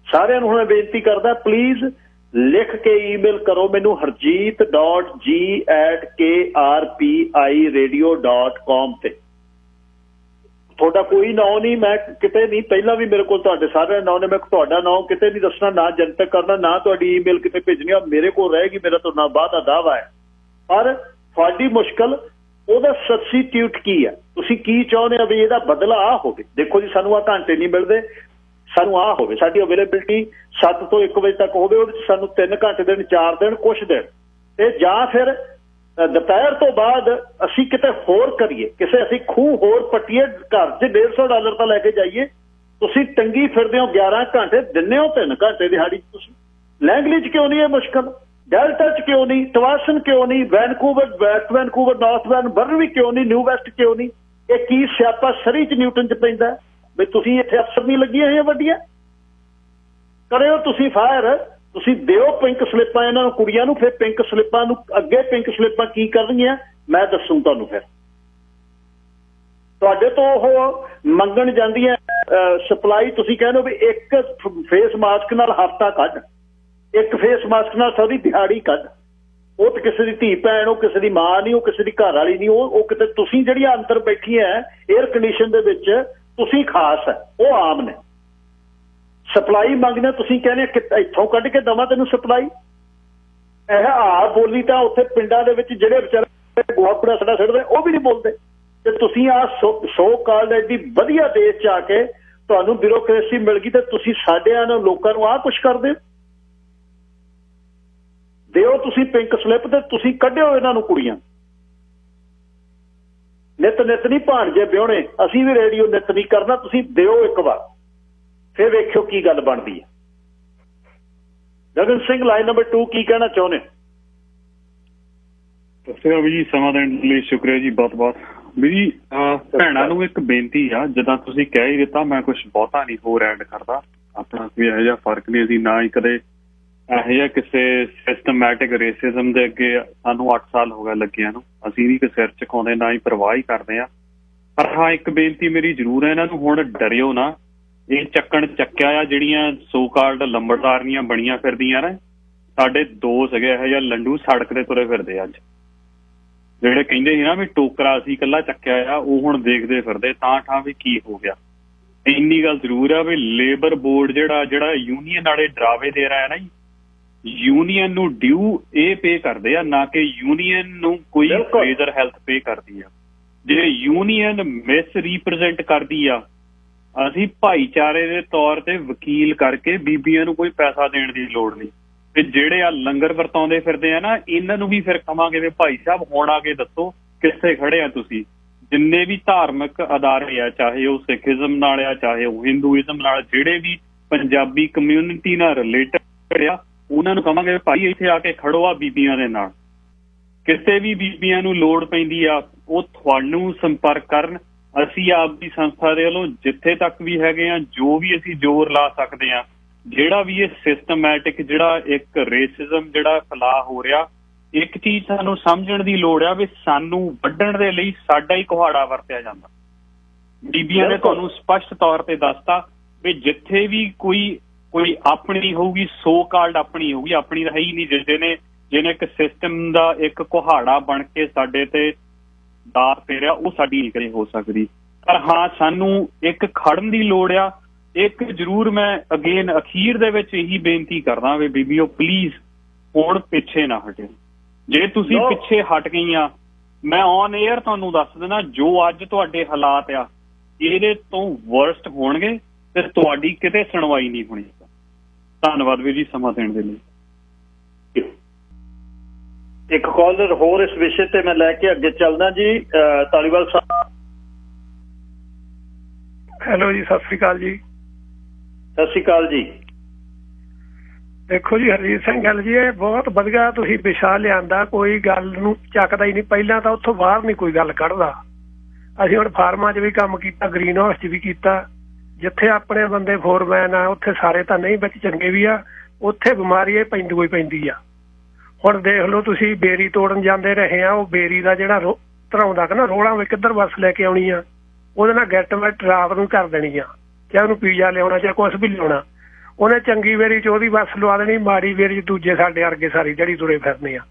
ਸਾਰਿਆਂ ਨੂੰ ਹੁਣ ਬੇਨਤੀ ਕਰਦਾ, ਪਲੀਜ਼ ਲਿਖ ਕੇ ਈਮੇਲ ਕਰੋ ਮੈਨੂੰ harjeet.g@krpiradio.com ਤੇ। ਤੁਹਾਡਾ ਕੋਈ ਨਾਂ ਨਹੀਂ, ਮੈਂ ਕਿਤੇ ਨਹੀਂ, ਪਹਿਲਾਂ ਵੀ ਮੇਰੇ ਕੋਲ ਤੁਹਾਡੇ ਸਾਰਿਆਂ ਦੇ ਨਾਂ ਨੇ, ਮੈਂ ਤੁਹਾਡਾ ਨਾਂ ਕਿਤੇ ਨਹੀਂ ਦੱਸਣਾ, ਨਾ ਜਨਤਕ ਕਰਨਾ, ਨਾ ਤੁਹਾਡੀ ਈਮੇਲ ਕਿਤੇ ਭੇਜਣੀ, ਮੇਰੇ ਕੋਲ ਰਹੇਗੀ, ਮੇਰਾ ਤੁਹਾਡਾ ਵਾਅਦਾ ਦਾਵਾ ਹੈ। ਪਰ ਤੁਹਾਡੀ ਮੁਸ਼ਕਲ ਉਹਦਾ ਸਬਸਟੀਟਿਊਟ ਕੀ ਹੈ? ਤੁਸੀਂ ਕੀ ਚਾਹੁੰਦੇ ਹੋ ਵੀ ਇਹਦਾ ਬਦਲਾ ਆ ਹੋਵੇ? ਦੇਖੋ ਜੀ, ਸਾਨੂੰ ਆਹ ਘੰਟੇ ਨਹੀਂ ਮਿਲਦੇ, ਸਾਨੂੰ ਆਹ ਹੋਵੇ, ਸਾਡੀ ਅਵੇਲੇਬਿਲਿਟੀ 7 ਤੋਂ 1 ਵਜੇ ਤੱਕ ਹੋਵੇ, ਉਹਦੇ 'ਚ ਸਾਨੂੰ 3 ਘੰਟੇ ਦੇਣ, 4 ਦਿਨ, ਕੁਛ ਦਿਨ, ਤੇ ਜਾਂ ਫਿਰ ਦੁਪਹਿਰ ਤੋਂ ਬਾਅਦ ਅਸੀਂ ਕਿਤੇ ਹੋਰ ਕਰੀਏ, ਕਿਸੇ ਅਸੀਂ ਖੂਹ ਹੋਰ ਪੱਟੀਏ, ਘਰ 'ਚ $150 ਤਾਂ ਲੈ ਕੇ ਜਾਈਏ। ਤੁਸੀਂ ਟੰਗੀ ਫਿਰਦੇ ਹੋ, 11 ਘੰਟੇ ਦਿੰਦੇ ਹੋ, 3 ਘੰਟੇ ਦਿਹਾੜੀ। ਤੁਸੀਂ ਲੈਂਗਲੀ 'ਚ ਕਿਉਂ ਨਹੀਂ ਇਹ ਮੁਸ਼ਕਲ? ਡੈਲਟਾ 'ਚ ਕਿਉਂ ਨਹੀਂ? ਟਵਾਸਨ ਕਿਉਂ ਨਹੀਂ? ਵੈਨਕੂਵਰ, ਵੈਸਟ ਵੈਨਕੂਵਰ, ਨਾਰਥ ਵੈਨਬਰਨ ਕਿਉਂ ਨਹੀਂ? ਨਿਊ ਵੈਸਟ ਕਿਉਂ ਨਹੀਂ? ਇਹ ਕੀ ਸਿਆਪਾ ਸਰੀ 'ਚ ਨਿਊਟਨ 'ਚ ਪੈਂਦਾ ਵੀ ਤੁਸੀਂ ਇੱਥੇ ਅਫਸਰ ਨਹੀਂ ਲੱਗੀਆਂ ਹੋਈਆਂ ਵੱਡੀਆਂ? ਕਰਿਓ ਤੁਸੀਂ ਫਾਇਰ, ਤੁਸੀਂ ਦਿਓ ਪਿੰਕ ਸਲਿੱਪਾਂ ਇਹਨਾਂ ਨੂੰ, ਕੁੜੀਆਂ ਨੂੰ, ਫਿਰ ਪਿੰਕ ਸਲਿੱਪਾਂ ਨੂੰ ਅੱਗੇ ਪਿੰਕ ਸਲਿੱਪਾਂ ਕੀ ਕਰਨਗੀਆਂ ਮੈਂ ਦੱਸੂ ਤੁਹਾਨੂੰ। ਫਿਰ ਤੁਹਾਡੇ ਤੋਂ ਉਹ ਮੰਗਣ ਜਾਂਦੀਆਂ ਸਪਲਾਈ, ਤੁਸੀਂ ਕਹਿੰਦੇ ਹੋ ਵੀ ਇੱਕ ਫੇਸ ਮਾਸਕ ਨਾਲ ਹਫ਼ਤਾ ਕੱਢ, ਇੱਕ ਫੇਸ ਮਾਸਕ ਨਾਲ ਸਾਰੀ ਦਿਹਾੜੀ ਕੱਢ। ਉਹ ਤਾਂ ਕਿਸੇ ਦੀ ਧੀ ਭੈਣ, ਉਹ ਕਿਸੇ ਦੀ ਮਾਂ ਨਹੀਂ, ਉਹ ਕਿਸੇ ਦੀ ਘਰ ਵਾਲੀ ਨਹੀਂ, ਉਹ ਕਿਤੇ ਤੁਸੀਂ ਜਿਹੜੀਆਂ ਅੰਦਰ ਬੈਠੀਆਂ ਏਅਰ ਕੰਡੀਸ਼ਨ ਦੇ ਵਿੱਚ, ਤੁਸੀਂ ਖਾਸ ਹੈ, ਉਹ ਆਮ ਨੇ। ਸਪਲਾਈ ਮੰਗਦੇ ਤੁਸੀਂ ਕਹਿੰਦੇ ਇੱਥੋਂ ਕੱਢ ਕੇ ਦੇਵਾਂ ਤੈਨੂੰ ਸਪਲਾਈ? ਇਹ ਬੋਲੀ ਤਾਂ ਉੱਥੇ ਪਿੰਡਾਂ ਦੇ ਵਿੱਚ ਜਿਹੜੇ ਵਿਚਾਰੇ ਗੋਹਾ ਕੂੜਾ ਸੜਾ ਸਿੱਟਦੇ ਉਹ ਵੀ ਨਹੀਂ ਬੋਲਦੇ, ਤੇ ਤੁਸੀਂ ਸੋ ਕਾਲਡ ਐਡੀ ਵਧੀਆ ਦੇਸ਼ 'ਚ ਆ ਕੇ ਤੁਹਾਨੂੰ ਬਿਊਰੋਕ੍ਰੇਸੀ ਮਿਲ ਗਈ ਤੇ ਤੁਸੀਂ ਸਾਡੇ ਲੋਕਾਂ ਨੂੰ ਆਹ ਕੁਛ ਕਰਦੇ ਦਿਓ। ਤੁਸੀਂ ਪਿੰਕ ਸਲਿੱਪ ਤੇ ਤੁਸੀਂ ਕੱਢਿਓ ਇਹਨਾਂ ਨੂੰ ਕੁੜੀਆਂ। ਨਿੱਤ ਨਹੀਂ ਭਾਣਜੇ ਵਿਆਹੁਣੇ, ਅਸੀਂ ਵੀ ਰੇਡੀਓ ਨਿੱਤ ਨਹੀਂ ਕਰਨਾ, ਤੁਸੀਂ ਦਿਓ ਇੱਕ ਵਾਰ, ਫਿਰ ਵੇਖਿਓ ਕੀ ਗੱਲ ਬਣਦੀ ਹੈ। ਗਗਨ ਸਿੰਘ, ਲਾਈਨ ਨੰਬਰ 2, ਕੀ ਕਹਿਣਾ ਚਾਹੁੰਦੇ? ਸਤਿ ਵੀ ਜੀ, ਸਮਾਂ ਦੇਣ ਲਈ ਸ਼ੁਕਰੀਆ ਜੀ, ਬਹੁਤ ਬਹੁਤ। ਵੀ ਭੈਣਾਂ ਨੂੰ ਇੱਕ ਬੇਨਤੀ ਆ, ਜਿੱਦਾਂ ਤੁਸੀਂ ਕਹਿ ਹੀ ਦਿੱਤਾ, ਮੈਂ ਕੁਛ ਬਹੁਤਾ ਨਹੀਂ ਹੋਰ ਐਡ ਕਰਦਾ। ਆਪਣਾ ਕੋਈ ਇਹੋ ਜਿਹਾ ਫਰਕ ਨਹੀਂ, ਅਸੀਂ ਨਾ ਹੀ ਕਦੇ ਇਹੋ ਜਿਹਾ ਕਿਸੇ ਸਿਸਟਮੈਟਿਕ ਰੇਸਿਜ਼ਮ ਦੇ ਅੱਗੇ, ਸਾਨੂੰ 8 ਸਾਲ ਹੋ ਗਏ ਲੱਗਿਆਂ ਨੂੰ, ਅਸੀਂ ਵੀ ਸਿਰ ਝੁਕਾਉਂਦੇ, ਨਾ ਹੀ ਪਰਵਾਹ ਹੀ ਕਰਦੇ ਆ। ਪਰ ਹਾਂ, ਇੱਕ ਬੇਨਤੀ ਮੇਰੀ ਜ਼ਰੂਰ ਹੈ, ਇਹਨਾਂ ਨੂੰ ਹੁਣ ਡਰਿਓ ਨਾ। ਇਹ ਚੱਕਿਆ ਆ ਜਿਹੜੀਆਂ ਸੋ ਕਾਲਡ ਲੰਬੜਦਾਰਨੀਆਂ ਬਣੀਆਂ ਫਿਰਦੀਆਂ ਨੇ। ਸਾਡੇ 2 ਸੀਗੇ ਇਹੋ ਜਿਹਾ ਲੰਡੂ, ਸੜਕ ਤੇ ਤੁਰੇ ਫਿਰਦੇ ਅੱਜ, ਜਿਹੜੇ ਕਹਿੰਦੇ ਸੀ ਨਾ ਵੀ ਟੋਕਰਾ ਅਸੀਂ ਇਕੱਲਾ ਚੱਕਿਆ ਆ, ਉਹ ਹੁਣ ਦੇਖਦੇ ਫਿਰਦੇ ਤਾਂ ਵੀ ਕੀ ਹੋ ਗਿਆ। ਇੰਨੀ ਗੱਲ ਜ਼ਰੂਰ ਆ ਵੀ ਲੇਬਰ ਬੋਰਡ ਜਿਹੜਾ ਯੂਨੀਅਨ ਵਾਲੇ ਡਰਾਵੇ ਦੇ ਰਿਹਾ ਨਾ ਜੀ, ਯੂਨੀਅਨ ਨੂੰ ਡਿਊ ਇਹ ਪੇ ਕਰਦੇ ਆ, ਨਾ ਕਿ ਯੂਨੀਅਨ ਨੂੰ ਕੋਈ ਫਰੇਜ਼ਰ ਹੈਲਥ ਪੇ ਕਰਦੀ ਆ। ਜੇ ਯੂਨੀਅਨ ਮਿਸ ਰੀਪ੍ਰਜੈਂਟ ਕਰਦੀ ਆ, ਅਸੀਂ ਭਾਈਚਾਰੇ ਦੇ ਤੌਰ ਤੇ ਵਕੀਲ ਕਰਕੇ ਬੀਬੀਆਂ ਨੂੰ ਕੋਈ ਪੈਸਾ ਦੇਣ ਦੀ ਲੋੜ ਨਹੀਂ। ਤੇ ਜਿਹੜੇ ਆ ਲੰਗਰ ਵਰਤਾਉਂਦੇ ਫਿਰਦੇ ਆ ਨਾ, ਇਹਨਾਂ ਨੂੰ ਵੀ ਫਿਰ ਕਵਾਂਗੇ ਵੀ ਭਾਈ ਸਾਹਿਬ ਹੁਣ ਆ ਕੇ ਦੱਸੋ ਕਿੱਥੇ ਖੜੇ ਆ ਤੁਸੀਂ। ਜਿੰਨੇ ਵੀ ਧਾਰਮਿਕ ਅਦਾਰੇ ਆ, ਚਾਹੇ ਉਹ ਸਿੱਖਿਜ਼ਮ ਨਾਲ ਆ, ਚਾਹੇ ਉਹ ਹਿੰਦੂਇਜ਼ਮ ਨਾਲ, ਜਿਹੜੇ ਵੀ ਪੰਜਾਬੀ ਕਮਿਊਨਿਟੀ ਨਾਲ ਰਿਲੇਟਡ ਆ, ਉਹਨਾਂ ਨੂੰ ਕਵਾਂਗੇ ਭਾਈ ਇੱਥੇ ਆ ਕੇ ਖੜੋ ਆ ਬੀਬੀਆਂ ਦੇ ਨਾਲ। ਕਿਸੇ ਵੀ ਬੀਬੀਆਂ ਨੂੰ ਲੋੜ ਪੈਂਦੀ ਆ, ਉਹ ਤੁਹਾਨੂੰ ਸੰਪਰਕ ਕਰਨ। ਅਸੀਂ ਆਪਦੀ ਸੰਸਥਾ ਦੇ ਵੱਲੋਂ ਜਿੱਥੇ ਤੱਕ ਵੀ ਹੈਗੇ ਆ, ਜੋ ਵੀ ਅਸੀਂ ਜ਼ੋਰ ਲਾ ਸਕਦੇ ਆ, ਜਿਹੜਾ ਵੀ ਇਹ ਸਿਸਟਮੈਟਿਕ ਜਿਹੜਾ ਇੱਕ ਰੇਸਿਜ਼ਮ ਜਿਹੜਾ ਫੈਲਾਅ ਹੋ ਰਿਹਾ, ਇੱਕ ਚੀਜ਼ ਸਾਨੂੰ ਸਮਝਣ ਦੀ ਲੋੜ ਆ ਵੀ ਸਾਨੂੰ ਵੱਢਣ ਦੇ ਲਈ ਸਾਡਾ ਹੀ ਕੁਹਾੜਾ ਵਰਤਿਆ ਜਾਂਦਾ। ਬੀਬੀਆਂ ਨੇ ਤੁਹਾਨੂੰ ਸਪਸ਼ਟ ਤੌਰ ਤੇ ਦੱਸਤਾ ਵੀ ਜਿੱਥੇ ਵੀ ਕੋਈ ਆਪਣੀ ਹੋਊਗੀ, ਸੋ ਕਾਲਡ ਆਪਣੀ ਹੋਊਗੀ, ਆਪਣੀ ਤਾਂ ਹੈ ਹੀ ਨਹੀਂ, ਜਿਹਨੇ ਇੱਕ ਸਿਸਟਮ ਦਾ ਇੱਕ ਕੁਹਾੜਾ ਬਣ ਕੇ ਸਾਡੇ ਤੇ ਦਾਅ ਫੇਰਿਆ, ਉਹ ਸਾਡੀ ਨਹੀਂ ਕਦੇ ਹੋ ਸਕਦੀ। ਪਰ ਹਾਂ, ਸਾਨੂੰ ਇੱਕ ਖੜਨ ਦੀ ਲੋੜ ਆ। ਇੱਕ ਜ਼ਰੂਰ ਮੈਂ ਅਗੇਨ ਅਖੀਰ ਦੇ ਵਿੱਚ ਇਹੀ ਬੇਨਤੀ ਕਰਦਾ ਵੀ ਬੀਬੀਓ ਪਲੀਜ਼ ਹੁਣ ਪਿੱਛੇ ਨਾ ਹਟਿਓ। ਜੇ ਤੁਸੀਂ ਪਿੱਛੇ ਹਟ ਗਈਆਂ, ਮੈਂ ਔਨ ਏਅਰ ਤੁਹਾਨੂੰ ਦੱਸ ਦੇਣਾ, ਜੋ ਅੱਜ ਤੁਹਾਡੇ ਹਾਲਾਤ ਆ ਇਹਦੇ ਤੋਂ ਵਰਸਟ ਹੋਣਗੇ ਤੇ ਤੁਹਾਡੀ ਕਿਤੇ ਸੁਣਵਾਈ ਨਹੀਂ ਹੋਣੀ। ਧੰਨਵਾਦ ਵੀਰ ਜੀ ਸਮਾਂ ਦੇਣ ਦੇ ਲਈ। ਇੱਕ ਕਾਲਰ ਹੋਰ ਇਸ ਵਿਸ਼ੇ ਤੇ ਮੈਂ ਲੈ ਕੇ ਅੱਗੇ ਚੱਲਦਾ ਜੀ। ਧਾਲੀਵਾਲ ਸਾਹਿਬ, ਹੈਲੋ ਜੀ, ਸਤਿ ਸ੍ਰੀ ਅਕਾਲ ਜੀ। ਸਤਿ ਸ੍ਰੀ ਅਕਾਲ ਜੀ। ਦੇਖੋ ਜੀ ਹਰਜੀਤ ਸਿੰਘ ਗੱਲ ਜੀ, ਇਹ ਬਹੁਤ ਵਧੀਆ ਤੁਸੀਂ ਵਿਸ਼ਾ ਲਿਆਂਦਾ, ਕੋਈ ਗੱਲ ਨੂੰ ਚੱਕਦਾ ਹੀ ਨਹੀਂ। ਪਹਿਲਾਂ ਤਾਂ ਉੱਥੋਂ ਬਾਹਰ ਨਹੀਂ ਕੋਈ ਗੱਲ ਕੱਢਦਾ। ਅਸੀਂ ਹੁਣ ਫਾਰਮਾਂ 'ਚ ਵੀ ਕੰਮ ਕੀਤਾ, ਗ੍ਰੀਨ ਹਾਊਸ 'ਚ ਵੀ ਕੀਤਾ, ਜਿੱਥੇ ਆਪਣੇ ਬੰਦੇ ਫੋਰਮੈਨ ਆ ਉੱਥੇ ਸਾਰੇ ਤਾਂ ਨਹੀਂ ਵਿੱਚ ਚੰਗੇ ਵੀ ਆ, ਉੱਥੇ ਬਿਮਾਰੀ ਇਹ ਪੈਂਦੀ ਆ। ਹੁਣ ਦੇਖ ਲਓ ਤੁਸੀਂ ਬੇਰੀ ਤੋੜਨ ਜਾਂਦੇ ਰਹੇ ਆ, ਉਹ ਬੇਰੀ ਦਾ ਜਿਹੜਾ ਧਰਾਉਂਦਾ ਕਿ ਨਾ ਰੋਲਾਂ ਵਿੱਚ ਕਿੱਧਰ ਬੱਸ ਲੈ ਕੇ ਆਉਣੀ ਆ, ਉਹਦੇ ਨਾਲ ਗੈਟ ਵੈਟ ਰਾਤ ਨੂੰ ਕਰ ਦੇਣੀ ਆ, ਚਾਹੇ ਉਹਨੂੰ ਪੀਜ਼ਾ ਲਿਆਉਣਾ ਚਾਹੇ ਕੁਛ ਵੀ ਲਿਆਉਣਾ। ਉਹਨੇ ਚੰਗੀ ਵੇਰੀ 'ਚ ਉਹਦੀ ਬੱਸ ਲਵਾ ਦੇਣੀ, ਮਾੜੀ ਵੇਰੀ 'ਚ ਦੂਜੇ ਸਾਡੇ ਵਰਗੇ ਸਾਰੀ ਜਿਹੜੀ ਤੁਰੇ ਫਿਰਦੇ ਆ।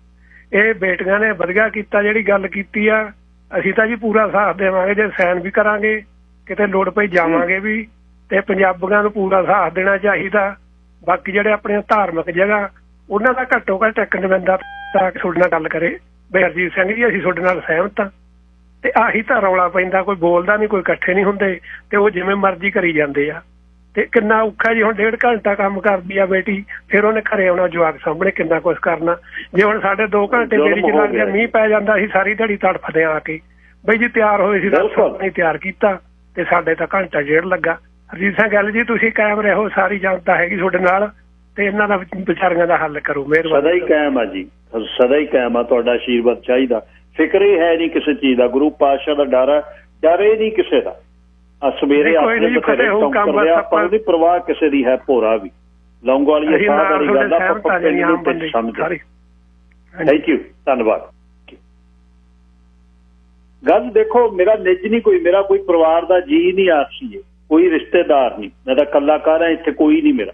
ਇਹ ਬੇਟੀਆਂ ਨੇ ਵਧੀਆ ਕੀਤਾ ਜਿਹੜੀ ਗੱਲ ਕੀਤੀ ਆ। ਅਸੀਂ ਤਾਂ ਜੀ ਪੂਰਾ ਸਾਥ ਦੇਵਾਂਗੇ, ਜੇ ਸਾਈਨ ਵੀ ਕਰਾਂਗੇ, ਕਿਤੇ ਲੋੜ ਪਈ ਜਾਵਾਂਗੇ ਵੀ, ਤੇ ਪੰਜਾਬੀਆਂ ਨੂੰ ਪੂਰਾ ਸਾਥ ਦੇਣਾ ਚਾਹੀਦਾ। ਬਾਕੀ ਜਿਹੜੇ ਆਪਣੀਆਂ ਧਾਰਮਿਕ ਜਗ੍ਹਾ ਉਹਨਾਂ ਦਾ ਘੱਟੋ ਘੱਟ ਇੱਕ ਨੁਮਾਇੰਦਾ ਤਾਂ ਤੁਹਾਡੇ ਨਾਲ ਗੱਲ ਕਰੇ ਵੀ ਹਰਜੀਤ ਸਿੰਘ ਜੀ ਅਸੀਂ ਤੁਹਾਡੇ ਨਾਲ ਸਹਿਮਤ ਹਾਂ। ਤੇ ਆਹੀ ਤਾਂ ਰੌਲਾ ਪੈਂਦਾ, ਕੋਈ ਬੋਲਦਾ ਨਹੀਂ, ਕੋਈ ਇਕੱਠੇ ਨਹੀਂ ਹੁੰਦੇ, ਤੇ ਉਹ ਜਿਵੇਂ ਮਰਜ਼ੀ ਕਰੀ ਜਾਂਦੇ ਆ। ਤੇ ਕਿੰਨਾ ਔਖਾ ਜੀ, ਹੁਣ 1.5 ਘੰਟਾ ਕੰਮ ਕਰਦੀ ਆ ਬੇਟੀ, ਫਿਰ ਉਹਨੇ ਘਰੇ ਆਉਣਾ ਜਵਾਕ ਸਾਹਮਣੇ, ਕਿੰਨਾ ਕੁਛ ਕਰਨਾ। ਜੇ ਹੁਣ ਸਾਡੇ 2 ਘੰਟੇ ਬੇੜੀ 'ਚ ਲੱਗਦੇ ਮੀਂਹ ਪੈ ਜਾਂਦਾ, ਅਸੀਂ ਸਾਰੀ ਦਿਹਾੜੀ ਤੜਫਦੇ ਆ ਕੇ ਬਈ ਜੀ ਤਿਆਰ ਹੋਏ ਸੀ, ਨਹੀਂ ਤਿਆਰ ਕੀਤਾ, ਤੇ ਸਾਡੇ ਤਾਂ ਘੰਟਾ 1.5 ਲੱਗਾ। ਹਰਜੀਤ ਸਿੰਘ ਗੱਲ ਜੀ ਤੁਸੀਂ ਕਾਇਮ ਰਹੋ, ਸਾਰੀ ਜਨਤਾ ਹੈਗੀ ਤੁਹਾਡੇ ਨਾਲ, ਤੇ ਇਹਨਾਂ ਦਾ ਵਿਚਾਰੀਆਂ ਦਾ ਹੱਲ ਕਰੋ। ਮਿਹਰਬਾਨੀ। ਸਦਾ ਹੀ ਕਾਇਮ ਆ ਜੀ, ਸਦਾ ਹੀ ਕਾਇਮ ਆ। ਤੁਹਾਡਾ ਆਸ਼ੀਰਵਾਦ ਚਾਹੀਦਾ। ਫਿਕਰ ਹੀ ਹੈ ਨਹੀਂ ਕਿਸੇ ਚੀਜ਼ ਦਾ, ਗੁਰੂ ਪਾਤਸ਼ਾਹ ਦਾ ਡਰ ਹੀ ਨਹੀਂ ਕਿਸੇ ਦਾ। ਸਵੇਰੇ ਆਪਾਂ ਦੀ ਪਰਵਾਹ ਕਿਸੇ ਦੀ ਹੈ ਭੋਰਾ ਵੀ ਲੌਂਗ ਵਾਲੀ ਗੱਲ ਸਮਝ। ਥੈਂਕ ਯੂ, ਧੰਨਵਾਦ। ਗੱਲ ਦੇਖੋ, ਮੇਰਾ ਨਿੱਜ ਨਹੀਂ ਕੋਈ, ਮੇਰਾ ਕੋਈ ਪਰਿਵਾਰ ਦਾ ਜੀ ਨਹੀਂ ਆਰਸੀ, ਕੋਈ ਰਿਸ਼ਤੇਦਾਰ ਨਹੀਂ, ਮੈਂ ਤਾਂ ਕਲਾਕਾਰ ਹਾਂ, ਇੱਥੇ ਕੋਈ ਨਹੀਂ ਮੇਰਾ।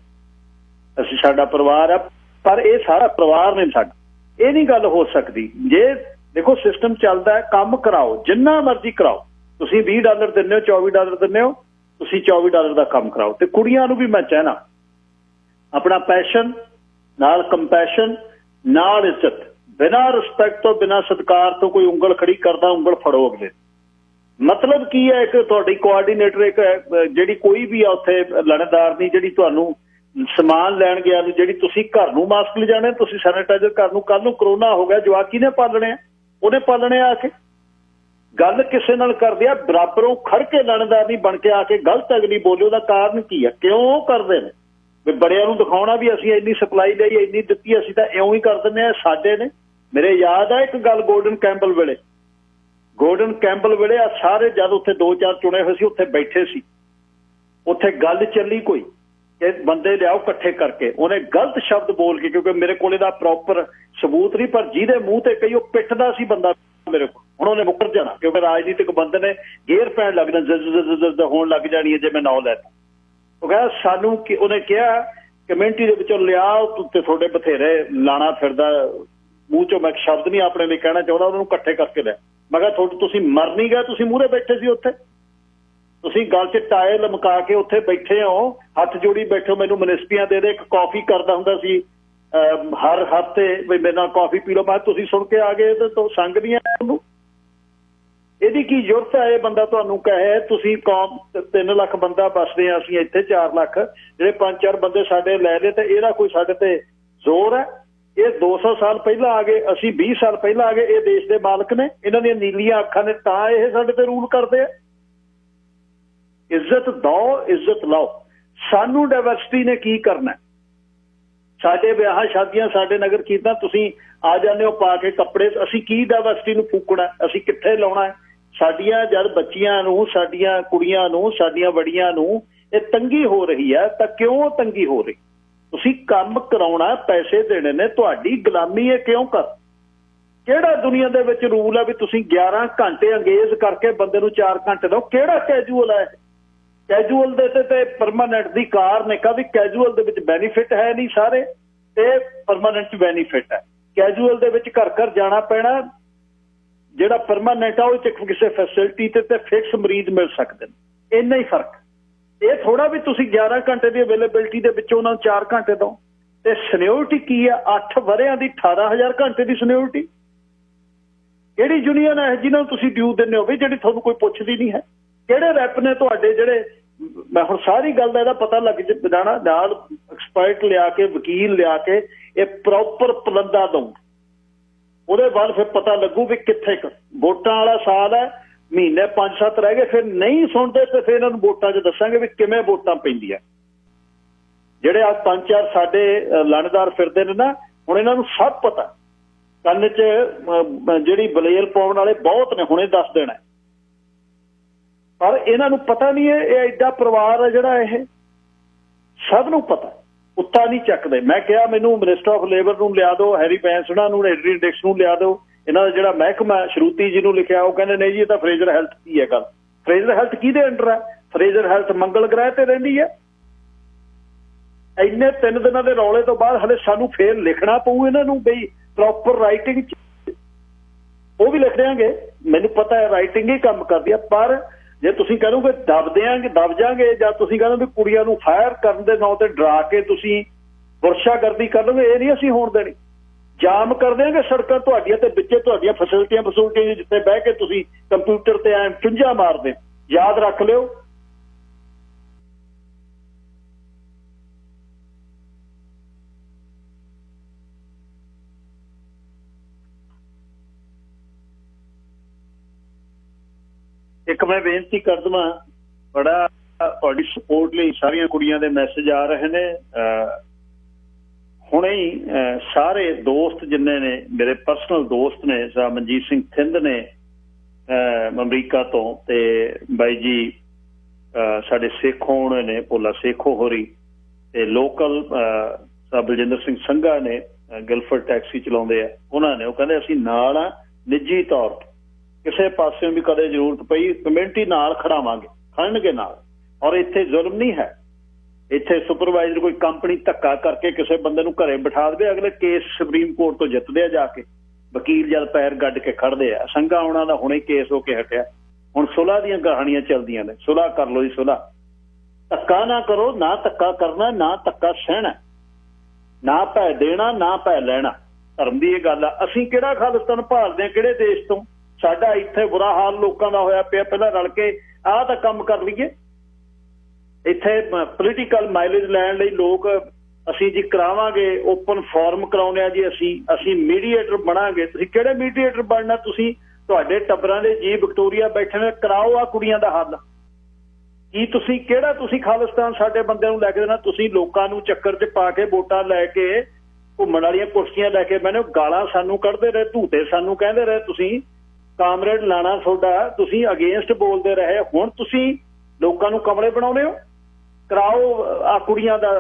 ਅਸੀਂ ਸਾਡਾ ਪਰਿਵਾਰ ਆ, ਪਰ ਇਹ ਸਾਰਾ ਪਰਿਵਾਰ ਨੇ ਸਾਡਾ। ਇਹ ਨਹੀਂ ਗੱਲ ਹੋ ਸਕਦੀ। ਜੇ ਦੇਖੋ ਸਿਸਟਮ ਚੱਲਦਾ ਹੈ, ਕੰਮ ਕਰਾਓ, ਜਿੰਨਾ ਮਰਜ਼ੀ ਕਰਾਓ। ਤੁਸੀਂ $20 ਦਿੰਦੇ ਹੋ, $24 ਦਿੰਦੇ ਹੋ, ਤੁਸੀਂ $24 ਦਾ ਕੰਮ ਕਰਾਓ। ਤੇ ਕੁੜੀਆਂ ਨੂੰ ਵੀ ਮੈਂ ਚਾਹਨਾ ਆਪਣਾ ਪੈਸ਼ਨ ਨਾਲ, ਕੰਪੈਸ਼ਨ ਨਾਲ, ਇੱਜ਼ਤ, ਬਿਨਾਂ ਰਿਸਪੈਕਟ ਤੋਂ, ਬਿਨਾਂ ਸਤਿਕਾਰ ਤੋਂ ਕੋਈ ਉਂਗਲ ਖੜੀ ਕਰਦਾ, ਉਂਗਲ ਫੜੋ ਅਗਲੇ। ਮਤਲਬ ਕੀ ਹੈ, ਇੱਕ ਤੁਹਾਡੀ ਕੋਆਰਡੀਨੇਟਰ, ਇੱਕ ਜਿਹੜੀ ਕੋਈ ਵੀ ਆ ਉੱਥੇ ਲੜਨਦਾਰ ਨਹੀਂ, ਜਿਹੜੀ ਤੁਹਾਨੂੰ ਸਮਾਨ ਲੈਣ ਗਿਆ ਨੂੰ, ਜਿਹੜੀ ਤੁਸੀਂ ਘਰ ਨੂੰ ਮਾਸਕ ਲਿਜਾਣੇ, ਤੁਸੀਂ ਸੈਨੀਟਾਈਜ਼ਰ ਘਰ ਨੂੰ, ਕੱਲ ਨੂੰ ਕਰੋਨਾ ਹੋ ਗਿਆ, ਜਵਾਕ ਕਿਹਨੇ ਪਾਲਣੇ ਆ? ਉਹਨੇ ਪਾਲਣੇ ਆ ਕੇ। ਗੱਲ ਕਿਸੇ ਨਾਲ ਕਰਦੇ ਆ, ਬਰਾਬਰੋਂ ਖੜ ਕੇ ਲੜਨਦਾਰ ਨਹੀਂ ਬਣ ਕੇ ਆ ਕੇ ਗਲਤ ਅਗਲੀ ਬੋਲੇ। ਉਹਦਾ ਕਾਰਨ ਕੀ ਆ? ਕਿਉਂ ਕਰਦੇ ਨੇ? ਵੀ ਬੜਿਆਂ ਨੂੰ ਦਿਖਾਉਣਾ ਵੀ ਅਸੀਂ ਇੰਨੀ ਸਪਲਾਈ ਲਈ, ਇੰਨੀ ਦਿੱਤੀ, ਅਸੀਂ ਤਾਂ ਇਉਂ ਹੀ ਕਰ ਦਿੰਦੇ ਆ, ਸਾਡੇ ਨੇ। ਮੇਰੇ ਯਾਦ ਆ ਇੱਕ ਗੱਲ, ਗੋਲਡਨ ਕੈਂਪਲ ਵੇਲੇ ਆ ਸਾਰੇ ਜਦ ਉੱਥੇ 2-4 ਚੁਣੇ ਹੋਏ ਸੀ, ਉੱਥੇ ਬੈਠੇ ਸੀ, ਉੱਥੇ ਗੱਲ ਚੱਲੀ ਕੋਈ ਕਿ ਬੰਦੇ ਲਿਆਓ ਇਕੱਠੇ ਕਰਕੇ। ਉਹਨੇ ਗਲਤ ਸ਼ਬਦ ਬੋਲ ਕੇ, ਕਿਉਂਕਿ ਮੇਰੇ ਕੋਲ ਇਹਦਾ ਪ੍ਰੋਪਰ ਸਬੂਤ ਨਹੀਂ, ਪਰ ਜਿਹਦੇ ਮੂੰਹ ਤੇ ਕਈ ਉਹ ਪਿੱਟਦਾ ਸੀ ਬੰਦਾ ਮੇਰੇ ਕੋਲ, ਹੁਣ ਉਹਨੇ ਮੁੱਕਰ ਜਾਣਾ, ਕਿਉਂਕਿ ਰਾਜਨੀਤਿਕ ਬੰਦੇ ਨੇ ਗੇਰ ਪੈਣ ਲੱਗ ਜਾਣਾ, ਹੋਣ ਲੱਗ ਜਾਣੀ ਹੈ ਜੇ ਮੈਂ ਨਾਂ ਲੈਤਾ। ਉਹ ਕਹਿੰਦਾ ਸਾਨੂੰ, ਉਹਨੇ ਕਿਹਾ ਕਮਿਊਨਿਟੀ ਦੇ ਵਿੱਚੋਂ ਲਿਆ ਤੇ ਤੁਹਾਡੇ ਬਥੇਰੇ ਲਾਣਾ ਫਿਰਦਾ, ਮੂੰਹ ਚੋਂ ਮੈਂ ਸ਼ਬਦ ਨਹੀਂ ਆਪਣੇ ਲਈ ਕਹਿਣਾ ਚਾਹੁੰਦਾ, ਉਹਨਾਂ ਨੂੰ ਇਕੱਠੇ ਕਰਕੇ ਲੈ। ਮੈਂ ਕਿਹਾ ਤੁਸੀਂ ਮਰ ਨਹੀਂ ਗਏ, ਤੁਸੀਂ ਮੂਹਰੇ ਬੈਠੇ ਸੀ ਉੱਥੇ, ਤੁਸੀਂ ਗਲ 'ਚ ਟਾਏ ਲਮਕਾ ਕੇ ਉੱਥੇ ਬੈਠੇ ਹੋ, ਹੱਥ ਜੋੜੀ ਬੈਠੇ ਹੋ, ਮੈਨੂੰ ਮਿਨਿਸਟਰੀਆਂ ਦੇ ਇੱਕ ਕਾਫੀ ਕਰਦਾ ਹੁੰਦਾ ਸੀ ਹਰ ਹਫ਼ਤੇ, ਵੀ ਮੇਰੇ ਨਾਲ ਕਾਫੀ ਪੀ ਲਓ। ਮੈਂ ਤੁਸੀਂ ਸੁਣ ਕੇ ਆ ਗਏ ਤੇ ਸੰਗ ਦੀਆਂ ਤੁਹਾਨੂੰ। ਇਹਦੀ ਕੀ ਜ਼ਰੂਰਤ ਹੈ? ਇਹ ਬੰਦਾ ਤੁਹਾਨੂੰ ਕਹੇ ਤੁਸੀਂ ਕੌਮ 3 ਲੱਖ ਬੰਦਾ ਬਸਦੇ ਆ, ਅਸੀਂ ਇੱਥੇ 4 ਲੱਖ, ਜਿਹੜੇ 5-4 ਬੰਦੇ ਸਾਡੇ ਲੈ ਲਏ, ਤੇ ਇਹਦਾ ਕੋਈ ਸਾਡੇ ਤੇ ਜ਼ੋਰ ਹੈ? ਇਹ 200 ਸਾਲ ਪਹਿਲਾਂ ਆ ਗਏ, ਅਸੀਂ 20 ਸਾਲ ਪਹਿਲਾਂ ਆ ਗਏ। ਇਹ ਦੇਸ਼ ਦੇ ਮਾਲਕ ਨੇ, ਇਹਨਾਂ ਦੀਆਂ ਨੀਲੀਆਂ ਅੱਖਾਂ ਨੇ, ਤਾਂ ਇਹ ਸਾਡੇ ਤੇ ਰੂਲ ਕਰਦੇ ਆ। ਇੱਜ਼ਤ ਦਿਓ, ਇੱਜ਼ਤ ਲਾਓ। ਸਾਨੂੰ ਡਾਇਵਰਸਿਟੀ ਨੇ ਕੀ ਕਰਨਾ? ਸਾਡੇ ਵਿਆਹ ਸ਼ਾਦੀਆਂ, ਸਾਡੇ ਨਗਰ ਕੀਰਤਨ ਤੁਸੀਂ ਆ ਜਾਂਦੇ ਹੋ ਪਾ ਕੇ ਕੱਪੜੇ, ਅਸੀਂ ਕੀ ਡਾਇਵਰਸਿਟੀ ਨੂੰ ਫੂਕਣਾ? ਅਸੀਂ ਕਿੱਥੇ ਲਾਉਣਾ ਹੈ? ਸਾਡੀਆਂ ਜਦ ਬੱਚੀਆਂ ਨੂੰ, ਸਾਡੀਆਂ ਕੁੜੀਆਂ ਨੂੰ, ਸਾਡੀਆਂ ਵੜੀਆਂ ਨੂੰ ਇਹ ਤੰਗੀ ਹੋ ਰਹੀ ਹੈ, ਤਾਂ ਕਿਉਂ ਤੰਗੀ ਹੋ ਰਹੀ? ਤੁਸੀਂ ਕੰਮ ਕਰਾਉਣਾ, ਪੈਸੇ ਦੇਣੇ ਨੇ, ਤੁਹਾਡੀ ਗੁਲਾਮੀ ਇਹ ਕਿਉਂ ਕਰ? ਕਿਹੜਾ ਦੁਨੀਆ ਦੇ ਵਿੱਚ ਰੂਲ ਹੈ ਵੀ ਤੁਸੀਂ 11 ਘੰਟੇ ਅੰਗੇਜ ਕਰਕੇ ਬੰਦੇ ਨੂੰ 4 ਘੰਟੇ ਦਿਓ? ਕਿਹੜਾ ਕੈਜੂਅਲ ਹੈ? ਕੈਜੂਅਲ ਦੇ ਤੇ ਪਰਮਾਨੈਂਟ ਦੀ ਕਾਰਨ ਇੱਕ ਆ ਵੀ ਕੈਜੂਅਲ ਦੇ ਵਿੱਚ ਬੈਨੀਫਿਟ ਹੈ ਨਹੀਂ ਸਾਰੇ, ਤੇ ਪਰਮਾਨੈਂਟ 'ਚ ਬੈਨੀਫਿਟ ਹੈ। ਕੈਜੂਅਲ ਦੇ ਵਿੱਚ ਘਰ ਘਰ ਜਾਣਾ ਪੈਣਾ, ਜਿਹੜਾ ਪਰਮਾਨੈਂਟ ਆ ਉਹ 'ਚ ਕਿਸੇ ਫੈਸਿਲਿਟੀ ਤੇ ਫਿਕਸ ਮਰੀਜ਼ ਮਿਲ ਸਕਦੇ ਨੇ, ਇੰਨਾ ਹੀ ਫਰਕ। ਇਹ ਥੋੜਾ ਵੀ ਤੁਸੀਂ 11 ਘੰਟੇ ਦੀ ਅਵੇਲੇਬਿਲਿਟੀ ਦੇ ਵਿੱਚੋਂ ਉਹਨਾਂ ਨੂੰ 4 ਘੰਟੇ ਦਿਓ। ਤੇ ਸੀਨੀਅਰਟੀ ਕੀ ਆ? 8 ਵਰਿਆਂ ਦੀ 18,000 ਘੰਟੇ ਦੀ ਸੀਨੀਅਰਟੀ। ਕਿਹੜੀ ਯੂਨੀਅਨ ਹੈ ਜਿਹਨਾਂ ਨੂੰ ਤੁਸੀਂ ਡਿਊ ਦਿੰਦੇ ਹੋ ਵੀ ਜਿਹੜੀ ਤੁਹਾਨੂੰ ਕੋਈ ਪੁੱਛਦੀ ਨਹੀਂ ਹੈ? ਕਿਹੜੇ ਰੈਪ ਨੇ ਤੁਹਾਡੇ ਜਿਹੜੇ? ਮੈਂ ਹੁਣ ਸਾਰੀ ਗੱਲ ਦਾ ਇਹਦਾ ਪਤਾ ਲੱਗ ਜਾਣਾ, ਨਾਲ ਐਕਸਪਰਟ ਲਿਆ ਕੇ, ਵਕੀਲ ਲਿਆ ਕੇ ਇਹ ਪ੍ਰੋਪਰ ਪਲੰਦਾ ਦਊਂ, ਉਹਦੇ ਬਾਅਦ ਫਿਰ ਪਤਾ ਲੱਗੂ ਵੀ ਕਿੱਥੇ ਵੋਟਾਂ ਵਾਲਾ ਸਾਲ ਹੈ, ਮਹੀਨੇ 5-7 ਰਹਿ ਗਏ, ਫਿਰ ਨਹੀਂ ਸੁਣਦੇ ਤੇ ਫਿਰ ਇਹਨਾਂ ਨੂੰ ਵੋਟਾਂ 'ਚ ਦੱਸਾਂਗੇ ਵੀ ਕਿਵੇਂ ਵੋਟਾਂ ਪੈਂਦੀਆਂ। ਜਿਹੜੇ ਆ 5-4 ਸਾਡੇ ਲਾਣੇਦਾਰ ਫਿਰਦੇ ਨੇ ਨਾ, ਹੁਣ ਇਹਨਾਂ ਨੂੰ ਸਭ ਪਤਾ। ਕੰਨ 'ਚ ਜਿਹੜੀ ਬਲੇਲ ਪਾਉਣ ਵਾਲੇ ਬਹੁਤ ਨੇ, ਹੁਣੇ ਦੱਸ ਦੇਣਾ, ਪਰ ਇਹਨਾਂ ਨੂੰ ਪਤਾ ਨਹੀਂ ਇਹ ਐਡਾ ਪਰਿਵਾਰ ਹੈ ਜਿਹੜਾ, ਇਹ ਸਭ ਨੂੰ ਪਤਾ। ਉੱਤਾ ਨਹੀਂ ਚੱਕਦੇ। ਮੈਂ ਕਿਹਾ ਮੈਨੂੰ ਮਿਨਿਸਟਰ ਆਫ ਲੇਬਰ ਨੂੰ ਲਿਆ ਦਿਓ, ਹੈਰੀ ਬੈਂਸਣਾ ਨੂੰ, ਐਡਰੀ ਇੰਡੈਕਸ ਨੂੰ ਲਿਆ ਦਿਓ, ਇਹਨਾਂ ਦਾ ਜਿਹੜਾ ਮਹਿਕਮਾ ਸ਼ਰੂਤੀ ਜੀ ਨੂੰ ਲਿਖਿਆ, ਉਹ ਕਹਿੰਦੇ ਨਹੀਂ ਜੀ ਇਹ ਤਾਂ ਫਰੇਜ਼ਰ ਹੈਲਥ ਦੀ ਹੈ ਗੱਲ। ਫਰੇਜ਼ਰ ਹੈਲਥ ਕਿਹਦੇ ਅੰਡਰ ਹੈ? ਫਰੇਜ਼ਰ ਹੈਲਥ ਮੰਗਲ ਗ੍ਰਹਿ ਤੇ ਰਹਿੰਦੀ ਹੈ। ਇੰਨੇ 3 ਦਿਨਾਂ ਦੇ ਰੌਲੇ ਤੋਂ ਬਾਅਦ ਹਲੇ ਸਾਨੂੰ ਫੇਰ ਲਿਖਣਾ ਪਊ ਇਹਨਾਂ ਨੂੰ ਬਈ ਪ੍ਰੋਪਰ ਰਾਈਟਿੰਗ ਉਹ ਵੀ ਲਿਖ ਦਿਆਂਗੇ। ਮੈਨੂੰ ਪਤਾ ਹੈ ਰਾਈਟਿੰਗ ਹੀ ਕੰਮ ਕਰਦੀ ਆ, ਪਰ ਜੇ ਤੁਸੀਂ ਕਹੋਗੇ ਦਬ ਜਾਾਂਗੇ ਜਾਂ ਤੁਸੀਂ ਕਹਿੰਦੇ ਵੀ ਕੁੜੀਆਂ ਨੂੰ ਫਾਇਰ ਕਰਨ ਦੇ ਨਾਂ ਤੇ ਡਰਾ ਕੇ ਤੁਸੀਂ ਵਰਸ਼ਾਗਰਦੀ ਕਰ ਲਓਗੇ, ਇਹ ਨਹੀਂ ਅਸੀਂ ਹੋਣ ਦੇਣੀ। ਜਾਮ ਕਰ ਦਿਆਂਗੇ ਸੜਕਾਂ ਤੁਹਾਡੀਆਂ ਤੇ ਵਿੱਚੇ ਤੁਹਾਡੀਆਂ ਫੈਸਿਲਿਟੀਆਂ ਜਿੱਥੇ ਬਹਿ ਕੇ ਤੁਸੀਂ ਕੰਪਿਊਟਰ ਤੇ ਐ ਚੁੰਝਾ ਮਾਰਦੇ। ਯਾਦ ਰੱਖ ਲਿਓ ਇੱਕ ਮੈਂ ਬੇਨਤੀ ਕਰ ਦੇਵਾਂ, ਬੜਾ ਤੁਹਾਡੀ ਸਪੋਰਟ ਲਈ ਸਾਰੀਆਂ ਕੁੜੀਆਂ ਦੇ ਮੈਸੇਜ ਆ ਰਹੇ ਨੇ। ਹੁਣੇ ਹੀ ਸਾਰੇ ਦੋਸਤ ਜਿੰਨੇ ਨੇ ਮੇਰੇ ਪਰਸਨਲ ਦੋਸਤ ਨੇ, ਮਨਜੀਤ ਸਿੰਘ ਥਿੰਦ ਨੇ ਅਮਰੀਕਾ ਤੋਂ, ਤੇ ਬਾਈ ਜੀ ਸਾਡੇ ਸੇਖੋਂ ਹੋਣੇ ਨੇ, ਭੋਲਾ ਸੇਖੋ ਹੋਰੀ, ਤੇ ਲੋਕਲ ਬਲਜਿੰਦਰ ਸਿੰਘ ਸੰਘਾ ਨੇ, ਗਿਲਫਰਡ ਟੈਕਸੀ ਚਲਾਉਂਦੇ ਆ, ਉਹਨਾਂ ਨੇ, ਉਹ ਕਹਿੰਦੇ ਅਸੀਂ ਨਾਲ ਆ ਨਿੱਜੀ ਤੌਰ ਤੇ, ਕਿਸੇ ਪਾਸਿਓਂ ਵੀ ਕਦੇ ਜ਼ਰੂਰਤ ਪਈ ਕਮਿਊਨਿਟੀ ਨਾਲ ਖੜਨਗੇ ਨਾਲ। ਔਰ ਇੱਥੇ ਜ਼ੁਲਮ ਨਹੀਂ ਹੈ, ਇੱਥੇ ਸੁਪਰਵਾਈਜ਼ਰ ਕੋਈ ਕੰਪਨੀ ਧੱਕਾ ਕਰਕੇ ਕਿਸੇ ਬੰਦੇ ਨੂੰ ਘਰੇ ਬਿਠਾ ਦੇਵੇ, ਅਗਲੇ ਕੇਸ ਸੁਪਰੀਮ ਕੋਰਟ ਤੋਂ ਜਿੱਤਦੇ ਆ ਜਾ ਕੇ, ਵਕੀਲ ਜਦ ਪੈਰ ਗੱਡ ਕੇ ਖੜਦੇ ਆ। ਸੰਘਾ ਉਹਨਾਂ ਦਾ ਹੁਣੇ ਕੇਸ ਹੋ ਕੇ ਹਟਿਆ, ਹੁਣ ਸੁਲ੍ਹਾ ਦੀਆਂ ਕਹਾਣੀਆਂ ਚੱਲਦੀਆਂ ਨੇ, ਸੁਲ੍ਹਾ ਕਰ ਲਓ ਜੀ ਸੁਲ੍ਹਾ। ਧੱਕਾ ਨਾ ਕਰੋ, ਨਾ ਧੱਕਾ ਕਰਨਾ, ਨਾ ਧੱਕਾ ਸਹਿਣਾ, ਨਾ ਭੈ ਦੇਣਾ, ਨਾ ਭੈ ਲੈਣਾ। ਧਰਮ ਦੀ ਇਹ ਗੱਲ ਆ। ਅਸੀਂ ਕਿਹੜਾ ਖਾਲਿਸਤਾਨ ਭਾਲਦੇ ਹਾਂ, ਕਿਹੜੇ ਦੇਸ਼ ਤੋਂ? ਸਾਡਾ ਇੱਥੇ ਬੁਰਾ ਹਾਲ ਲੋਕਾਂ ਦਾ ਹੋਇਆ ਪਿਆ, ਪਹਿਲਾਂ ਰਲ ਕੇ ਆਹ ਤਾਂ ਕੰਮ ਕਰ ਲਈਏ। ਇੱਥੇ ਪੋਲੀਟੀਕਲ ਮਾਈਲੇਜ ਲੈਣ ਲਈ ਲੋਕ ਅਸੀਂ ਜੀ ਕਰਾਵਾਂਗੇ, ਓਪਨ ਫੋਰਮ ਕਰਾਉਂਦੇ ਆ ਜੀ, ਅਸੀਂ ਮੀਡੀਏਟਰ ਬਣਾਂਗੇ। ਤੁਸੀਂ ਕਿਹੜੇ ਮੀਡੀਏਟਰ ਬਣਨਾ? ਤੁਸੀਂ ਤੁਹਾਡੇ ਟੱਬਰਾਂ ਦੇ ਜੀ ਵਿਕਟੋਰੀਆ ਬੈਠੇ ਨੇ, ਕਰਾਓ ਆ ਕੁੜੀਆਂ ਦਾ ਹੱਲ। ਕੀ ਤੁਸੀਂ ਕਿਹੜਾ ਤੁਸੀਂ ਖਾਲਿਸਤਾਨ ਸਾਡੇ ਬੰਦਿਆਂ ਨੂੰ ਲੈ ਕੇ ਦੇਣਾ? ਤੁਸੀਂ ਲੋਕਾਂ ਨੂੰ ਚੱਕਰ 'ਚ ਪਾ ਕੇ ਵੋਟਾਂ ਲੈ ਕੇ ਘੁੰਮਣ ਵਾਲੀਆਂ ਕੁਰਸੀਆਂ ਲੈ ਕੇ ਬਹਿਨੇ ਹੋ, ਗਾਲਾਂ ਸਾਨੂੰ ਕੱਢਦੇ ਰਹੇ, ਧੂਤੇ ਸਾਨੂੰ ਕਹਿੰਦੇ ਰਹੇ, ਤੁਸੀਂ ਕਾਮਰੇਡ ਲਾਣਾ ਤੁਹਾਡਾ, ਤੁਸੀਂ ਅਗੇਂਸਟ ਬੋਲਦੇ ਰਹੇ, ਹੁਣ ਤੁਸੀਂ ਲੋਕਾਂ ਨੂੰ ਕਮਲੇ ਬਣਾਉਂਦੇ ਹੋ। ਕਰਾਓ ਆ ਕੁੜੀਆਂ ਦਾ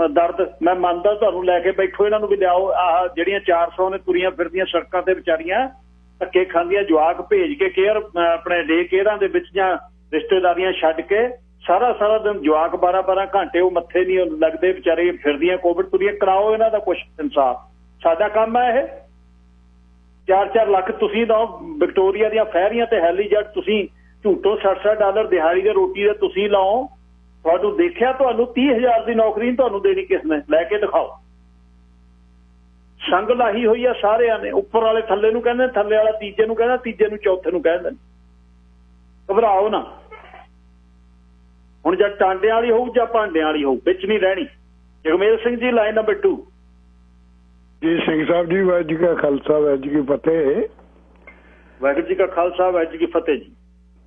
ਦਰਦ। ਮੈਂ ਮੰਨਦਾ ਤੁਹਾਨੂੰ ਲੈ ਕੇ ਬੈਠੋ, ਇਹਨਾਂ ਨੂੰ ਵੀ ਲਿਆਓ। ਆਹ ਜਿਹੜੀਆਂ 400 ਨੇ ਤੁਰੀਆਂ ਫਿਰਦੀਆਂ ਸੜਕਾਂ ਤੇ ਵਿਚਾਰੀਆਂ, ਧੱਕੇ ਖਾਂਦੀਆਂ, ਜਵਾਕ ਭੇਜ ਕੇ ਕੇਅਰ ਆਪਣੇ ਡੇ ਕੇਅਰਾਂ ਦੇ ਵਿੱਚ ਜਾਂ ਰਿਸ਼ਤੇਦਾਰੀਆਂ ਛੱਡ ਕੇ ਸਾਰਾ ਦਿਨ ਜਵਾਕ 12-12 ਘੰਟੇ ਉਹ ਮੱਥੇ ਨਹੀਂ ਲੱਗਦੇ ਵਿਚਾਰੇ, ਫਿਰਦੀਆਂ ਕੋਵਿਡ ਤੁਰੀਆਂ। ਕਰਾਓ ਇਹਨਾਂ ਦਾ ਕੁਛ ਇਨਸਾਫ, ਸਾਡਾ ਕੰਮ ਹੈ ਇਹ। 4-4 ਲੱਖ ਤੁਸੀਂ ਦਿਓ ਵਿਕਟੋਰੀਆ ਦੀਆਂ ਫੈਰੀਆਂ ਤੇ ਹੈਲੀਜੈਟ, ਤੁਸੀਂ ਝੂਠੋ $60 ਦਿਹਾੜੀ ਦੇ ਰੋਟੀ ਦੇ ਤੁਸੀਂ ਲਾਓ। ਤੁਹਾਨੂੰ ਦੇਖਿਆ, ਤੁਹਾਨੂੰ 30,000 ਦੀ ਨੌਕਰੀ ਤੁਹਾਨੂੰ ਦੇਣੀ ਕਿਸ ਨੇ? ਲੈ ਕੇ ਦਿਖਾਓ। ਸੰਗ ਲਾਹੀ ਹੋਈ ਆ ਸਾਰਿਆਂ ਨੇ, ਉੱਪਰ ਵਾਲੇ ਥੱਲੇ ਨੂੰ ਕਹਿੰਦੇ, ਥੱਲੇ ਵਾਲਾ ਤੀਜੇ ਨੂੰ ਕਹਿੰਦਾ, ਤੀਜੇ ਨੂੰ ਚੌਥੇ ਨੂੰ ਕਹਿੰਦੇ। ਘਬਰਾਓ ਨਾ। ਹੁਣ ਜਾਂ ਟਾਂਡਿਆਂ ਵਾਲੀ ਹੋਊ ਜਾਂ ਭਾਂਡਿਆਂ ਵਾਲੀ ਹੋਊ, ਵਿੱਚ ਨਹੀਂ ਰਹਿਣੀ। Jagmel Singh ji, line number 2। ਜੀ ਸਿੰਘ ਸਾਹਿਬ ਜੀ, ਵਾਹਿਗੁਰੂ ਜੀ ਕਾ ਖਾਲਸਾ, ਵਾਹਿਗੁਰੂ ਜੀ ਕੀ ਫਤਿਹ। ਵਾਹਿਗੁਰੂ ਜੀ ਕਾ ਖਾਲਸਾ, ਵਾਹਿਗੁਰੂ ਜੀ ਕੀ ਫਤਿਹ ਜੀ।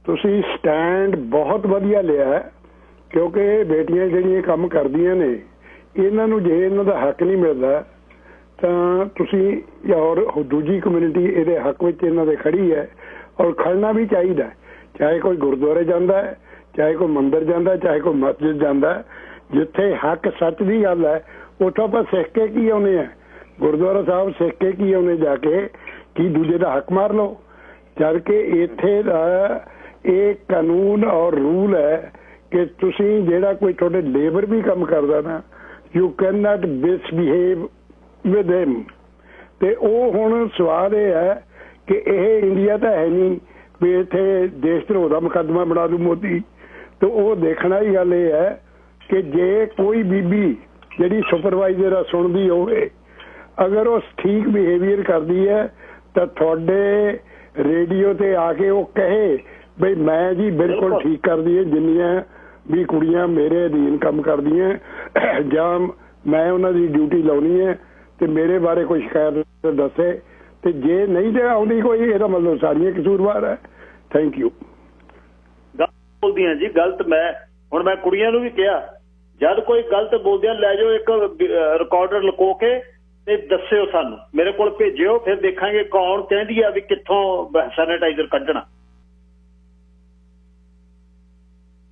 ਤੁਸੀਂ ਸਟੈਂਡ ਬਹੁਤ ਵਧੀਆ ਲਿਆ, ਕਿਉਂਕਿ ਬੇਟੀਆਂ ਜਿਹੜੀਆਂ ਕੰਮ ਕਰਦੀਆਂ ਨੇ, ਇਹਨਾਂ ਨੂੰ ਜੇ ਇਹਨਾਂ ਦਾ ਹੱਕ ਨਹੀਂ ਮਿਲਦਾ ਤਾਂ ਤੁਸੀਂ ਔਰ ਦੂਜੀ ਕਮਿਊਨਿਟੀ ਇਹਦੇ ਹੱਕ ਵਿੱਚ ਇਹਨਾਂ ਦੇ ਖੜੀ ਹੈ, ਔਰ ਖੜਨਾ ਵੀ ਚਾਹੀਦਾ। ਚਾਹੇ ਕੋਈ ਗੁਰਦੁਆਰੇ ਜਾਂਦਾ ਹੈ, ਚਾਹੇ ਕੋਈ ਮੰਦਿਰ ਜਾਂਦਾ, ਚਾਹੇ ਕੋਈ ਮਸਜਿਦ ਜਾਂਦਾ, ਜਿੱਥੇ ਹੱਕ ਸੱਚ ਦੀ ਗੱਲ ਹੈ ਉੱਥੋਂ ਆਪਾਂ ਸਿੱਖ ਕੇ ਕੀ ਆਉਂਦੇ ਆ? ਗੁਰਦੁਆਰਾ ਸਾਹਿਬ ਸਿੱਖ ਕੇ ਕੀ ਆਉਂਦੇ ਜਾ ਕੇ? ਕੀ ਦੂਜੇ ਦਾ ਹੱਕ ਮਾਰ ਲਓ? ਜਦ ਕਿ ਇੱਥੇ ਦਾ ਇਹ ਕਾਨੂੰਨ ਔਰ ਰੂਲ ਹੈ ਕਿ ਤੁਸੀਂ ਜਿਹੜਾ ਕੋਈ ਤੁਹਾਡੇ ਲੇਬਰ ਵੀ ਕੰਮ ਕਰਦਾ ਨਾ, you can not misbehave with him. ਤੇ ਉਹ ਹੁਣ ਸਵਾਲ ਇਹ ਹੈ ਕਿ ਇਹ ਇੰਡੀਆ ਤਾਂ ਹੈ ਨਹੀਂ ਵੀ ਇੱਥੇ ਦੇਸ਼ ਧਰੋਹ ਦਾ ਮੁਕੱਦਮਾ ਬਣਾ ਦੂ ਮੋਦੀ। ਤੇ ਉਹ ਦੇਖਣ ਵਾਲੀ ਗੱਲ ਇਹ ਹੈ ਕਿ ਜੇ ਕੋਈ ਬੀਬੀ ਜਿਹੜੀ ਸੁਪਰਵਾਈਜ਼ਰ ਆ ਸੁਣਦੀ ਹੋਵੇ, ਅਗਰ ਉਹ ਠੀਕ ਬਿਹੇਵੀਅਰ ਕਰਦੀ ਹੈ ਤਾਂ ਤੁਹਾਡੇ ਰੇਡੀਓ ਤੇ ਆ ਕੇ ਉਹ ਕਹੇ ਬਈ ਮੈਂ ਜੀ ਬਿਲਕੁਲ ਠੀਕ ਕਰਦੀ ਹੈ, ਜਿੰਨੀਆਂ ਵੀ ਕੁੜੀਆਂ ਮੇਰੇ ਅਧੀਨ ਕੰਮ ਕਰਦੀਆਂ, ਜਾਂ ਮੈਂ ਉਹਨਾਂ ਦੀ ਡਿਊਟੀ ਲਾਉਣੀ ਹੈ ਤੇ ਮੇਰੇ ਬਾਰੇ ਕੋਈ ਸ਼ਿਕਾਇਤ ਦੱਸੇ। ਤੇ ਜੇ ਨਹੀਂ ਤੇ ਆਉਂਦੀ ਕੋਈ, ਇਹਦਾ ਮਤਲਬ ਸਾਰੀਆਂ ਕਸੂਰਵਾਰ ਹੈ। Thank you. ਬੋਲਦੀਆਂ ਜੀ ਗਲਤ। ਮੈਂ ਕੁੜੀਆਂ ਨੂੰ ਵੀ ਕਿਹਾ, ਜਦ ਕੋਈ ਗਲਤ ਬੋਲਦਿਆਂ ਲੈ ਜਾਓ ਇੱਕ ਰਿਕਾਰਡਰ ਲੁਕੋ ਕੇ ਤੇ ਦੱਸਿਓ ਸਾਨੂੰ, ਮੇਰੇ ਕੋਲ ਭੇਜਿਓ, ਫਿਰ ਦੇਖਾਂਗੇ ਕੌਣ ਕਹਿੰਦੀ ਆ ਵੀ ਕਿੱਥੋਂ ਸੈਨੀਟਾਈਜ਼ਰ ਕੱਢਣਾ।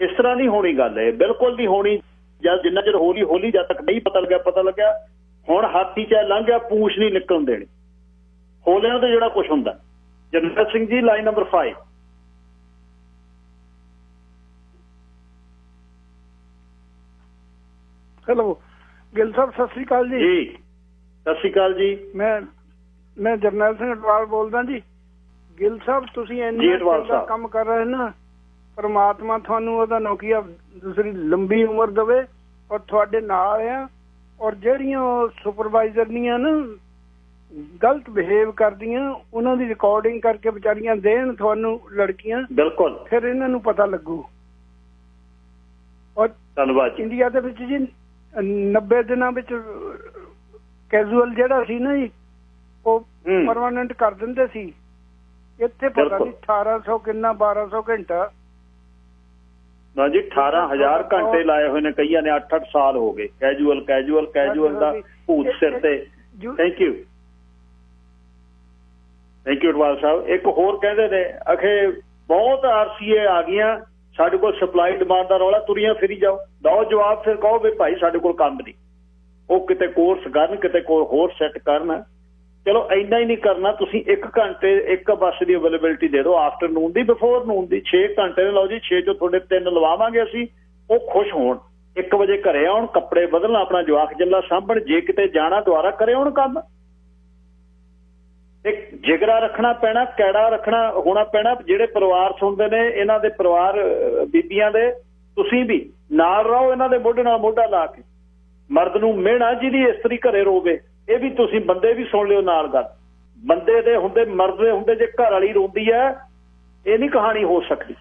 ਇਸ ਤਰ੍ਹਾਂ ਨਹੀਂ ਹੋਣੀ ਗੱਲ, ਇਹ ਬਿਲਕੁਲ ਨਹੀਂ ਹੋਣੀ। ਜਦ ਜਿੰਨਾ ਚਿਰ ਹੌਲੀ ਹੌਲੀ ਜਦ ਤੱਕ ਨਹੀਂ ਪਤਾ ਲੱਗਿਆ ਹੁਣ ਹਾਥੀ ਚਾਹੇ ਲੰਘ ਗਿਆ ਪੂਛ ਨਹੀਂ ਨਿਕਲਣ ਦੇਣੀ। ਹੌਲਿਆਂ ਤੇ ਜਿਹੜਾ ਕੁਝ ਹੁੰਦਾ। Jarnail Singh ji line number 5। Hello Gill ਸਾਹਿਬ ਸਤਿ ਸ੍ਰੀ ਅਕਾਲ ਜੀ। ਜੀ ਸਤਿ ਸ੍ਰੀ ਅਕਾਲ ਜੀ। ਮੈਂ ਜਰਨੈਲ ਸਿੰਘ ਅਟਵਾਲ ਬੋਲਦਾ ਜੀ। ਗਿੱਲ ਸਾਹਿਬ ਤੁਸੀਂ ਇੰਨਾ ਕੰਮ ਕਰ ਰਹੇ ਨਾ, ਪਰਮਾਤਮਾ ਤੁਹਾਨੂੰ ਉਹਦਾ ਨੌਕੀਆ ਦੂਸਰੀ ਲੰਬੀ ਉਮਰ ਦੇਵੇ ਔਰ ਤੁਹਾਡੇ ਨਾਲ ਆ। ਔਰ ਜਿਹੜੀਆਂ ਸੁਪਰਵਾਈਜ਼ਰ ਦੀਆਂ ਨਾ ਗਲਤ ਬਿਹੇਵ ਕਰਦੀਆਂ ਉਹਨਾਂ ਦੀ ਰਿਕਾਰਡਿੰਗ ਕਰਕੇ ਵਿਚਾਰੀਆਂ ਦੇਣ ਤੁਹਾਨੂੰ ਲੜਕੀਆਂ, ਬਿਲਕੁਲ ਫਿਰ ਇਹਨਾਂ ਨੂੰ ਪਤਾ ਲੱਗੂ। ਔਰ ਧੰਨਵਾਦ। ਇੰਡੀਆ ਦੇ ਵਿੱਚ ਜੀ 90 ਦਿਨਾਂ ਵਿੱਚ ਕੈਜੂਅਲ ਜਿਹੜਾ ਸੀ ਨਾ ਜੀ ਉਹ ਪਰਮਾਨੈਂਟ ਕਰ ਦਿੰਦੇ ਸੀ। ਇੱਥੇ ਪਤਾ ਨਹੀਂ 1800 ਕਿੰਨਾ 1200 ਘੰਟਾ ਨਾ ਜੀ 18,000 ਘੰਟੇ ਲਾਏ ਹੋਏ ਨੇ ਕਈਆਂ ਨੇ। 8-8 ਸਾਲ ਹੋ ਗਏ। ਕੈਜੂਅਲ ਦਾ ਭੂਤ ਸਿਰ ਤੇ। ਥੈਂਕ ਯੂ ਅਟਵਾਲ ਸਾਹਿਬ। ਇੱਕ ਹੋਰ ਕਹਿੰਦੇ ਨੇ ਅਖੇ ਬਹੁਤ RCA ਆ ਗਈਆਂ ਸਾਡੇ ਕੋਲ, ਸਪਲਾਈ ਡਿਮਾਂਡ ਦਾ ਰੌਲਾ, ਤੁਰੀਆਂ ਫਿਰੀ ਜਾਓ। ਦਓ ਜਵਾਬ, ਫਿਰ ਕਹੋ ਵੀ ਭਾਈ ਸਾਡੇ ਕੋਲ ਕੰਮ ਨਹੀਂ। ਉਹ ਕਿਤੇ ਕੋਰਸ ਕਰਨ, ਕਿਤੇ ਕੋਈ ਹੋਰ ਸੈੱਟ ਕਰਨ। ਚਲੋ ਇੰਨਾ ਹੀ ਨਹੀਂ ਕਰਨਾ ਤੁਸੀਂ। 1 ਘੰਟੇ ਇੱਕ ਬੱਸ ਦੀ ਅਵੇਲੇਬਿਲਿਟੀ ਦੇ ਦਿਓ, ਆਫਟਰਨੂਨ ਦੀ, ਬਿਫੋਰ ਨੂਨ ਦੀ। 6 ਘੰਟੇ ਨੇ, ਲਓ ਜੀ 6 ਚੋਂ ਤੁਹਾਡੇ 3 ਲਵਾਵਾਂਗੇ ਅਸੀਂ। ਉਹ ਖੁਸ਼ ਹੋਣ, 1 ਵਜੇ ਘਰੇ ਆਉਣ, ਕੱਪੜੇ ਬਦਲਣ, ਆਪਣਾ ਜਵਾਕ ਜੱਲਾ ਸਾਂਭਣ, ਜੇ ਕਿਤੇ ਜਾਣਾ ਦੁਆਰਾ ਕਰੇ ਆਉਣ ਕੰਮ। ਇੱਕ ਜਿਗਰਾ ਰੱਖਣਾ ਪੈਣਾ, ਕੈੜਾ ਰੱਖਣਾ ਹੋਣਾ ਪੈਣਾ। ਜਿਹੜੇ ਪਰਿਵਾਰ ਸੁਣਦੇ ਨੇ ਇਹਨਾਂ ਦੇ ਪਰਿਵਾਰ ਬੀਬੀਆਂ ਦੇ, ਤੁਸੀਂ ਵੀ ਨਾਲ ਰਹੋ ਇਹਨਾਂ ਦੇ ਮੋਢੇ ਨਾਲ ਮੋਢਾ ਲਾ ਕੇ। ਮਰਦ ਨੂੰ ਮਿਹਣਾ ਜਿਹਦੀ ਇਸਤਰੀ ਘਰੇ ਰੋਵੇ, ਇਹ ਵੀ ਤੁਸੀਂ ਬੰਦੇ ਵੀ ਸੁਣ ਲਿਓ ਨਾਲ ਗੱਲ। ਬੰਦੇ ਦੇ ਹੁੰਦੇ, ਮਰਦ ਦੇ ਹੁੰਦੇ, ਜੇ ਘਰ ਵਾਲੀ ਰੋਂਦੀ ਹੈ ਇਹ ਨਹੀਂ ਕਹਾਣੀ ਹੋ ਸਕਦੀ।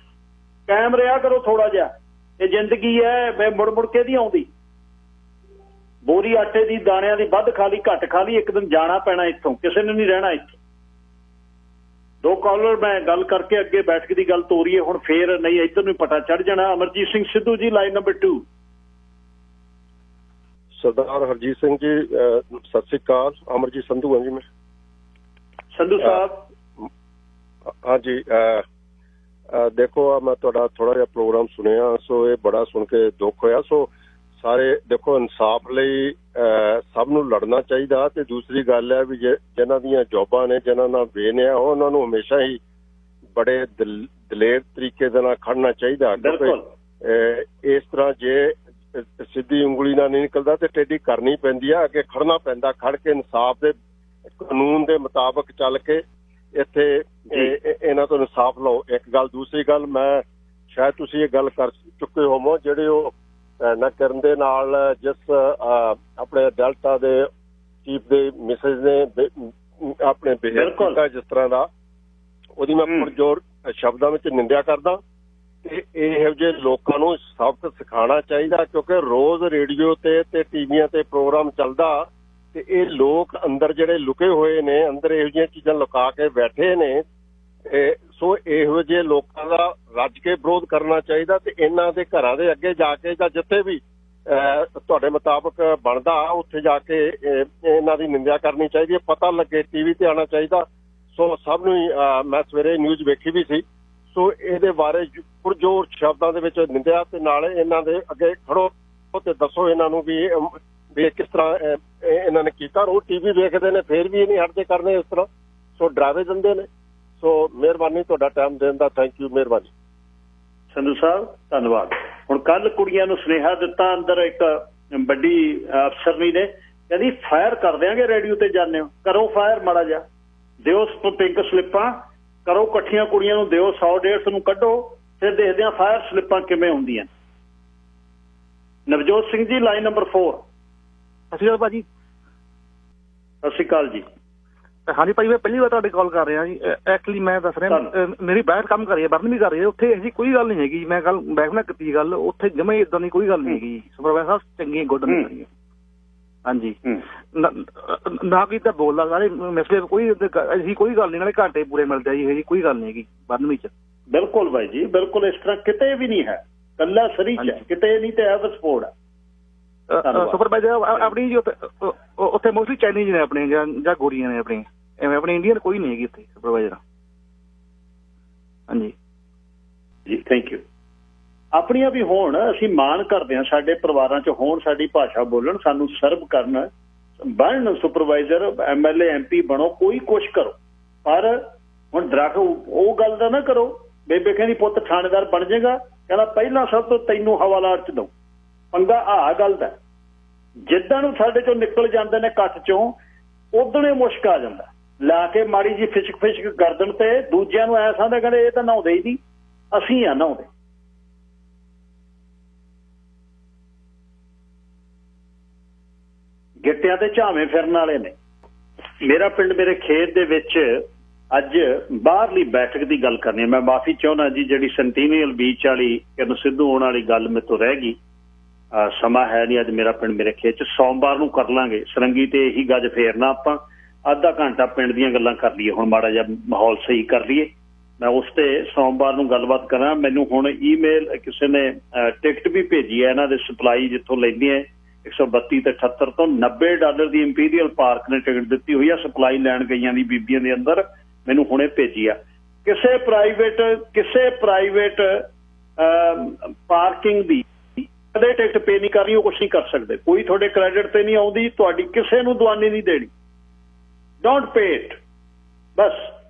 ਕਾਇਮ ਰਿਹਾ ਕਰੋ ਥੋੜਾ ਜਿਹਾ। ਇਹ ਜ਼ਿੰਦਗੀ ਹੈ, ਮੈਂ ਮੁੜ ਕੇ ਨਹੀਂ ਆਉਂਦੀ। ਬੋਰੀ ਆਟੇ ਦੀ ਦਾਣਿਆਂ ਦੀ ਵੱਧ ਖਾ ਲਈ, ਘੱਟ ਖਾ ਲਈ, ਇੱਕ ਦਿਨ ਜਾਣਾ ਪੈਣਾ ਇੱਥੋਂ, ਕਿਸੇ ਨੇ ਨਹੀਂ ਰਹਿਣਾ ਇੱਥੇ। 2 ਕਾਲਰ ਮੈਂ ਗੱਲ ਕਰਕੇ ਅੱਗੇ ਬੈਠਕ ਦੀ ਗੱਲ ਤੋਰੀਏ ਹੁਣ, ਫੇਰ ਨਹੀਂ ਇੱਧਰ ਨੂੰ ਪਤਾ ਚੜ ਜਾਣਾ। Amarjit Singh Sidhu ji line number 2। ਸਰਦਾਰ ਹਰਜੀਤ ਸਿੰਘ ਜੀ ਸਤਿ ਸ੍ਰੀ ਅਕਾਲ। ਅਮਰਜੀਤ ਸੰਧੂ ਹਾਂ ਜੀ ਮੈਂ। ਸੰਧੂ ਸਾਹਿਬ ਹਾਂਜੀ। ਦੇਖੋ ਮੈਂ ਤੁਹਾਡਾ ਥੋੜਾ ਜਿਹਾ ਪ੍ਰੋਗਰਾਮ ਸੁਣਿਆ, ਸੋ ਇਹ ਬੜਾ ਸੁਣ ਕੇ ਦੁੱਖ ਹੋਇਆ। ਸੋ ਸਾਰੇ ਦੇਖੋ ਇਨਸਾਫ ਲਈ ਸਭ ਨੂੰ ਲੜਨਾ ਚਾਹੀਦਾ। ਤੇ ਦੂਸਰੀ ਗੱਲ ਹੈ ਵੀ ਜਿਨ੍ਹਾਂ ਦੀਆਂ ਜੋਬਾਂ ਨੇ, ਜਿਨ੍ਹਾਂ ਨਾਲ ਵੇਨ ਆ, ਉਹਨਾਂ ਨੂੰ ਹਮੇਸ਼ਾ ਹੀ ਬੜੇ ਦਲੇਰ ਤਰੀਕੇ ਦੇ ਨਾਲ ਖੜਨਾ ਚਾਹੀਦਾ। ਇਸ ਤਰ੍ਹਾਂ ਜੇ ਸਿੱਧੀ ਉਂਗਲੀ ਨਾਲ ਨਹੀਂ ਨਿਕਲਦਾ ਤੇ ਟੇਢੀ ਕਰਨੀ ਪੈਂਦੀ ਆ, ਅੱਗੇ ਖੜਨਾ ਪੈਂਦਾ। ਖੜ ਕੇ ਇਨਸਾਫ ਦੇ ਕਾਨੂੰਨ ਦੇ ਮੁਤਾਬਕ ਚੱਲ ਕੇ ਇੱਥੇ ਇਹਨਾਂ ਤੋਂ ਇਨਸਾਫ ਲਓ। ਇੱਕ ਗੱਲ। ਦੂਸਰੀ ਗੱਲ, ਮੈਂ ਸ਼ਾਇਦ ਤੁਸੀਂ ਇਹ ਗੱਲ ਕਰ ਚੁੱਕੇ ਹੋਵੋ, ਜਿਹੜੇ ਉਹ ਨਕਰਨ ਦੇ ਨਾਲ ਜਿਸ ਆਪਣੇ ਡੈਲਟਾ ਦੇ ਚੀਫ ਦੇ ਮਿਸਿਸ ਨੇ ਆਪਣੇ ਬਿਹੇਵ ਕੀਤਾ ਜਿਸ ਤਰ੍ਹਾਂ ਦਾ, ਉਹਦੀ ਮੈਂ ਪੁਰਜੋਰ ਸ਼ਬਦਾਂ ਵਿੱਚ ਨਿੰਦਿਆ ਕਰਦਾ। ਤੇ ਇਹੋ ਜਿਹੇ ਲੋਕਾਂ ਨੂੰ ਸਬਕ ਸਿਖਾਉਣਾ ਚਾਹੀਦਾ, ਕਿਉਂਕਿ ਰੋਜ਼ ਰੇਡੀਓ ਤੇ ਟੀਵੀਆਂ ਤੇ ਪ੍ਰੋਗਰਾਮ ਚੱਲਦਾ ਤੇ ਇਹ ਲੋਕ ਅੰਦਰ ਜਿਹੜੇ ਲੁਕੇ ਹੋਏ ਨੇ, ਅੰਦਰ ਇਹੋ ਜਿਹੀਆਂ ਚੀਜ਼ਾਂ ਲੁਕਾ ਕੇ ਬੈਠੇ ਨੇ। ਸੋ ਇਹੋ ਜਿਹੇ ਲੋਕਾਂ ਦਾ ਰੱਜ ਕੇ ਵਿਰੋਧ ਕਰਨਾ ਚਾਹੀਦਾ ਤੇ ਇਹਨਾਂ ਦੇ ਘਰਾਂ ਦੇ ਅੱਗੇ ਜਾ ਕੇ ਜਾਂ ਜਿੱਥੇ ਵੀ ਤੁਹਾਡੇ ਮੁਤਾਬਕ ਬਣਦਾ ਉੱਥੇ ਜਾ ਕੇ ਇਹਨਾਂ ਦੀ ਨਿੰਦਿਆ ਕਰਨੀ ਚਾਹੀਦੀ ਹੈ। ਪਤਾ ਲੱਗੇ, ਟੀਵੀ ਤੇ ਆਉਣਾ ਚਾਹੀਦਾ। ਸੋ ਸਭ ਨੂੰ ਮੈਂ ਸਵੇਰੇ ਨਿਊਜ਼ ਵੇਖੀ ਵੀ ਸੀ। ਸੋ ਇਹਦੇ ਬਾਰੇ ਪੁਰਜੋਰ ਸ਼ਬਦਾਂ ਦੇ ਵਿੱਚ ਨਿੰਦਿਆ ਤੇ ਨਾਲੇ ਇਹਨਾਂ ਦੇ ਅੱਗੇ ਖੜੋ ਤੇ ਦੱਸੋ ਇਹਨਾਂ ਨੂੰ ਵੀ ਇਹ ਕਿਸ ਤਰ੍ਹਾਂ ਇਹਨਾਂ ਨੇ ਕੀਤਾ। ਉਹ ਟੀਵੀ ਵੇਖਦੇ ਨੇ ਫਿਰ ਵੀ ਇਹ ਨਹੀਂ ਹਟਦੇ ਕਰਨੇ ਇਸ ਤਰ੍ਹਾਂ। ਸੋ ਡਰਾਵੇ ਦਿੰਦੇ ਨੇ। ਸੋ ਮਿਹਰਬਾਨੀ ਤੁਹਾਡਾ ਟਾਈਮ ਦੇਣ ਦਾ। Thank you. ਮਿਹਰਬਾਨੀ ਸੰਧੂ ਸਾਹਿਬ, ਧੰਨਵਾਦ। ਹੁਣ ਕੱਲ ਕੁੜੀਆਂ ਨੂੰ ਸੁਨੇਹਾ ਦਿੱਤਾ ਅੰਦਰ, ਇੱਕ ਵੱਡੀ ਅਫਸਰਨੀ ਨੇ, ਕਹਿੰਦੀ ਫਾਇਰ ਕਰ ਦਿਆਂਗੇ ਰੇਡੀਓ ਤੇ ਜਾਂਦੇ ਹੋ, ਕਰੋ ਫਾਇਰ ਮਾੜਾ ਜਿਹਾ, ਦਿਓ ਪਿੰਕ ਸਲਿੱਪਾਂ, ਕਰੋ ਇਕੱਠੀਆਂ ਕੁੜੀਆਂ ਨੂੰ ਦਿਓ, 100-150 ਨੂੰ ਕੱਢੋ, ਫਿਰ ਦੇਖਦੇ ਹਾਂ ਫਾਇਰ ਸਲਿੱਪਾਂ ਕਿਵੇਂ ਹੁੰਦੀਆਂ। Navjot Singh ji line number 4। ਸਤਿ ਸ਼੍ਰੀ ਅਕਾਲ ਭਾਜੀ। ਸਤਿ ਸ਼੍ਰੀ ਅਕਾਲ ਜੀ। ਹਾਂਜੀ ਭਾਜੀ, ਮੈਂ ਪਹਿਲੀ ਵਾਰ ਤੁਹਾਡੇ ਕਾਲ ਕਰ ਰਿਹਾ ਜੀ। ਐਕਚੁਅਲੀ ਮੈਂ ਦੱਸ ਰਿਹਾ, ਮੇਰੀ ਬਾਹਰ ਕੰਮ ਕਰ ਰਹੀ ਹੈ, ਬਰਨ ਵੀ ਕਰ ਰਹੀ ਹੈ। ਉੱਥੇ ਇਹੀ ਕੋਈ ਗੱਲ ਨਹੀਂ ਹੈਗੀ। ਮੈਂ ਕੱਲ ਬੈਠ ਨਾਲ ਕੀਤੀ ਗੱਲ, ਉੱਥੇ ਜਮਾ ਹੀ ਇਦਾਂ ਦੀ ਕੋਈ ਗੱਲ ਨਹੀਂ ਹੈਗੀ। ਸੁਪਰਵਾਈਜ਼ਰ ਸਾਹਿਬ ਚੰਗੀ ਗੁੱਡ ਨੇ ਸਾਰੀਆਂ। ਹਾਂਜੀ, ਨਾ ਕੋਈ ਤਾਂ ਬੋਲਦਾ ਸਾਰੇ ਮਿਸਲੇ ਕੋਈ ਐਸੀ ਕੋਈ ਗੱਲ ਨਹੀਂ। ਨਾਲੇ ਘੰਟੇ ਪੂਰੇ ਮਿਲਦੇ ਜੀ, ਇਹੀ ਕੋਈ ਗੱਲ ਨਹੀਂ ਹੈਗੀ ਬਰਨ ਵਿੱਚ। ਬਿਲਕੁਲ ਬਾਈ ਜੀ, ਬਿਲਕੁਲ ਇਸ ਤਰ੍ਹਾਂ ਕਿਤੇ ਵੀ ਨਹੀਂ ਹੈ। ਕੱਲਾ ਸਰੀ ਚ ਕਿਤੇ ਨਹੀਂ ਤੇ ਐਵਸਪੋਰਟ ਹੈ। ਸੁਪਰਵਾਈਜ਼ਰ ਆਪਣੀ ਜੀ ਉੱਥੇ ਮੋਸਟਲੀ ਚਾਈਨੀਜ਼ ਨੇ ਆਪਣੇ ਜਾਂ ਗੋਰੀਆਂ ਨੇ ਆਪਣੀ, ਐਵੇਂ ਆਪਣੇ ਇੰਡੀਅਨ ਕੋਈ ਨਹੀਂ ਹੈਗੀ ਉੱਥੇ ਸੁਪਰਵਾਈਜ਼ਰ। ਹਾਂਜੀ ਜੀ, ਥੈਂਕ ਯੂ। ਆਪਣੀਆਂ ਵੀ ਹੋਣ। ਅਸੀਂ ਮਾਣ ਕਰਦੇ ਹਾਂ ਸਾਡੇ ਪਰਿਵਾਰਾਂ 'ਚ ਹੋਣ, ਸਾਡੀ ਭਾਸ਼ਾ ਬੋਲਣ, ਸਾਨੂੰ ਸਰਵ ਕਰਨ, ਬਣਨ ਸੁਪਰਵਾਈਜ਼ਰ, MLA MP ਬਣੋ, ਕੋਈ ਕੁਛ ਕਰੋ। ਪਰ ਹੁਣ ਉਹ ਗੱਲ ਦਾ ਨਾ ਕਰੋ। ਬੇਬੇ ਕਹਿੰਦੀ ਪੁੱਤ ਥਾਣੇਦਾਰ ਬਣ ਜਾਏਗਾ, ਕਹਿੰਦਾ ਪਹਿਲਾਂ ਸਭ ਤੋਂ ਤੈਨੂੰ ਹਵਾਲਾਤ 'ਚ ਦਊ। ਪੰਗਾ ਆਹ ਗੱਲ ਦਾ। ਜਿੱਦਾਂ ਨੂੰ ਸਾਡੇ 'ਚੋਂ ਨਿਕਲ ਜਾਂਦੇ ਨੇ ਕੱਟ 'ਚੋਂ, ਉਦੋਂ ਹੀ ਮੁਸ਼ਕ ਆ ਜਾਂਦਾ। ਲਾ ਕੇ ਮਾੜੀ ਜੀ ਫਿਸ਼ਕ ਗਰਦਨ ਤੇ ਦੂਜਿਆਂ ਨੂੰ ਐਸਾ ਦੇ ਕਹਿੰਦੇ ਇਹ ਤਾਂ ਨਹਾਉਂਦੇ ਹੀ ਨਹੀਂ, ਅਸੀਂ ਆ ਨਹਾਉਂਦੇ। ਗਿੱਟਿਆਂ ਤੇ ਝਾਵੇਂ ਫਿਰਨ ਵਾਲੇ ਨੇ। ਮੇਰਾ ਪਿੰਡ ਮੇਰੇ ਖੇਤ ਦੇ ਵਿੱਚ ਅੱਜ ਬਾਹਰਲੀ ਬੈਠਕ ਦੀ ਗੱਲ ਕਰਨੀ ਹੈ। ਮੈਂ ਮਾਫੀ ਚਾਹੁੰਦਾ ਜੀ, ਜਿਹੜੀ ਸੈਂਟੀਨੀਅਲ ਬੀਚ ਵਾਲੀ ਕਿਰਨ ਸਿੱਧੂ ਆਉਣ ਵਾਲੀ ਗੱਲ ਮੇਰੇ ਤੋਂ ਰਹਿ ਗਈ। ਸਮਾਂ ਹੈ ਨਹੀਂ ਅੱਜ ਮੇਰਾ ਪਿੰਡ ਮੇਰੇ ਖੇਤ 'ਚ। ਸੋਮਵਾਰ ਨੂੰ ਕਰ ਲਾਂਗੇ ਸਰੰਗੀ ਤੇ ਇਹੀ ਗੱਜ ਫੇਰਨਾ ਆਪਾਂ। ਅੱਧਾ ਘੰਟਾ ਪਿੰਡ ਦੀਆਂ ਗੱਲਾਂ ਕਰ ਲਈਏ, ਹੁਣ ਮਾੜਾ ਜਿਹਾ ਮਾਹੌਲ ਸਹੀ ਕਰ ਲਈਏ। ਮੈਂ ਉਸ ਤੇ ਸੋਮਵਾਰ ਨੂੰ ਗੱਲਬਾਤ ਕਰਾਂ। ਮੈਨੂੰ ਹੁਣ ਈਮੇਲ ਕਿਸੇ ਨੇ ਟਿਕਟ ਵੀ ਭੇਜੀ ਹੈ ਇਹਨਾਂ ਦੇ ਸਪਲਾਈ ਜਿੱਥੋਂ ਲੈਂਦੇ ਹੈ 132 ਤੇ 78 ਤੋਂ $90 ਦੀ ਇੰਪੀਰੀਅਲ ਪਾਰਕ ਨੇ ਟਿਕਟ ਦਿੱਤੀ ਹੋਈ ਆ ਸਪਲਾਈ ਲੈਣ ਗਈਆਂ ਦੀ ਬੀਬੀਆਂ ਦੇ ਅੰਦਰ। ਮੈਨੂੰ ਹੁਣੇ ਭੇਜੀ ਆ। ਕਿਸੇ ਪ੍ਰਾਈਵੇਟ ਪਾਰਕਿੰਗ ਦੀ ਕਦੇ ਟਿਕਟ ਪੇ ਨਹੀਂ ਕਰਨੀ, ਉਹ ਕੁਛ ਨਹੀਂ ਕਰ ਸਕਦੇ। ਕੋਈ ਤੁਹਾਡੇ ਕ੍ਰੈਡਿਟ ਤੇ ਨਹੀਂ ਆਉਂਦੀ, ਤੁਹਾਡੀ ਕਿਸੇ ਨੂੰ ਦਵਾਨੀ ਨਹੀਂ ਦੇਣੀ। ਡੋਂਟ ਪੇ ਇਟ, ਬਸ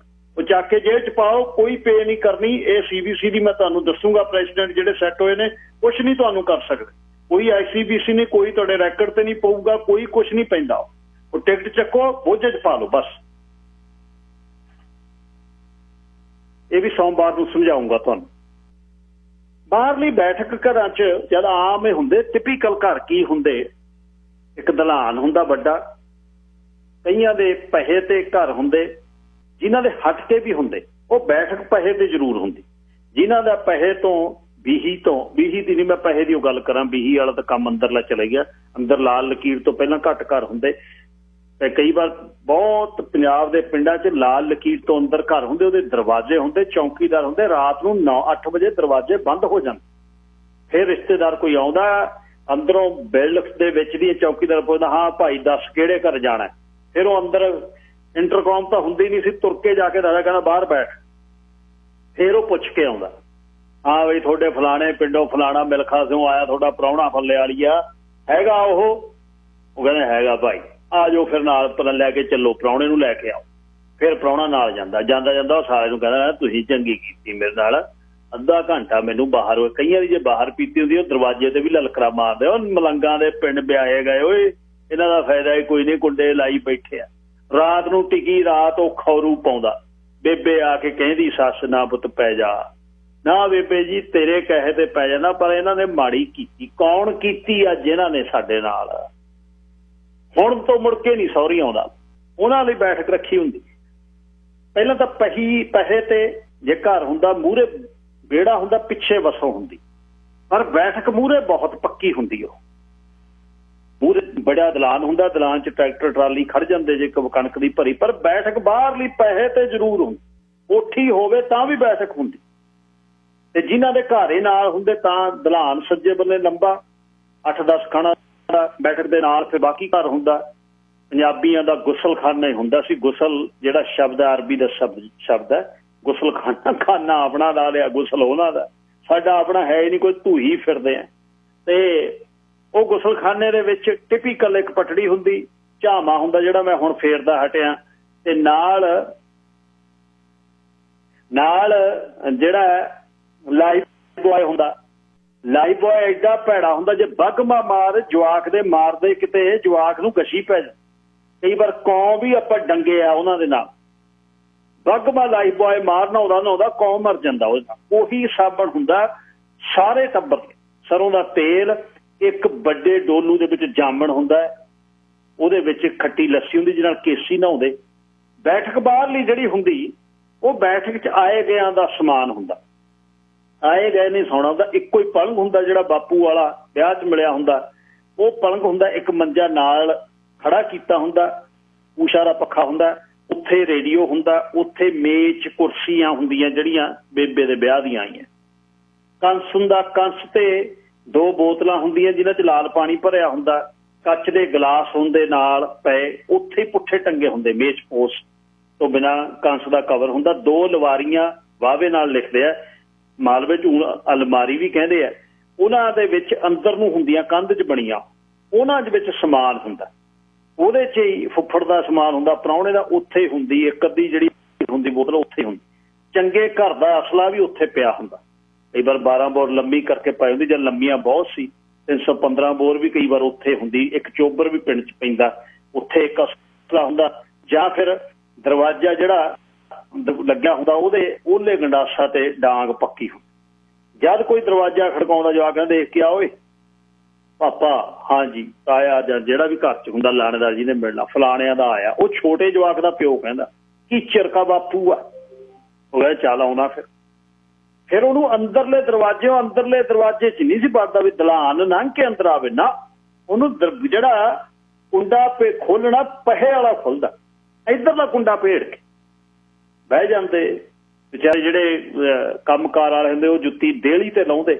ਉਹ ਚੱਕ ਕੇ ਜੇਬ 'ਚ ਪਾਓ, ਕੋਈ ਪੇ ਨਹੀਂ ਕਰਨੀ। ਇਹ CBC ਦੀ ਮੈਂ ਤੁਹਾਨੂੰ ਦੱਸੂਗਾ ਪ੍ਰੈਜ਼ੀਡੈਂਟ ਜਿਹੜੇ ਸੈੱਟ ਹੋਏ ਨੇ, ਕੁਛ ਨਹੀਂ ਤੁਹਾਨੂੰ ਕਰ ਸਕਦੇ। ਕੋਈ ICBC ਨੇ ਕੋਈ ਤੁਹਾਡੇ ਰੈਕਡ ਤੇ ਨਹੀਂ ਪਊਗਾ, ਕੋਈ ਕੁਛ ਨਹੀਂ ਪੈਂਦਾ। ਉਹ ਟਿਕਟ ਚੱਕੋ, ਬੋਝੇ 'ਚ ਪਾ ਲਓ ਬਸ। ਇਹ ਵੀ ਸੋਮਵਾਰ ਨੂੰ ਸਮਝਾਊਂਗਾ ਤੁਹਾਨੂੰ। ਬਾਹਰਲੀ ਬੈਠਕ ਘਰਾਂ 'ਚ ਜਦ ਆਮ ਇਹ ਹੁੰਦੇ, ਟਿਪੀਕਲ ਘਰ ਕੀ ਹੁੰਦੇ, ਇੱਕ ਦਲਾਨ ਹੁੰਦਾ ਵੱਡਾ, ਕਈਆਂ ਦੇ ਪਹੇ ਤੇ ਘਰ ਹੁੰਦੇ, ਜਿਨ੍ਹਾਂ ਦੇ ਹਟ ਕੇ ਵੀ ਹੁੰਦੇ। ਉਹ ਬੈਠਕ ਪਹੇ ਤੇ ਜ਼ਰੂਰ ਹੁੰਦੀ। ਜਿਨ੍ਹਾਂ ਦਾ ਪਹੇ ਤੋਂ ਵੀਹੀ ਦੀ ਨਹੀਂ, ਮੈਂ ਪਹੇ ਦੀ ਉਹ ਗੱਲ ਕਰਾਂ, ਵੀਹੀ ਵਾਲਾ ਤਾਂ ਕੰਮ ਅੰਦਰਲਾ ਚਲੇ ਗਿਆ। ਅੰਦਰ ਲਾਲ ਲਕੀਰ ਤੋਂ ਪਹਿਲਾਂ ਘੱਟ ਘਰ ਹੁੰਦੇ। ਤੇ ਕਈ ਵਾਰ ਬਹੁਤ ਪੰਜਾਬ ਦੇ ਪਿੰਡਾਂ 'ਚ ਲਾਲ ਲਕੀਰ ਤੋਂ ਅੰਦਰ ਘਰ ਹੁੰਦੇ, ਉਹਦੇ ਦਰਵਾਜ਼ੇ ਹੁੰਦੇ, ਚੌਕੀਦਾਰ ਹੁੰਦੇ। ਰਾਤ ਨੂੰ 9-8 ਵਜੇ ਦਰਵਾਜ਼ੇ ਬੰਦ ਹੋ ਜਾਂਦੇ। ਫਿਰ ਰਿਸ਼ਤੇਦਾਰ ਕੋਈ ਆਉਂਦਾ ਅੰਦਰੋਂ ਬਿੱਲ ਦੇ ਵਿੱਚ ਦੀ ਚੌਕੀਦਾਰ ਪੁੱਛਦਾ, ਹਾਂ ਭਾਈ ਦੱਸ ਕਿਹੜੇ ਘਰ ਜਾਣਾ। ਫਿਰ ਉਹ ਅੰਦਰ ਇੰਟਰਕੌਮ ਤਾਂ ਹੁੰਦੀ ਨਹੀਂ ਸੀ, ਤੁਰ ਕੇ ਜਾ ਕੇ ਦੱਸਦਾ, ਕਹਿੰਦਾ ਬਾਹਰ ਬੈਠ। ਫਿਰ ਉਹ ਪੁੱਛ ਕੇ ਆਉਂਦਾ, ਹਾਂ ਬਈ ਤੁਹਾਡੇ ਫਲਾਣੇ ਪਿੰਡੋਂ ਫਲਾਣਾ ਮਿਲਖਾ ਸਿਓ ਆਇਆ, ਤੁਹਾਡਾ ਪ੍ਰਾਹੁਣਾ ਫੱਲੇ ਵਾਲੀ ਆ, ਹੈਗਾ ਉਹ ਕਹਿੰਦਾ ਹੈਗਾ ਭਾਈ, ਆ ਜਾਓ ਫਿਰ ਨਾਲ ਲੈ ਕੇ ਚੱਲੋ, ਪ੍ਰਾਹੁਣੇ ਨੂੰ ਲੈ ਕੇ ਆਓ। ਫਿਰ ਪ੍ਰਾਹੁਣਾ ਨਾਲ ਜਾਂਦਾ ਉਹ ਸਾਰਿਆਂ ਨੂੰ ਕਹਿੰਦਾ ਤੁਸੀਂ ਚੰਗੀ ਕੀਤੀ ਮੇਰੇ ਨਾਲ। ਅੱਧਾ ਘੰਟਾ ਮੈਨੂੰ ਬਾਹਰ, ਕਈਆਂ ਦੀ ਜੇ ਬਾਹਰ ਪੀਤੀ ਹੁੰਦੀ ਉਹ ਦਰਵਾਜ਼ੇ ਤੇ ਵੀ ਲਲਕਰਾ ਮਾਰਦੇ, ਉਹ ਮਲੰਗਾਂ ਦੇ ਪਿੰਡ ਵਿਆਹੇ ਗਏ ਓਏ, ਇਹਨਾਂ ਦਾ ਫਾਇਦਾ ਹੀ ਕੋਈ ਨਹੀਂ, ਕੁੰਡੇ ਲਾਈ ਬੈਠੇ ਆ। ਰਾਤ ਨੂੰ ਟਿਕੀ ਰਾਤ ਉਹ ਖੌਰੂ ਪਾਉਂਦਾ। ਬੇਬੇ ਆ ਕੇ ਕਹਿੰਦੀ ਸੱਸ ਨਾ ਪੁੱਤ ਪੈ ਜਾ, ਨਾ ਬੇਬੇ ਜੀ ਤੇਰੇ ਕਹੇ ਤੇ ਪੈ ਜਾਂਦਾ, ਪਰ ਇਹਨਾਂ ਨੇ ਮਾੜੀ ਕੀਤੀ। ਕੌਣ ਕੀਤੀ ਆ? ਜਿਨ੍ਹਾਂ ਨੇ ਸਾਡੇ ਨਾਲ ਹੁਣ ਤੋਂ ਮੁੜ ਕੇ ਨਹੀਂ ਸਹੁਰੀ ਆਉਂਦਾ, ਉਹਨਾਂ ਲਈ ਬੈਠਕ ਰੱਖੀ ਹੁੰਦੀ। ਪਹਿਲਾਂ ਤਾਂ ਪਹੇ ਤੇ ਜੇ ਘਰ ਹੁੰਦਾ, ਮੂਹਰੇ ਵਿਹੜਾ ਹੁੰਦਾ, ਪਿੱਛੇ ਵਸੋਂ ਹੁੰਦੀ, ਪਰ ਬੈਠਕ ਮੂਹਰੇ ਬਹੁਤ ਪੱਕੀ ਹੁੰਦੀ। ਉਹ ਮੂਹਰੇ ਬੜਾ ਦਲਾਨ ਹੁੰਦਾ, ਦਲਾਨ 'ਚ ਟਰੈਕਟਰ ਟਰਾਲੀ ਖੜ ਜਾਂਦੇ ਜੇ ਕਣਕ ਦੀ ਭਰੀ, ਪਰ ਬੈਠਕ ਬਾਹਰਲੀ ਪਹੇ ਤੇ ਜ਼ਰੂਰ ਹੁੰਦੀ। ਕੋਠੀ ਹੋਵੇ ਤਾਂ ਵੀ ਬੈਠਕ ਹੁੰਦੀ। ਤੇ ਜਿਨ੍ਹਾਂ ਦੇ ਘਰੇ ਨਾਲ ਹੁੰਦੇ ਤਾਂ ਦਲਾਨ ਸੱਜੇ ਬੰਨੇ ਲੰਬਾ 8-10 ਖਾਣਾ ਬੈਠਕ ਦੇ ਨਾਲ, ਫਿਰ ਬਾਕੀ ਘਰ ਹੁੰਦਾ। ਪੰਜਾਬੀਆਂ ਦਾ ਗੁਸਲਖਾਨਾ ਹੀ ਹੁੰਦਾ ਸੀ। ਗੁਸਲ ਜਿਹੜਾ ਸ਼ਬਦ ਹੈ, ਅਰਬੀ ਦਾ ਸ਼ਬਦ ਹੈ, ਗੁਸਲਖਾਨਾ, ਖਾਨਾ ਆਪਣਾ ਲਾ ਲਿਆ, ਗੁਸਲ ਉਹਨਾਂ ਦਾ। ਸਾਡਾ ਆਪਣਾ ਹੈ ਹੀ ਨਹੀਂ ਕੋਈ, ਧੂਹੀ ਫਿਰਦੇ ਆ। ਤੇ ਉਹ ਗੁਸਲਖਾਨੇ ਦੇ ਵਿੱਚ ਟਿਪੀਕਲ ਇੱਕ ਪਟੜੀ ਹੁੰਦੀ, ਝਾਮਾ ਹੁੰਦਾ ਜਿਹੜਾ ਮੈਂ ਹੁਣ ਫੇਰਦਾ ਹਟਿਆ, ਤੇ ਨਾਲ ਜਿਹੜਾ ਲਾਈਫ ਬॉय ਹੁੰਦਾ। ਲਾਈਫ ਬॉय ਐਡਾ ਭੈੜਾ ਹੁੰਦਾ, ਜੇ ਬਗਮਾ ਮਾਰ ਜਵਾਕ ਦੇ ਮਾਰਦੇ ਕਿਤੇ, ਜਵਾਕ ਨੂੰ ਗਸ਼ੀ ਪੈ ਜਾ। ਕਈ ਵਾਰ ਕੌਮ ਵੀ ਆਪਾਂ ਡੰਗੇ ਆ ਉਹਨਾਂ ਦੇ ਨਾਲ। ਬਗਮਾ ਲਾਈਫ ਬॉय ਮਾਰ ਨਹਾਉਂਦਾ ਕੌਮ ਮਰ ਜਾਂਦਾ ਉਹਦੇ ਨਾਲ। ਉਹੀ ਸਾਬਣ ਹੁੰਦਾ ਸਾਰੇ ਟੱਬਰ। ਸਰੋਂ ਦਾ ਤੇਲ, ਇੱਕ ਵੱਡੇ ਡੋਲੂ ਦੇ ਵਿੱਚ ਜਾਮਣ ਹੁੰਦਾ, ਉਹਦੇ ਵਿੱਚ ਖੱਟੀ ਲੱਸੀ ਹੁੰਦੀ ਜਿਹਦੇ ਨਾਲ ਕੇਸੀ ਨਹਾਉਂਦੇ। ਬੈਠਕ ਬਾਹਰਲੀ ਜਿਹੜੀ ਹੁੰਦੀ, ਉਹ ਬੈਠਕ 'ਚ ਆਏ ਗਿਆਂ ਦਾ ਸਮਾਨ ਹੁੰਦਾ। ਆਏ ਗਏ ਨਹੀਂ ਸੌਣਾ ਹੁੰਦਾ। ਇੱਕੋ ਹੀ ਪਲੰਘ ਹੁੰਦਾ ਜਿਹੜਾ ਬਾਪੂ ਵਾਲਾ ਵਿਆਹ 'ਚ ਮਿਲਿਆ ਹੁੰਦਾ, ਉਹ ਪਲੰਘ ਹੁੰਦਾ। ਇੱਕ ਮੰਜਾ ਨਾਲ ਖੜਾ ਕੀਤਾ ਹੁੰਦਾ, ਊਸ਼ਾ ਦਾ ਪੱਖਾ ਹੁੰਦਾ, ਉੱਥੇ ਰੇਡੀਓ ਹੁੰਦਾ, ਉੱਥੇ ਮੇਜ਼ ਕੁਰਸੀਆਂ ਹੁੰਦੀਆਂ ਜਿਹੜੀਆਂ ਬੇਬੇ ਦੇ ਵਿਆਹ ਦੀਆਂ ਆਈਆਂ। ਕੰਸ ਹੁੰਦਾ, ਕੰਸ ਤੇ 2 ਬੋਤਲਾਂ ਹੁੰਦੀਆਂ ਜਿਨ੍ਹਾਂ 'ਚ ਲਾਲ ਪਾਣੀ ਭਰਿਆ ਹੁੰਦਾ। ਕੱਚ ਦੇ ਗਲਾਸ ਹੁੰਦੇ ਨਾਲ ਪਏ, ਉੱਥੇ ਪੁੱਠੇ ਟੰਗੇ ਹੁੰਦੇ, ਮੇਜ਼ ਪੋਸ ਤੋਂ ਬਿਨਾਂ ਕੰਸ ਦਾ ਕਵਰ ਹੁੰਦਾ। 2 ਲਵਾਰੀਆਂ ਵਾਵੇ ਨਾਲ ਲਿਖਦੇ ਆ, ਮਾਲਵੇ 'ਚ ਅਲਮਾਰੀ ਵੀ ਕਹਿੰਦੇ ਆ, ਉਹਨਾਂ ਦੇ ਵਿੱਚ ਅੰਦਰ ਨੂੰ ਹੁੰਦੀਆਂ, ਕੰਧ 'ਚ ਬਣੀਆਂ, ਉਹਨਾਂ ਦੇ ਵਿੱਚ ਸਮਾਨ ਹੁੰਦਾ, ਉਹਦੇ 'ਚ ਹੀ ਫੁੱਫੜ ਦਾ ਸਮਾਨ ਹੁੰਦਾ, ਪ੍ਰਾਹੁਣੇ ਦਾ ਉੱਥੇ ਹੁੰਦੀ, ਇੱਕ ਅੱਧੀ ਜਿਹੜੀ ਹੁੰਦੀ ਬੋਤਲ ਉੱਥੇ ਹੁੰਦੀ, ਚੰਗੇ ਘਰ ਦਾ ਅਸਲਾ ਵੀ ਉੱਥੇ ਪਿਆ ਹੁੰਦਾ। ਕਈ ਵਾਰ 12 ਬੋਰ ਲੰਮੀ ਕਰਕੇ ਪਾਈ ਹੁੰਦੀ, ਜਦ ਲੰਮੀਆਂ ਬਹੁਤ ਸੀ 315 ਬੋਰ ਵੀ ਕਈ ਵਾਰ ਉੱਥੇ ਹੁੰਦੀ, ਇੱਕ ਚੋਬਰ ਵੀ ਪਿੰਡ 'ਚ ਪੈਂਦਾ, ਉੱਥੇ ਇੱਕ ਅਸਲਾ ਹੁੰਦਾ, ਜਾਂ ਫਿਰ ਦਰਵਾਜ਼ਾ ਜਿਹੜਾ ਲੱਗਿਆ ਹੁੰਦਾ ਉਹਦੇ ਉਹਲੇ ਗੰਡਾਸਾ ਤੇ ਡਾਂਗ ਪੱਕੀ ਹੁੰਦੀ। ਜਦ ਕੋਈ ਦਰਵਾਜ਼ਾ ਖੜਕਾਉਂਦਾ ਜਵਾਕ ਕਹਿੰਦਾ ਦੇਖ ਕੇ ਆ ਓਏ ਪਾਪਾ, ਹਾਂਜੀ ਤਾਇਆ, ਜਾਂ ਜਿਹੜਾ ਵੀ ਘਰ 'ਚ ਹੁੰਦਾ ਲਾਣੇਦਾਰ ਜਿਹਨੇ ਮਿਲਣਾ, ਫਲਾਣਿਆਂ ਦਾ ਆਇਆ। ਉਹ ਛੋਟੇ ਜਵਾਕ ਦਾ ਪਿਓ ਕਹਿੰਦਾ ਕੀ ਚਿਰਕਾ ਬਾਪੂ ਆ, ਉਹ ਕਹਿੰਦਾ ਚੱਲ ਆਉਣਾ। ਫਿਰ ਉਹਨੂੰ ਅੰਦਰਲੇ ਦਰਵਾਜ਼ੇ 'ਚ ਨਹੀਂ ਸੀ ਵੜਦਾ ਵੀ ਦਲਾਨ ਲੰਘ ਕੇ ਅੰਦਰ ਆਵੇ ਨਾ, ਉਹਨੂੰ ਜਿਹੜਾ ਕੁੰਡਾ ਖੋਲਣਾ ਪਹੇ ਵਾਲਾ ਖੁੱਲਦਾ, ਇੱਧਰਲਾ ਕੁੰਡਾ ਭੇੜ ਕੇ ਬਹਿ ਜਾਂਦੇ ਵਿਚਾਰੇ। ਜਿਹੜੇ ਕੰਮਕਾਰ ਵਾਲੇ ਹੁੰਦੇ ਉਹ ਜੁੱਤੀ ਡੇਲੀ ਤੇ ਲਾਉਂਦੇ,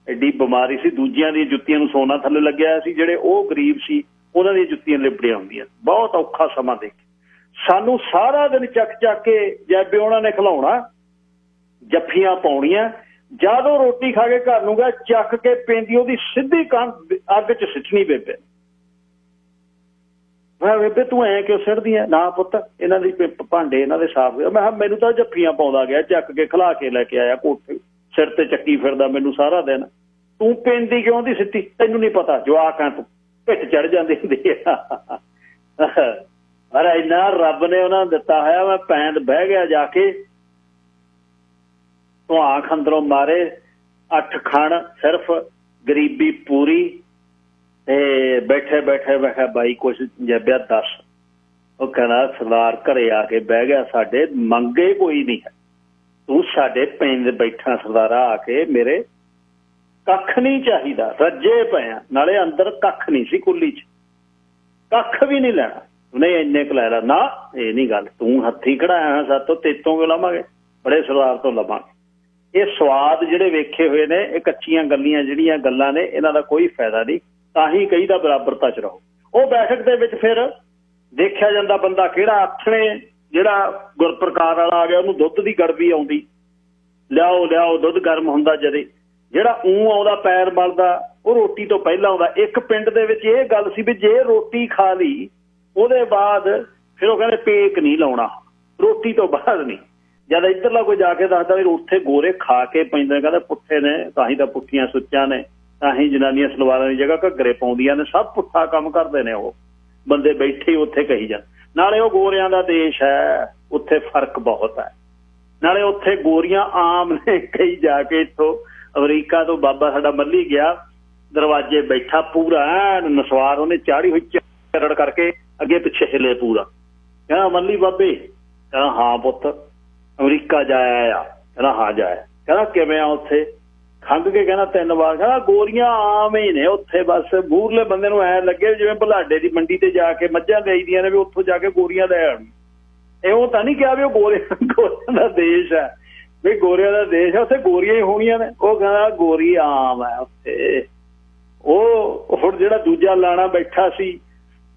ਐਡੀ ਬਿਮਾਰੀ ਸੀ, ਦੂਜਿਆਂ ਦੀਆਂ ਜੁੱਤੀਆਂ ਨੂੰ ਸੋਨਾ ਥੱਲੇ ਲੱਗਿਆ ਸੀ, ਜਿਹੜੇ ਉਹ ਗਰੀਬ ਸੀ ਉਹਨਾਂ ਦੀਆਂ ਜੁੱਤੀਆਂ ਲਿਬੜੀਆਂ ਹੁੰਦੀਆਂ। ਬਹੁਤ ਔਖਾ ਸਮਾਂ ਦੇਖ ਸਾਨੂੰ ਸਾਰਾ ਦਿਨ ਚੱਕ ਕੇ ਜੈਬੇ ਉਹਨਾਂ ਨੇ ਖਿਲਾਉਣਾ, ਜੱਫੀਆਂ ਪਾਉਣੀਆਂ। ਜਦ ਉਹ ਰੋਟੀ ਖਾ ਕੇ ਘਰ ਨੂੰ ਗਿਆ, ਚੱਕ ਕੇ ਪੈਂਦੀ ਉਹਦੀ ਸਿੱਧੀ ਅੱਗ 'ਚ ਸਿੱਟਣੀ ਬੇਬੇ। ਮੈਂ ਬੇਬੇ ਤੂੰ ਐਂ ਕਿਉਂ ਸਿੱਟਦੀ ਐ? ਨਾ ਪੁੱਤ ਇਹਨਾਂ ਦੀ ਭਾਂਡੇ ਇਹਨਾਂ ਦੇ ਸਾਫ਼। ਮੈਂ ਕਿਹਾ ਮੈਨੂੰ ਤਾਂ ਜੱਫੀਆਂ ਪਾਉਂਦਾ ਗਿਆ, ਚੱਕ ਕੇ ਖਿਲਾ ਕੇ ਲੈ ਕੇ ਆਇਆ, ਕੋਠੇ ਸਿਰ ਤੇ ਚੱਕੀ ਫਿਰਦਾ ਮੈਨੂੰ ਸਾਰਾ ਦਿਨ। ਤੂੰ ਪੈਂਦੀ ਕਿਉਂ ਦੀ ਸਿੱਟੀ? ਤੈਨੂੰ ਨਹੀਂ ਪਤਾ, ਜਵਾਕ ਆ ਤੂੰ, ਪਿੱਠ ਚੜ ਜਾਂਦੀ ਹੁੰਦੀ ਆ। ਪਰ ਇੰਨਾ ਰੱਬ ਨੇ ਉਹਨਾਂ ਨੂੰ ਦਿੱਤਾ ਹੋਇਆ। ਮੈਂ ਪੈਂਦ ਬਹਿ ਗਿਆ ਜਾ ਕੇ, ਧੁਆਂਖ ਅੰਦਰੋਂ ਮਾਰੇ, 8 ਖਣ ਸਿਰਫ, ਗਰੀਬੀ ਪੂਰੀ। ਤੇ ਬੈਠੇ ਬਾਈ ਕੁਛ ਜੱਬਿਆ ਦੱਸ। ਉਹ ਕਹਿੰਦਾ ਸਰਦਾਰ ਘਰੇ ਆ ਕੇ ਬਹਿ ਗਿਆ, ਸਾਡੇ ਮੰਗੇ ਕੋਈ ਨਹੀਂ ਹੈ, ਤੂੰ ਸਾਡੇ ਪਿੰਡ ਬੈਠਾ ਸਰਦਾਰਾ ਆ ਕੇ, ਮੇਰੇ ਕੱਖ ਨਹੀਂ ਚਾਹੀਦਾ, ਰੱਜੇ ਪਏ ਆ। ਨਾਲੇ ਅੰਦਰ ਕੱਖ ਨਹੀਂ ਸੀ ਕੁੱਲੀ 'ਚ, ਕੱਖ ਵੀ ਨਹੀਂ ਲੈਣਾ। ਨਹੀਂ ਇੰਨੇ ਕੁ ਲੈ ਲਾ। ਨਾ ਇਹ ਨਹੀਂ ਗੱਲ, ਤੂੰ ਹੱਥੀਂ ਕਢਾਇਆ ਸਾਤੋਂ, ਤੇਤੋਂ ਕਿਉਂ ਲਵਾਂਗੇ, ਬੜੇ ਸਰਦਾਰ ਤੋਂ ਲਵਾਂਗੇ। ਇਹ ਸਵਾਦ ਜਿਹੜੇ ਵੇਖੇ ਹੋਏ ਨੇ, ਇਹ ਕੱਚੀਆਂ ਜਿਹੜੀਆਂ ਗੱਲਾਂ ਨੇ, ਇਹਨਾਂ ਦਾ ਕੋਈ ਫਾਇਦਾ ਨਹੀਂ। ਤਾਂ ਹੀ ਕਹੀਦਾ ਬਰਾਬਰਤਾ 'ਚ ਰਹੋ। ਉਹ ਬੈਠਕ ਦੇ ਵਿੱਚ ਫਿਰ ਦੇਖਿਆ ਜਾਂਦਾ ਬੰਦਾ ਕਿਹੜਾ। ਆਥਣੇ ਜਿਹੜਾ ਗੁਰਪ੍ਰਕਾਰ ਵਾਲਾ ਆ ਗਿਆ, ਉਹਨੂੰ ਦੁੱਧ ਦੀ ਗੜਬੀ ਆਉਂਦੀ, ਲਿਆਓ ਦੁੱਧ ਗਰਮ ਹੁੰਦਾ ਜਦੇ। ਜਿਹੜਾ ਆਉਂਦਾ ਪੈਰ ਮਲਦਾ, ਉਹ ਰੋਟੀ ਤੋਂ ਪਹਿਲਾਂ ਆਉਂਦਾ। ਇੱਕ ਪਿੰਡ ਦੇ ਵਿੱਚ ਇਹ ਗੱਲ ਸੀ ਵੀ ਜੇ ਰੋਟੀ ਖਾ ਲਈ ਉਹਦੇ ਬਾਅਦ ਫਿਰ ਉਹ ਕਹਿੰਦੇ ਪੇਕ ਨਹੀਂ ਲਾਉਣਾ, ਰੋਟੀ ਤੋਂ ਬਾਅਦ ਨਹੀਂ। ਜਦ ਇੱਧਰਲਾ ਕੋਈ ਜਾ ਕੇ ਦੱਸਦਾ ਵੀ ਉੱਥੇ ਗੋਰੇ ਖਾ ਕੇ ਪੈਂਦੇ ਨੇ, ਕਹਿੰਦੇ ਪੁੱਠੇ ਨੇ, ਤਾਂ ਹੀ ਤਾਂ ਪੁੱਠੀਆਂ ਸੁੱਚਾਂ ਨੇ, ਤਾਂ ਹੀ ਜਨਾਨੀਆਂ ਸਲਵਾਰਾਂ ਦੀ ਜਗ੍ਹਾ ਘੱਗਰੇ ਪਾਉਂਦੀਆਂ ਨੇ, ਸਭ ਪੁੱਠਾ ਕੰਮ ਕਰਦੇ ਨੇ ਉਹ ਬੰਦੇ ਬੈਠੇ ਉੱਥੇ ਕਹੀ ਜਾਣ। ਨਾਲੇ ਉਹ ਗੋਰਿਆਂ ਦਾ ਦੇਸ਼ ਹੈ, ਉੱਥੇ ਫਰਕ ਬਹੁਤ ਹੈ। ਨਾਲੇ ਉੱਥੇ ਗੋਰੀਆਂ ਆਮ ਨੇ। ਕਈ ਜਾ ਕੇ ਇੱਥੋਂ ਅਮਰੀਕਾ ਤੋਂ ਬਾਬਾ ਸਾਡਾ ਮੱਲੀ ਗਿਆ, ਦਰਵਾਜ਼ੇ ਬੈਠਾ ਪੂਰਾ ਨਸਵਾਰ, ਉਹਨੇ ਚਾੜੀ ਹੋਈ ਚਰੜ ਕਰਕੇ ਅੱਗੇ ਪਿੱਛੇ ਹਿੱਲੇ ਪੂਰਾ। ਕਹਿੰਦਾ ਮੱਲੀ ਬਾਬੇ? ਕਹਿੰਦਾ ਹਾਂ ਪੁੱਤ ਅਮਰੀਕਾ ਜਾਇਆ ਆ। ਕਹਿੰਦਾ ਹਾਂ ਜਾਇਆ। ਕਹਿੰਦਾ ਕਿਵੇਂ ਆ ਉੱਥੇ? ਖੰਘ ਕੇ ਕਹਿੰਦਾ 3 ਵਾਰ। ਕਹਿੰਦਾ ਗੋਰੀਆਂ ਆਮ ਹੀ ਨੇ ਉੱਥੇ, ਬਸ ਮੂਹਰਲੇ ਬੰਦੇ ਨੂੰ ਐਂ ਲੱਗੇ ਜਿਵੇਂ ਬੁਲਾਡੇ ਦੀ ਮੰਡੀ ਤੇ ਜਾ ਕੇ ਮੱਝਾਂ ਦੇਈਦੀਆਂ ਨੇ, ਵੀ ਉੱਥੋਂ ਜਾ ਕੇ ਗੋਰੀਆਂ ਲੈ ਆਉਣ। ਉਹ ਤਾਂ ਨਹੀਂ ਕਿਹਾ ਵੀ ਉਹ ਗੋਰਿਆਂ ਦਾ ਦੇਸ਼ ਹੈ, ਵੀ ਗੋਰਿਆਂ ਦਾ ਦੇਸ਼ ਹੈ, ਉੱਥੇ ਗੋਰੀਆਂ ਹੀ ਹੋਣੀਆਂ ਨੇ। ਉਹ ਕਹਿੰਦਾ ਗੋਰੀ ਆਮ ਹੈ ਉੱਥੇ। ਉਹ ਹੁਣ ਜਿਹੜਾ ਦੂਜਾ ਲਾਣਾ ਬੈਠਾ ਸੀ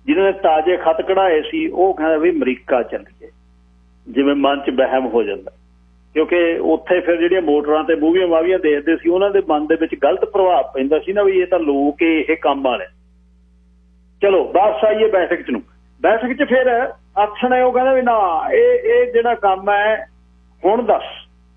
ਜਿਹਨੇ ਤਾਜ਼ੇ ਖੱਤ ਕਢਾਏ ਸੀ, ਉਹ ਕਹਿੰਦਾ ਵੀ ਅਮਰੀਕਾ ਚੱਲੀਏ। ਜਿਵੇਂ ਮਨ 'ਚ ਵਹਿਮ ਹੋ ਜਾਂਦਾ, ਕਿਉਂਕਿ ਉੱਥੇ ਫਿਰ ਜਿਹੜੀਆਂ ਮੋਟਰਾਂ ਤੇ ਮੂਵੀਆਂ ਮਾਵੀਆਂ ਦੇਖਦੇ ਸੀ, ਉਹਨਾਂ ਦੇ ਮਨ ਦੇ ਵਿੱਚ ਗਲਤ ਪ੍ਰਭਾਵ ਪੈਂਦਾ ਸੀ ਨਾ, ਵੀ ਇਹ ਤਾਂ ਲੋਕ ਇਹ ਕੰਮ ਵਾਲੇ। ਚਲੋ ਵਾਪਸ ਆਈਏ ਬੈਠਕ 'ਚ ਨੂੰ। ਬੈਠਕ 'ਚ ਫਿਰ ਆਥਣੇ ਉਹ ਕਹਿੰਦਾ ਵੀ ਨਾ ਇਹ ਜਿਹੜਾ ਕੰਮ ਹੈ ਹੁਣ ਦੱਸ।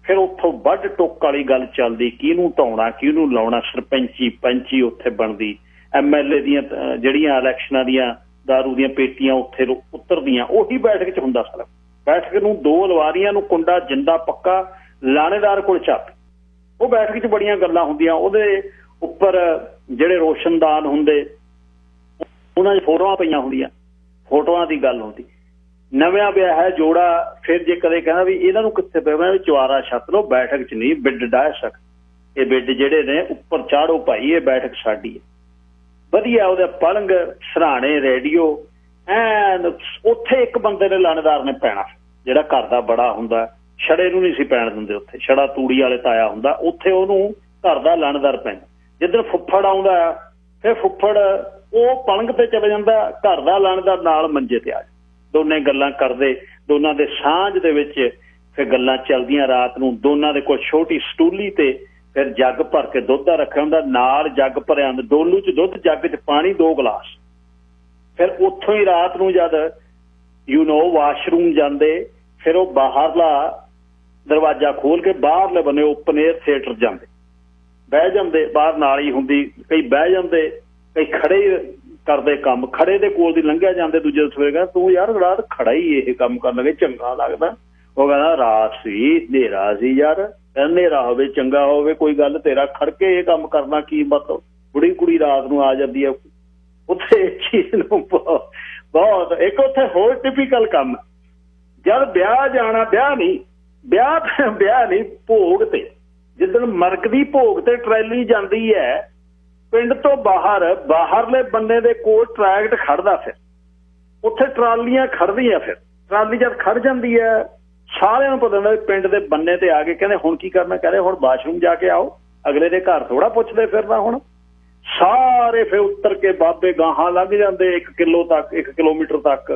ਫਿਰ ਉੱਥੋਂ ਵੱਢ ਟੁੱਕ ਵਾਲੀ ਗੱਲ ਚੱਲਦੀ, ਕਿਹਨੂੰ ਢਾਉਣਾ ਕਿਹਨੂੰ ਲਾਉਣਾ, ਸਰਪੰਚੀ ਪੰਚੀ ਉੱਥੇ ਬਣਦੀ, MLA ਦੀਆਂ ਜਿਹੜੀਆਂ ਇਲੈਕਸ਼ਨਾਂ ਦੀਆਂ ਦਾਰੂ ਦੀਆਂ ਪੇਟੀਆਂ ਉੱਥੇ ਉਤਰਦੀਆਂ, ਉਹੀ ਬੈਠਕ 'ਚ ਹੁੰਦਾ ਸਾਰਾ। ਬੈਠਕ ਨੂੰ 2 ਅਲਵਾਰੀਆਂ ਨੂੰ ਕੁੰਡਾ ਜਿੰਦਾ ਪੱਕਾ, ਲਾਣੇਦਾਰ ਕੋਲ ਚਾਬੀ। ਉਹ ਬੈਠਕ 'ਚ ਬੜੀਆਂ ਗੱਲਾਂ ਹੁੰਦੀਆਂ। ਉਹਦੇ ਉੱਪਰ ਜਿਹੜੇ ਰੋਸ਼ਨਦਾਨ ਹੁੰਦੇ, ਉਹਨਾਂ 'ਚ ਫੋਟੋਆਂ ਪਈਆਂ ਹੁੰਦੀਆਂ, ਫੋਟੋਆਂ ਦੀ ਗੱਲ ਹੁੰਦੀ। ਨਵਿਆਂ ਵਿਆਹ ਹੈ ਜੋੜਾ, ਫਿਰ ਜੇ ਕਦੇ ਕਹਿੰਦਾ ਵੀ ਇਹਨਾਂ ਨੂੰ ਕਿੱਥੇ ਪਿਆ, ਵੀ ਚੁਆਰਾ ਛੱਤ ਲਓ, ਬੈਠਕ 'ਚ ਨਹੀਂ ਬਿੱਡ ਡਾਹ ਸਕ। ਇਹ ਬਿੱਡ ਜਿਹੜੇ ਨੇ ਉੱਪਰ ਚਾੜੋ ਭਾਈ, ਇਹ ਬੈਠਕ ਸਾਡੀ ਹੈ। ਵਧੀਆ ਉਹਦੇ ਪਲੰਗ, ਸਰਾਣੇ, ਰੇਡੀਓ ਐਨ। ਉੱਥੇ ਇੱਕ ਬੰਦੇ ਨੇ ਲਾਣੇਦਾਰ ਨੇ ਪੈਣਾ, ਜਿਹੜਾ ਘਰ ਦਾ ਬੜਾ ਹੁੰਦਾ, ਛੜੇ ਨੂੰ ਨਹੀਂ ਸੀ ਪੈਣ ਦਿੰਦੇ ਉੱਥੇ, ਛੜਾ ਤੂੜੀ ਵਾਲੇ ਤਾਇਆ ਹੁੰਦਾ, ਉੱਥੇ ਉਹਨੂੰ ਘਰ ਦਾ ਲਾਣੇਦਾਰ ਪੈਂਦਾ। ਜਿੱਦਣ ਫੁੱਫੜ ਆਉਂਦਾ ਫਿਰ ਫੁੱਫੜ ਉਹ ਪਲੰਗ ਤੇ ਚਲੇ ਜਾਂਦਾ, ਘਰ ਦਾ ਲਾਣੇਦਾਰ ਨਾਲ ਮੰਜੇ ਤੇ ਆ ਜਾਂਦਾ। ਦੋਨੇ ਗੱਲਾਂ ਕਰਦੇ, ਦੋਨਾਂ ਦੇ ਸਾਂਝ ਦੇ ਵਿੱਚ ਫਿਰ ਗੱਲਾਂ ਚੱਲਦੀਆਂ ਰਾਤ ਨੂੰ। ਦੋਨਾਂ ਦੇ ਕੋਲ ਛੋਟੀ ਸਟੂਲੀ ਤੇ ਫਿਰ ਜੱਗ ਭਰ ਕੇ ਦੁੱਧ ਦਾ ਰੱਖਿਆ ਹੁੰਦਾ, ਨਾਲ ਜੱਗ ਭਰਿਆ ਹੁੰਦਾ, ਡੋਲੂ 'ਚ ਦੁੱਧ, ਜੱਗ 'ਚ ਪਾਣੀ, 2 ਗਲਾਸ। ਫਿਰ ਉੱਥੋਂ ਹੀ ਰਾਤ ਨੂੰ ਜਦ ਵਾਸ਼ਰੂਮ ਜਾਂਦੇ, ਫਿਰ ਉਹ ਬਾਹਰਲਾ ਦਰਵਾਜ਼ਾ ਖੋਲ ਕੇ ਬਾਹਰਲੇ ਬੰਨੇ ਓਪਨ 에ਅਰ ਥੀਏਟਰ ਜਾਂਦੇ, ਬਹਿ ਜਾਂਦੇ। ਬਾਹਰ ਨਾਲੀ ਹੁੰਦੀ, ਕਈ ਬਹਿ ਜਾਂਦੇ, ਕਈ ਖੜੇ ਕਰਦੇ ਕੰਮ। ਖੜੇ ਦੇ ਕੋਲ ਦੀ ਲੰਘਿਆ ਜਾਂਦੇ, ਦੂਜੇ ਸਵੇਰੇ ਕਹਿੰਦਾ ਤੂੰ ਯਾਰ ਰਾਤ ਖੜਾ ਹੀ ਇਹ ਕੰਮ ਕਰਨ ਲੱਗੇ, ਚੰਗਾ ਲੱਗਦਾ। ਉਹ ਕਹਿੰਦਾ ਰਾਤ ਸੀ, ਹਨੇਰਾ ਸੀ ਯਾਰ, ਹਨੇਰਾ ਹੋਵੇ ਚੰਗਾ ਹੋਵੇ ਕੋਈ ਗੱਲ, ਤੇਰਾ ਖੜ ਕੇ ਇਹ ਕੰਮ ਕਰਨਾ ਕੀ ਮਤਲਬ। ਬੁੜੀ ਕੁੜੀ ਰਾਤ ਨੂੰ ਆ ਜਾਂਦੀ ਹੈ ਉੱਥੇ। ਇਸ ਚੀਜ਼ ਨੂੰ ਬਹੁਤ ਇੱਕ ਉੱਥੇ ਹੋਰ ਟਿਪੀਕਲ ਕੰਮ, ਜਦ ਵਿਆਹ ਜਾਣਾ, ਵਿਆਹ ਨਹੀਂ ਭੋਗ ਤੇ, ਜਿੱਦਣ ਮਰਗ ਦੀ ਭੋਗ ਤੇ ਟਰੈਲੀ ਜਾਂਦੀ ਹੈ ਪਿੰਡ ਤੋਂ ਬਾਹਰਲੇ ਬੰਦੇ ਦੇ ਕੋਲ ਟਰੈਕਟ ਖੜਦਾ, ਫਿਰ ਉੱਥੇ ਟਰਾਲੀਆਂ ਖੜਦੀਆਂ। ਫਿਰ ਟਰਾਲੀ ਜਦ ਖੜ ਜਾਂਦੀ ਹੈ ਸਾਰਿਆਂ ਨੂੰ ਪਤਾ ਹੁੰਦਾ ਪਿੰਡ ਦੇ ਬੰਨੇ ਤੇ ਆ ਕੇ ਕਹਿੰਦੇ ਹੁਣ ਕੀ ਕਰਨਾ, ਕਹਿੰਦੇ ਹੁਣ ਬਾਥਰੂਮ ਜਾ ਕੇ ਆਓ, ਅਗਲੇ ਦੇ ਘਰ ਥੋੜਾ ਪੁੱਛਦੇ ਫਿਰਨਾ। ਹੁਣ ਸਾਰੇ ਫਿਰ ਉੱਤਰ ਕੇ ਬਾਬੇ ਗਾਹਾਂ ਲੰਘ ਜਾਂਦੇ 1 ਕਿਲੋਮੀਟਰ ਤੱਕ,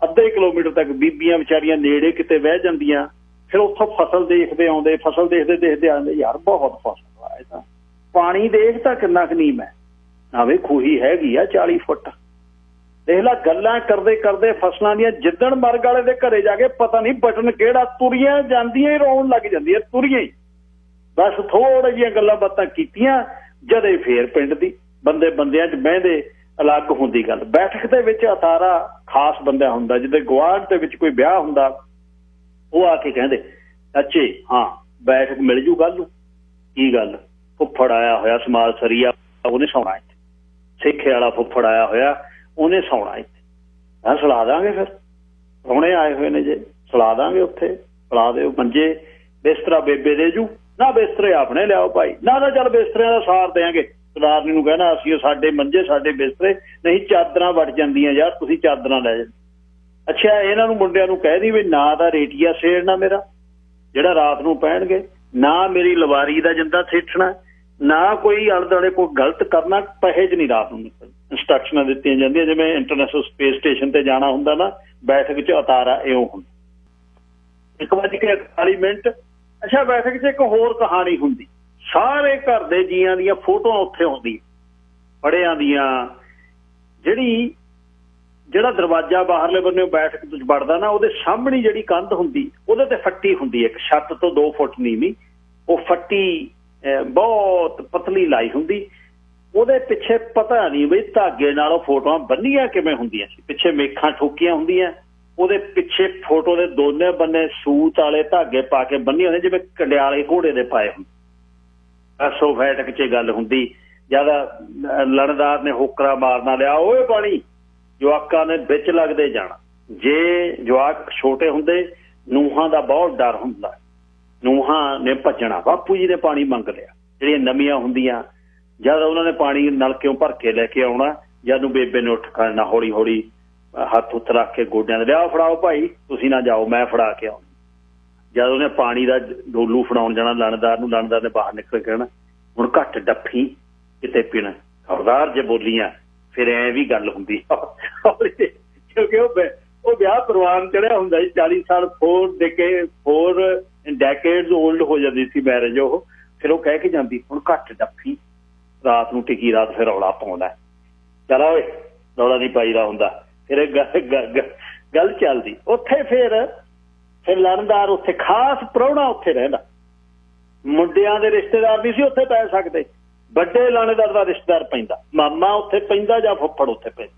ਅੱਧੇ ਕਿਲੋਮੀਟਰ ਤੱਕ। ਬੀਬੀਆਂ ਵਿਚਾਰੀਆਂ ਨੇੜੇ ਕਿਤੇ ਬਹਿ ਜਾਂਦੀਆਂ। ਫਿਰ ਉੱਥੋਂ ਫਸਲ ਦੇਖਦੇ ਆਉਂਦੇ, ਫਸਲ ਦੇਖਦੇ ਆਉਂਦੇ, ਯਾਰ ਬਹੁਤ ਫਸਲ ਆ, ਇਹ ਤਾਂ ਪਾਣੀ ਦੇਖ ਤਾਂ ਕਿੰਨਾ ਕੁ ਨੀਮ ਹੈ, ਨਾਵੇਂ ਖੂਹੀ ਹੈਗੀ ਆ 40 ਫੁੱਟ। ਦੇਖ ਲਾ ਗੱਲਾਂ ਕਰਦੇ ਕਰਦੇ ਫਸਲਾਂ ਦੀਆਂ। ਜਿੱਦਣ ਮਰਗ ਵਾਲੇ ਦੇ ਘਰੇ ਜਾ ਕੇ ਪਤਾ ਨਹੀਂ ਬਟਨ ਕਿਹੜਾ, ਤੁਰੀਆਂ ਜਾਂਦੀਆਂ ਹੀ ਰੋਣ ਲੱਗ ਜਾਂਦੀਆਂ, ਤੁਰੀਆਂ ਹੀ। ਬਸ ਥੋੜ੍ਹੀਆਂ ਜਿਹੀਆਂ ਗੱਲਾਂ ਬਾਤਾਂ ਕੀਤੀਆਂ, ਜਦੇ ਫੇਰ ਪਿੰਡ ਦੀ ਬੰਦਿਆਂ 'ਚ ਬਹਿੰਦੇ, ਅਲੱਗ ਹੁੰਦੀ ਗੱਲ। ਬੈਠਕ ਦੇ ਵਿੱਚ ਅਤਾਰਾ ਖਾਸ ਬੰਦਾ ਹੁੰਦਾ, ਜਿੱਦੇ ਗੁਆਂਢ ਦੇ ਵਿੱਚ ਕੋਈ ਵਿਆਹ ਹੁੰਦਾ, ਉਹ ਆ ਕੇ ਕਹਿੰਦੇ ਅੱਛੇ ਹਾਂ ਬੈਠਕ ਮਿਲ ਜੂ ਕੱਲ ਨੂੰ। ਕੀ ਗੱਲ? ਫੁੱਫੜ ਆਇਆ ਹੋਇਆ ਸਮਾਜ ਸਰੀਆ, ਉਹਨੇ ਸੌਣਾ ਇੱਥੇ। ਸਿੱਖੇ ਵਾਲਾ ਫੁੱਫੜ ਆਇਆ ਹੋਇਆ, ਉਹਨੇ ਸੌਣਾ ਇੱਥੇ। ਸਲਾ ਦਾਂਗੇ, ਫਿਰ ਪ੍ਰਾਹੁਣੇ ਆਏ ਹੋਏ ਨੇ, ਜੇ ਸਲਾ ਦਾਂਗੇ ਉੱਥੇ, ਸਲਾ ਦਿਓ ਮੰਜੇ, ਬਿਸਤਰਾ ਬੇਬੇ ਦੇ ਜੂ ਨਾ, ਬਿਸਤਰੇ ਆਪਣੇ ਲਿਆਓ ਭਾਈ ਨਾ ਚੱਲ ਬਿਸਤਰਿਆਂ ਦਾ ਸਾਰ ਦਿਆਂਗੇ। ਸਰਦਾਰਨੀ ਨੂੰ ਕਹਿਣਾ ਅਸੀਂ ਸਾਡੇ ਮੰਜੇ, ਸਾਡੇ ਬਿਸਤਰੇ, ਨਹੀਂ ਚਾਦਰਾਂ ਵੜ ਜਾਂਦੀਆਂ ਯਾਰ, ਤੁਸੀਂ ਚਾਦਰਾਂ ਲੈ ਜਾ। ਅੱਛਾ ਇਹਨਾਂ ਨੂੰ ਮੁੰਡਿਆਂ ਨੂੰ ਕਹਿ ਦੀ ਵੀ ਨਾ ਤਾਂ ਰੇਟੀਆ ਸੇੜਨਾ ਮੇਰਾ ਜਿਹੜਾ ਰਾਤ ਨੂੰ ਪਹਿਣਗੇ, ਨਾ ਮੇਰੀ ਲਵਾਰੀ ਦਾ ਜਿੰਦਾ ਸੇਠਣਾ, ਨਾ ਕੋਈ ਆਲੇ ਦੁਆਲੇ ਕੋਈ ਗਲਤ ਕਰਨਾ, ਪਹੇ 'ਚ ਨਹੀਂ ਰਾਤ ਨੂੰ ਨਿਕਲ। ਇੰਸਟਰਕਸ਼ਨਾਂ ਦਿੱਤੀਆਂ ਜਾਂਦੀਆਂ, ਜਿਵੇਂ ਇੰਟਰਨੈਸ਼ਨਲ ਸਪੇਸ ਸਟੇਸ਼ਨ ਤੇ ਜਾਣਾ ਹੁੰਦਾ ਨਾ, ਬੈਠਕ 'ਚ ਅਤਾਰਾ ਇਉਂ ਹੁੰਦਾ 1:41 ਅੱਛਾ ਬੈਠਕ 'ਚ ਇੱਕ ਹੋਰ ਕਹਾਣੀ ਹੁੰਦੀ, ਸਾਰੇ ਘਰ ਦੇ ਜੀਆਂ ਦੀਆਂ ਫੋਟੋਆਂ ਉੱਥੇ ਹੁੰਦੀਆਂ ਪੜਿਆਂ ਦੀਆਂ। ਜਿਹੜਾ ਦਰਵਾਜ਼ਾ ਬਾਹਰਲੇ ਬੰਨੇ ਬੈਠਕ 'ਚ ਵੜਦਾ ਨਾ, ਉਹਦੇ ਸਾਹਮਣੇ ਜਿਹੜੀ ਕੰਧ ਹੁੰਦੀ, ਉਹਦੇ ਤੇ ਫੱਟੀ ਹੁੰਦੀ ਇੱਕ ਛੱਤ ਤੋਂ 2 ਫੁੱਟ ਨੀਵੀਂ, ਉਹ ਫੱਟੀ ਬਹੁਤ ਪਤਲੀ ਲਾਈ ਹੁੰਦੀ। ਉਹਦੇ ਪਿੱਛੇ ਪਤਾ ਨਹੀਂ ਬਈ ਧਾਗੇ ਨਾਲ ਉਹ ਫੋਟੋਆਂ ਬੰਨੀਆਂ ਕਿਵੇਂ ਹੁੰਦੀਆਂ ਸੀ, ਪਿੱਛੇ ਮੇਖਾਂ ਠੋਕੀਆਂ ਹੁੰਦੀਆਂ, ਉਹਦੇ ਪਿੱਛੇ ਫੋਟੋ ਦੇ ਦੋਨੇ ਬੰਨੇ ਸੂਤ ਵਾਲੇ ਧਾਗੇ ਪਾ ਕੇ ਬੰਨੇ ਹੁੰਦੇ, ਜਿਵੇਂ ਕੰਡਿਆਲੇ ਘੋੜੇ ਦੇ ਪਾਏ ਹੁੰਦੇ। ਅਸੋ ਬੈਠਕ 'ਚ ਗੱਲ ਹੁੰਦੀ, ਜਦ ਲਣਦਾਰ ਨੇ ਹੋਕਰਾ ਮਾਰਨਾ ਲਿਆ, ਓਏ ਪਾਣੀ, ਜਵਾਕਾਂ ਨੇ ਵਿੱਚ ਲੱਗਦੇ ਜਾਣਾ। ਜੇ ਜਵਾਕ ਛੋਟੇ ਹੁੰਦੇ, ਨੂੰਹਾਂ ਦਾ ਬਹੁਤ ਡਰ ਹੁੰਦਾ, ਨੂੰਹਾਂ ਨੇ ਭੱਜਣਾ, ਬਾਪੂ ਜੀ ਨੇ ਪਾਣੀ ਮੰਗ ਲਿਆ। ਜਿਹੜੀਆਂ ਨਵੀਆਂ ਹੁੰਦੀਆਂ, ਜਦ ਉਹਨਾਂ ਨੇ ਪਾਣੀ ਨਲਕਿਓਂ ਭਰ ਕੇ ਲੈ ਕੇ ਆਉਣਾ, ਜਦ ਨੂੰ ਬੇਬੇ ਨੇ ਉੱਠ ਕਰਨਾ, ਹੌਲੀ ਹੌਲੀ ਹੱਥ ਉੱਤ ਰੱਖ ਕੇ ਗੋਡਿਆਂ ਦੇ, ਲਿਆ ਫੜਾਓ ਭਾਈ, ਤੁਸੀਂ ਨਾ ਜਾਓ, ਮੈਂ ਫੜਾ ਕੇ ਆਉਂ। ਜਦ ਉਹਨੇ ਪਾਣੀ ਦਾ ਡੋਲੂ ਫੜਾਉਣ ਜਾਣਾ ਲਣਦਾਰ ਨੂੰ, ਲਣਦਾਰ ਨੇ ਬਾਹਰ ਨਿਕਲ ਕੇ ਕਹਿਣਾ ਹੁਣ ਘੱਟ ਡੱਫੀ ਕਿਤੇ ਪੀਣਾ। ਖਬਰਦਾਰ ਜੇ ਬੋਲੀਆਂ ਫਿਰ ਐਂ ਵੀ ਗੱਲ ਹੁੰਦੀ, ਕਿਉਂਕਿ ਉਹ ਵਿਆਹ ਪ੍ਰਵਾਨ ਚੜਿਆ ਹੁੰਦਾ ਜੀ, 40 ਸਾਲ 4 ਡੈਕੇਡਸ ਓਲਡ ਹੋ ਜਾਂਦੀ ਸੀ ਮੈਰਿਜ ਉਹ। ਫਿਰ ਉਹ ਕਹਿ ਕੇ ਜਾਂਦੀ ਹੁਣ ਘੱਟ ਡੱਫੀ, ਰਾਤ ਨੂੰ ਟਿੱਕੀ ਰਾਤ ਫਿਰ ਰੌਲਾ ਪਾਉਂਦਾ, ਚੱਲ ਓਏ ਰੌਲਾ ਨਹੀਂ ਪਾਈਦਾ ਹੁੰਦਾ। ਫਿਰ ਗੱਲ ਚੱਲਦੀ ਉੱਥੇ। ਫਿਰ ਲਣਦਾਰ ਉੱਥੇ ਖਾਸ ਪ੍ਰਾਹੁਣਾ ਉੱਥੇ ਰਹਿੰਦਾ, ਮੁੰਡਿਆਂ ਦੇ ਰਿਸ਼ਤੇਦਾਰ ਨਹੀਂ ਸੀ ਉੱਥੇ ਪੈ ਸਕਦੇ, ਵੱਡੇ ਲਣਦਾਰ ਦਾ ਰਿਸ਼ਤੇਦਾਰ ਪੈਂਦਾ, ਮਾਮਾ ਉੱਥੇ ਪੈਂਦਾ ਜਾਂ ਫੁੱਫੜ ਉੱਥੇ ਪੈਂਦਾ,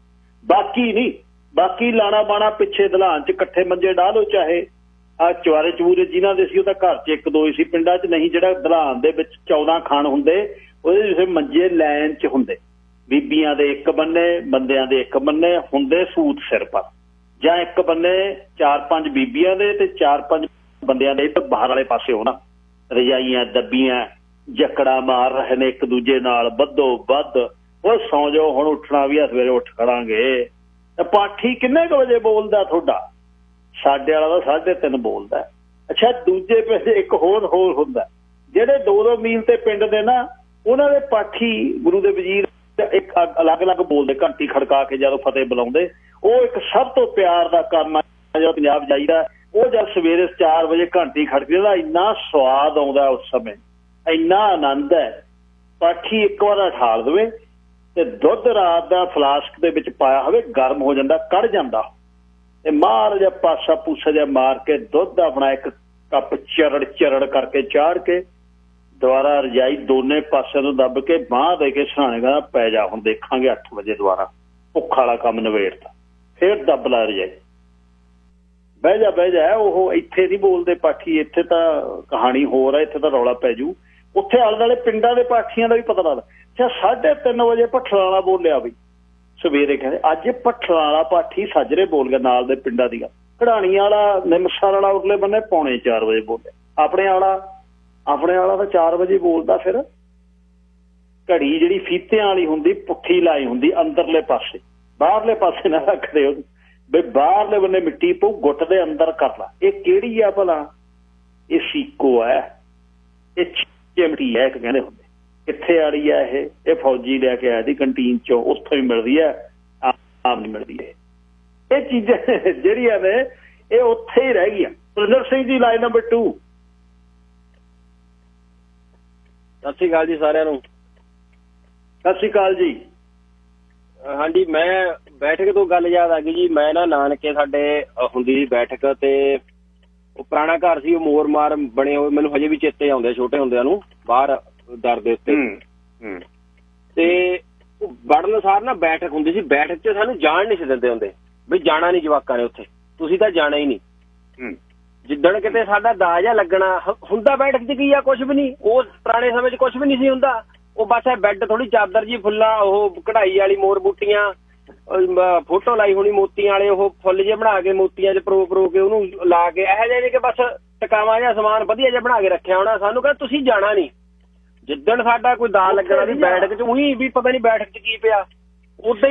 ਬਾਕੀ ਨਹੀਂ। ਬਾਕੀ ਲਾਣਾ ਬਾਣਾ ਪਿੱਛੇ ਦਲਾਨ 'ਚ ਇਕੱਠੇ ਮੰਜੇ ਡਾਹ ਲਓ, ਚਾਹੇ ਆਹ ਚੁਆਰੇ ਚਬੂਰੇ ਜਿਨ੍ਹਾਂ ਦੇ ਸੀ ਉਹ ਤਾਂ ਘਰ 'ਚ 1-2 ਹੀ ਸੀ, ਪਿੰਡਾਂ 'ਚ ਨਹੀਂ। ਜਿਹੜਾ ਦਲਾਨ ਦੇ ਵਿੱਚ 14 ਖਾਨ ਹੁੰਦੇ, ਉਹਦੇ ਫਿਰ ਮੰਜੇ ਲਾਈਨ 'ਚ ਹੁੰਦੇ, ਬੀਬੀਆਂ ਦੇ ਇੱਕ ਬੰਨੇ, ਬੰਦਿਆਂ ਦੇ ਇੱਕ ਬੰਨੇ ਹੁੰਦੇ, ਸੂਤ ਸਿਰ ਪਰ, ਜਾਂ ਇੱਕ ਬੰਨੇ 4-5 ਬੀਬੀਆਂ ਦੇ ਤੇ 4-5 ਬੰਦਿਆਂ ਦੇ ਬਾਹਰ ਵਾਲੇ ਪਾਸੇ ਹੋਣਾ। ਰਜਾਈਆਂ ਦੱਬੀਆਂ, ਜਕੜਾ ਮਾਰ ਰਹੇ ਨੇ ਇੱਕ ਦੂਜੇ ਨਾਲ ਵੱਧੋ ਵੱਧ। ਉਹ ਸੌਂ ਜਾਓ ਹੁਣ, ਉੱਠਣਾ ਵੀ ਆ, ਸਵੇਰੇ ਉੱਠ ਖੜਾਂਗੇ। ਪਾਠੀ ਕਿੰਨੇ ਕੁ ਵਜੇ ਬੋਲਦਾ ਤੁਹਾਡਾ? ਸਾਡੇ ਵਾਲਾ ਤਾਂ 3:30 ਬੋਲਦਾ। ਅੱਛਾ ਦੂਜੇ ਪਾਸੇ ਇੱਕ ਹੋਰ ਹੁੰਦਾ, ਜਿਹੜੇ 2-2 ਮੀਲ ਤੇ ਪਿੰਡ ਦੇ ਨਾ, ਉਹਨਾਂ ਦੇ ਪਾਠੀ ਗੁਰੂ ਦੇ ਵਜ਼ੀਰ ਇੱਕ ਅਲੱਗ-ਅਲੱਗ ਬੋਲਦੇ, ਘੰਟੀ ਖੜਕਾ ਕੇ ਜਦੋਂ ਫਤਿਹ ਬੁਲਾਉਂਦੇ। ਉਹ ਇੱਕ ਸਭ ਤੋਂ ਪਿਆਰ ਦਾ ਕੰਮ ਆ, ਜਦੋਂ ਪੰਜਾਬ ਜਾਈਦਾ ਉਹ ਜਦ ਸਵੇਰੇ 4 ਵਜੇ ਘੰਟੀ ਖੜਕਦੀ ਉਹਦਾ ਇੰਨਾ ਸਵਾਦ ਆਉਂਦਾ ਉਸ ਸਮੇਂ, ਇੰਨਾ ਆਨੰਦ ਹੈ। ਪਾਠੀ ਇੱਕ ਵਾਰ ਠਾਲ ਦੇਵੇ ਤੇ ਦੁੱਧ ਰਾਤ ਦਾ ਫਲਾਸਕ ਦੇ ਵਿੱਚ ਪਾਇਆ ਹੋਵੇ, ਗਰਮ ਹੋ ਜਾਂਦਾ, ਕੜ ਜਾਂਦਾ, ਤੇ ਮਾਰ ਜਿਹਾ ਪਾਸਾ ਪੂਸਾ ਜਿਹਾ ਮਾਰ ਕੇ ਦੁੱਧ ਆਪਣਾ ਇੱਕ ਕੱਪ ਚਰੜ ਕਰਕੇ ਚਾੜ ਕੇ ਦੁਬਾਰਾ ਰਜਾਈ ਦੋਨੇ ਪਾਸੇ ਨੂੰ ਦੱਬ ਕੇ ਬਾਂਹ ਦੇ ਕੇ ਸਰਾਣੇ ਕਹਿੰਦਾ ਪੈ ਜਾ, ਹੁਣ ਦੇਖਾਂਗੇ 8 ਵਜੇ ਦੁਬਾਰਾ, ਭੁੱਖ ਵਾਲਾ ਕੰਮ ਨਵੇੜਤਾ, ਫੇਰ ਦੱਬ ਲਾ ਰਜਾਈ, ਬਹਿ ਜਾ। ਉਹ ਇੱਥੇ ਨਹੀਂ ਬੋਲਦੇ ਪਾਠੀ, ਇੱਥੇ ਤਾਂ ਕਹਾਣੀ ਹੋਰ ਹੈ, ਇੱਥੇ ਤਾਂ ਰੌਲਾ ਪੈ ਜੂ। ਉੱਥੇ ਆਲੇ ਦੁਆਲੇ ਪਿੰਡਾਂ ਦੇ ਪਾਠੀਆਂ ਦਾ ਵੀ ਪਤਾ ਲੱਗਦਾ। ਅੱਛਾ 3:30 ਵਜੇ ਭੱਠਲਾਂ ਵਾਲਾ ਬੋਲਿਆ ਬਈ ਸਵੇਰੇ, ਕਹਿੰਦੇ ਅੱਜ ਭੱਠਲਾਂ ਵਾਲਾ ਪਾਠੀ ਸਾਜਰੇ ਬੋਲ ਗਿਆ, ਨਾਲ ਦੇ ਪਿੰਡਾਂ ਦੀਆਂ। ਕਢਾਣੀਆਂ ਵਾਲਾ ਨਿਮਸਰ ਵਾਲਾ ਉਰਲੇ ਬੰਨੇ 3:45 ਵਜੇ ਬੋਲਿਆ। ਆਪਣੇ ਵਾਲਾ ਤਾਂ 4 ਵਜੇ ਬੋਲਦਾ। ਫਿਰ ਘੜੀ ਜਿਹੜੀ ਫੀਤਿਆਂ ਵਾਲੀ ਹੁੰਦੀ ਪੁੱਠੀ ਲਾਈ ਹੁੰਦੀ ਅੰਦਰਲੇ ਪਾਸੇ, ਬਾਹਰਲੇ ਪਾਸੇ ਨਾ ਰੱਖਦੇ ਉਹਨੂੰ, ਬਈ ਬਾਹਰਲੇ ਬੰਨੇ ਮਿੱਟੀ ਪਊ, ਗੁੱਟ ਦੇ ਅੰਦਰ ਕਰ ਲਾ। ਇਹ ਕਿਹੜੀ ਆ ਭਲਾ? ਇਹ ਸੀਕੋ ਹੈ, ਇਹ ਚਿਮਟੀ ਹੈ ਇੱਕ ਕਹਿੰਦੇ ਹੁੰਦੇ। ਕਿੱਥੇ ਵਾਲੀ ਆ ਇਹ ਫੌਜੀ ਲੈ ਕੇ ਆਇਆ ਸੀ ਕੰਟੀਨ ਚੋਂ, ਉੱਥੋਂ ਹੀ ਮਿਲਦੀ ਹੈ, ਆਮ ਨਹੀਂ ਮਿਲਦੀ। ਇਹ ਚੀਜ਼ਾਂ ਜਿਹੜੀਆਂ ਨੇ ਇਹ ਉੱਥੇ ਹੀ ਰਹਿ ਗਈਆਂ। Surinder Singh ji, line number 2। ਸਤਿ ਸ਼੍ਰੀ ਅਕਾਲ ਜੀ ਸਾਰਿਆਂ ਨੂੰ। ਸਤਿ ਸ਼੍ਰੀ ਅਕਾਲ ਜੀ। ਹਾਂਜੀ, ਮੈਂ ਬੈਠਕ ਤੋਂ ਗੱਲ ਯਾਦ ਆ ਗਈ ਜੀ। ਮੈਂ ਨਾ ਨਾਨਕੇ ਸਾਡੇ ਹੁੰਦੀ ਸੀ ਬੈਠਕ, ਤੇ ਉਹ ਪੁਰਾਣਾ ਘਰ ਸੀ, ਉਹ ਮੋਰ ਮਾਰ ਬਣੇ ਹੋਏ, ਮੈਨੂੰ ਹਜੇ ਵੀ ਚੇਤੇ ਆਉਂਦੇ ਛੋਟੇ ਹੁੰਦਿਆਂ ਨੂੰ, ਬਾਹਰ ਦਰ ਦੇ ਉੱਤੇ। ਤੇ ਵੜਨ ਸਾਰ ਨਾ ਬੈਠਕ ਹੁੰਦੀ ਸੀ, ਬੈਠਕ 'ਚ ਸਾਨੂੰ ਜਾਣ ਨਹੀਂ ਸੀ ਦਿੰਦੇ ਹੁੰਦੇ, ਬਈ ਜਾਣਾ ਨਹੀਂ ਜਵਾਕਾਂ ਨੇ ਉੱਥੇ, ਤੁਸੀਂ ਤਾਂ ਜਾਣਾ ਹੀ ਨਹੀਂ। ਜਿੱਦਣ ਕਿਤੇ ਸਾਡਾ ਦਾਜਾ ਲੱਗਣਾ ਹੁੰਦਾ, ਬੈਠਕ 'ਚ ਕੀ ਆ, ਕੁਛ ਵੀ ਨਹੀਂ। ਉਹ ਪੁਰਾਣੇ ਸਮੇਂ 'ਚ ਕੁਛ ਵੀ ਨਹੀਂ ਸੀ ਹੁੰਦਾ। ਉਹ ਬਸ ਬੈੱਡ ਥੋੜੀ ਚਾਦਰ ਜੀ, ਫੁੱਲਾਂ ਉਹ ਕਢਾਈ ਵਾਲੀ ਮੋਰ ਬੂਟੀਆਂ, ਫੋਟੋ ਲਾਈ ਹੋਣੀ ਮੋਤੀਆਂ ਵਾਲੇ, ਉਹ ਫੁੱਲ ਜਿਹੇ ਬਣਾ ਕੇ ਮੋਤੀਆਂ 'ਚ ਪਰੋ ਕੇ ਉਹਨੂੰ ਲਾ ਕੇ ਇਹੋ ਜਿਹੇ ਕਿ ਬਸ ਟਿਕਾਵਾਂ ਜਿਹਾ ਸਮਾਨ ਵਧੀਆ ਜਿਹਾ ਬਣਾ ਕੇ ਰੱਖਿਆ ਹੋਣਾ। ਸਾਨੂੰ ਕਹਿੰਦਾ ਤੁਸੀਂ ਜਾਣਾ ਨਹੀਂ। ਜਿੱਦਣ ਸਾਡਾ ਕੋਈ ਦਾ ਲੱਗਣਾ ਵੀ ਬੈਠਕ 'ਚ, ਉਹੀ ਵੀ ਪਤਾ ਨਹੀਂ ਬੈਠਕ 'ਚ ਕੀ ਪਿਆ, ਉਦਾਂ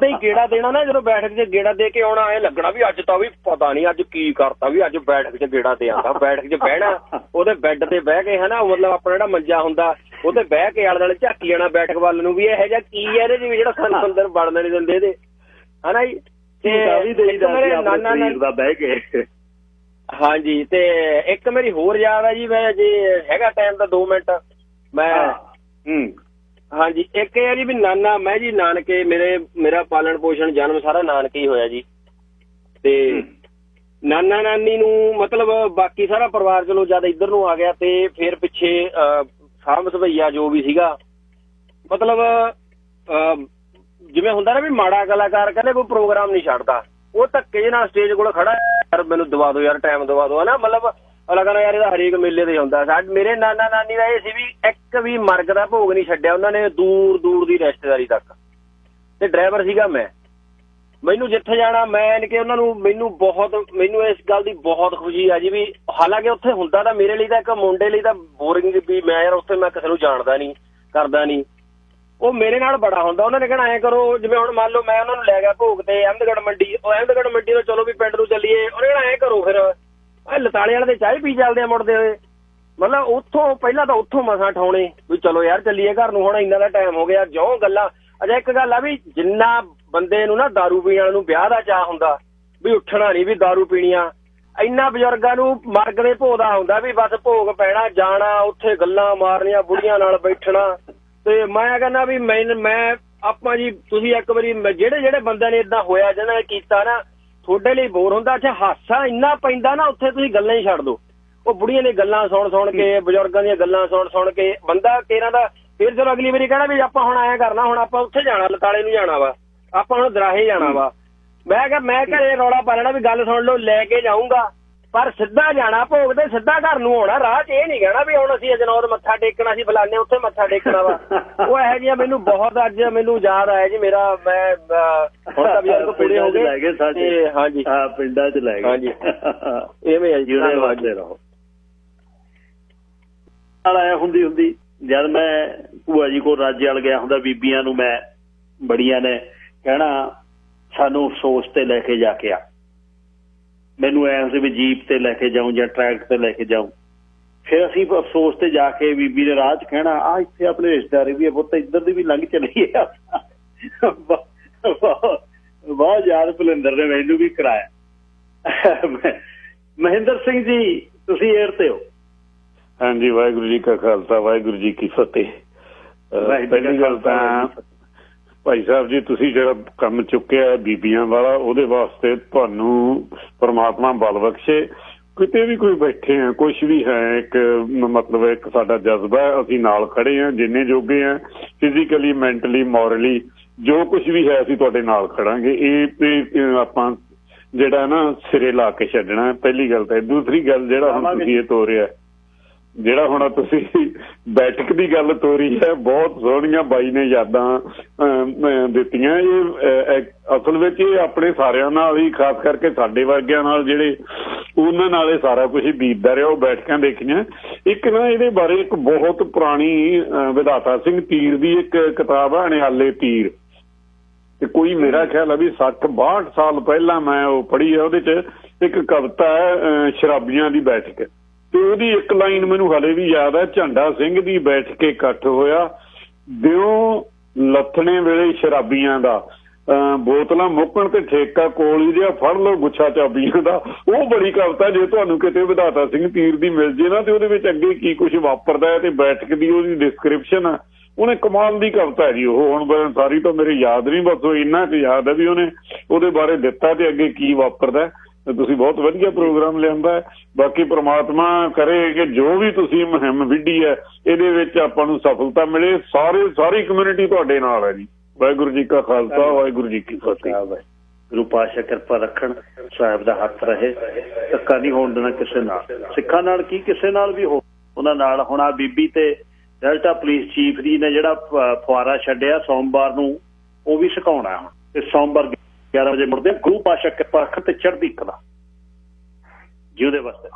ਹੀ ਗੇੜਾ ਦੇਣਾ ਨਾ। ਜਦੋਂ ਬੈਠਕ 'ਚ ਗੇੜਾ ਦੇ ਕੇ ਆਉਣਾ, ਐ ਲੱਗਣਾ ਵੀ ਅੱਜ ਤਾਂ ਵੀ ਪਤਾ ਨਹੀਂ ਅੱਜ ਕੀ ਕਰਤਾ, ਵੀ ਅੱਜ ਬੈਠਕ 'ਚ ਗੇੜਾ ਦੇ ਆਉਂਦਾ। ਬੈਠਕ 'ਚ ਬਹਿਣਾ, ਉਹਦੇ ਬੈੱਡ ਤੇ ਬਹਿ ਕੇ ਹਨਾ, ਮਤਲਬ ਆਪਣਾ ਜਿਹੜਾ ਮੰਜਾ ਹੁੰਦਾ ਉਹਦੇ ਬਹਿ ਕੇ ਆਲੇ ਦੁਆਲੇ ਝਾਕੀ ਜਾਣਾ ਬੈਠਕ ਵੱਲ ਨੂੰ, ਵੀ ਇਹੋ ਜਿਹਾ ਕੀ ਹੈ ਇਹਦੇ ਜਿਵੇਂ ਜਿਹੜਾ ਸਾਨੂੰ ਅੰਦਰ ਵੜਨ ਨਹੀਂ ਦਿੰਦੇ ਇਹਦੇ, ਹਨਾ ਜੀ। ਤੇ ਮੇਰੇ ਨਾਨਾ ਬਹਿ ਕੇ, ਹਾਂਜੀ। ਤੇ ਇੱਕ ਮੇਰੀ ਹੋਰ ਯਾਦ ਆ ਜੀ, ਮੈਂ ਜੇ ਹੈਗਾ ਟਾਈਮ ਤਾਂ 2 ਮਿੰਟ ਮੈਂ ਹਾਂਜੀ, ਇੱਕ ਇਹ ਜੀ ਵੀ ਮੈਂ ਜੀ ਨਾਨਕੇ, ਮੇਰਾ ਪਾਲਣ ਪੋਸ਼ਣ ਜਨਮ ਸਾਰਾ ਨਾਨਕੇ ਹੀ ਹੋਇਆ ਜੀ। ਤੇ ਨਾਨਾ ਨਾਨੀ ਨੂੰ ਮਤਲਬ ਬਾਕੀ ਸਾਰਾ ਪਰਿਵਾਰ ਚਲੋ ਜਦ ਇੱਧਰ ਨੂੰ ਆ ਗਿਆ, ਤੇ ਫਿਰ ਪਿੱਛੇ ਸਾਂਭ ਸਭਈਆ ਜੋ ਵੀ ਸੀਗਾ, ਮਤਲਬ ਜਿਵੇਂ ਹੁੰਦਾ ਨਾ ਵੀ ਮਾੜਾ ਕਲਾਕਾਰ ਕਹਿੰਦੇ ਕੋਈ ਪ੍ਰੋਗਰਾਮ ਨਹੀਂ ਛੱਡਦਾ, ਉਹ ਧੱਕੇ ਜਿਹੇ ਨਾਲ ਸਟੇਜ ਕੋਲ ਖੜਾ, ਯਾਰ ਮੈਨੂੰ ਦਵਾ ਦਿਓ, ਯਾਰ ਟਾਈਮ ਦਵਾ ਦਿਓ, ਹਨਾ। ਮਤਲਬ ਅਲੱਗ ਯਾਰ ਇਹਦਾ ਹਰੇਕ ਮੇਲੇ ਤੇ ਹੁੰਦਾ। ਮੇਰੇ ਨਾਨਾ ਨਾਨੀ ਦਾ ਇਹ ਸੀ ਵੀ ਇੱਕ ਵੀ ਮਰਗ ਦਾ ਭੋਗ ਨਹੀਂ ਛੱਡਿਆ ਉਹਨਾਂ ਨੇ, ਦੂਰ ਦੂਰ ਦੀ ਰਿਸ਼ਤੇਦਾਰੀ ਤੱਕ। ਤੇ ਡਰਾਈਵਰ ਸੀਗਾ ਮੈਂ, ਮੈਨੂੰ ਜਿੱਥੇ ਜਾਣਾ ਮੈਂ ਕਿ ਉਹਨਾਂ ਨੂੰ, ਮੈਨੂੰ ਇਸ ਗੱਲ ਦੀ ਬਹੁਤ ਖੁਸ਼ੀ ਆ ਜੀ ਵੀ ਹਾਲਾਂਕਿ ਉੱਥੇ ਹੁੰਦਾ ਤਾਂ ਮੇਰੇ ਲਈ ਤਾਂ ਇੱਕ ਮੁੰਡੇ ਲਈ ਤਾਂ ਬੋਰਿੰਗ ਵੀ ਮੈਂ ਯਾਰ ਉੱਥੇ ਮੈਂ ਕਿਸੇ ਨੂੰ ਜਾਣਦਾ ਨਹੀਂ ਕਰਦਾ ਨਹੀਂ, ਉਹ ਮੇਰੇ ਨਾਲ ਬੜਾ ਹੁੰਦਾ। ਉਹਨਾਂ ਨੇ ਕਹਿਣਾ ਐਂ ਕਰੋ, ਜਿਵੇਂ ਹੁਣ ਮੰਨ ਲਓ ਮੈਂ ਉਹਨਾਂ ਨੂੰ ਲੈ ਗਿਆ ਭੋਗ ਤੇ ਅਹਿਮਦਗੜ੍ਹ ਮੰਡੀ, ਉਹ ਅਹਿਮਦਗੜ੍ਹ ਮੰਡੀ ਤੋਂ ਚਲੋ ਵੀ ਪਿੰਡ ਨੂੰ ਚੱਲੀਏ, ਉਹਨੇ ਕਹਿਣਾ ਐਂ ਕਰੋ ਫਿਰ ਲਤਾਲੇ ਵਾਲੇ ਦੇ ਚਾਹ ਪੀ ਚੱਲਦੇ ਆ ਮੁੜਦੇ ਹੋਏ। ਮਤਲਬ ਉੱਥੋਂ ਪਹਿਲਾਂ ਤਾਂ ਉੱਥੋਂ ਮਸਾਂ ਠਾਉਣੇ ਵੀ ਚਲੋ ਯਾਰ ਚੱਲੀਏ ਘਰ ਨੂੰ, ਹੁਣ ਇੰਨਾ ਦਾ ਟਾਈਮ ਹੋ ਗਿਆ, ਜਿਉਂ ਗੱਲਾਂ। ਅਜਾ ਇੱਕ ਗੱਲ ਆ ਵੀ ਜਿੰਨਾ ਬੰਦੇ ਨੂੰ ਨਾ ਦਾਰੂ ਪੀਣ ਵਾਲੇ ਨੂੰ ਵਿਆਹ ਦਾ ਚਾਅ ਹੁੰਦਾ ਵੀ ਉੱਠਣਾ ਨਹੀਂ ਵੀ ਦਾਰੂ ਪੀਣੀ ਆ, ਇੰਨਾ ਬਜ਼ੁਰਗਾਂ ਨੂੰ ਮਰਗ ਦੇ ਭੋਗ ਦਾ ਹੁੰਦਾ ਵੀ ਬਸ ਭੋਗ ਪੈਣਾ, ਜਾਣਾ, ਉੱਥੇ ਗੱਲਾਂ ਮਾਰਨੀਆਂ, ਬੁੜੀਆਂ ਨਾਲ ਬੈਠਣਾ। ਤੇ ਮੈਂ ਕਹਿੰਦਾ ਵੀ ਮੈਂ ਆਪਾਂ ਜੀ, ਤੁਸੀਂ ਇੱਕ ਵਾਰੀ ਜਿਹੜੇ ਬੰਦਿਆਂ ਨੇ ਏਦਾਂ ਹੋਇਆ, ਜਿਹਨਾਂ ਨੇ ਕੀਤਾ ਨਾ, ਤੁਹਾਡੇ ਲਈ ਬੋਰ ਹੁੰਦਾ। ਅੱਛਾ ਹਾਸਾ ਇੰਨਾ ਪੈਂਦਾ ਨਾ ਉੱਥੇ, ਤੁਸੀਂ ਗੱਲਾਂ ਹੀ ਛੱਡ ਦਿਓ। ਉਹ ਬੁੜੀਆਂ ਦੀਆਂ ਗੱਲਾਂ ਸੁਣ ਕੇ, ਬਜ਼ੁਰਗਾਂ ਦੀਆਂ ਗੱਲਾਂ ਸੁਣ ਕੇ ਬੰਦਾ ਤੇਰਾ ਦਾ ਫਿਰ ਜਦੋਂ ਅਗਲੀ ਵਾਰੀ ਕਹਿਣਾ ਵੀ ਆਪਾਂ ਹੁਣ ਐਂ ਕਰਨਾ, ਹੁਣ ਆਪਾਂ ਉੱਥੇ ਜਾਣਾ, ਲਤਾਲੇ ਨੂੰ ਜਾਣਾ ਵਾ, ਆਪਾਂ ਹੁਣ ਦਰਾਹੇ ਜਾਣਾ ਵਾ। ਮੈਂ ਕਿਹਾ ਮੈਂ ਘਰੇ ਰੌਲਾ ਪਾ ਲੈਣਾ ਵੀ ਗੱਲ ਸੁਣ ਲਓ, ਲੈ ਕੇ ਜਾਊਂਗਾ, ਪਰ ਸਿੱਧਾ ਜਾਣਾ ਭੋਗ ਤੇ, ਸਿੱਧਾ ਘਰ ਨੂੰ ਆਉਣਾ। ਰਾਹ 'ਚ ਇਹ ਨਹੀਂ ਕਹਿਣਾ ਵੀ ਹੁਣ ਅਸੀਂ ਅਜਨੌਰ ਮੱਥਾ ਟੇਕਣਾ ਸੀ, ਫਲਾਨੇ ਉੱਥੇ ਮੱਥਾ ਟੇਕਣਾ ਵਾ। ਉਹ ਇਹੋ ਜਿਹੀਆਂ ਮੈਨੂੰ ਬਹੁਤ, ਅੱਜ ਮੈਨੂੰ ਯਾਦ ਆਇਆ ਜੀ ਮੇਰਾ, ਮੈਂ ਹੁਣ ਤਾਂ ਬਜ਼ੁਰਗ ਪੂਰੇ ਹੋ ਗਏ ਤੇ ਹਾਂਜੀ ਪਿੰਡਾਂ 'ਚ ਲੈ ਗਏ, ਹਾਂਜੀ ਇਵੇਂ ਹੈ ਜੀ। ਰਹੋ ਆਇਆ ਹੁੰਦੀ ਜਦ ਮੈਂ ਭੂਆ ਜੀ ਕੋਲ ਰਾਜੇ ਵਾਲ ਗਿਆ ਹੁੰਦਾ, ਬੀਬੀਆਂ ਨੂੰ ਮੈਂ ਬੜੀਆਂ ਨੇ ਕਹਿਣਾ ਸਾਨੂੰ ਅਫਸੋਸ ਤੇ ਲੈ ਕੇ ਜਾ ਕੇ ਆ, ਮੈਨੂੰ ਐਂ ਸੀ ਵੀ ਜੀਪ ਤੇ ਲੈ ਕੇ ਜਾਊਂ ਜਾਂ ਟਰੈਕਟਰ ਤੇ ਲੈ ਕੇ ਜਾਊਂ। ਫਿਰ ਅਸੀਂ ਅਫਸੋਸ ਤੇ ਜਾ ਕੇ ਬੀਬੀ ਦੇ ਰਾਹ 'ਚ ਕਹਿਣਾ ਆ ਇੱਥੇ ਆਪਣੇ ਰਿਸ਼ਤੇਦਾਰੀ ਵੀ ਹੈ ਪੁੱਤ, ਇੱਧਰ ਦੀ ਵੀ ਲੰਘ ਚੱਲੀਏ। ਬਹੁਤ ਯਾਦ ਭੁਲਿੰਦਰ ਨੇ ਮੈਨੂੰ ਵੀ ਕਰਾਇਆ। ਮਹਿੰਦਰ ਸਿੰਘ ਜੀ ਤੁਸੀਂ ਏਅਰ ਤੇ ਹੋ। ਹਾਂਜੀ, ਵਾਹਿਗੁਰੂ ਜੀ ਕਾ ਖਾਲਸਾ, ਵਾਹਿਗੁਰੂ ਜੀ ਕੀ ਫਤਿਹ। ਪਹਿਲੀ ਗੱਲ ਤਾਂ ਭਾਈ ਸਾਹਿਬ ਜੀ, ਤੁਸੀਂ ਜਿਹੜਾ ਕੰਮ ਚੁੱਕਿਆ ਬੀਬੀਆਂ ਵਾਲਾ, ਉਹਦੇ ਵਾਸਤੇ ਤੁਹਾਨੂੰ ਪਰਮਾਤਮਾ ਬਲ ਬਖਸ਼ੇ। ਕਿਤੇ ਵੀ ਕੋਈ ਬੈਠੇ ਆ, ਕੁਛ ਵੀ ਹੈ, ਇੱਕ ਮਤਲਬ ਇੱਕ ਸਾਡਾ ਜਜ਼ਬਾ ਹੈ, ਅਸੀਂ ਨਾਲ ਖੜੇ ਹਾਂ ਜਿੰਨੇ ਜੋਗੇ ਆ, ਫਿਜ਼ੀਕਲੀ, ਮੈਂਟਲੀ, ਮੋਰਲੀ, ਜੋ ਕੁਛ ਵੀ ਹੈ ਅਸੀਂ ਤੁਹਾਡੇ ਨਾਲ ਖੜਾਂਗੇ। ਇਹ ਆਪਾਂ ਜਿਹੜਾ ਨਾ ਸਿਰੇ ਲਾ ਕੇ ਛੱਡਣਾ, ਪਹਿਲੀ ਗੱਲ ਤਾਂ। ਦੂਸਰੀ ਗੱਲ, ਜਿਹੜਾ ਹੁਣ ਤੁਸੀਂ ਇਹ ਤੋਰਿਆ, ਜਿਹੜਾ ਹੁਣ ਤੁਸੀਂ ਬੈਠਕ ਦੀ ਗੱਲ ਤੋਰੀ ਹੈ, ਬਹੁਤ ਸੋਹਣੀਆਂ ਬਾਈ ਨੇ ਯਾਦਾਂ ਦਿੱਤੀਆਂ। ਇਹ ਅਸਲ ਵਿੱਚ ਇਹ ਆਪਣੇ ਸਾਰਿਆਂ ਨਾਲ ਹੀ, ਖਾਸ ਕਰਕੇ ਸਾਡੇ ਵਰਗਿਆਂ ਨਾਲ ਜਿਹੜੇ ਉਹਨਾਂ ਨਾਲ ਇਹ ਸਾਰਾ ਕੁਝ ਬੀਤਦਾ ਰਿਹਾ, ਉਹ ਬੈਠਕਾਂ ਦੇਖੀਆਂ। ਇੱਕ ਨਾ ਇਹਦੇ ਬਾਰੇ ਇੱਕ ਬਹੁਤ ਪੁਰਾਣੀ ਵਿਧਾਤਾ ਸਿੰਘ ਤੀਰ ਦੀ ਇੱਕ ਕਿਤਾਬ ਹੈ, ਅਣਿਆਲੇ ਤੀਰ, ਤੇ ਕੋਈ ਮੇਰਾ ਖਿਆਲ ਹੈ ਵੀ 60-62 ਸਾਲ ਪਹਿਲਾਂ ਮੈਂ ਉਹ ਪੜ੍ਹੀ ਹੈ। ਉਹਦੇ 'ਚ ਇੱਕ ਕਵਿਤਾ ਹੈ ਸ਼ਰਾਬੀਆਂ ਦੀ ਬੈਠਕ, ਤੇ ਉਹਦੀ ਇੱਕ ਲਾਈਨ ਮੈਨੂੰ ਹਲੇ ਵੀ ਯਾਦ ਹੈ, ਝੰਡਾ ਸਿੰਘ ਦੀ ਬੈਠ ਕੇ ਇਕੱਠ ਹੋਇਆ, ਦਿਓ ਲੱਥਣੇ ਵੇਲੇ ਸ਼ਰਾਬੀਆਂ ਦਾ, ਬੋਤਲਾਂ ਮੁੱਕਣ ਤੇ ਠੇਕਾ ਕੋਲ ਹੀ ਜਿਹਾ, ਫੜ ਲਓ ਗੁੱਛਾ ਚਾਬੀਆਂ ਦਾ। ਉਹ ਬੜੀ ਕਵਿਤਾ, ਜੇ ਤੁਹਾਨੂੰ ਕਿਤੇ ਵਿਧਾਤਾ ਸਿੰਘ ਤੀਰ ਦੀ ਮਿਲ ਜੇ ਨਾ, ਤੇ ਉਹਦੇ ਵਿੱਚ ਅੱਗੇ ਕੀ ਕੁਝ ਵਾਪਰਦਾ ਹੈ ਤੇ ਬੈਠਕ ਦੀ ਉਹਦੀ ਡਿਸਕ੍ਰਿਪਸ਼ਨ ਆ, ਉਹਨੇ ਕਮਾਲ ਦੀ ਕਵਿਤਾ ਜੀ ਉਹ। ਹੁਣ ਸਾਰੀ ਤਾਂ ਮੇਰੇ ਯਾਦ ਨਹੀਂ, ਬਸ ਉਹ ਇੰਨਾ ਕੁ ਯਾਦ ਹੈ ਵੀ ਉਹਨੇ ਉਹਦੇ ਬਾਰੇ ਦਿੱਤਾ ਤੇ ਅੱਗੇ ਕੀ ਵਾਪਰਦਾ। ਤੁਸੀਂ ਬਹੁਤ ਵਧੀਆ ਪ੍ਰੋਗਰਾਮ ਲਿਆਂਦਾ। ਬਾਕੀ ਪ੍ਰਮਾਤਮਾ ਕਰੇ ਕਿ ਜੋ ਵੀ ਤੁਸੀਂ ਮੁਹਿੰਮ ਵਿੱਢੀ ਹੈ, ਇਹਦੇ ਵਿੱਚ ਆਪਾਂ ਨੂੰ ਸਫਲਤਾ ਮਿਲੇ। ਸਾਰੀ ਕਮਿਊਨਿਟੀ ਤੁਹਾਡੇ ਨਾਲ ਹੈ ਜੀ। ਵਾਹਿਗੁਰੂ ਜੀ ਕਾ ਖਾਲਸਾ, ਵਾਹਿਗੁਰੂ ਜੀ ਕੀ ਫਤਿਹ। ਗੁਰੂ ਪਾਤਸ਼ਾਹ ਕਿਰਪਾ ਰੱਖਣ, ਸਾਹਿਬ ਦਾ ਹੱਥ ਰਹੇ, ਧੱਕਾ ਨਹੀਂ ਹੋਣ ਦੇਣਾ ਕਿਸੇ ਨਾਲ, ਸਿੱਖਾਂ ਨਾਲ ਕੀ ਕਿਸੇ ਨਾਲ ਵੀ ਹੋ, ਉਹਨਾਂ ਨਾਲ। ਹੁਣ ਆ ਬੀਬੀ ਤੇ ਡੈਲਟਾ ਪੁਲਿਸ ਚੀਫ ਦੀ ਨੇ ਜਿਹੜਾ ਫੁਆਰਾ ਛੱਡਿਆ ਸੋਮਵਾਰ ਨੂੰ, ਉਹ ਵੀ ਸੁਕਾਉਣਾ ਹੁਣ, ਤੇ ਸੋਮਵਾਰ 11 ਵਜੇ ਮੁੜਦੇ। ਗੁਰੂ ਪਾਤਸ਼ਾਹ ਕਿਰਪਾ ਰੱਖਣ ਤੇ ਚੜ੍ਹਦੀ ਕਲਾ ਜਿਉਦੇ ਵਾਸਤੇ।